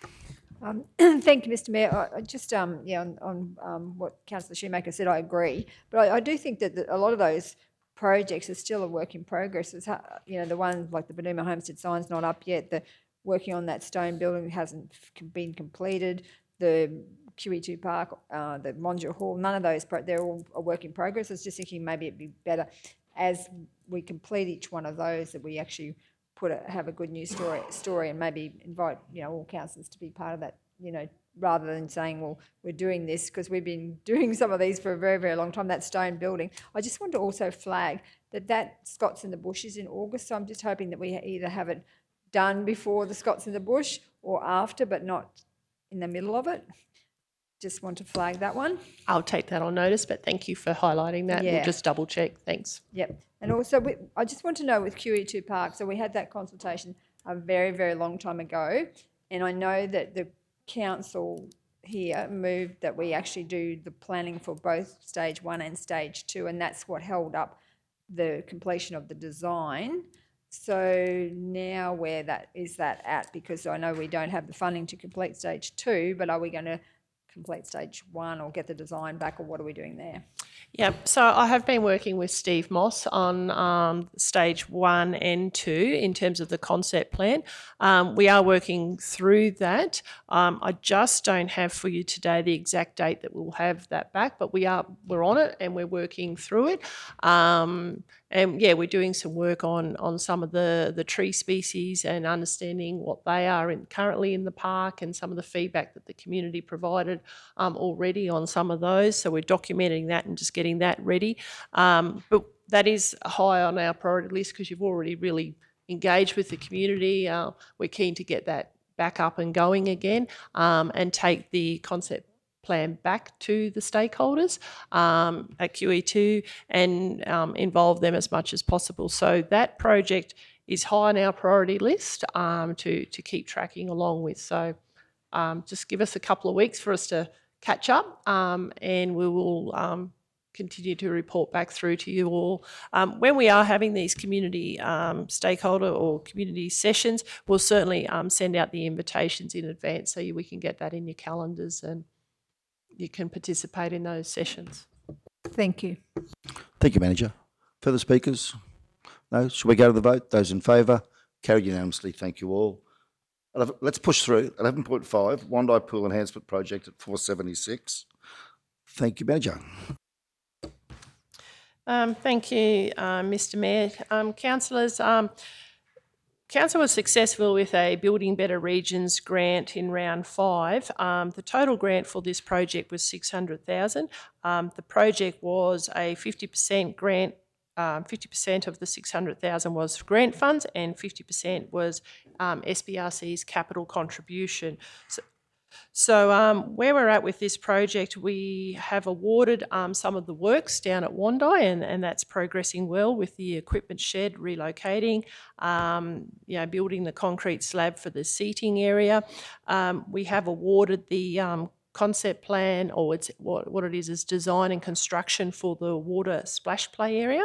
Thank you, Mr Mayor. I just, on what Councillor Shoemaker said, I agree. But I do think that a lot of those projects are still a work in progress. It's, the one like the Boonuma Homestead sign's not up yet. The working on that stone building hasn't been completed. The QE2 Park, the Monja Hall, none of those, they're all a work in progress. I was just thinking maybe it'd be better as we complete each one of those that we actually have a good news story and maybe invite, all councillors to be part of that, rather than saying, well, we're doing this because we've been doing some of these for a very, very long time, that stone building. I just want to also flag that Scots in the Bush is in August, so I'm just hoping that we either have it done before the Scots in the Bush or after, but not in the middle of it. Just want to flag that one. I'll take that on notice, but thank you for highlighting that. Yeah. We'll just double check. Thanks. Yep. And also, I just want to know with QE2 Park, so we had that consultation a very, very long time ago, and I know that the council here moved that we actually do the planning for both stage 1 and stage 2, and that's what held up the completion of the design. So now where is that at? Because I know we don't have the funding to complete stage 2, but are we going to complete stage 1 or get the design back, or what are we doing there? Yeah, so I have been working with Steve Moss on stage 1 and 2 in terms of the concept plan. We are working through that. I just don't have for you today the exact date that we'll have that back, but we're on it and we're working through it. And yeah, we're doing some work on some of the tree species and understanding what they are currently in the park, and some of the feedback that the community provided already on some of those. So we're documenting that and just getting that ready. But that is high on our priority list because you've already really engaged with the community. We're keen to get that back up and going again, and take the concept plan back to the stakeholders at QE2 and involve them as much as possible. So that project is high on our priority list to keep tracking along with. So just give us a couple of weeks for us to catch up, and we will continue to report back through to you all. When we are having these community stakeholder or community sessions, we'll certainly send out the invitations in advance so we can get that in your calendars and you can participate in those sessions. Thank you. Thank you, Manager. Further speakers? No? Shall we go to the vote? Those in favour? Carried unanimously. Thank you all. Let's push through. 11.5, Wandai Pool Enhancement Project at 476. Thank you, Manager. Thank you, Mr Mayor. Councillors, Council was successful with a Building Better Regions grant in round 5. The total grant for this project was $600,000. The project was a 50% grant. 50% of the $600,000 was grant funds and 50% was SBRC's capital contribution. So where we're at with this project, we have awarded some of the works down at Wandai, and that's progressing well with the equipment shed relocating, building the concrete slab for the seating area. We have awarded the concept plan, or it's what it is design and construction for the water splash play area.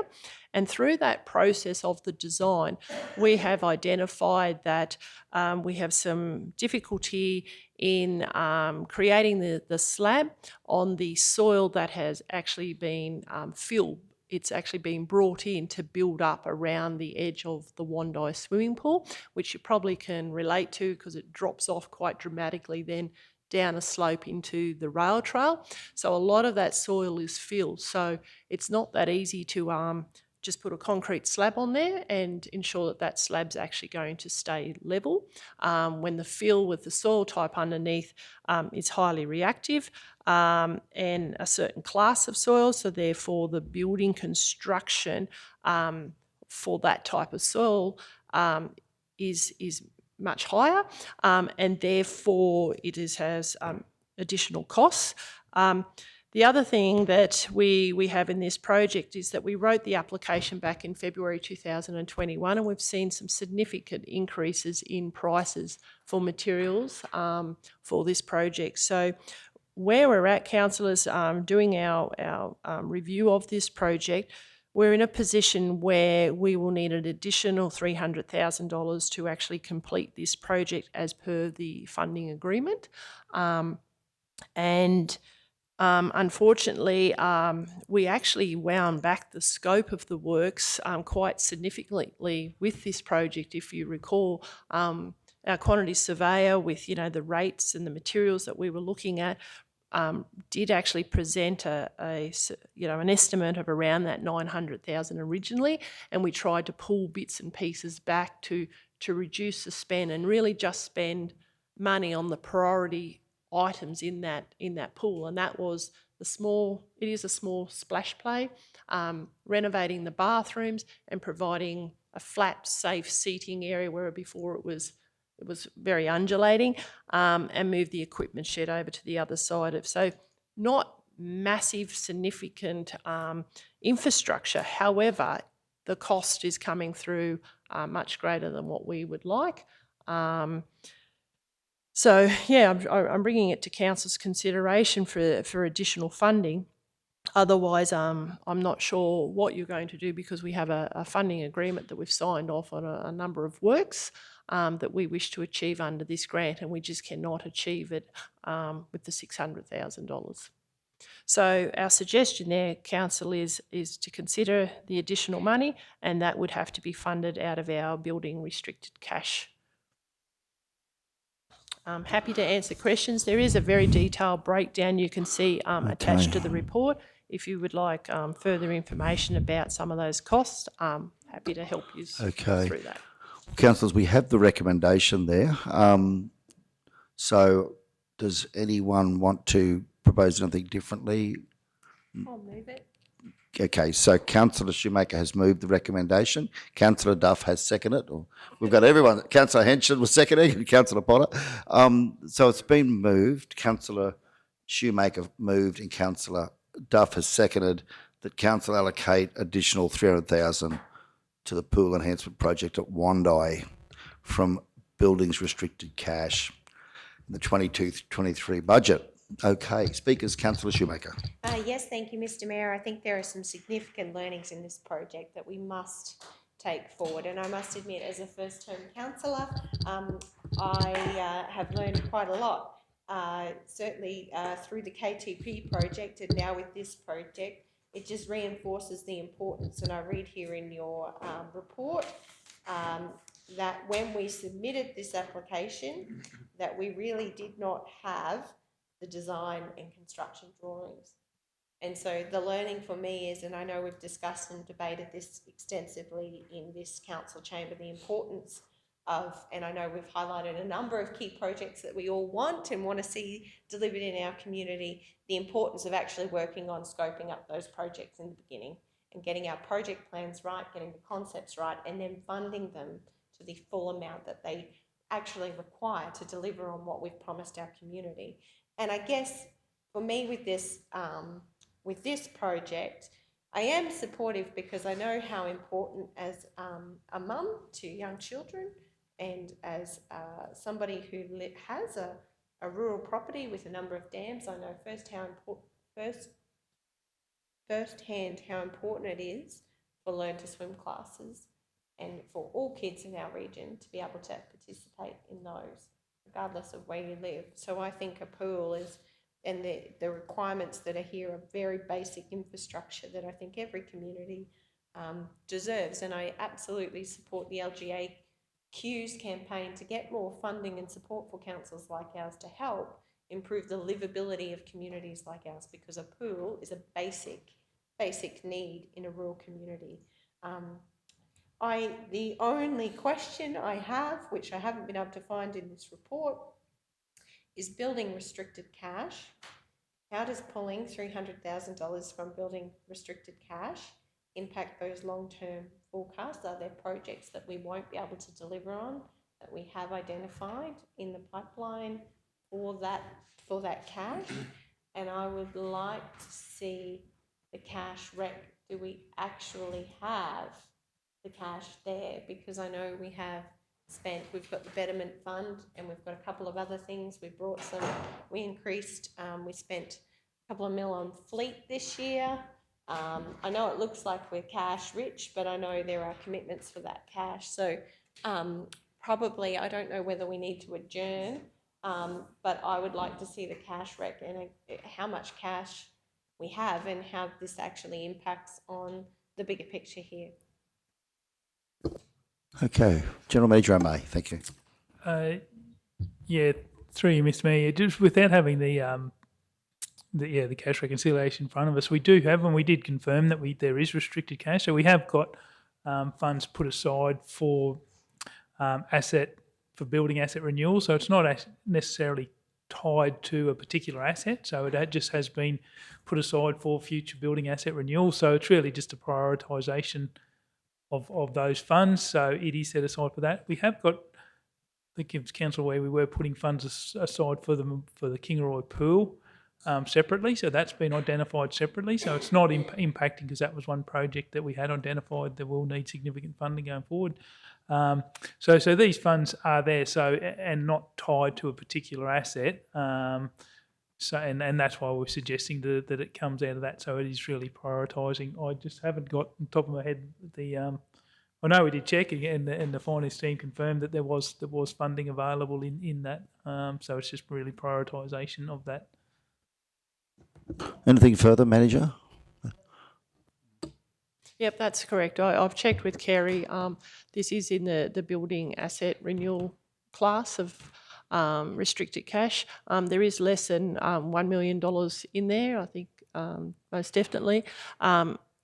And through that process of the design, we have identified that we have some difficulty in creating the slab on the soil that has actually been filled. It's actually been brought in to build up around the edge of the Wandai swimming pool, which you probably can relate to because it drops off quite dramatically then down a slope into the rail trail. So a lot of that soil is filled. So it's not that easy to just put a concrete slab on there and ensure that that slab's actually going to stay level. When the fill with the soil type underneath is highly reactive and a certain class of soil, so therefore the building construction for that type of soil is much higher, and therefore it has additional costs. The other thing that we have in this project is that we wrote the application back in February 2021, and we've seen some significant increases in prices for materials for this project. So where we're at, councillors, doing our review of this project, we're in a position where we will need an additional $300,000 to actually complete this project as per the funding agreement. Unfortunately, we actually wound back the scope of the works quite significantly with this project. If you recall, our quantity surveyor with, the rates and the materials that we were looking at did actually present an estimate of around that 900,000 originally, and we tried to pull bits and pieces back to reduce the spend and really just spend money on the priority items in that pool, and that was it is a small splash play, renovating the bathrooms and providing a flat, safe seating area where before it was very undulating, and move the equipment shed over to the other side of. So not massive, significant infrastructure. However, the cost is coming through much greater than what we would like. So yeah, I'm bringing it to council's consideration for additional funding. Otherwise, I'm not sure what you're going to do, because we have a funding agreement that we've signed off on a number of works that we wish to achieve under this grant, and we just cannot achieve it with the $600,000. So our suggestion there, council, is to consider the additional money, and that would have to be funded out of our building restricted cash. I'm happy to answer questions. There is a very detailed breakdown you can see attached to the report. If you would like further information about some of those costs, I'm happy to help you through that. Councillors, we have the recommendation there. So does anyone want to propose anything differently? I'll move it. Okay, so Councillor Shoemaker has moved the recommendation. Councillor Duff has seconded it. We've got everyone. Councillor Henson was seconding, and Councillor Potter. So it's been moved. Councillor Shoemaker moved, and Councillor Duff has seconded that council allocate additional $300,000 to the pool enhancement project at Wandai from buildings restricted cash in the 22-23 budget. Okay, speakers, Councillor Shoemaker. Yes, thank you, Mr. Mayor. I think there are some significant learnings in this project that we must take forward, and I must admit, as a first-term councillor, I have learned quite a lot, certainly through the KTP project, and now with this project. It just reinforces the importance, and I read here in your report that when we submitted this application, that we really did not have the design and construction drawings. And so the learning for me is, and I know we've discussed and debated this extensively in this council chamber, the importance of, and I know we've highlighted a number of key projects that we all want to see delivered in our community, the importance of actually working on scoping up those projects in the beginning and getting our project plans right, getting the concepts right, and then funding them to the full amount that they actually require to deliver on what we've promised our community. And I guess for me with this project, I am supportive because I know how important as a mum to young children and as somebody who has a rural property with a number of dams, I know firsthand how important it is for learn to swim classes and for all kids in our region to be able to participate in those, regardless of where you live. So I think a pool is, and the requirements that are here are very basic infrastructure that I think every community deserves. And I absolutely support the LGAQ's campaign to get more funding and support for councils like ours to help improve the livability of communities like ours, because a pool is a basic need in a rural community. The only question I have, which I haven't been able to find in this report, is building restricted cash. How does pulling $300,000 from building restricted cash impact those long-term forecasts? Are there projects that we won't be able to deliver on that we have identified in the pipeline for that cash? And I would like to see the cash rec. Do we actually have the cash there? Because I know we've got the Betterment Fund, and we've got a couple of other things. We increased, we spent a couple of mil on fleet this year. I know it looks like we're cash rich, but I know there are commitments for that cash. So probably, I don't know whether we need to adjourn, but I would like to see the cash rec and how much cash we have and how this actually impacts on the bigger picture here. Okay, General Manager O'May, thank you. Yeah, through you, Mr. Mayor, just without having the cash reconciliation in front of us, we do have, and we did confirm that there is restricted cash. So we have got funds put aside for building asset renewal. So it's not necessarily tied to a particular asset. So it just has been put aside for future building asset renewal. So it's really just a prioritisation of those funds. So it is set aside for that. We have got, I think it was council where we were putting funds aside for the Kingaroy pool separately. So that's been identified separately. So it's not impacting, because that was one project that we had identified that will need significant funding going forward. So these funds are there, and not tied to a particular asset. And that's why we're suggesting that it comes out of that. So it is really prioritising. I just haven't got on top of my head I know we did check, and the finance team confirmed that there was funding available in that. So it's just really prioritisation of that. Anything further, Manager? Yep, that's correct. I've checked with Kerry. This is in the building asset renewal class of restricted cash. There is less than $1 million in there, I think, most definitely.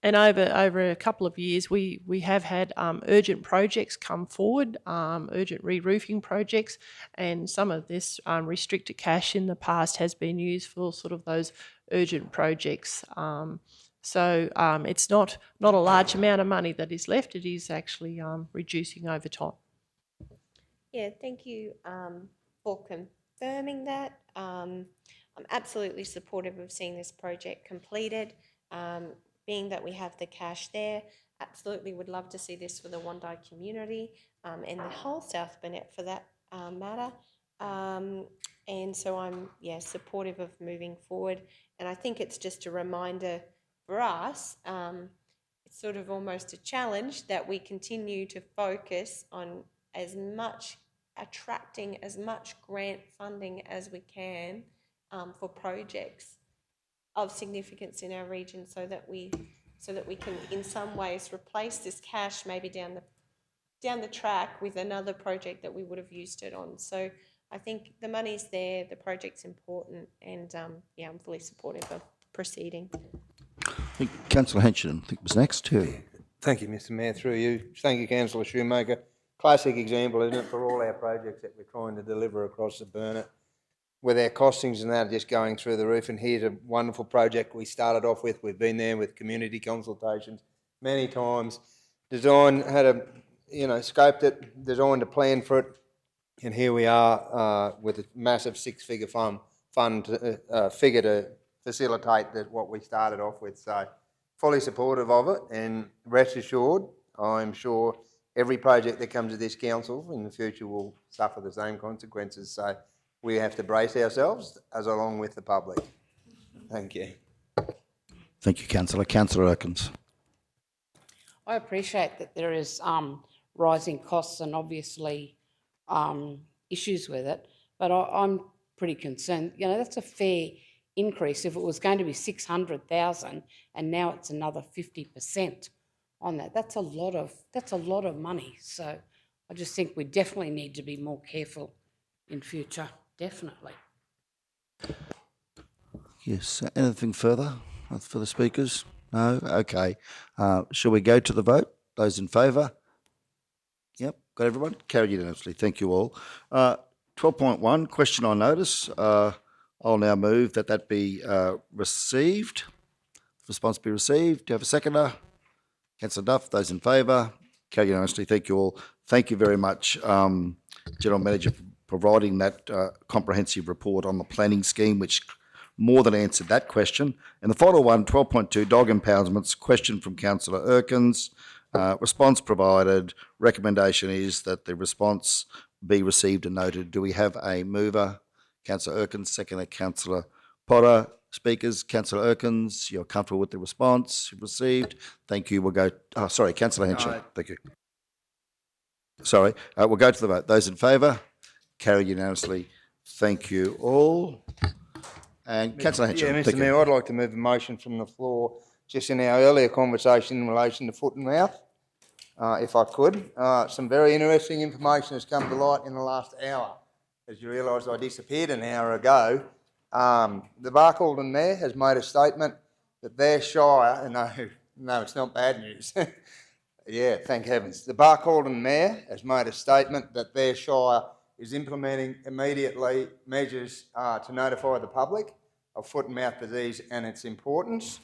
And over a couple of years, we have had urgent projects come forward, urgent re-roofing projects, and some of this restricted cash in the past has been used for sort of those urgent projects. So it's not a large amount of money that is left. It is actually reducing over time. Yeah, thank you for confirming that. I'm absolutely supportive of seeing this project completed. Being that we have the cash there, absolutely would love to see this for the Wondai community and the whole South Burnett for that matter. And so I'm, supportive of moving forward. And I think it's just a reminder for us, it's sort of almost a challenge that we continue to focus on attracting as much grant funding as we can for projects of significance in our region, so that we can in some ways replace this cash maybe down the track with another project that we would have used it on. So I think the money's there, the project's important, and I'm fully supportive of proceeding. I think Councillor Henson, I think, was next too. Thank you, Mr. Mayor, through you. Thank you, Councillor Shoemaker. Classic example, isn't it, for all our projects that we're trying to deliver across the Burnett, with our costings and that just going through the roof. And here's a wonderful project we started off with. We've been there with community consultations many times. Scoped it, designed a plan for it, and here we are with a massive six-figure figure to facilitate what we started off with. So fully supportive of it, and rest assured, I'm sure every project that comes to this council in the future will suffer the same consequences. So we have to brace ourselves along with the public. Thank you. Thank you, Councillor. Councillor Erkins. I appreciate that there is rising costs and obviously issues with it, but I'm pretty concerned. That's a fair increase. If it was going to be 600,000 and now it's another 50% on that, that's a lot of money. So I just think we definitely need to be more careful in future. Definitely. Yes. Anything further for the speakers? No? Okay. Shall we go to the vote? Those in favour? Yep, got everyone? Carried unanimously. Thank you all. 12.1, question on notice. I'll now move that be received. Response be received. Do you have a seconder? Councillor Duff, those in favour? Carried unanimously. Thank you all. Thank you very much, General Manager, for providing that comprehensive report on the planning scheme, which more than answered that question. And the final one, 12.2, dog impoundments, question from Councillor Erkins. Response provided. Recommendation is that the response be received and noted. Do we have a mover? Councillor Erkins, seconder Councillor Potter. Speakers, Councillor Erkins, you're comfortable with the response you've received? Thank you. We'll go, sorry, Councillor Henshaw. No. Thank you. Sorry, we'll go to the vote. Those in favour? Carried unanimously. Thank you all. And Councillor Henshaw. Yeah, Mr. thank you. Mayor, I'd like to move a motion from the floor, just in our earlier conversation in relation to foot and mouth, if I could. Some very interesting information has come to light in the last hour. As you realise, I disappeared an hour ago. The Barcaldine Mayor has made a statement that their shire, no, it's not bad news. Yeah, thank heavens. The Barcaldine Mayor has made a statement that their shire is implementing immediately measures to notify the public of foot and mouth disease and its importance.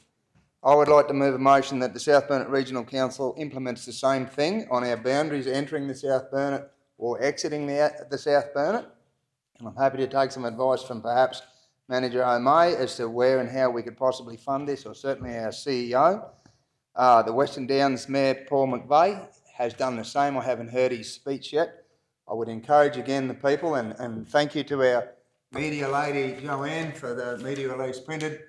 I would like to move a motion that the South Burnett Regional Council implements the same thing on our boundaries entering the South Burnett or exiting the South Burnett. And I'm happy to take some advice from perhaps Manager O'May as to where and how we could possibly fund this, or certainly our CEO. The Western Downs Mayor, Paul McVeigh, has done the same. I haven't heard his speech yet. I would encourage again the people, and thank you to our media lady, Joanne, for the media release printed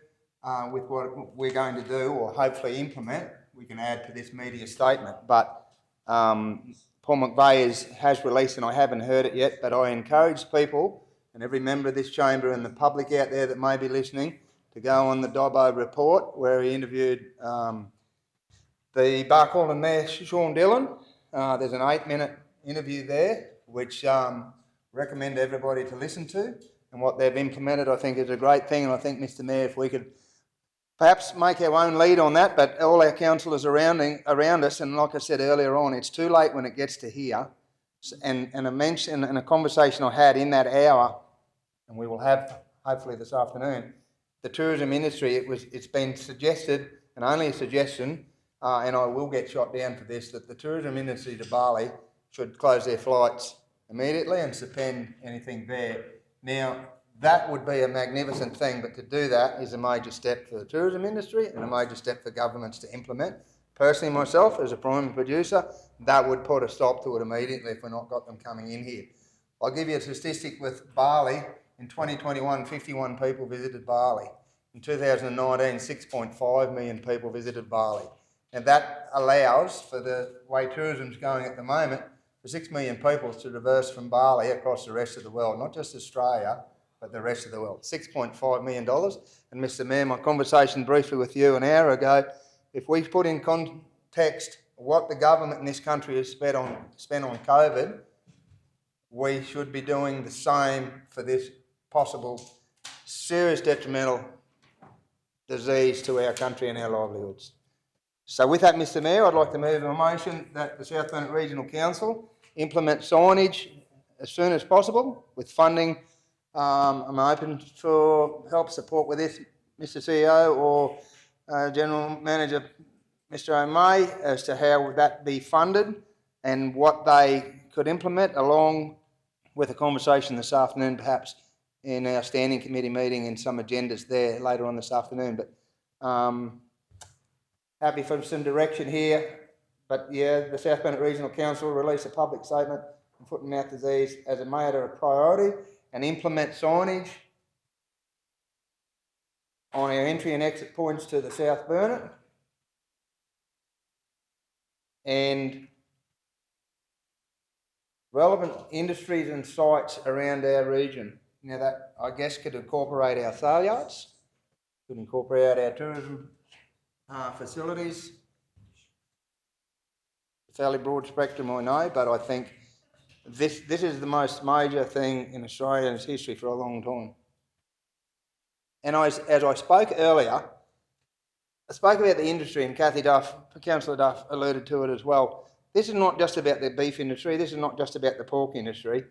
with what we're going to do or hopefully implement. We can add to this media statement. But Paul McVeigh has released, and I haven't heard it yet, but I encourage people and every member of this chamber and the public out there that may be listening to go on the Dobbo report where he interviewed the Barcaldine Mayor, Sean Dillon. There's an 8-minute interview there which recommend everybody to listen to, and what they've implemented I think is a great thing. And I think, Mr. Mayor, if we could perhaps make our own lead on that, but all our councillors around us, and like I said earlier on, it's too late when it gets to here. And a mention and a conversation I had in that hour, and we will have hopefully this afternoon, the tourism industry, it's been suggested, and only a suggestion, and I will get shot down for this, that the tourism industry to Bali should close their flights immediately and suspend anything there. Now, that would be a magnificent thing, but to do that is a major step for the tourism industry and a major step for governments to implement. Personally, myself, as a primary producer, that would put a stop to it immediately if we're not got them coming in here. I'll give you a statistic with Bali. In 2021, 51 people visited Bali. In 2019, 6.5 million people visited Bali. And that allows, for the way tourism's going at the moment, for 6 million people to traverse from Bali across the rest of the world, not just Australia, but the rest of the world. $6.5 million. And Mr. Mayor, my conversation briefly with you an hour ago, if we put in context what the government in this country has spent on COVID, we should be doing the same for this possible serious detrimental disease to our country and our livelihoods. So with that, Mr. Mayor, I'd like to move a motion that the South Burnett Regional Council implement signage as soon as possible with funding. I'm open for help, support with this, Mr. CEO or General Manager Mr. O'May, as to how would that be funded and what they could implement, along with a conversation this afternoon perhaps in our standing committee meeting and some agendas there later on this afternoon. But happy for some direction here. But yeah, the South Burnett Regional Council release a public statement on foot and mouth disease as a matter of priority and implement signage on our entry and exit points to the South Burnett, and relevant industries and sites around our region. Now that, I guess, could incorporate our sale yards, could incorporate our tourism facilities. A fairly broad spectrum, I know, but I think this is the most major thing in Australia's history for a long time. And as I spoke earlier, I spoke about the industry, and Councillor Duff alluded to it as well. This is not just about the beef industry. This is not just about the pork industry.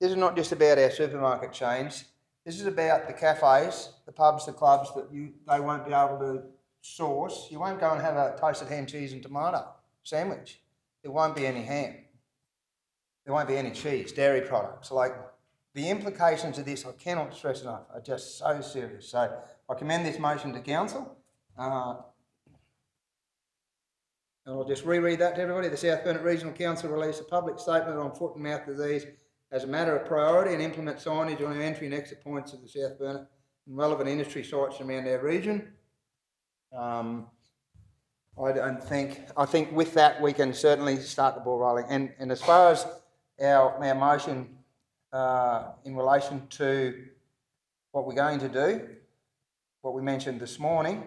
This is not just about our supermarket chains. This is about the cafes, the pubs, the clubs that they won't be able to source. You won't go and have a toasted ham, cheese and tomato sandwich. There won't be any ham. There won't be any cheese, dairy products. Like, the implications of this, I cannot stress enough, are just so serious. So I commend this motion to council. And I'll just reread that to everybody. The South Burnett Regional Council release a public statement on foot and mouth disease as a matter of priority and implement signage on our entry and exit points of the South Burnett and relevant industry sites around our region. I think with that we can certainly start the ball rolling. And as far as our motion in relation to what we're going to do, what we mentioned this morning,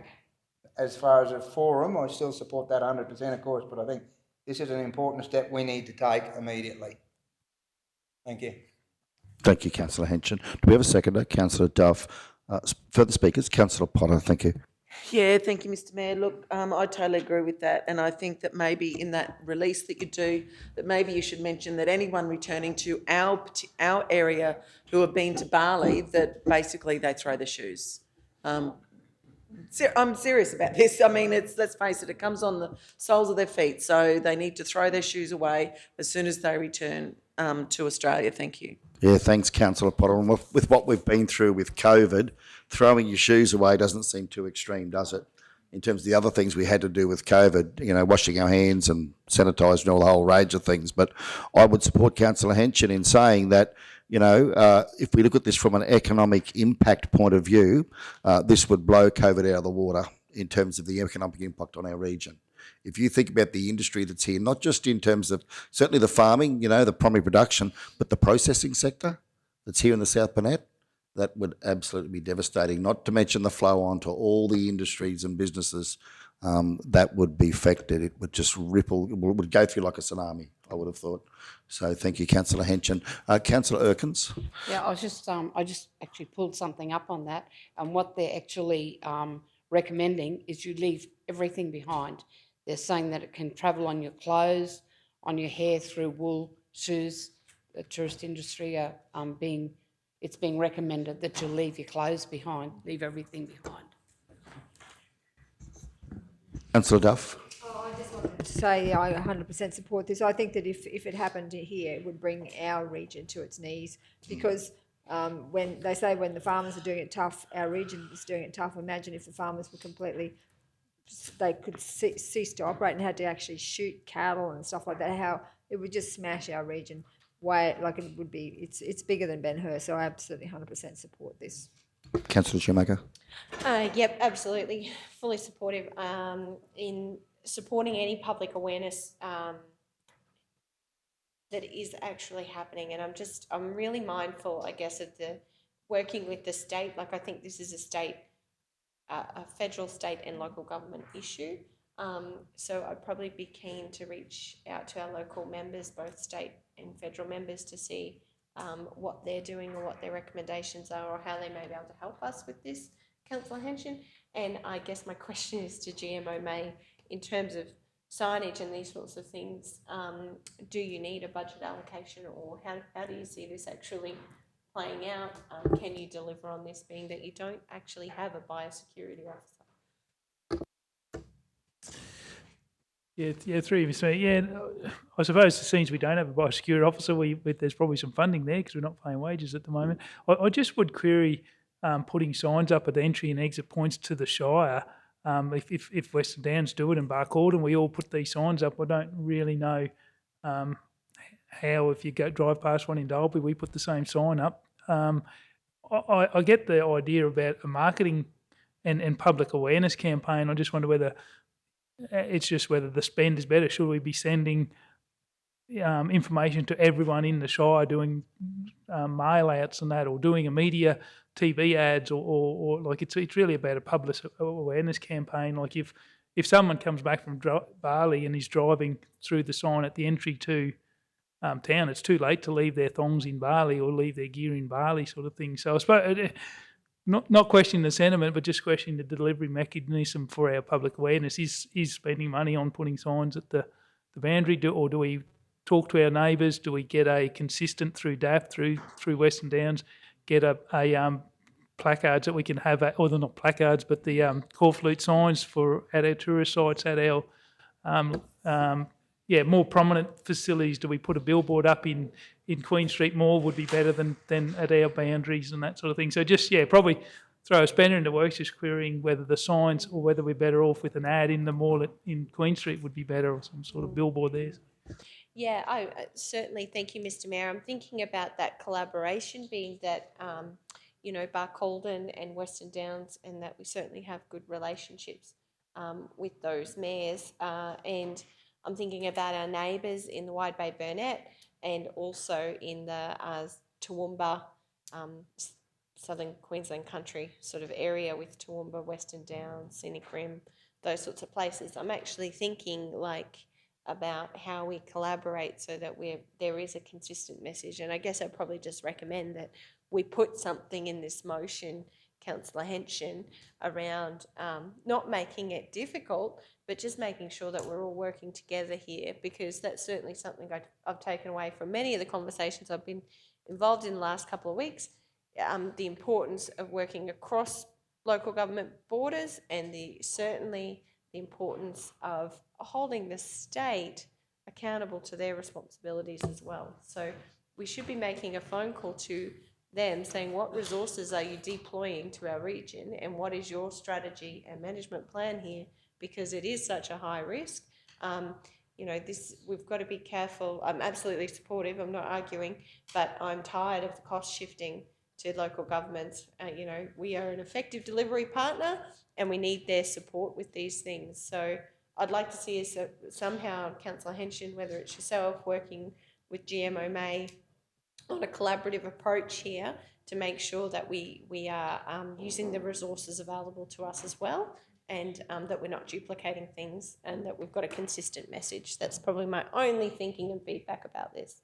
as far as a forum, I still support that 100%, of course, but I think this is an important step we need to take immediately. Thank you. Thank you, Councillor Henson. Do we have a seconder? Councillor Duff. Further speakers? Councillor Potter, thank you. Yeah, thank you, Mr Mayor. Look, I totally agree with that, and I think that maybe in that release that you do, that maybe you should mention that anyone returning to our area who have been to Bali, that basically they throw their shoes. I'm serious about this. I mean, let's face it, it comes on the soles of their feet, so they need to throw their shoes away as soon as they return to Australia. Thank you. Yeah, thanks, Councillor Potter. And with what we've been through with COVID, throwing your shoes away doesn't seem too extreme, does it? In terms of the other things we had to do with COVID, you know, washing our hands and sanitising and all the whole range of things. But I would support Councillor Henson in saying that, you know, if we look at this from an economic impact point of view, this would blow COVID out of the water in terms of the economic impact on our region. If you think about the industry that's here, not just in terms of certainly the farming, you know, the primary production, but the processing sector that's here in the South Burnett, that would absolutely be devastating, not to mention the flow on to all the industries and businesses that would be affected. It would just ripple, it would go through like a tsunami, I would have thought. So thank you, Councillor Henson. Councillor Erkins. Yeah, I just actually pulled something up on that, and what they're actually recommending is you leave everything behind. They're saying that it can travel on your clothes, on your hair, through wool, shoes. The tourist industry are it's being recommended that you leave your clothes behind, leave everything behind. Councillor Duff. I just wanted to say I 100% support this. I think that if it happened here, it would bring our region to its knees, because when they say when the farmers are doing it tough, our region is doing it tough. Imagine if the farmers were completely, they could cease to operate and had to actually shoot cattle and stuff like that, how it would just smash our region. Way like it would be, it's bigger than Ben Hur, so I absolutely 100% support this. Councillor Schumacher. Yep, absolutely, fully supportive in supporting any public awareness that is actually happening. And I'm really mindful, I guess, of the working with the state. Like, I think this is a federal, state and local government issue. So I'd probably be keen to reach out to our local members, both state and federal members, to see what they're doing or what their recommendations are, or how they may be able to help us with this, Councillor Henson. And I guess my question is to GMO May, in terms of signage and these sorts of things, do you need a budget allocation, or how do you see this actually playing out? Can you deliver on this, being that you don't actually have a biosecurity officer? Yeah, through you, yeah. I suppose since we don't have a biosecurity officer, there's probably some funding there because we're not paying wages at the moment. I just would query putting signs up at the entry and exit points to the Shire. If Western Downs do it and Barcaldine, and we all put these signs up, I don't really know how, if you drive past one in Dalby, we put the same sign up. I get the idea about a marketing and public awareness campaign. I just wonder whether the spend is better. Should we be sending information to everyone in the Shire, doing mail outs and that, or doing a media TV ads, or like it's really about a public awareness campaign. Like if someone comes back from Bali and is driving through the sign at the entry to town, it's too late to leave their thongs in Bali or leave their gear in Bali, sort of thing. So I suppose not questioning the sentiment, but just questioning the delivery mechanism for our public awareness. Is spending money on putting signs at the boundary, or do we talk to our neighbours? Do we get a consistent through DAF, through Western Downs, get a placards that we can have, or they're not placards, but the call flute signs at our tourist sites, at our more prominent facilities? Do we put a billboard up in Queen Street Mall? Would be better than at our boundaries and that sort of thing. So just, probably throw a spanner into works, just querying whether the signs or whether we're better off with an ad in the mall in Queen Street would be better, or some sort of billboard there. Yeah, certainly. Thank you, Mr. Mayor. I'm thinking about that collaboration, being that, Barcaldine and Western Downs, and that we certainly have good relationships with those mayors. And I'm thinking about our neighbours in the Wide Bay Burnett, and also in the Toowoomba, southern Queensland country sort of area, with Toowoomba, Western Downs, Scenic Rim, those sorts of places. I'm actually thinking about how we collaborate so that there is a consistent message. And I guess I'd probably just recommend that we put something in this motion, Councillor Henshin, around not making it difficult, but just making sure that we're all working together here, because that's certainly something I've taken away from many of the conversations I've been involved in the last couple of weeks, the importance of working across local government borders, and certainly the importance of holding the state accountable to their responsibilities as well. So we should be making a phone call to them saying, what resources are you deploying to our region, and what is your strategy and management plan here, because it is such a high risk. We've got to be careful. I'm absolutely supportive, I'm not arguing, but I'm tired of the cost shifting to local governments. We are an effective delivery partner, and we need their support with these things. So I'd like to see us somehow, Councillor Henshin, whether it's yourself, working with GMO May on a collaborative approach here to make sure that we are using the resources available to us as well, and that we're not duplicating things, and that we've got a consistent message. That's probably my only thinking and feedback about this.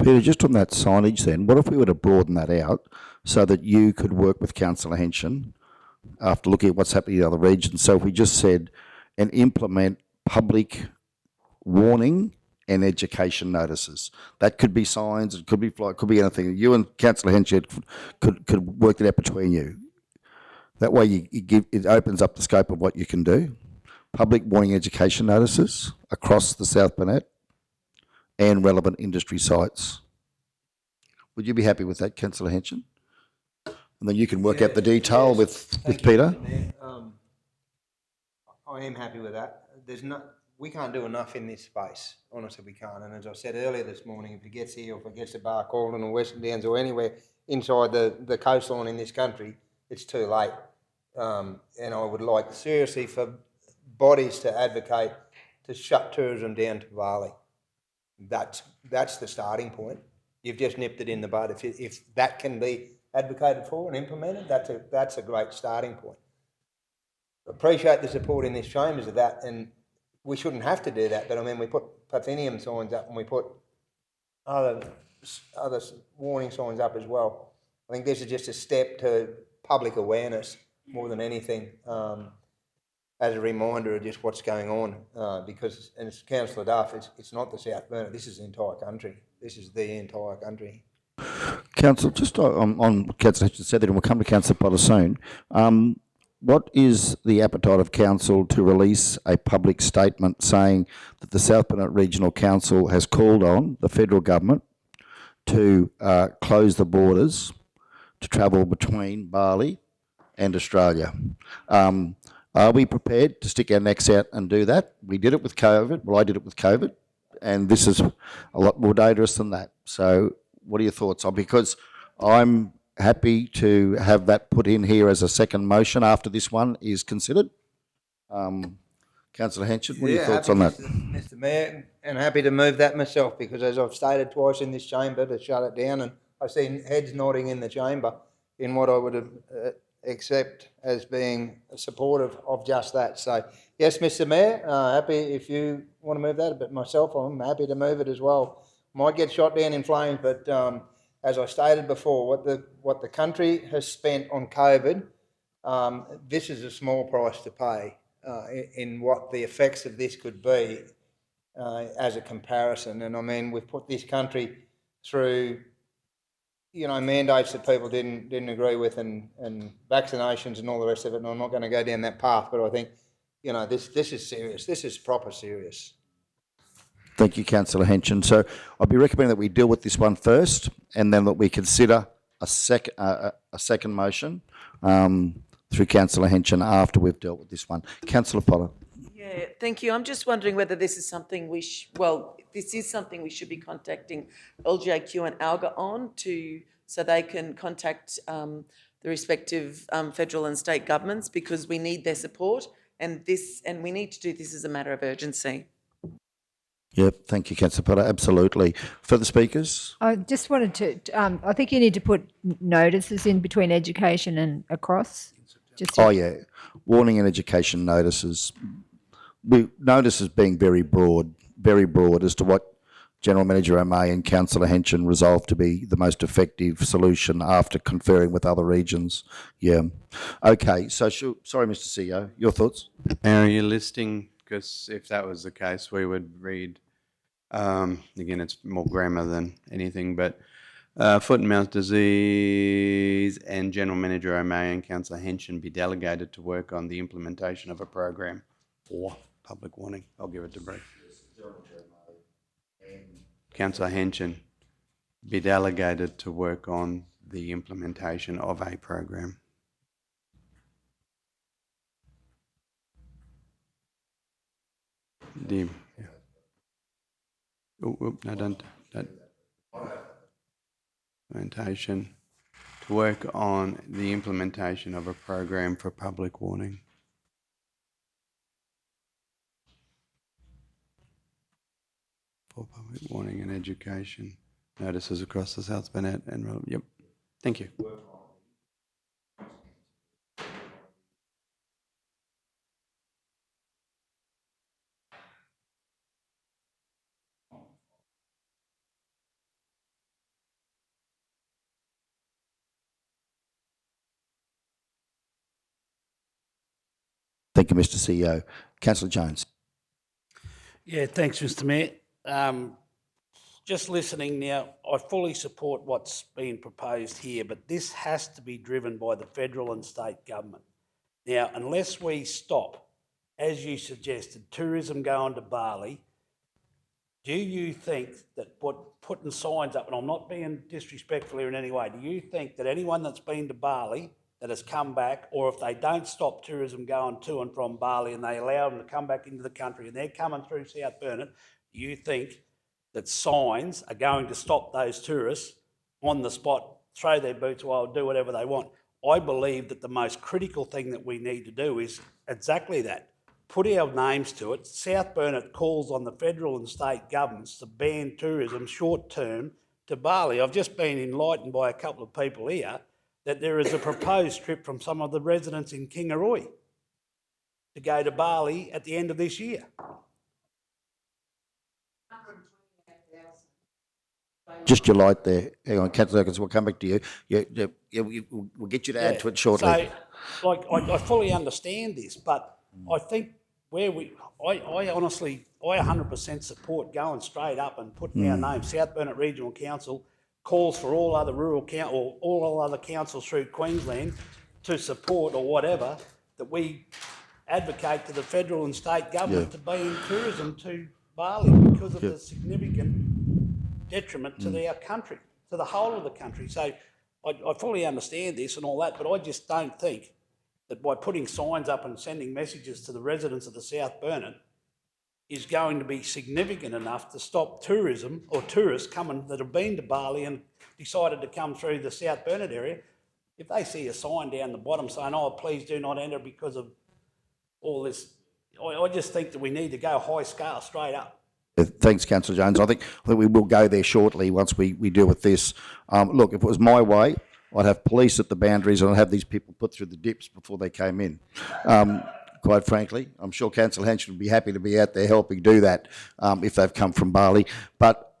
Peter, just on that signage then, what if we were to broaden that out so that you could work with Councillor Henshin after looking at what's happening in other regions? So if we just said, and implement public warning and education notices. That could be signs, it could be flight, could be anything. You and Councillor Henshin could work it out between you. That way it opens up the scope of what you can do. Public warning education notices across the South Burnett and relevant industry sites. Would you be happy with that, Councillor Henshin? And then you can work out the detail with Peter. I am happy with that. We can't do enough in this space. Honestly, we can't. And as I said earlier this morning, if it gets here, or if it gets to Barcaldine or Western Downs or anywhere inside the coastline in this country, it's too late. And I would like seriously for bodies to advocate to shut tourism down to Bali. That's the starting point. You've just nipped it in the bud. If that can be advocated for and implemented, that's a great starting point. Appreciate the support in this chambers of that, and we shouldn't have to do that, but I mean, we put Parthenium signs up and we put other warning signs up as well. I think this is just a step to public awareness more than anything, as a reminder of just what's going on, because, and it's Councillor Duff, it's not the South Burnett, this is the entire country. This is the entire country. Councillor, just on Councillor Henshin said that, and we'll come to Councillor Potter soon. What is the appetite of Council to release a public statement saying that the South Burnett Regional Council has called on the federal government to close the borders to travel between Bali and Australia? Are we prepared to stick our necks out and do that? We did it with COVID. Well, I did it with COVID, and this is a lot more dangerous than that. So what are your thoughts on, because I'm happy to have that put in here as a second motion after this one is considered. Councillor Henshin, what are your thoughts on that? Mr. Mayor, and happy to move that myself, because as I've stated twice in this chamber to shut it down, and I've seen heads nodding in the chamber in what I would accept as being supportive of just that. So yes, Mr. Mayor, happy if you want to move that, but myself, I'm happy to move it as well. Might get shot down in flames, but as I stated before, what the country has spent on COVID, this is a small price to pay in what the effects of this could be as a comparison. And I mean, we've put this country through, you know, mandates that people didn't agree with, and vaccinations and all the rest of it. And I'm not going to go down that path, but I think, you know, this is serious. This is proper serious. Thank you, Councillor Henson. So I'd be recommending that we deal with this one first, and then that we consider a second motion through Councillor Henson after we've dealt with this one. Councillor Potter. Yeah, thank you. I'm just wondering whether this is something this is something we should be contacting LGAQ and ALGA on so they can contact the respective federal and state governments, because we need their support, and we need to do this as a matter of urgency. Yep, thank you, Councillor Potter. Absolutely. Further speakers? I just wanted to, I think you need to put notices in between education and across. Oh, yeah. Warning and education notices. Notices being very broad as to what General Manager O'May and Councillor Henson resolved to be the most effective solution after conferring with other regions. Yeah. Okay, so sorry, Mr CEO, your thoughts? Are you listing, because if that was the case, we would read, again, it's more grammar than anything, but foot and mouth disease and General Manager O'May and Councillor Henson be delegated to work on the implementation of a program for public warning. I'll give it to Brett. Councillor Henson be delegated to work on the implementation of a program. Yeah. No, don't. Implementation to work on the implementation of a program for public warning. For public warning and education. Notices across the Southbound and yep. Thank you. Thank you, Mr CEO. Councillor Jones. Yeah, thanks, Mr Mayor. Just listening now, I fully support what's being proposed here, but this has to be driven by the federal and state government. Now, unless we stop, as you suggested, tourism going to Bali, do you think that putting signs up, and I'm not being disrespectful here in any way, do you think that anyone that's been to Bali that has come back, or if they don't stop tourism going to and from Bali and they allow them to come back into the country and they're coming through South Burnett, do you think that signs are going to stop those tourists on the spot, throw their boots away, do whatever they want? I believe that the most critical thing that we need to do is exactly that. Put our names to it. South Burnett calls on the federal and state governments to ban tourism short term to Bali. I've just been enlightened by a couple of people here that there is a proposed trip from some of the residents in Kingaroy to go to Bali at the end of this year. Just your light there. Hang on, Councillor Perkins, we'll come back to you. We'll get you to add to it shortly. So, I fully understand this, but I think I honestly, I 100% support going straight up and putting our name. South Burnett Regional Council calls for all other all other councils through Queensland to support or whatever, that we advocate to the federal and state government to ban tourism to Bali because of the significant detriment to our country, to the whole of the country. So I fully understand this and all that, but I just don't think that by putting signs up and sending messages to the residents of the South Burnett is going to be significant enough to stop tourism or tourists coming that have been to Bali and decided to come through the South Burnett area. If they see a sign down the bottom saying, oh, please do not enter because of all this, I just think that we need to go high scale straight up. Thanks, Councillor Jones. I think we will go there shortly once we deal with this. Look, if it was my way, I'd have police at the boundaries and I'd have these people put through the dips before they came in. Quite frankly, I'm sure Councillor Henson would be happy to be out there helping do that if they've come from Bali. But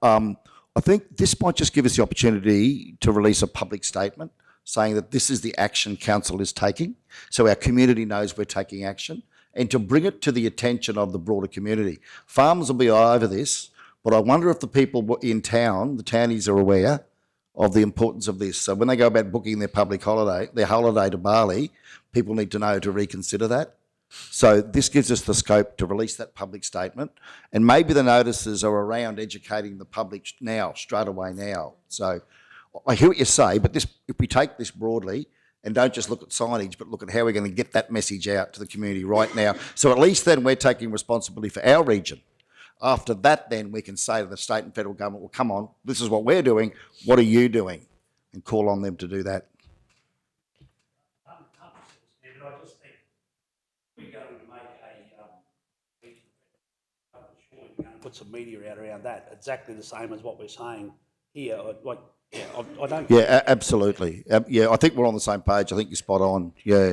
I think this might just give us the opportunity to release a public statement saying that this is the action council is taking, so our community knows we're taking action, and to bring it to the attention of the broader community. Farmers will be over this, but I wonder if the people in town, the townies, are aware of the importance of this. So when they go about booking their public holiday, their holiday to Bali, people need to know to reconsider that. So this gives us the scope to release that public statement, and maybe the notices are around educating the public now, straight away now. So I hear what you say, but this, if we take this broadly and don't just look at signage, but look at how we're going to get that message out to the community right now. So at least then we're taking responsibility for our region. After that, then we can say to the state and federal government, well, come on, this is what we're doing, what are you doing? And call on them to do that. Put some media out around that, exactly the same as what we're saying here. Like, yeah, I don't. Yeah, absolutely. Yeah, I think we're on the same page. I think you're spot on. Yeah.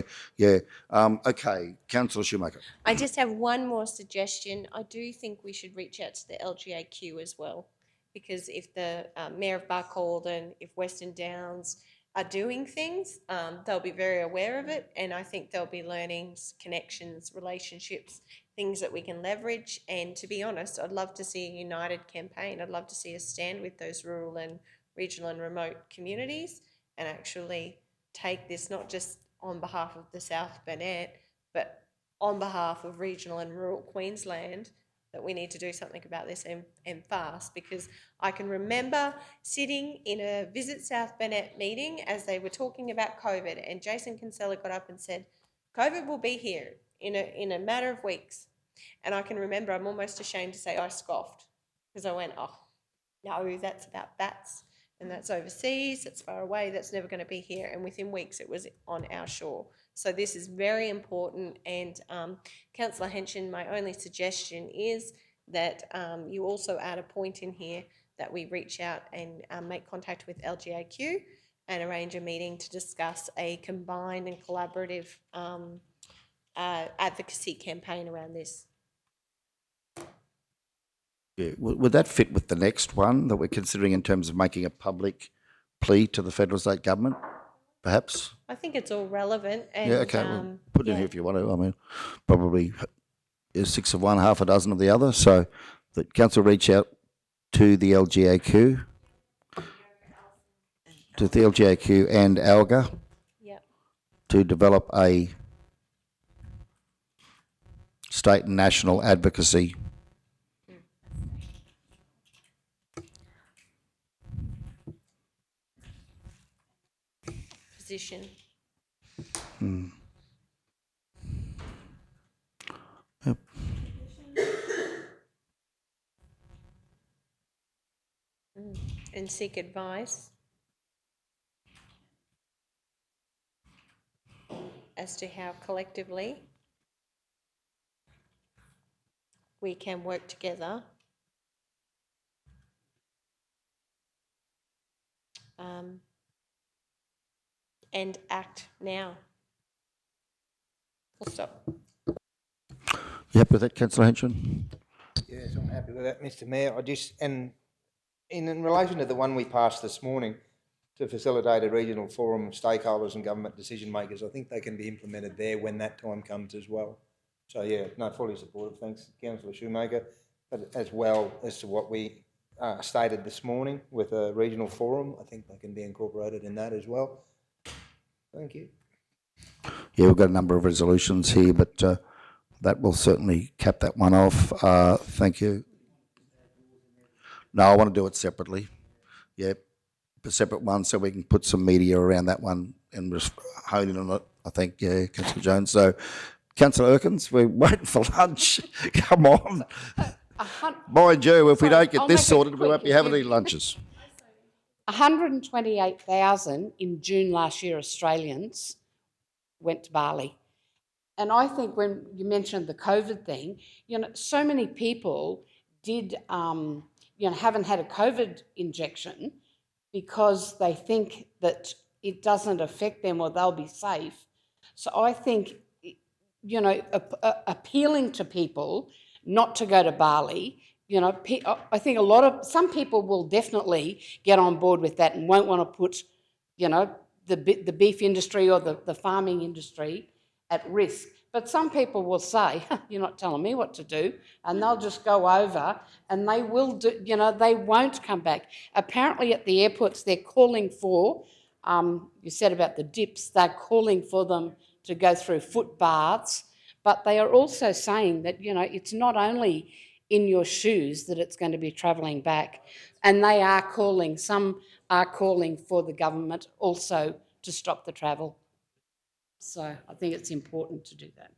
Okay, Councillor Shoemaker. I just have one more suggestion. I do think we should reach out to the LGAQ as well, because if the Mayor of Barcaldine, if Western Downs are doing things, they'll be very aware of it, and I think there'll be learnings, connections, relationships, things that we can leverage. And to be honest, I'd love to see a united campaign. I'd love to see us stand with those rural and regional and remote communities and actually take this not just on behalf of the South Burnett, but on behalf of regional and rural Queensland, that we need to do something about this and fast. Because I can remember sitting in a Visit South Burnett meeting as they were talking about COVID, and Jason Kinsella got up and said, COVID will be here in a matter of weeks. And I can remember, I'm almost ashamed to say I scoffed, because I went, oh, no, that's about bats, and that's overseas, that's far away, that's never going to be here. And within weeks it was on our shore. So this is very important. And Councillor Henshin, my only suggestion is that you also add a point in here that we reach out and make contact with LGAQ and arrange a meeting to discuss a combined and collaborative advocacy campaign around this. Yeah, would that fit with the next one that we're considering in terms of making a public plea to the federal state government, perhaps? I think it's all relevant. And, yeah, okay, well, put it in here if you want to. I mean, probably is 6 of one, half a dozen of the other. So the council reach out to the LGAQ, and ALGA, to develop a state and national advocacy position. Yep. And seek advice as to how collectively we can work together and act now. Full stop. You happy with that, Councillor Henson? Yes, I'm happy with that, Mr Mayor. And in relation to the one we passed this morning to facilitate a regional forum of stakeholders and government decision makers, I think they can be implemented there when that time comes as well. So yeah, no, fully supportive. Thanks, Councillor Shoemaker. But as well as to what we stated this morning with a regional forum, I think they can be incorporated in that as well. Thank you. Yeah, we've got a number of resolutions here, but that will certainly cap that one off. Thank you. No, I want to do it separately. Yeah, a separate one so we can put some media around that one and just hone in on it, I think. Yeah, Councillor Jones. So, Councillor Erkins, we're waiting for lunch. Come on. Mind you, if we don't get this sorted, we won't be having any lunches. 128,000 in June last year Australians went to Bali. And I think when you mentioned the COVID thing, you know, so many people did, haven't had a COVID injection because they think that it doesn't affect them or they'll be safe. So I think, appealing to people not to go to Bali, you know, I think some people will definitely get on board with that and won't want to put, you know, the beef industry or the farming industry at risk. But some people will say, you're not telling me what to do, and they'll just go over and they will do, you know, they won't come back. Apparently at the airports, they're calling for, you said about the dips, they're calling for them to go through footbaths, but they are also saying that, you know, it's not only in your shoes that it's going to be travelling back, and they are calling, some are calling for the government also to stop the travel. So I think it's important to do that.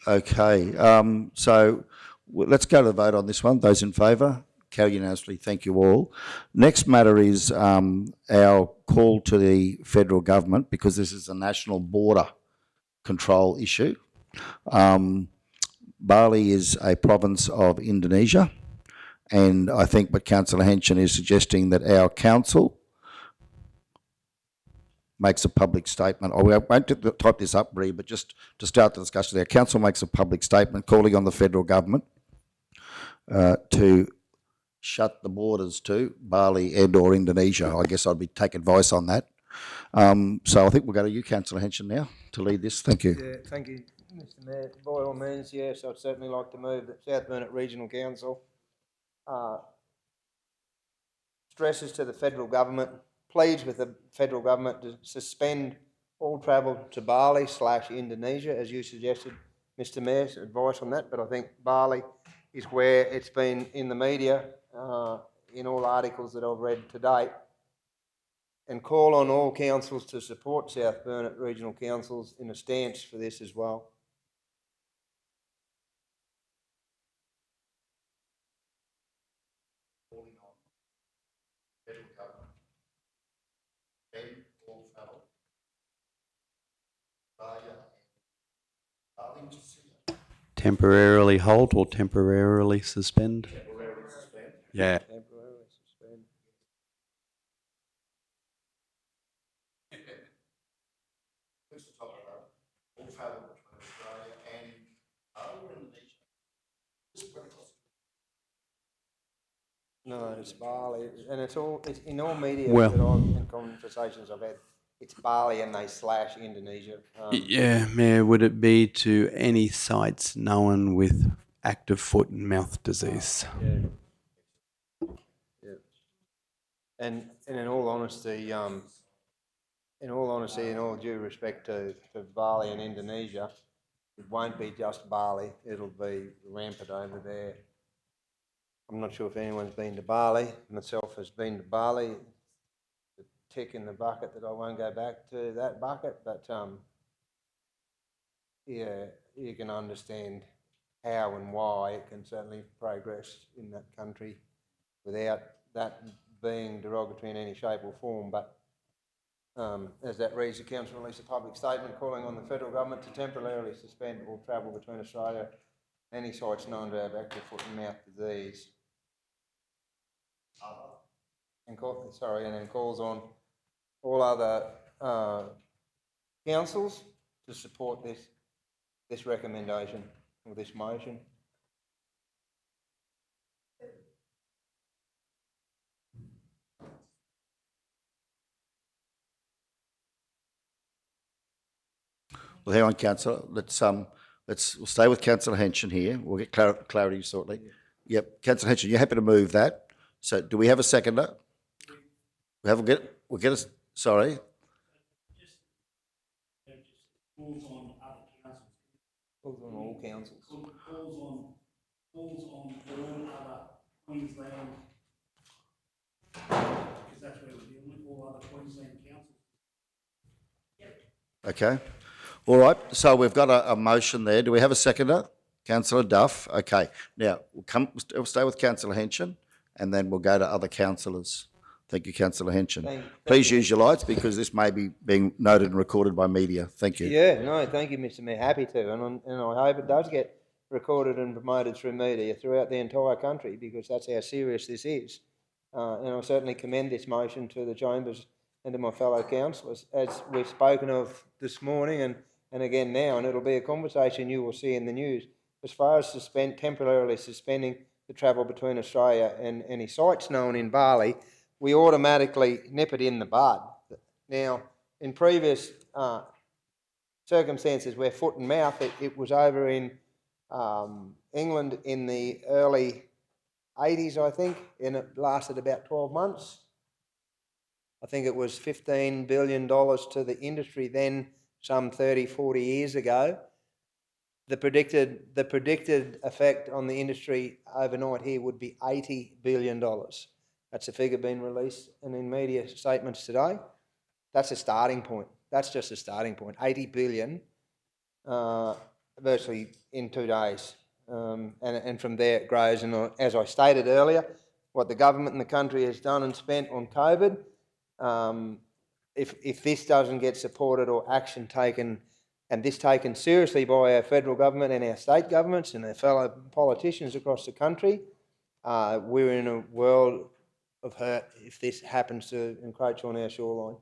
Okay, so let's go to the vote on this one. Those in favour? Carry unanimously. Thank you all. Next matter is our call to the federal government, because this is a national border control issue. Bali is a province of Indonesia, and I think what Councillor Henson is suggesting that our council makes a public statement. I won't type this up, Bree, but just to start the discussion, our council makes a public statement calling on the federal government to shut the borders to Bali and or Indonesia. I guess I'd take advice on that. So I think we'll go to you, Councillor Henson, now to lead this. Thank you. Yeah, thank you, Mr Mayor. By all means, yes, I'd certainly like to move that South Burnett Regional Council stresses to the federal government, pleads with the federal government to suspend all travel to Bali/Indonesia, as you suggested, Mr Mayor's advice on that, but I think Bali is where it's been in the media, in all articles that I've read to date, and call on all councils to support South Burnett Regional Councils in a stance for this as well. Temporarily halt or temporarily suspend? Temporarily suspend. Yeah. Temporarily suspend. No, it's Bali, and it's in all media Well, that I've, in conversations I've had, it's Bali and they / Indonesia. Yeah, Mayor, would it be to any sites known with active foot and mouth disease? Yeah. Yeah. And in all honesty, in all due respect to Bali and Indonesia, it won't be just Bali, it'll be rampant over there. I'm not sure if anyone's been to Bali. Myself has been to Bali. The tick in the bucket that I won't go back to that bucket, but yeah, you can understand how and why it can certainly progress in that country without that being derogatory in any shape or form. But as that reads, the Council released a public statement calling on the federal government to temporarily suspend all travel between Australia and any sites known to have active foot and mouth disease. And then calls on all other councils to support this recommendation or this motion. Well, hang on, Councillor. We'll stay with Councillor Henson here. We'll get clarity shortly. Yep, Councillor Henson, you're happy to move that. So, do we have a seconder? We'll get us. Sorry. Calls on other councils. Calls on all councils. Calls on all other Queensland, because that's where we're dealing with, all other Queensland councils. Yep. Okay. All right. So we've got a motion there. Do we have a seconder? Councillor Duff. Okay. Now we'll stay with Councillor Henson, and then we'll go to other councillors. Thank you, Councillor Henson. Please use your lights, because this may be being noted and recorded by media. Thank you. Yeah, no, thank you, Mr Mayor. Happy to, and I hope it does get recorded and promoted through media throughout the entire country, because that's how serious this is. And I certainly commend this motion to the chambers and to my fellow councillors, as we've spoken of this morning and again now, and it'll be a conversation you will see in the news. as far as temporarily suspending the travel between Australia and any sites known in Bali, we automatically nip it in the bud. Now, in previous circumstances where foot and mouth, it was over in England in the early 80s, I think, and it lasted about 12 months. I think it was $15 billion to the industry then, some 30, 40 years ago. The predicted effect on the industry overnight here would be $80 billion. That's a figure being released and in media statements today. That's a starting point. That's just a starting point. 80 billion virtually in 2 days. And from there it grows. And as I stated earlier, what the government and the country has done and spent on COVID, if this doesn't get supported or action taken, and this taken seriously by our federal government and our state governments and our fellow politicians across the country, we're in a world of hurt if this happens to encroach on our shoreline.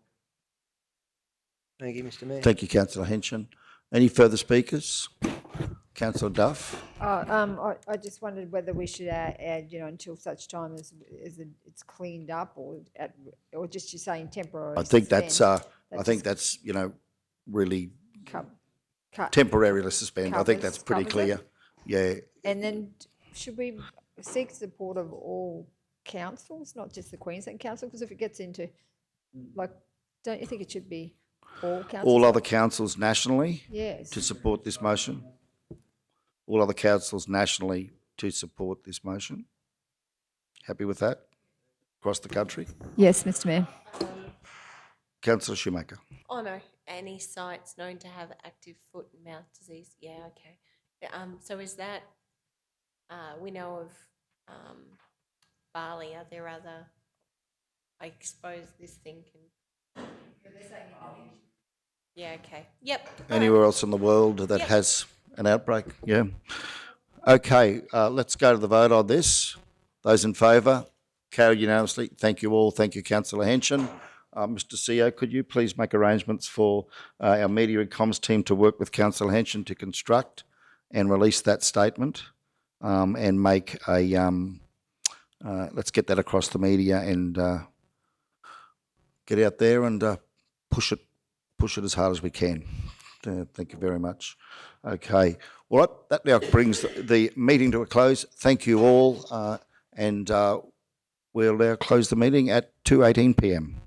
Thank you, Mr. Mayor. Thank you, Councillor Henson. Any further speakers? Councillor Duff? I just wondered whether we should add, until such time as it's cleaned up, or just you're saying temporarily. I think suspend. that's really Cut. temporarily suspend. I think that's pretty covers clear. it. Yeah. And then should we seek support of all councils, not just the Queensland Council? Because if it gets into, don't you think it should be all councils? All other councils nationally? Yes. To support this motion? All other councils nationally to support this motion? Happy with that? Across the country? Yes, Mr. Mayor. Councillor Schumacher. Oh, no, any sites known to have active foot and mouth disease. Yeah, okay. So is that, we know of Bali, are there other, I suppose this thing can... Yeah, okay. Yep. Anywhere else in the world that has an outbreak? Yeah. Okay, let's go to the vote on this. Those in favour? Carried unanimously. Thank you all. Thank you, Councillor Henson. Mr. CEO, could you please make arrangements for our media and comms team to work with Councillor Henson to construct and release that statement, and make a, let's get that across the media and get out there and push it as hard as we can. Thank you very much. Okay, all right, that now brings the meeting to a close. Thank you all, and we'll now close the meeting at 2:18 p.m.